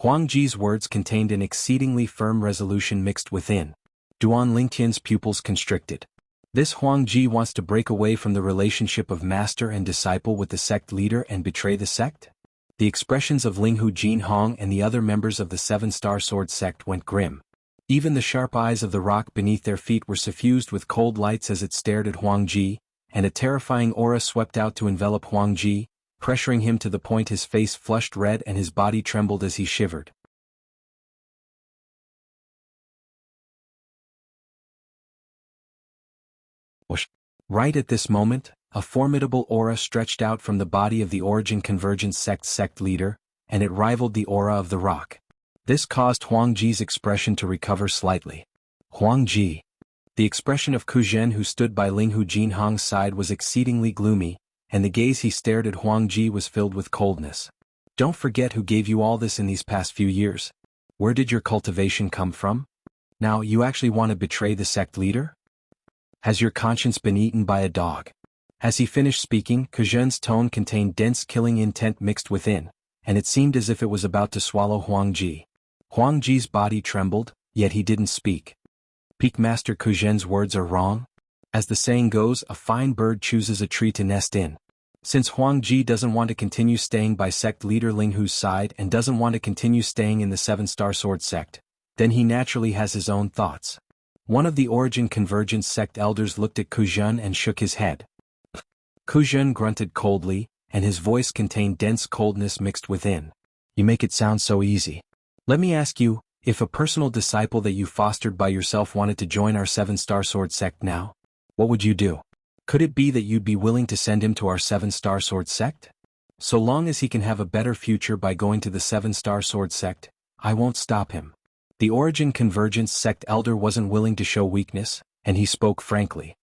Huangji's words contained an exceedingly firm resolution mixed within. Duan Lingtian's pupils constricted. This Huangji wants to break away from the relationship of master and disciple with the sect leader and betray the sect? The expressions of Linghu Jinhong and the other members of the Seven-Star Sword sect went grim. Even the sharp eyes of the rock beneath their feet were suffused with cold lights as it stared at Huangji, and a terrifying aura swept out to envelop Huangji, pressuring him to the point his face flushed red and his body trembled as he shivered. Right at this moment, a formidable aura stretched out from the body of the Origin Convergence sect leader, and it rivaled the aura of the rock. This caused Huangji's expression to recover slightly. Huangji. The expression of Kuzhen, who stood by Linghu Jinhong's side, was exceedingly gloomy, and the gaze he stared at Huangji was filled with coldness. Don't forget who gave you all this in these past few years. Where did your cultivation come from? Now you actually want to betray the sect leader? Has your conscience been eaten by a dog? As he finished speaking, Kuzhen's tone contained dense killing intent mixed within, and it seemed as if it was about to swallow Huangji. Huangji's body trembled, yet he didn't speak. Peak Master Kuzhen's words are wrong? As the saying goes, a fine bird chooses a tree to nest in. Since Huangji doesn't want to continue staying by sect leader Linghu's side and doesn't want to continue staying in the Seven-Star Sword sect, then he naturally has his own thoughts. One of the Origin Convergence sect elders looked at Kuzhen and shook his head. Kuzhen grunted coldly, and his voice contained dense coldness mixed within. You make it sound so easy. Let me ask you, if a personal disciple that you fostered by yourself wanted to join our Seven-Star Sword sect now, what would you do? Could it be that you'd be willing to send him to our Seven-Star Sword sect? So long as he can have a better future by going to the Seven-Star Sword sect, I won't stop him. The Origin Convergence sect elder wasn't willing to show weakness, and he spoke frankly.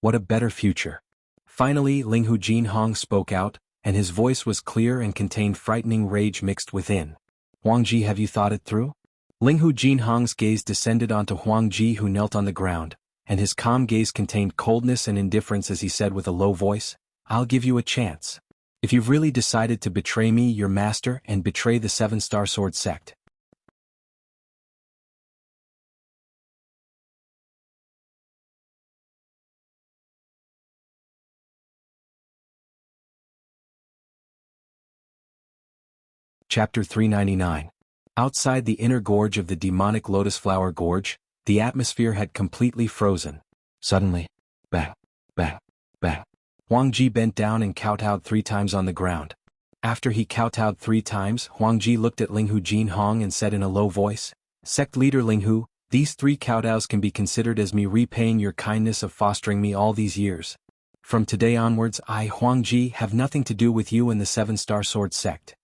What a better future. Finally, Linghu Jinhong spoke out, and his voice was clear and contained frightening rage mixed within. Huangji, have you thought it through? Linghu Jinhong's gaze descended onto Huangji, who knelt on the ground, and his calm gaze contained coldness and indifference as he said with a low voice, I'll give you a chance. If you've really decided to betray me, your master, and betray the Seven-Star Sword sect. Chapter 399. Outside the inner gorge of the demonic Lotus Flower Gorge, the atmosphere had completely frozen. Suddenly, bang, bang, bang. Huangji bent down and kowtowed 3 times on the ground. After he kowtowed 3 times, Huangji looked at Linghu Jinhong and said in a low voice, Sect leader Linghu, these 3 kowtows can be considered as me repaying your kindness of fostering me all these years. From today onwards, I, Huangji, have nothing to do with you and the Seven-Star Sword sect.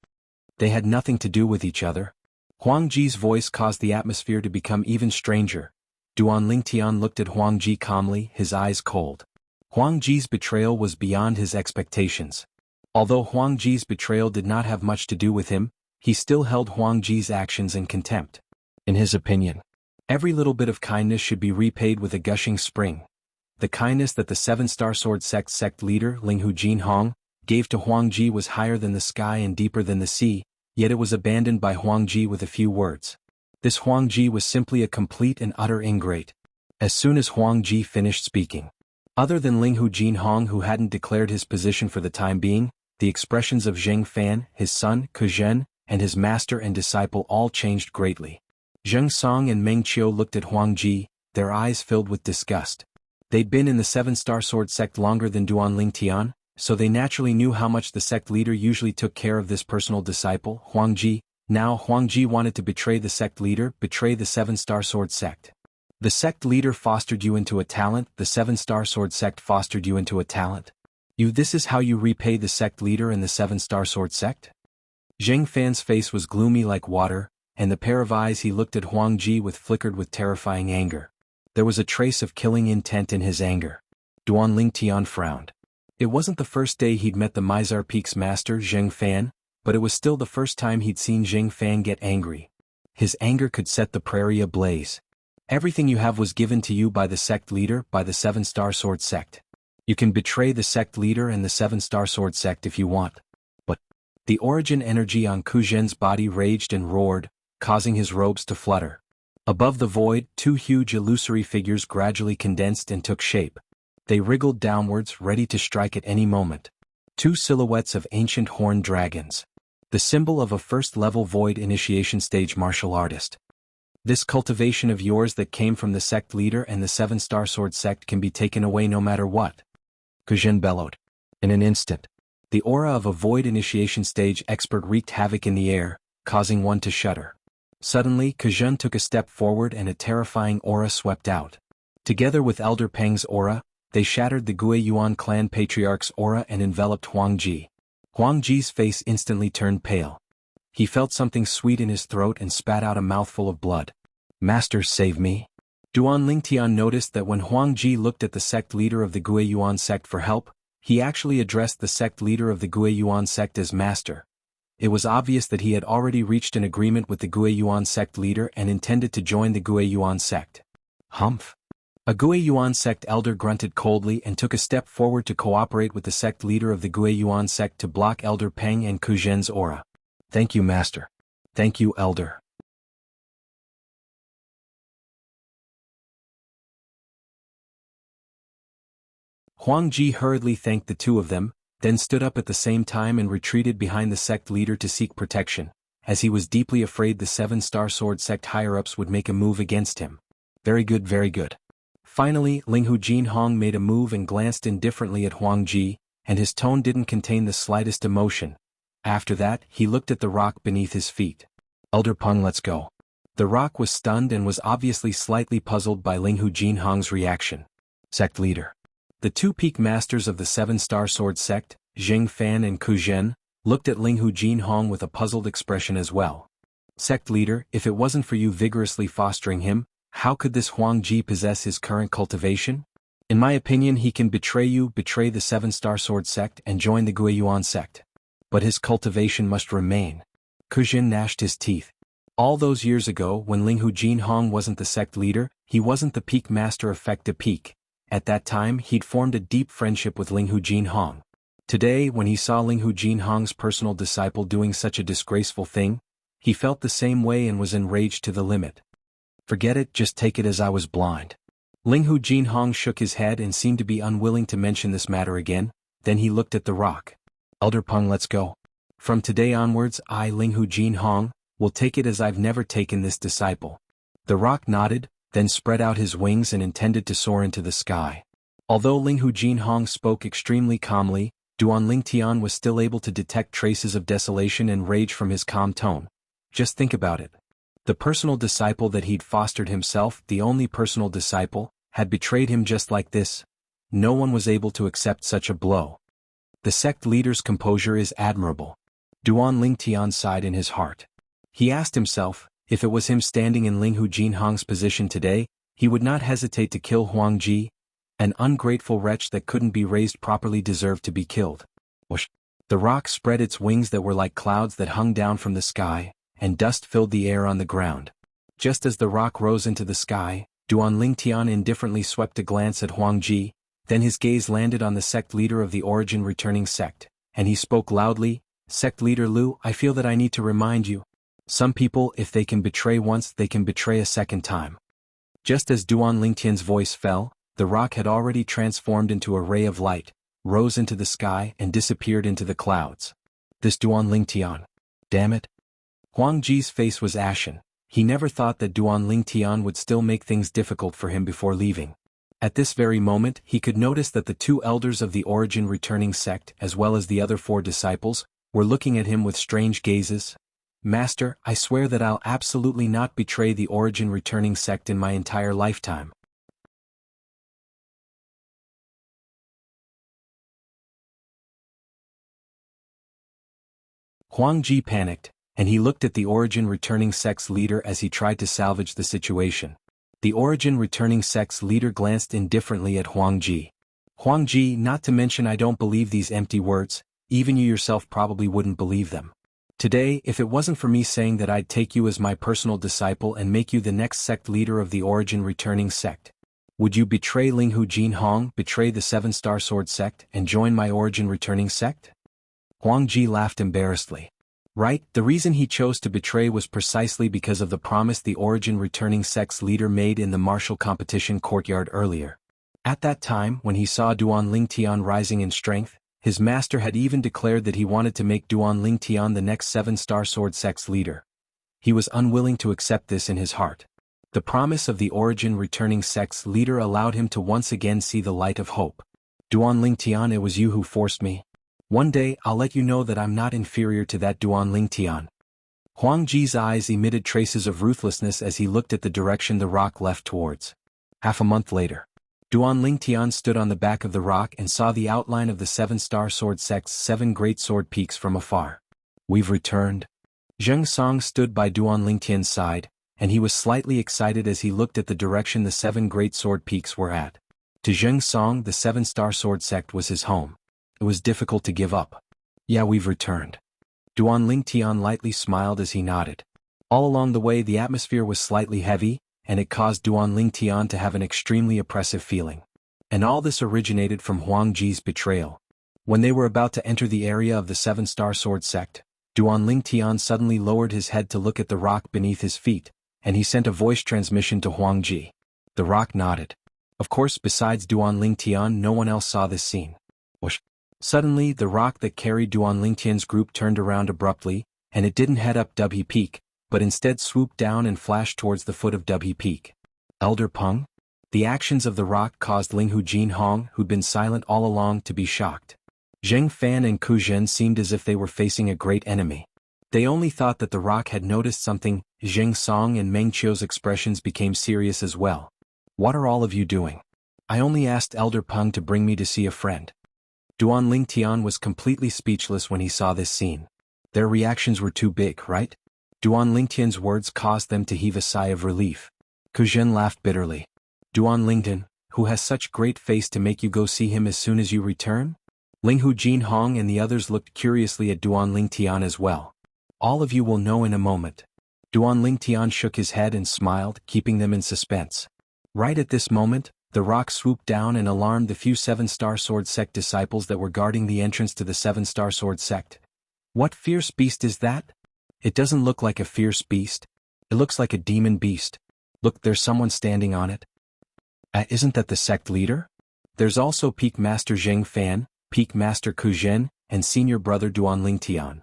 They had nothing to do with each other. Huangji's voice caused the atmosphere to become even stranger. Duan Lingtian looked at Huangji calmly, his eyes cold. Huangji's betrayal was beyond his expectations. Although Huangji's betrayal did not have much to do with him, he still held Huangji's actions in contempt. In his opinion, every little bit of kindness should be repaid with a gushing spring. The kindness that the Seven-Star Sword sect leader, Linghu Jinhong, gave to Huangji was higher than the sky and deeper than the sea, yet it was abandoned by Huangji with a few words. This Huangji was simply a complete and utter ingrate. As soon as Huangji finished speaking, other than Linghu Jinhong, who hadn't declared his position for the time being, the expressions of Zheng Fan, his son, Kuzhen, and his master and disciple all changed greatly. Zheng Song and Meng Qiu looked at Huangji, their eyes filled with disgust. They'd been in the Seven-Star Sword sect longer than Duan Lingtian, so they naturally knew how much the sect leader usually took care of this personal disciple, Huangji. Now Huangji wanted to betray the sect leader, betray the Seven-Star Sword sect. The sect leader fostered you into a talent, the Seven-Star Sword sect fostered you into a talent. This is how you repay the sect leader and the Seven-Star Sword sect? Zheng Fan's face was gloomy like water, and the pair of eyes he looked at Huangji with flickered with terrifying anger. There was a trace of killing intent in his anger. Duan Lingtian frowned. It wasn't the first day he'd met the Mizar Peak's master Zheng Fan, but it was still the first time he'd seen Zheng Fan get angry. His anger could set the prairie ablaze. Everything you have was given to you by the sect leader, by the Seven-Star Sword sect. You can betray the sect leader and the Seven-Star Sword sect if you want. But the origin energy on Ku Zhen's body raged and roared, causing his robes to flutter. Above the void, two huge illusory figures gradually condensed and took shape. They wriggled downwards, ready to strike at any moment. Two silhouettes of ancient horned dragons. The symbol of a first-level void initiation stage martial artist. This cultivation of yours that came from the sect leader and the Seven-Star Sword sect can be taken away no matter what. Ku Zhen bellowed. In an instant, the aura of a void initiation stage expert wreaked havoc in the air, causing one to shudder. Suddenly, Ku Zhen took a step forward and a terrifying aura swept out. Together with Elder Peng's aura, they shattered the Gui Yuan clan patriarch's aura and enveloped Huangji. Huangji's face instantly turned pale. He felt something sweet in his throat and spat out a mouthful of blood. Master, save me. Duan Lingtian noticed that when Huangji looked at the sect leader of the Gui Yuan sect for help, he actually addressed the sect leader of the Gui Yuan sect as master. It was obvious that he had already reached an agreement with the Gui Yuan sect leader and intended to join the Gui Yuan sect. Humph. A Gui Yuan sect elder grunted coldly and took a step forward to cooperate with the sect leader of the Gui Yuan sect to block Elder Peng and Ku Zhen's aura. Thank you, master. Thank you, elder. Huangji hurriedly thanked the two of them, then stood up at the same time and retreated behind the sect leader to seek protection, as he was deeply afraid the Seven-Star Sword sect higher-ups would make a move against him. Very good, very good. Finally, Linghu Jinhong made a move and glanced indifferently at Huangji, and his tone didn't contain the slightest emotion. After that, he looked at the rock beneath his feet. Elder Peng, let's go. The rock was stunned and was obviously slightly puzzled by Linghu Jinhong's reaction. Sect leader. The two peak masters of the Seven-Star Sword sect, Zheng Fan and Ku Zhen, looked at Linghu Jinhong with a puzzled expression as well. Sect leader, if it wasn't for you vigorously fostering him, how could this Huangji possess his current cultivation? In my opinion, he can betray you, betray the Seven-Star Sword sect and join the Gui Yuan sect. But his cultivation must remain. Ku Zhen gnashed his teeth. All those years ago, when Linghu Jinhong wasn't the sect leader, he wasn't the peak master of Fect de Peak. At that time, he'd formed a deep friendship with Linghu Jinhong. Today, when he saw Linghu Jinhong's personal disciple doing such a disgraceful thing, he felt the same way and was enraged to the limit. Forget it, just take it as I was blind. Linghu Jinhong shook his head and seemed to be unwilling to mention this matter again, then he looked at the rock. Elder Peng, let's go. From today onwards, I, Linghu Jinhong, will take it as I've never taken this disciple. The rock nodded, then spread out his wings and intended to soar into the sky. Although Linghu Jinhong spoke extremely calmly, Duan Lingtian was still able to detect traces of desolation and rage from his calm tone. Just think about it. The personal disciple that he'd fostered himself, the only personal disciple, had betrayed him just like this. No one was able to accept such a blow. The sect leader's composure is admirable. Duan Lingtian sighed in his heart. He asked himself, if it was him standing in Linghu Jinhong's position today, he would not hesitate to kill Huangji. An ungrateful wretch that couldn't be raised properly deserved to be killed. Whoosh! The rock spread its wings that were like clouds that hung down from the sky, and dust filled the air on the ground. Just as the rock rose into the sky, Duan Lingtian indifferently swept a glance at Huangji, then his gaze landed on the sect leader of the origin returning sect, and he spoke loudly, Sect leader Lu, I feel that I need to remind you. Some people, if they can betray once, they can betray a second time. Just as Duan Lingtian's voice fell, the rock had already transformed into a ray of light, rose into the sky and disappeared into the clouds. This Duan Lingtian. Damn it. Huangji's face was ashen. He never thought that Duan Lingtian would still make things difficult for him before leaving. At this very moment he could notice that the two elders of the Origin returning sect as well as the other 4 disciples, were looking at him with strange gazes. "Master, I swear that I'll absolutely not betray the Origin returning sect in my entire lifetime." Huang Ji panicked, and he looked at the Origin returning sect's leader as he tried to salvage the situation. The Origin returning sect's leader glanced indifferently at Huang Ji. "Huang Ji, not to mention I don't believe these empty words, even you yourself probably wouldn't believe them. Today, if it wasn't for me saying that I'd take you as my personal disciple and make you the next sect leader of the Origin returning sect, would you betray Linghu Jinhong, betray the 7-star sword sect, and join my Origin returning sect?" Huang Ji laughed embarrassedly. Right, the reason he chose to betray was precisely because of the promise the Origin returning sect's leader made in the martial competition courtyard earlier. At that time, when he saw Duan Lingtian rising in strength, his master had even declared that he wanted to make Duan Lingtian the next 7-star sword sect's leader. He was unwilling to accept this in his heart. The promise of the Origin returning sect's leader allowed him to once again see the light of hope. "Duan Lingtian, it was you who forced me. One day I'll let you know that I'm not inferior to that Duan Lingtian." Huang Ji's eyes emitted traces of ruthlessness as he looked at the direction the rock left towards. Half a month later, Duan Lingtian stood on the back of the rock and saw the outline of the 7-star sword sect's 7 great sword peaks from afar. "We've returned." Zheng Song stood by Duan Lingtian's side, and he was slightly excited as he looked at the direction the 7 great sword peaks were at. To Zheng Song, the 7-star sword sect was his home. It was difficult to give up. "Yeah, we've returned." Duan Lingtian lightly smiled as he nodded. All along the way the atmosphere was slightly heavy, and it caused Duan Lingtian to have an extremely oppressive feeling. And all this originated from Huang Ji's betrayal. When they were about to enter the area of the 7-star sword sect, Duan Lingtian suddenly lowered his head to look at the rock beneath his feet, and he sent a voice transmission to Huang Ji. The rock nodded. Of course, besides Duan Lingtian, no one else saw this scene. Whoosh! Suddenly, the rock that carried Duan Lingtian's group turned around abruptly, and it didn't head up Dubhe Peak, but instead swooped down and flashed towards the foot of Dubhe Peak. Elder Peng? The actions of the rock caused Linghu Jinhong, who'd been silent all along, to be shocked. Zheng Fan and Ku Zhen seemed as if they were facing a great enemy. They only thought that the rock had noticed something. Zheng Song and Meng Qiu's expressions became serious as well. "What are all of you doing?" "I only asked Elder Peng to bring me to see a friend." Duan Lingtian was completely speechless when he saw this scene. Their reactions were too big, right? Duan Lingtian's words caused them to heave a sigh of relief. Ku Zhen laughed bitterly. "Duan Lingtian, who has such great face to make you go see him as soon as you return?" Linghu Jinhong and the others looked curiously at Duan Lingtian as well. "All of you will know in a moment." Duan Lingtian shook his head and smiled, keeping them in suspense. Right at this moment, the rock swooped down and alarmed the few 7-star sword sect disciples that were guarding the entrance to the 7-star sword sect. "What fierce beast is that?" "It doesn't look like a fierce beast. It looks like a demon beast. Look, there's someone standing on it." Isn't that the sect leader?" "There's also Peak Master Zheng Fan, Peak Master Ku Zhen, and Senior Brother Duan Lingtian."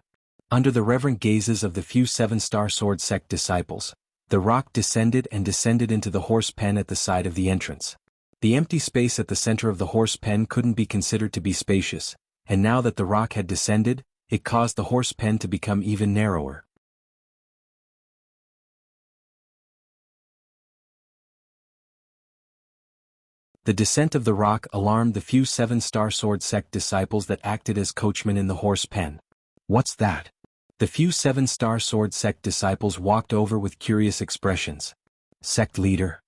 Under the reverent gazes of the few 7-star sword sect disciples, the rock descended and descended into the horse pen at the side of the entrance. The empty space at the center of the horse pen couldn't be considered to be spacious, and now that the rock had descended, it caused the horse pen to become even narrower. The descent of the rock alarmed the few 7-star sword sect disciples that acted as coachmen in the horse pen. "What's that?" The few 7-star sword sect disciples walked over with curious expressions. "Sect leader."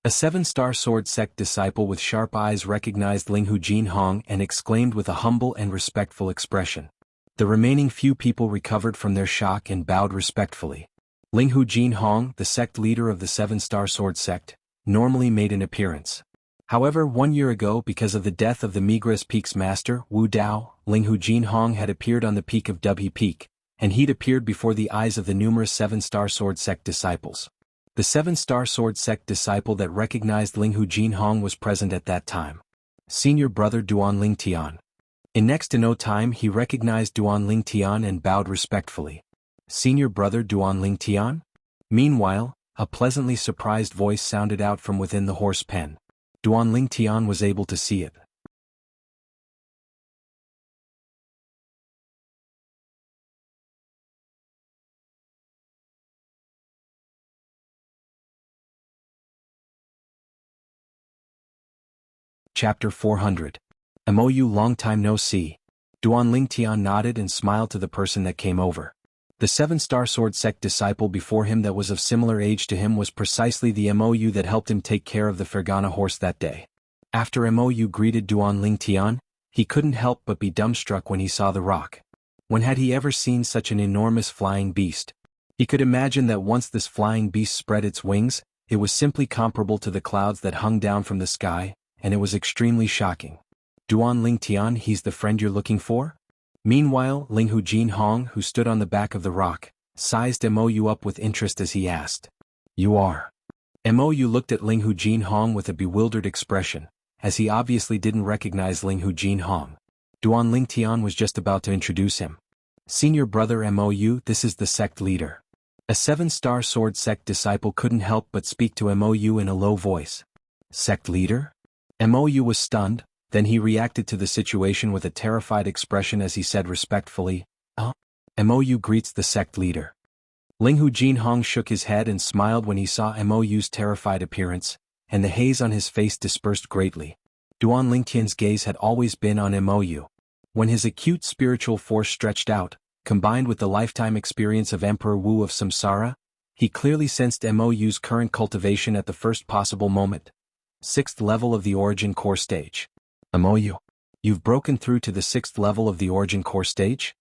A 7-star sword sect disciple with sharp eyes recognized Linghu Jinhong and exclaimed with a humble and respectful expression. The remaining few people recovered from their shock and bowed respectfully. Linghu Jinhong, the sect leader of the 7-star sword sect, normally made an appearance. However, 1 year ago, because of the death of the Migras Peak's master, Wu Dao, Linghu Jinhong had appeared on the peak of Dubhe Peak, and he'd appeared before the eyes of the numerous 7-star sword sect disciples. The 7-star sword sect disciple that recognized Linghu Jinhong was present at that time. Senior Brother Duan Lingtian. In next to no time he recognized Duan Lingtian and bowed respectfully. "Senior Brother Duan Lingtian?" Meanwhile, a pleasantly surprised voice sounded out from within the horse pen. Duanling Tian was able to see it. Chapter 400. MOU Long time no see. Duanling Tian nodded and smiled to the person that came over. The 7-star sword sect disciple before him that was of similar age to him was precisely the MOU that helped him take care of the Fergana horse that day. After MOU greeted Duanling Tian, he couldn't help but be dumbstruck when he saw the rock. When had he ever seen such an enormous flying beast? He could imagine that once this flying beast spread its wings, it was simply comparable to the clouds that hung down from the sky, and it was extremely shocking. Duanling Tian, he's the friend you're looking for? Meanwhile, Linghu Jinhong, who stood on the back of the rock, sized MOU up with interest as he asked. You are. MOU looked at Linghu Jinhong with a bewildered expression, as he obviously didn't recognize Linghu Jinhong. Duanling Tian was just about to introduce him. Senior brother MOU, this is the sect leader. A 7-star sword sect disciple couldn't help but speak to MOU in a low voice. Sect leader? MOU was stunned, then he reacted to the situation with a terrified expression as he said respectfully, MOU greets the sect leader. Linghu Jinhong shook his head and smiled when he saw MOU's terrified appearance, and the haze on his face dispersed greatly. Duanling Tian's gaze had always been on MOU. When his acute spiritual force stretched out, combined with the lifetime experience of Emperor Wu of Samsara, he clearly sensed MOU's current cultivation at the first possible moment. 6th level of the origin core stage. MOU. You've broken through to the 6th level of the origin core stage?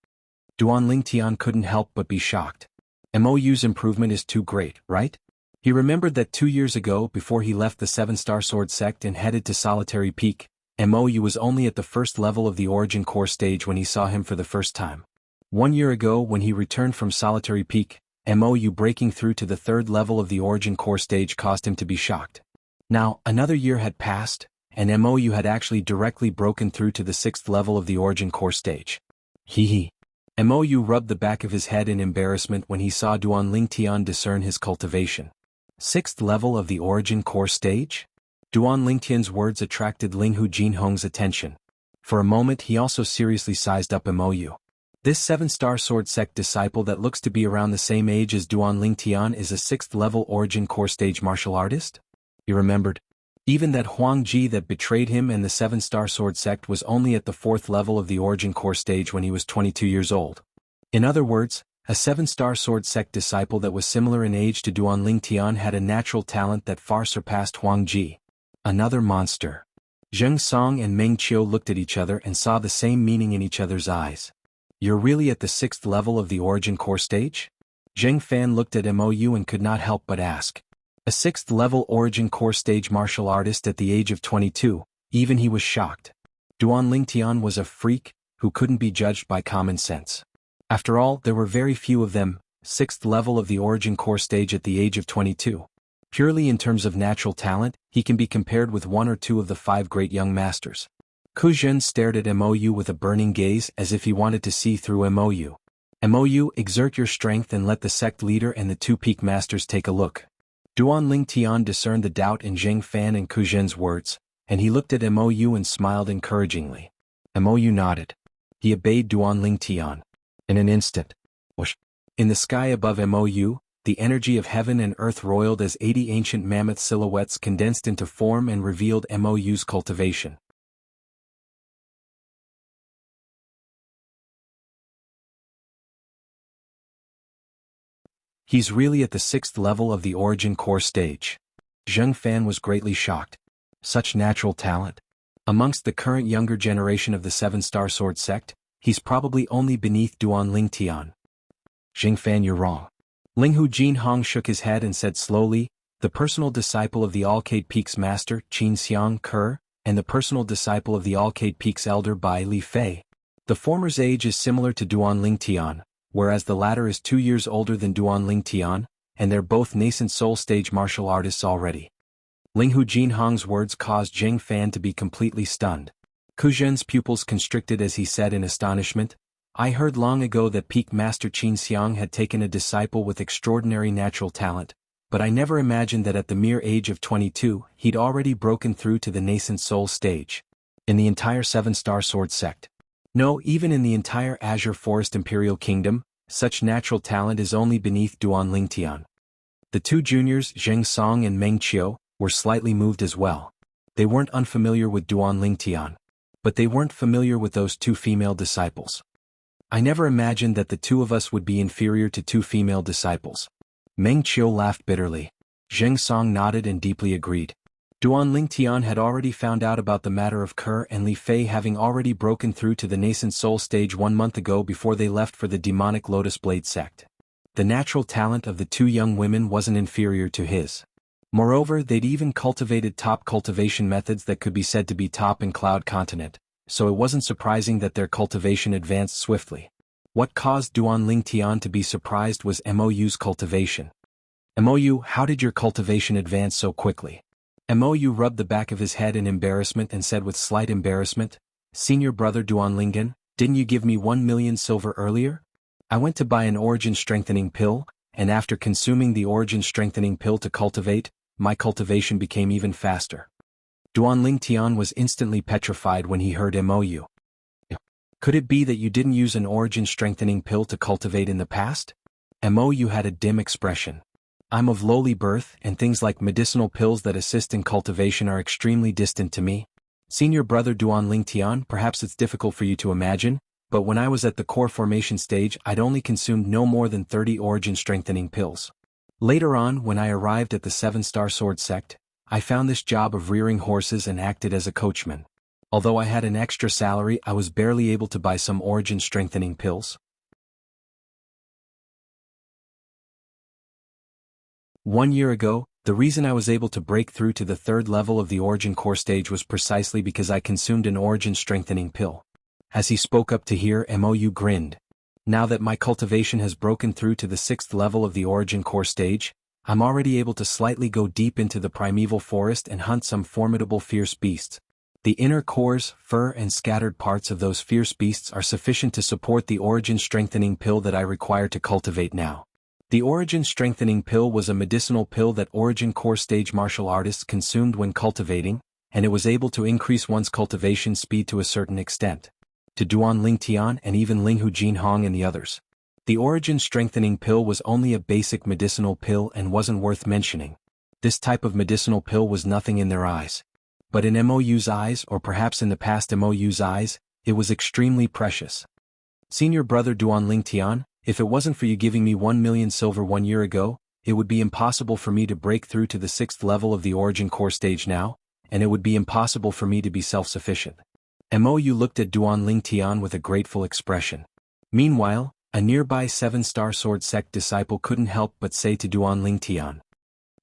Duanling Tian couldn't help but be shocked. MOU's improvement is too great, right? He remembered that 2 years ago, before he left the 7-star sword sect and headed to Solitary Peak, MOU was only at the 1st level of the origin core stage when he saw him for the first time. 1 year ago when he returned from Solitary Peak, MOU breaking through to the 3rd level of the origin core stage caused him to be shocked. Now, another year had passed, and MOU had actually directly broken through to the 6th level of the origin core stage. Hee. MOU rubbed the back of his head in embarrassment when he saw Duanling Tian discern his cultivation. 6th level of the origin core stage? Duanling Tian's words attracted Linghu Jinhong's attention. For a moment he also seriously sized up MOU. This 7-star sword sect disciple that looks to be around the same age as Duanling Tian is a 6th level origin core stage martial artist? He remembered. Even that Huang Ji that betrayed him and the 7-star sword sect was only at the 4th level of the origin core stage when he was 22 years old. In other words, a 7-star sword sect disciple that was similar in age to Duanling Tian had a natural talent that far surpassed Huang Ji. Another monster. Zheng Song and Meng Qiu looked at each other and saw the same meaning in each other's eyes. You're really at the 6th level of the origin core stage? Zheng Fan looked at MOU and could not help but ask. A 6th level origin core stage martial artist at the age of 22, even he was shocked. Duanling Tian was a freak, who couldn't be judged by common sense. After all, there were very few of them, 6th level of the origin core stage at the age of 22. Purely in terms of natural talent, he can be compared with 1 or 2 of the 5 great young masters. Ku Zhen stared at MOU with a burning gaze as if he wanted to see through MOU. MOU, exert your strength and let the sect leader and the 2 peak masters take a look. Duanling Tian discerned the doubt in Zheng Fan and Ku Zhen's words, and he looked at MOU and smiled encouragingly. MOU nodded. He obeyed Duanling Tian. In an instant, whoosh. In the sky above MOU, the energy of heaven and earth roiled as 80 ancient mammoth silhouettes condensed into form and revealed MOU's cultivation. He's really at the 6th level of the origin core stage. Zheng Fan was greatly shocked. Such natural talent. Amongst the current younger generation of the 7-star sword sect, he's probably only beneath Duanling Tian. Zheng Fan, you're wrong. Linghu Jinhong shook his head and said slowly, the personal disciple of the Alcade Peaks master, Qin Xiang Ke, and the personal disciple of the Alcade Peaks elder Bai Li Fei. The former's age is similar to Duanling Tian, whereas the latter is 2 years older than Duanling Tian, and they're both nascent soul stage martial artists already. Linghu Jinhong's words caused Zheng Fan to be completely stunned. Ku Zhen's pupils constricted as he said in astonishment, I heard long ago that peak master Qin Xiang had taken a disciple with extraordinary natural talent, but I never imagined that at the mere age of 22, he'd already broken through to the nascent soul stage. In the entire 7-star sword sect. No, even in the entire Azure Forest Imperial Kingdom, such natural talent is only beneath Duan Lingtian. The two juniors, Zheng Song and Meng Qiu, were slightly moved as well. They weren't unfamiliar with Duan Lingtian. But they weren't familiar with those two female disciples. I never imagined that the two of us would be inferior to two female disciples. Meng Qiu laughed bitterly. Zheng Song nodded and deeply agreed. Duan Lingtian had already found out about the matter of Ke and Li Fei having already broken through to the nascent soul stage 1 month ago before they left for the demonic Lotus Blade sect. The natural talent of the two young women wasn't inferior to his. Moreover, they'd even cultivated top cultivation methods that could be said to be top in Cloud Continent, so it wasn't surprising that their cultivation advanced swiftly. What caused Duan Lingtian to be surprised was Mou's cultivation. Mou, how did your cultivation advance so quickly? Mou rubbed the back of his head in embarrassment and said with slight embarrassment, Senior brother Duan Lingen, didn't you give me 1 million silver earlier? I went to buy an origin strengthening pill, and after consuming the origin strengthening pill to cultivate, my cultivation became even faster. Duan Lingtian was instantly petrified when he heard Mou. Could it be that you didn't use an origin strengthening pill to cultivate in the past? Mou had a dim expression. I'm of lowly birth, and things like medicinal pills that assist in cultivation are extremely distant to me. Senior brother Duan Lingtian, perhaps it's difficult for you to imagine, but when I was at the core formation stage I'd only consumed no more than 30 origin strengthening pills. Later on, when I arrived at the 7-star sword sect, I found this job of rearing horses and acted as a coachman. Although I had an extra salary, I was barely able to buy some origin strengthening pills. 1 year ago, the reason I was able to break through to the 3rd level of the origin core stage was precisely because I consumed an origin strengthening pill. As he spoke up to hear, Mou grinned. Now that my cultivation has broken through to the 6th level of the origin core stage, I'm already able to slightly go deep into the primeval forest and hunt some formidable fierce beasts. The inner cores, fur and scattered parts of those fierce beasts are sufficient to support the origin strengthening pill that I require to cultivate now. The origin strengthening pill was a medicinal pill that origin core stage martial artists consumed when cultivating, and it was able to increase one's cultivation speed to a certain extent. To Duan Lingtian and even Linghu Jinhong and the others, the origin strengthening pill was only a basic medicinal pill and wasn't worth mentioning. This type of medicinal pill was nothing in their eyes. But in Mou's eyes, or perhaps in the past Mou's eyes, it was extremely precious. Senior brother Duan Lingtian, if it wasn't for you giving me 1 million silver 1 year ago, it would be impossible for me to break through to the 6th level of the origin core stage now, and it would be impossible for me to be self-sufficient. Mou looked at Duan Lingtian with a grateful expression. Meanwhile, a nearby 7-star sword sect disciple couldn't help but say to Duan Lingtian,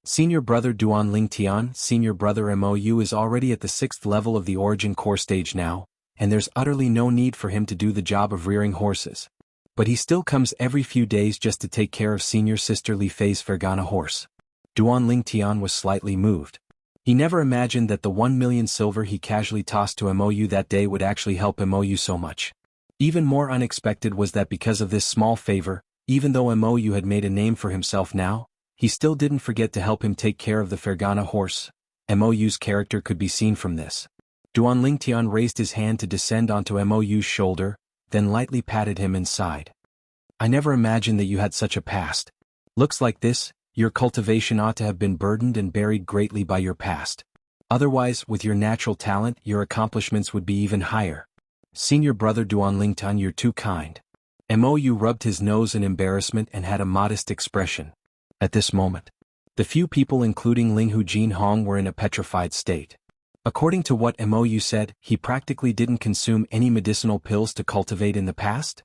Senior brother Duan Lingtian, senior brother Mou is already at the 6th level of the origin core stage now, and there's utterly no need for him to do the job of rearing horses. But he still comes every few days just to take care of senior sister Li Fei's Fergana horse. Duan Lingtian was slightly moved. He never imagined that the 1 million silver he casually tossed to Mou that day would actually help Mou so much. Even more unexpected was that because of this small favor, even though Mou had made a name for himself now, he still didn't forget to help him take care of the Fergana horse. Mou's character could be seen from this. Duan Lingtian raised his hand to descend onto Mou's shoulder, then lightly patted him inside. I never imagined that you had such a past. Looks like this, your cultivation ought to have been burdened and buried greatly by your past. Otherwise, with your natural talent, your accomplishments would be even higher. Senior brother Duan Lingtian, you're too kind. Mou rubbed his nose in embarrassment and had a modest expression. At this moment, the few people including Linghu Jinhong were in a petrified state. According to what Mou said, he practically didn't consume any medicinal pills to cultivate in the past?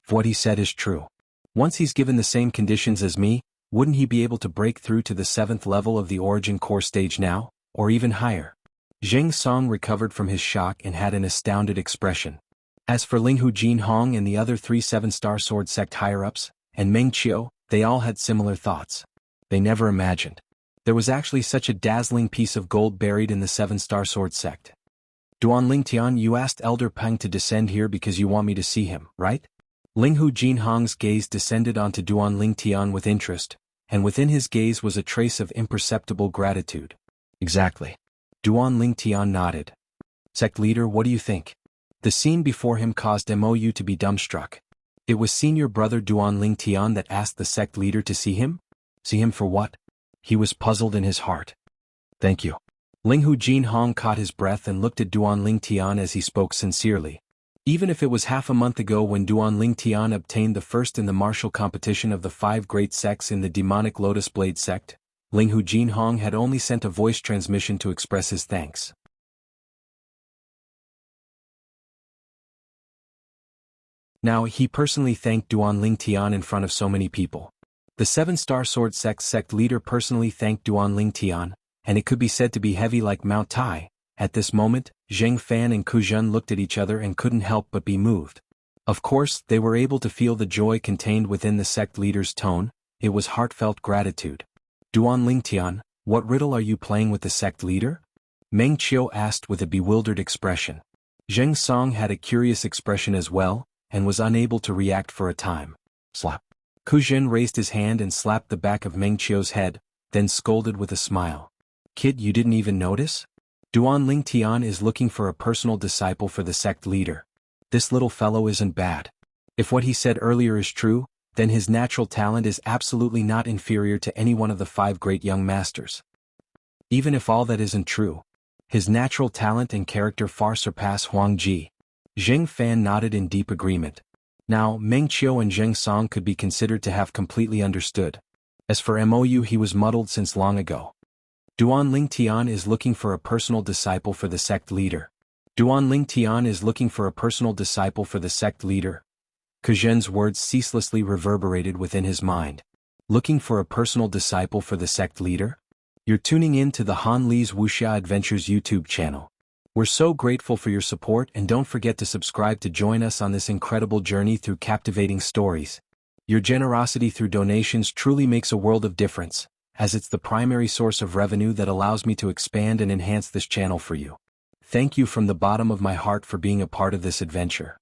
What he said is true. Once he's given the same conditions as me, wouldn't he be able to break through to the 7th level of the origin core stage now, or even higher? Zheng Song recovered from his shock and had an astounded expression. As for Linghu Jinhong and the other 3 7-star sword sect higher-ups, and Meng Qiu, they all had similar thoughts. They never imagined there was actually such a dazzling piece of gold buried in the 7-star sword sect. Duan Lingtian, you asked Elder Peng to descend here because you want me to see him, right? Linghu Jinhong's gaze descended onto Duan Lingtian with interest, and within his gaze was a trace of imperceptible gratitude. Exactly. Duan Lingtian nodded. Sect leader, what do you think? The scene before him caused Mou to be dumbstruck. It was senior brother Duan Lingtian that asked the sect leader to see him? See him for what? He was puzzled in his heart. Thank you. Linghu Jinhong caught his breath and looked at Duan Lingtian as he spoke sincerely. Even if it was half a month ago when Duan Lingtian obtained the first in the martial competition of the 5 great sects in the demonic Lotus Blade sect, Linghu Jinhong had only sent a voice transmission to express his thanks. Now he personally thanked Duan Lingtian in front of so many people. The 7-star sword sect leader personally thanked Duan Lingtian, and it could be said to be heavy like Mount Tai. At this moment, Zheng Fan and Ku Zhen looked at each other and couldn't help but be moved. Of course, they were able to feel the joy contained within the sect leader's tone. It was heartfelt gratitude. Duan Lingtian, what riddle are you playing with the sect leader? Meng Qiu asked with a bewildered expression. Zheng Song had a curious expression as well, and was unable to react for a time. Slap. Ku Zhen raised his hand and slapped the back of Meng Qiu's head, then scolded with a smile. Kid, you didn't even notice? Duan Lingtian is looking for a personal disciple for the sect leader. This little fellow isn't bad. If what he said earlier is true, then his natural talent is absolutely not inferior to any one of the 5 great young masters. Even if all that isn't true, his natural talent and character far surpass Huang Ji. Zheng Fan nodded in deep agreement. Now, Meng Qiu and Zheng Song could be considered to have completely understood. As for Mou, he was muddled since long ago. Duan Lingtian is looking for a personal disciple for the sect leader. Duan Lingtian is looking for a personal disciple for the sect leader. Ku Zhen's words ceaselessly reverberated within his mind. Looking for a personal disciple for the sect leader? You're tuning in to the Han Li's Wuxia Adventures YouTube channel. We're so grateful for your support, and don't forget to subscribe to join us on this incredible journey through captivating stories. Your generosity through donations truly makes a world of difference, as it's the primary source of revenue that allows me to expand and enhance this channel for you. Thank you from the bottom of my heart for being a part of this adventure.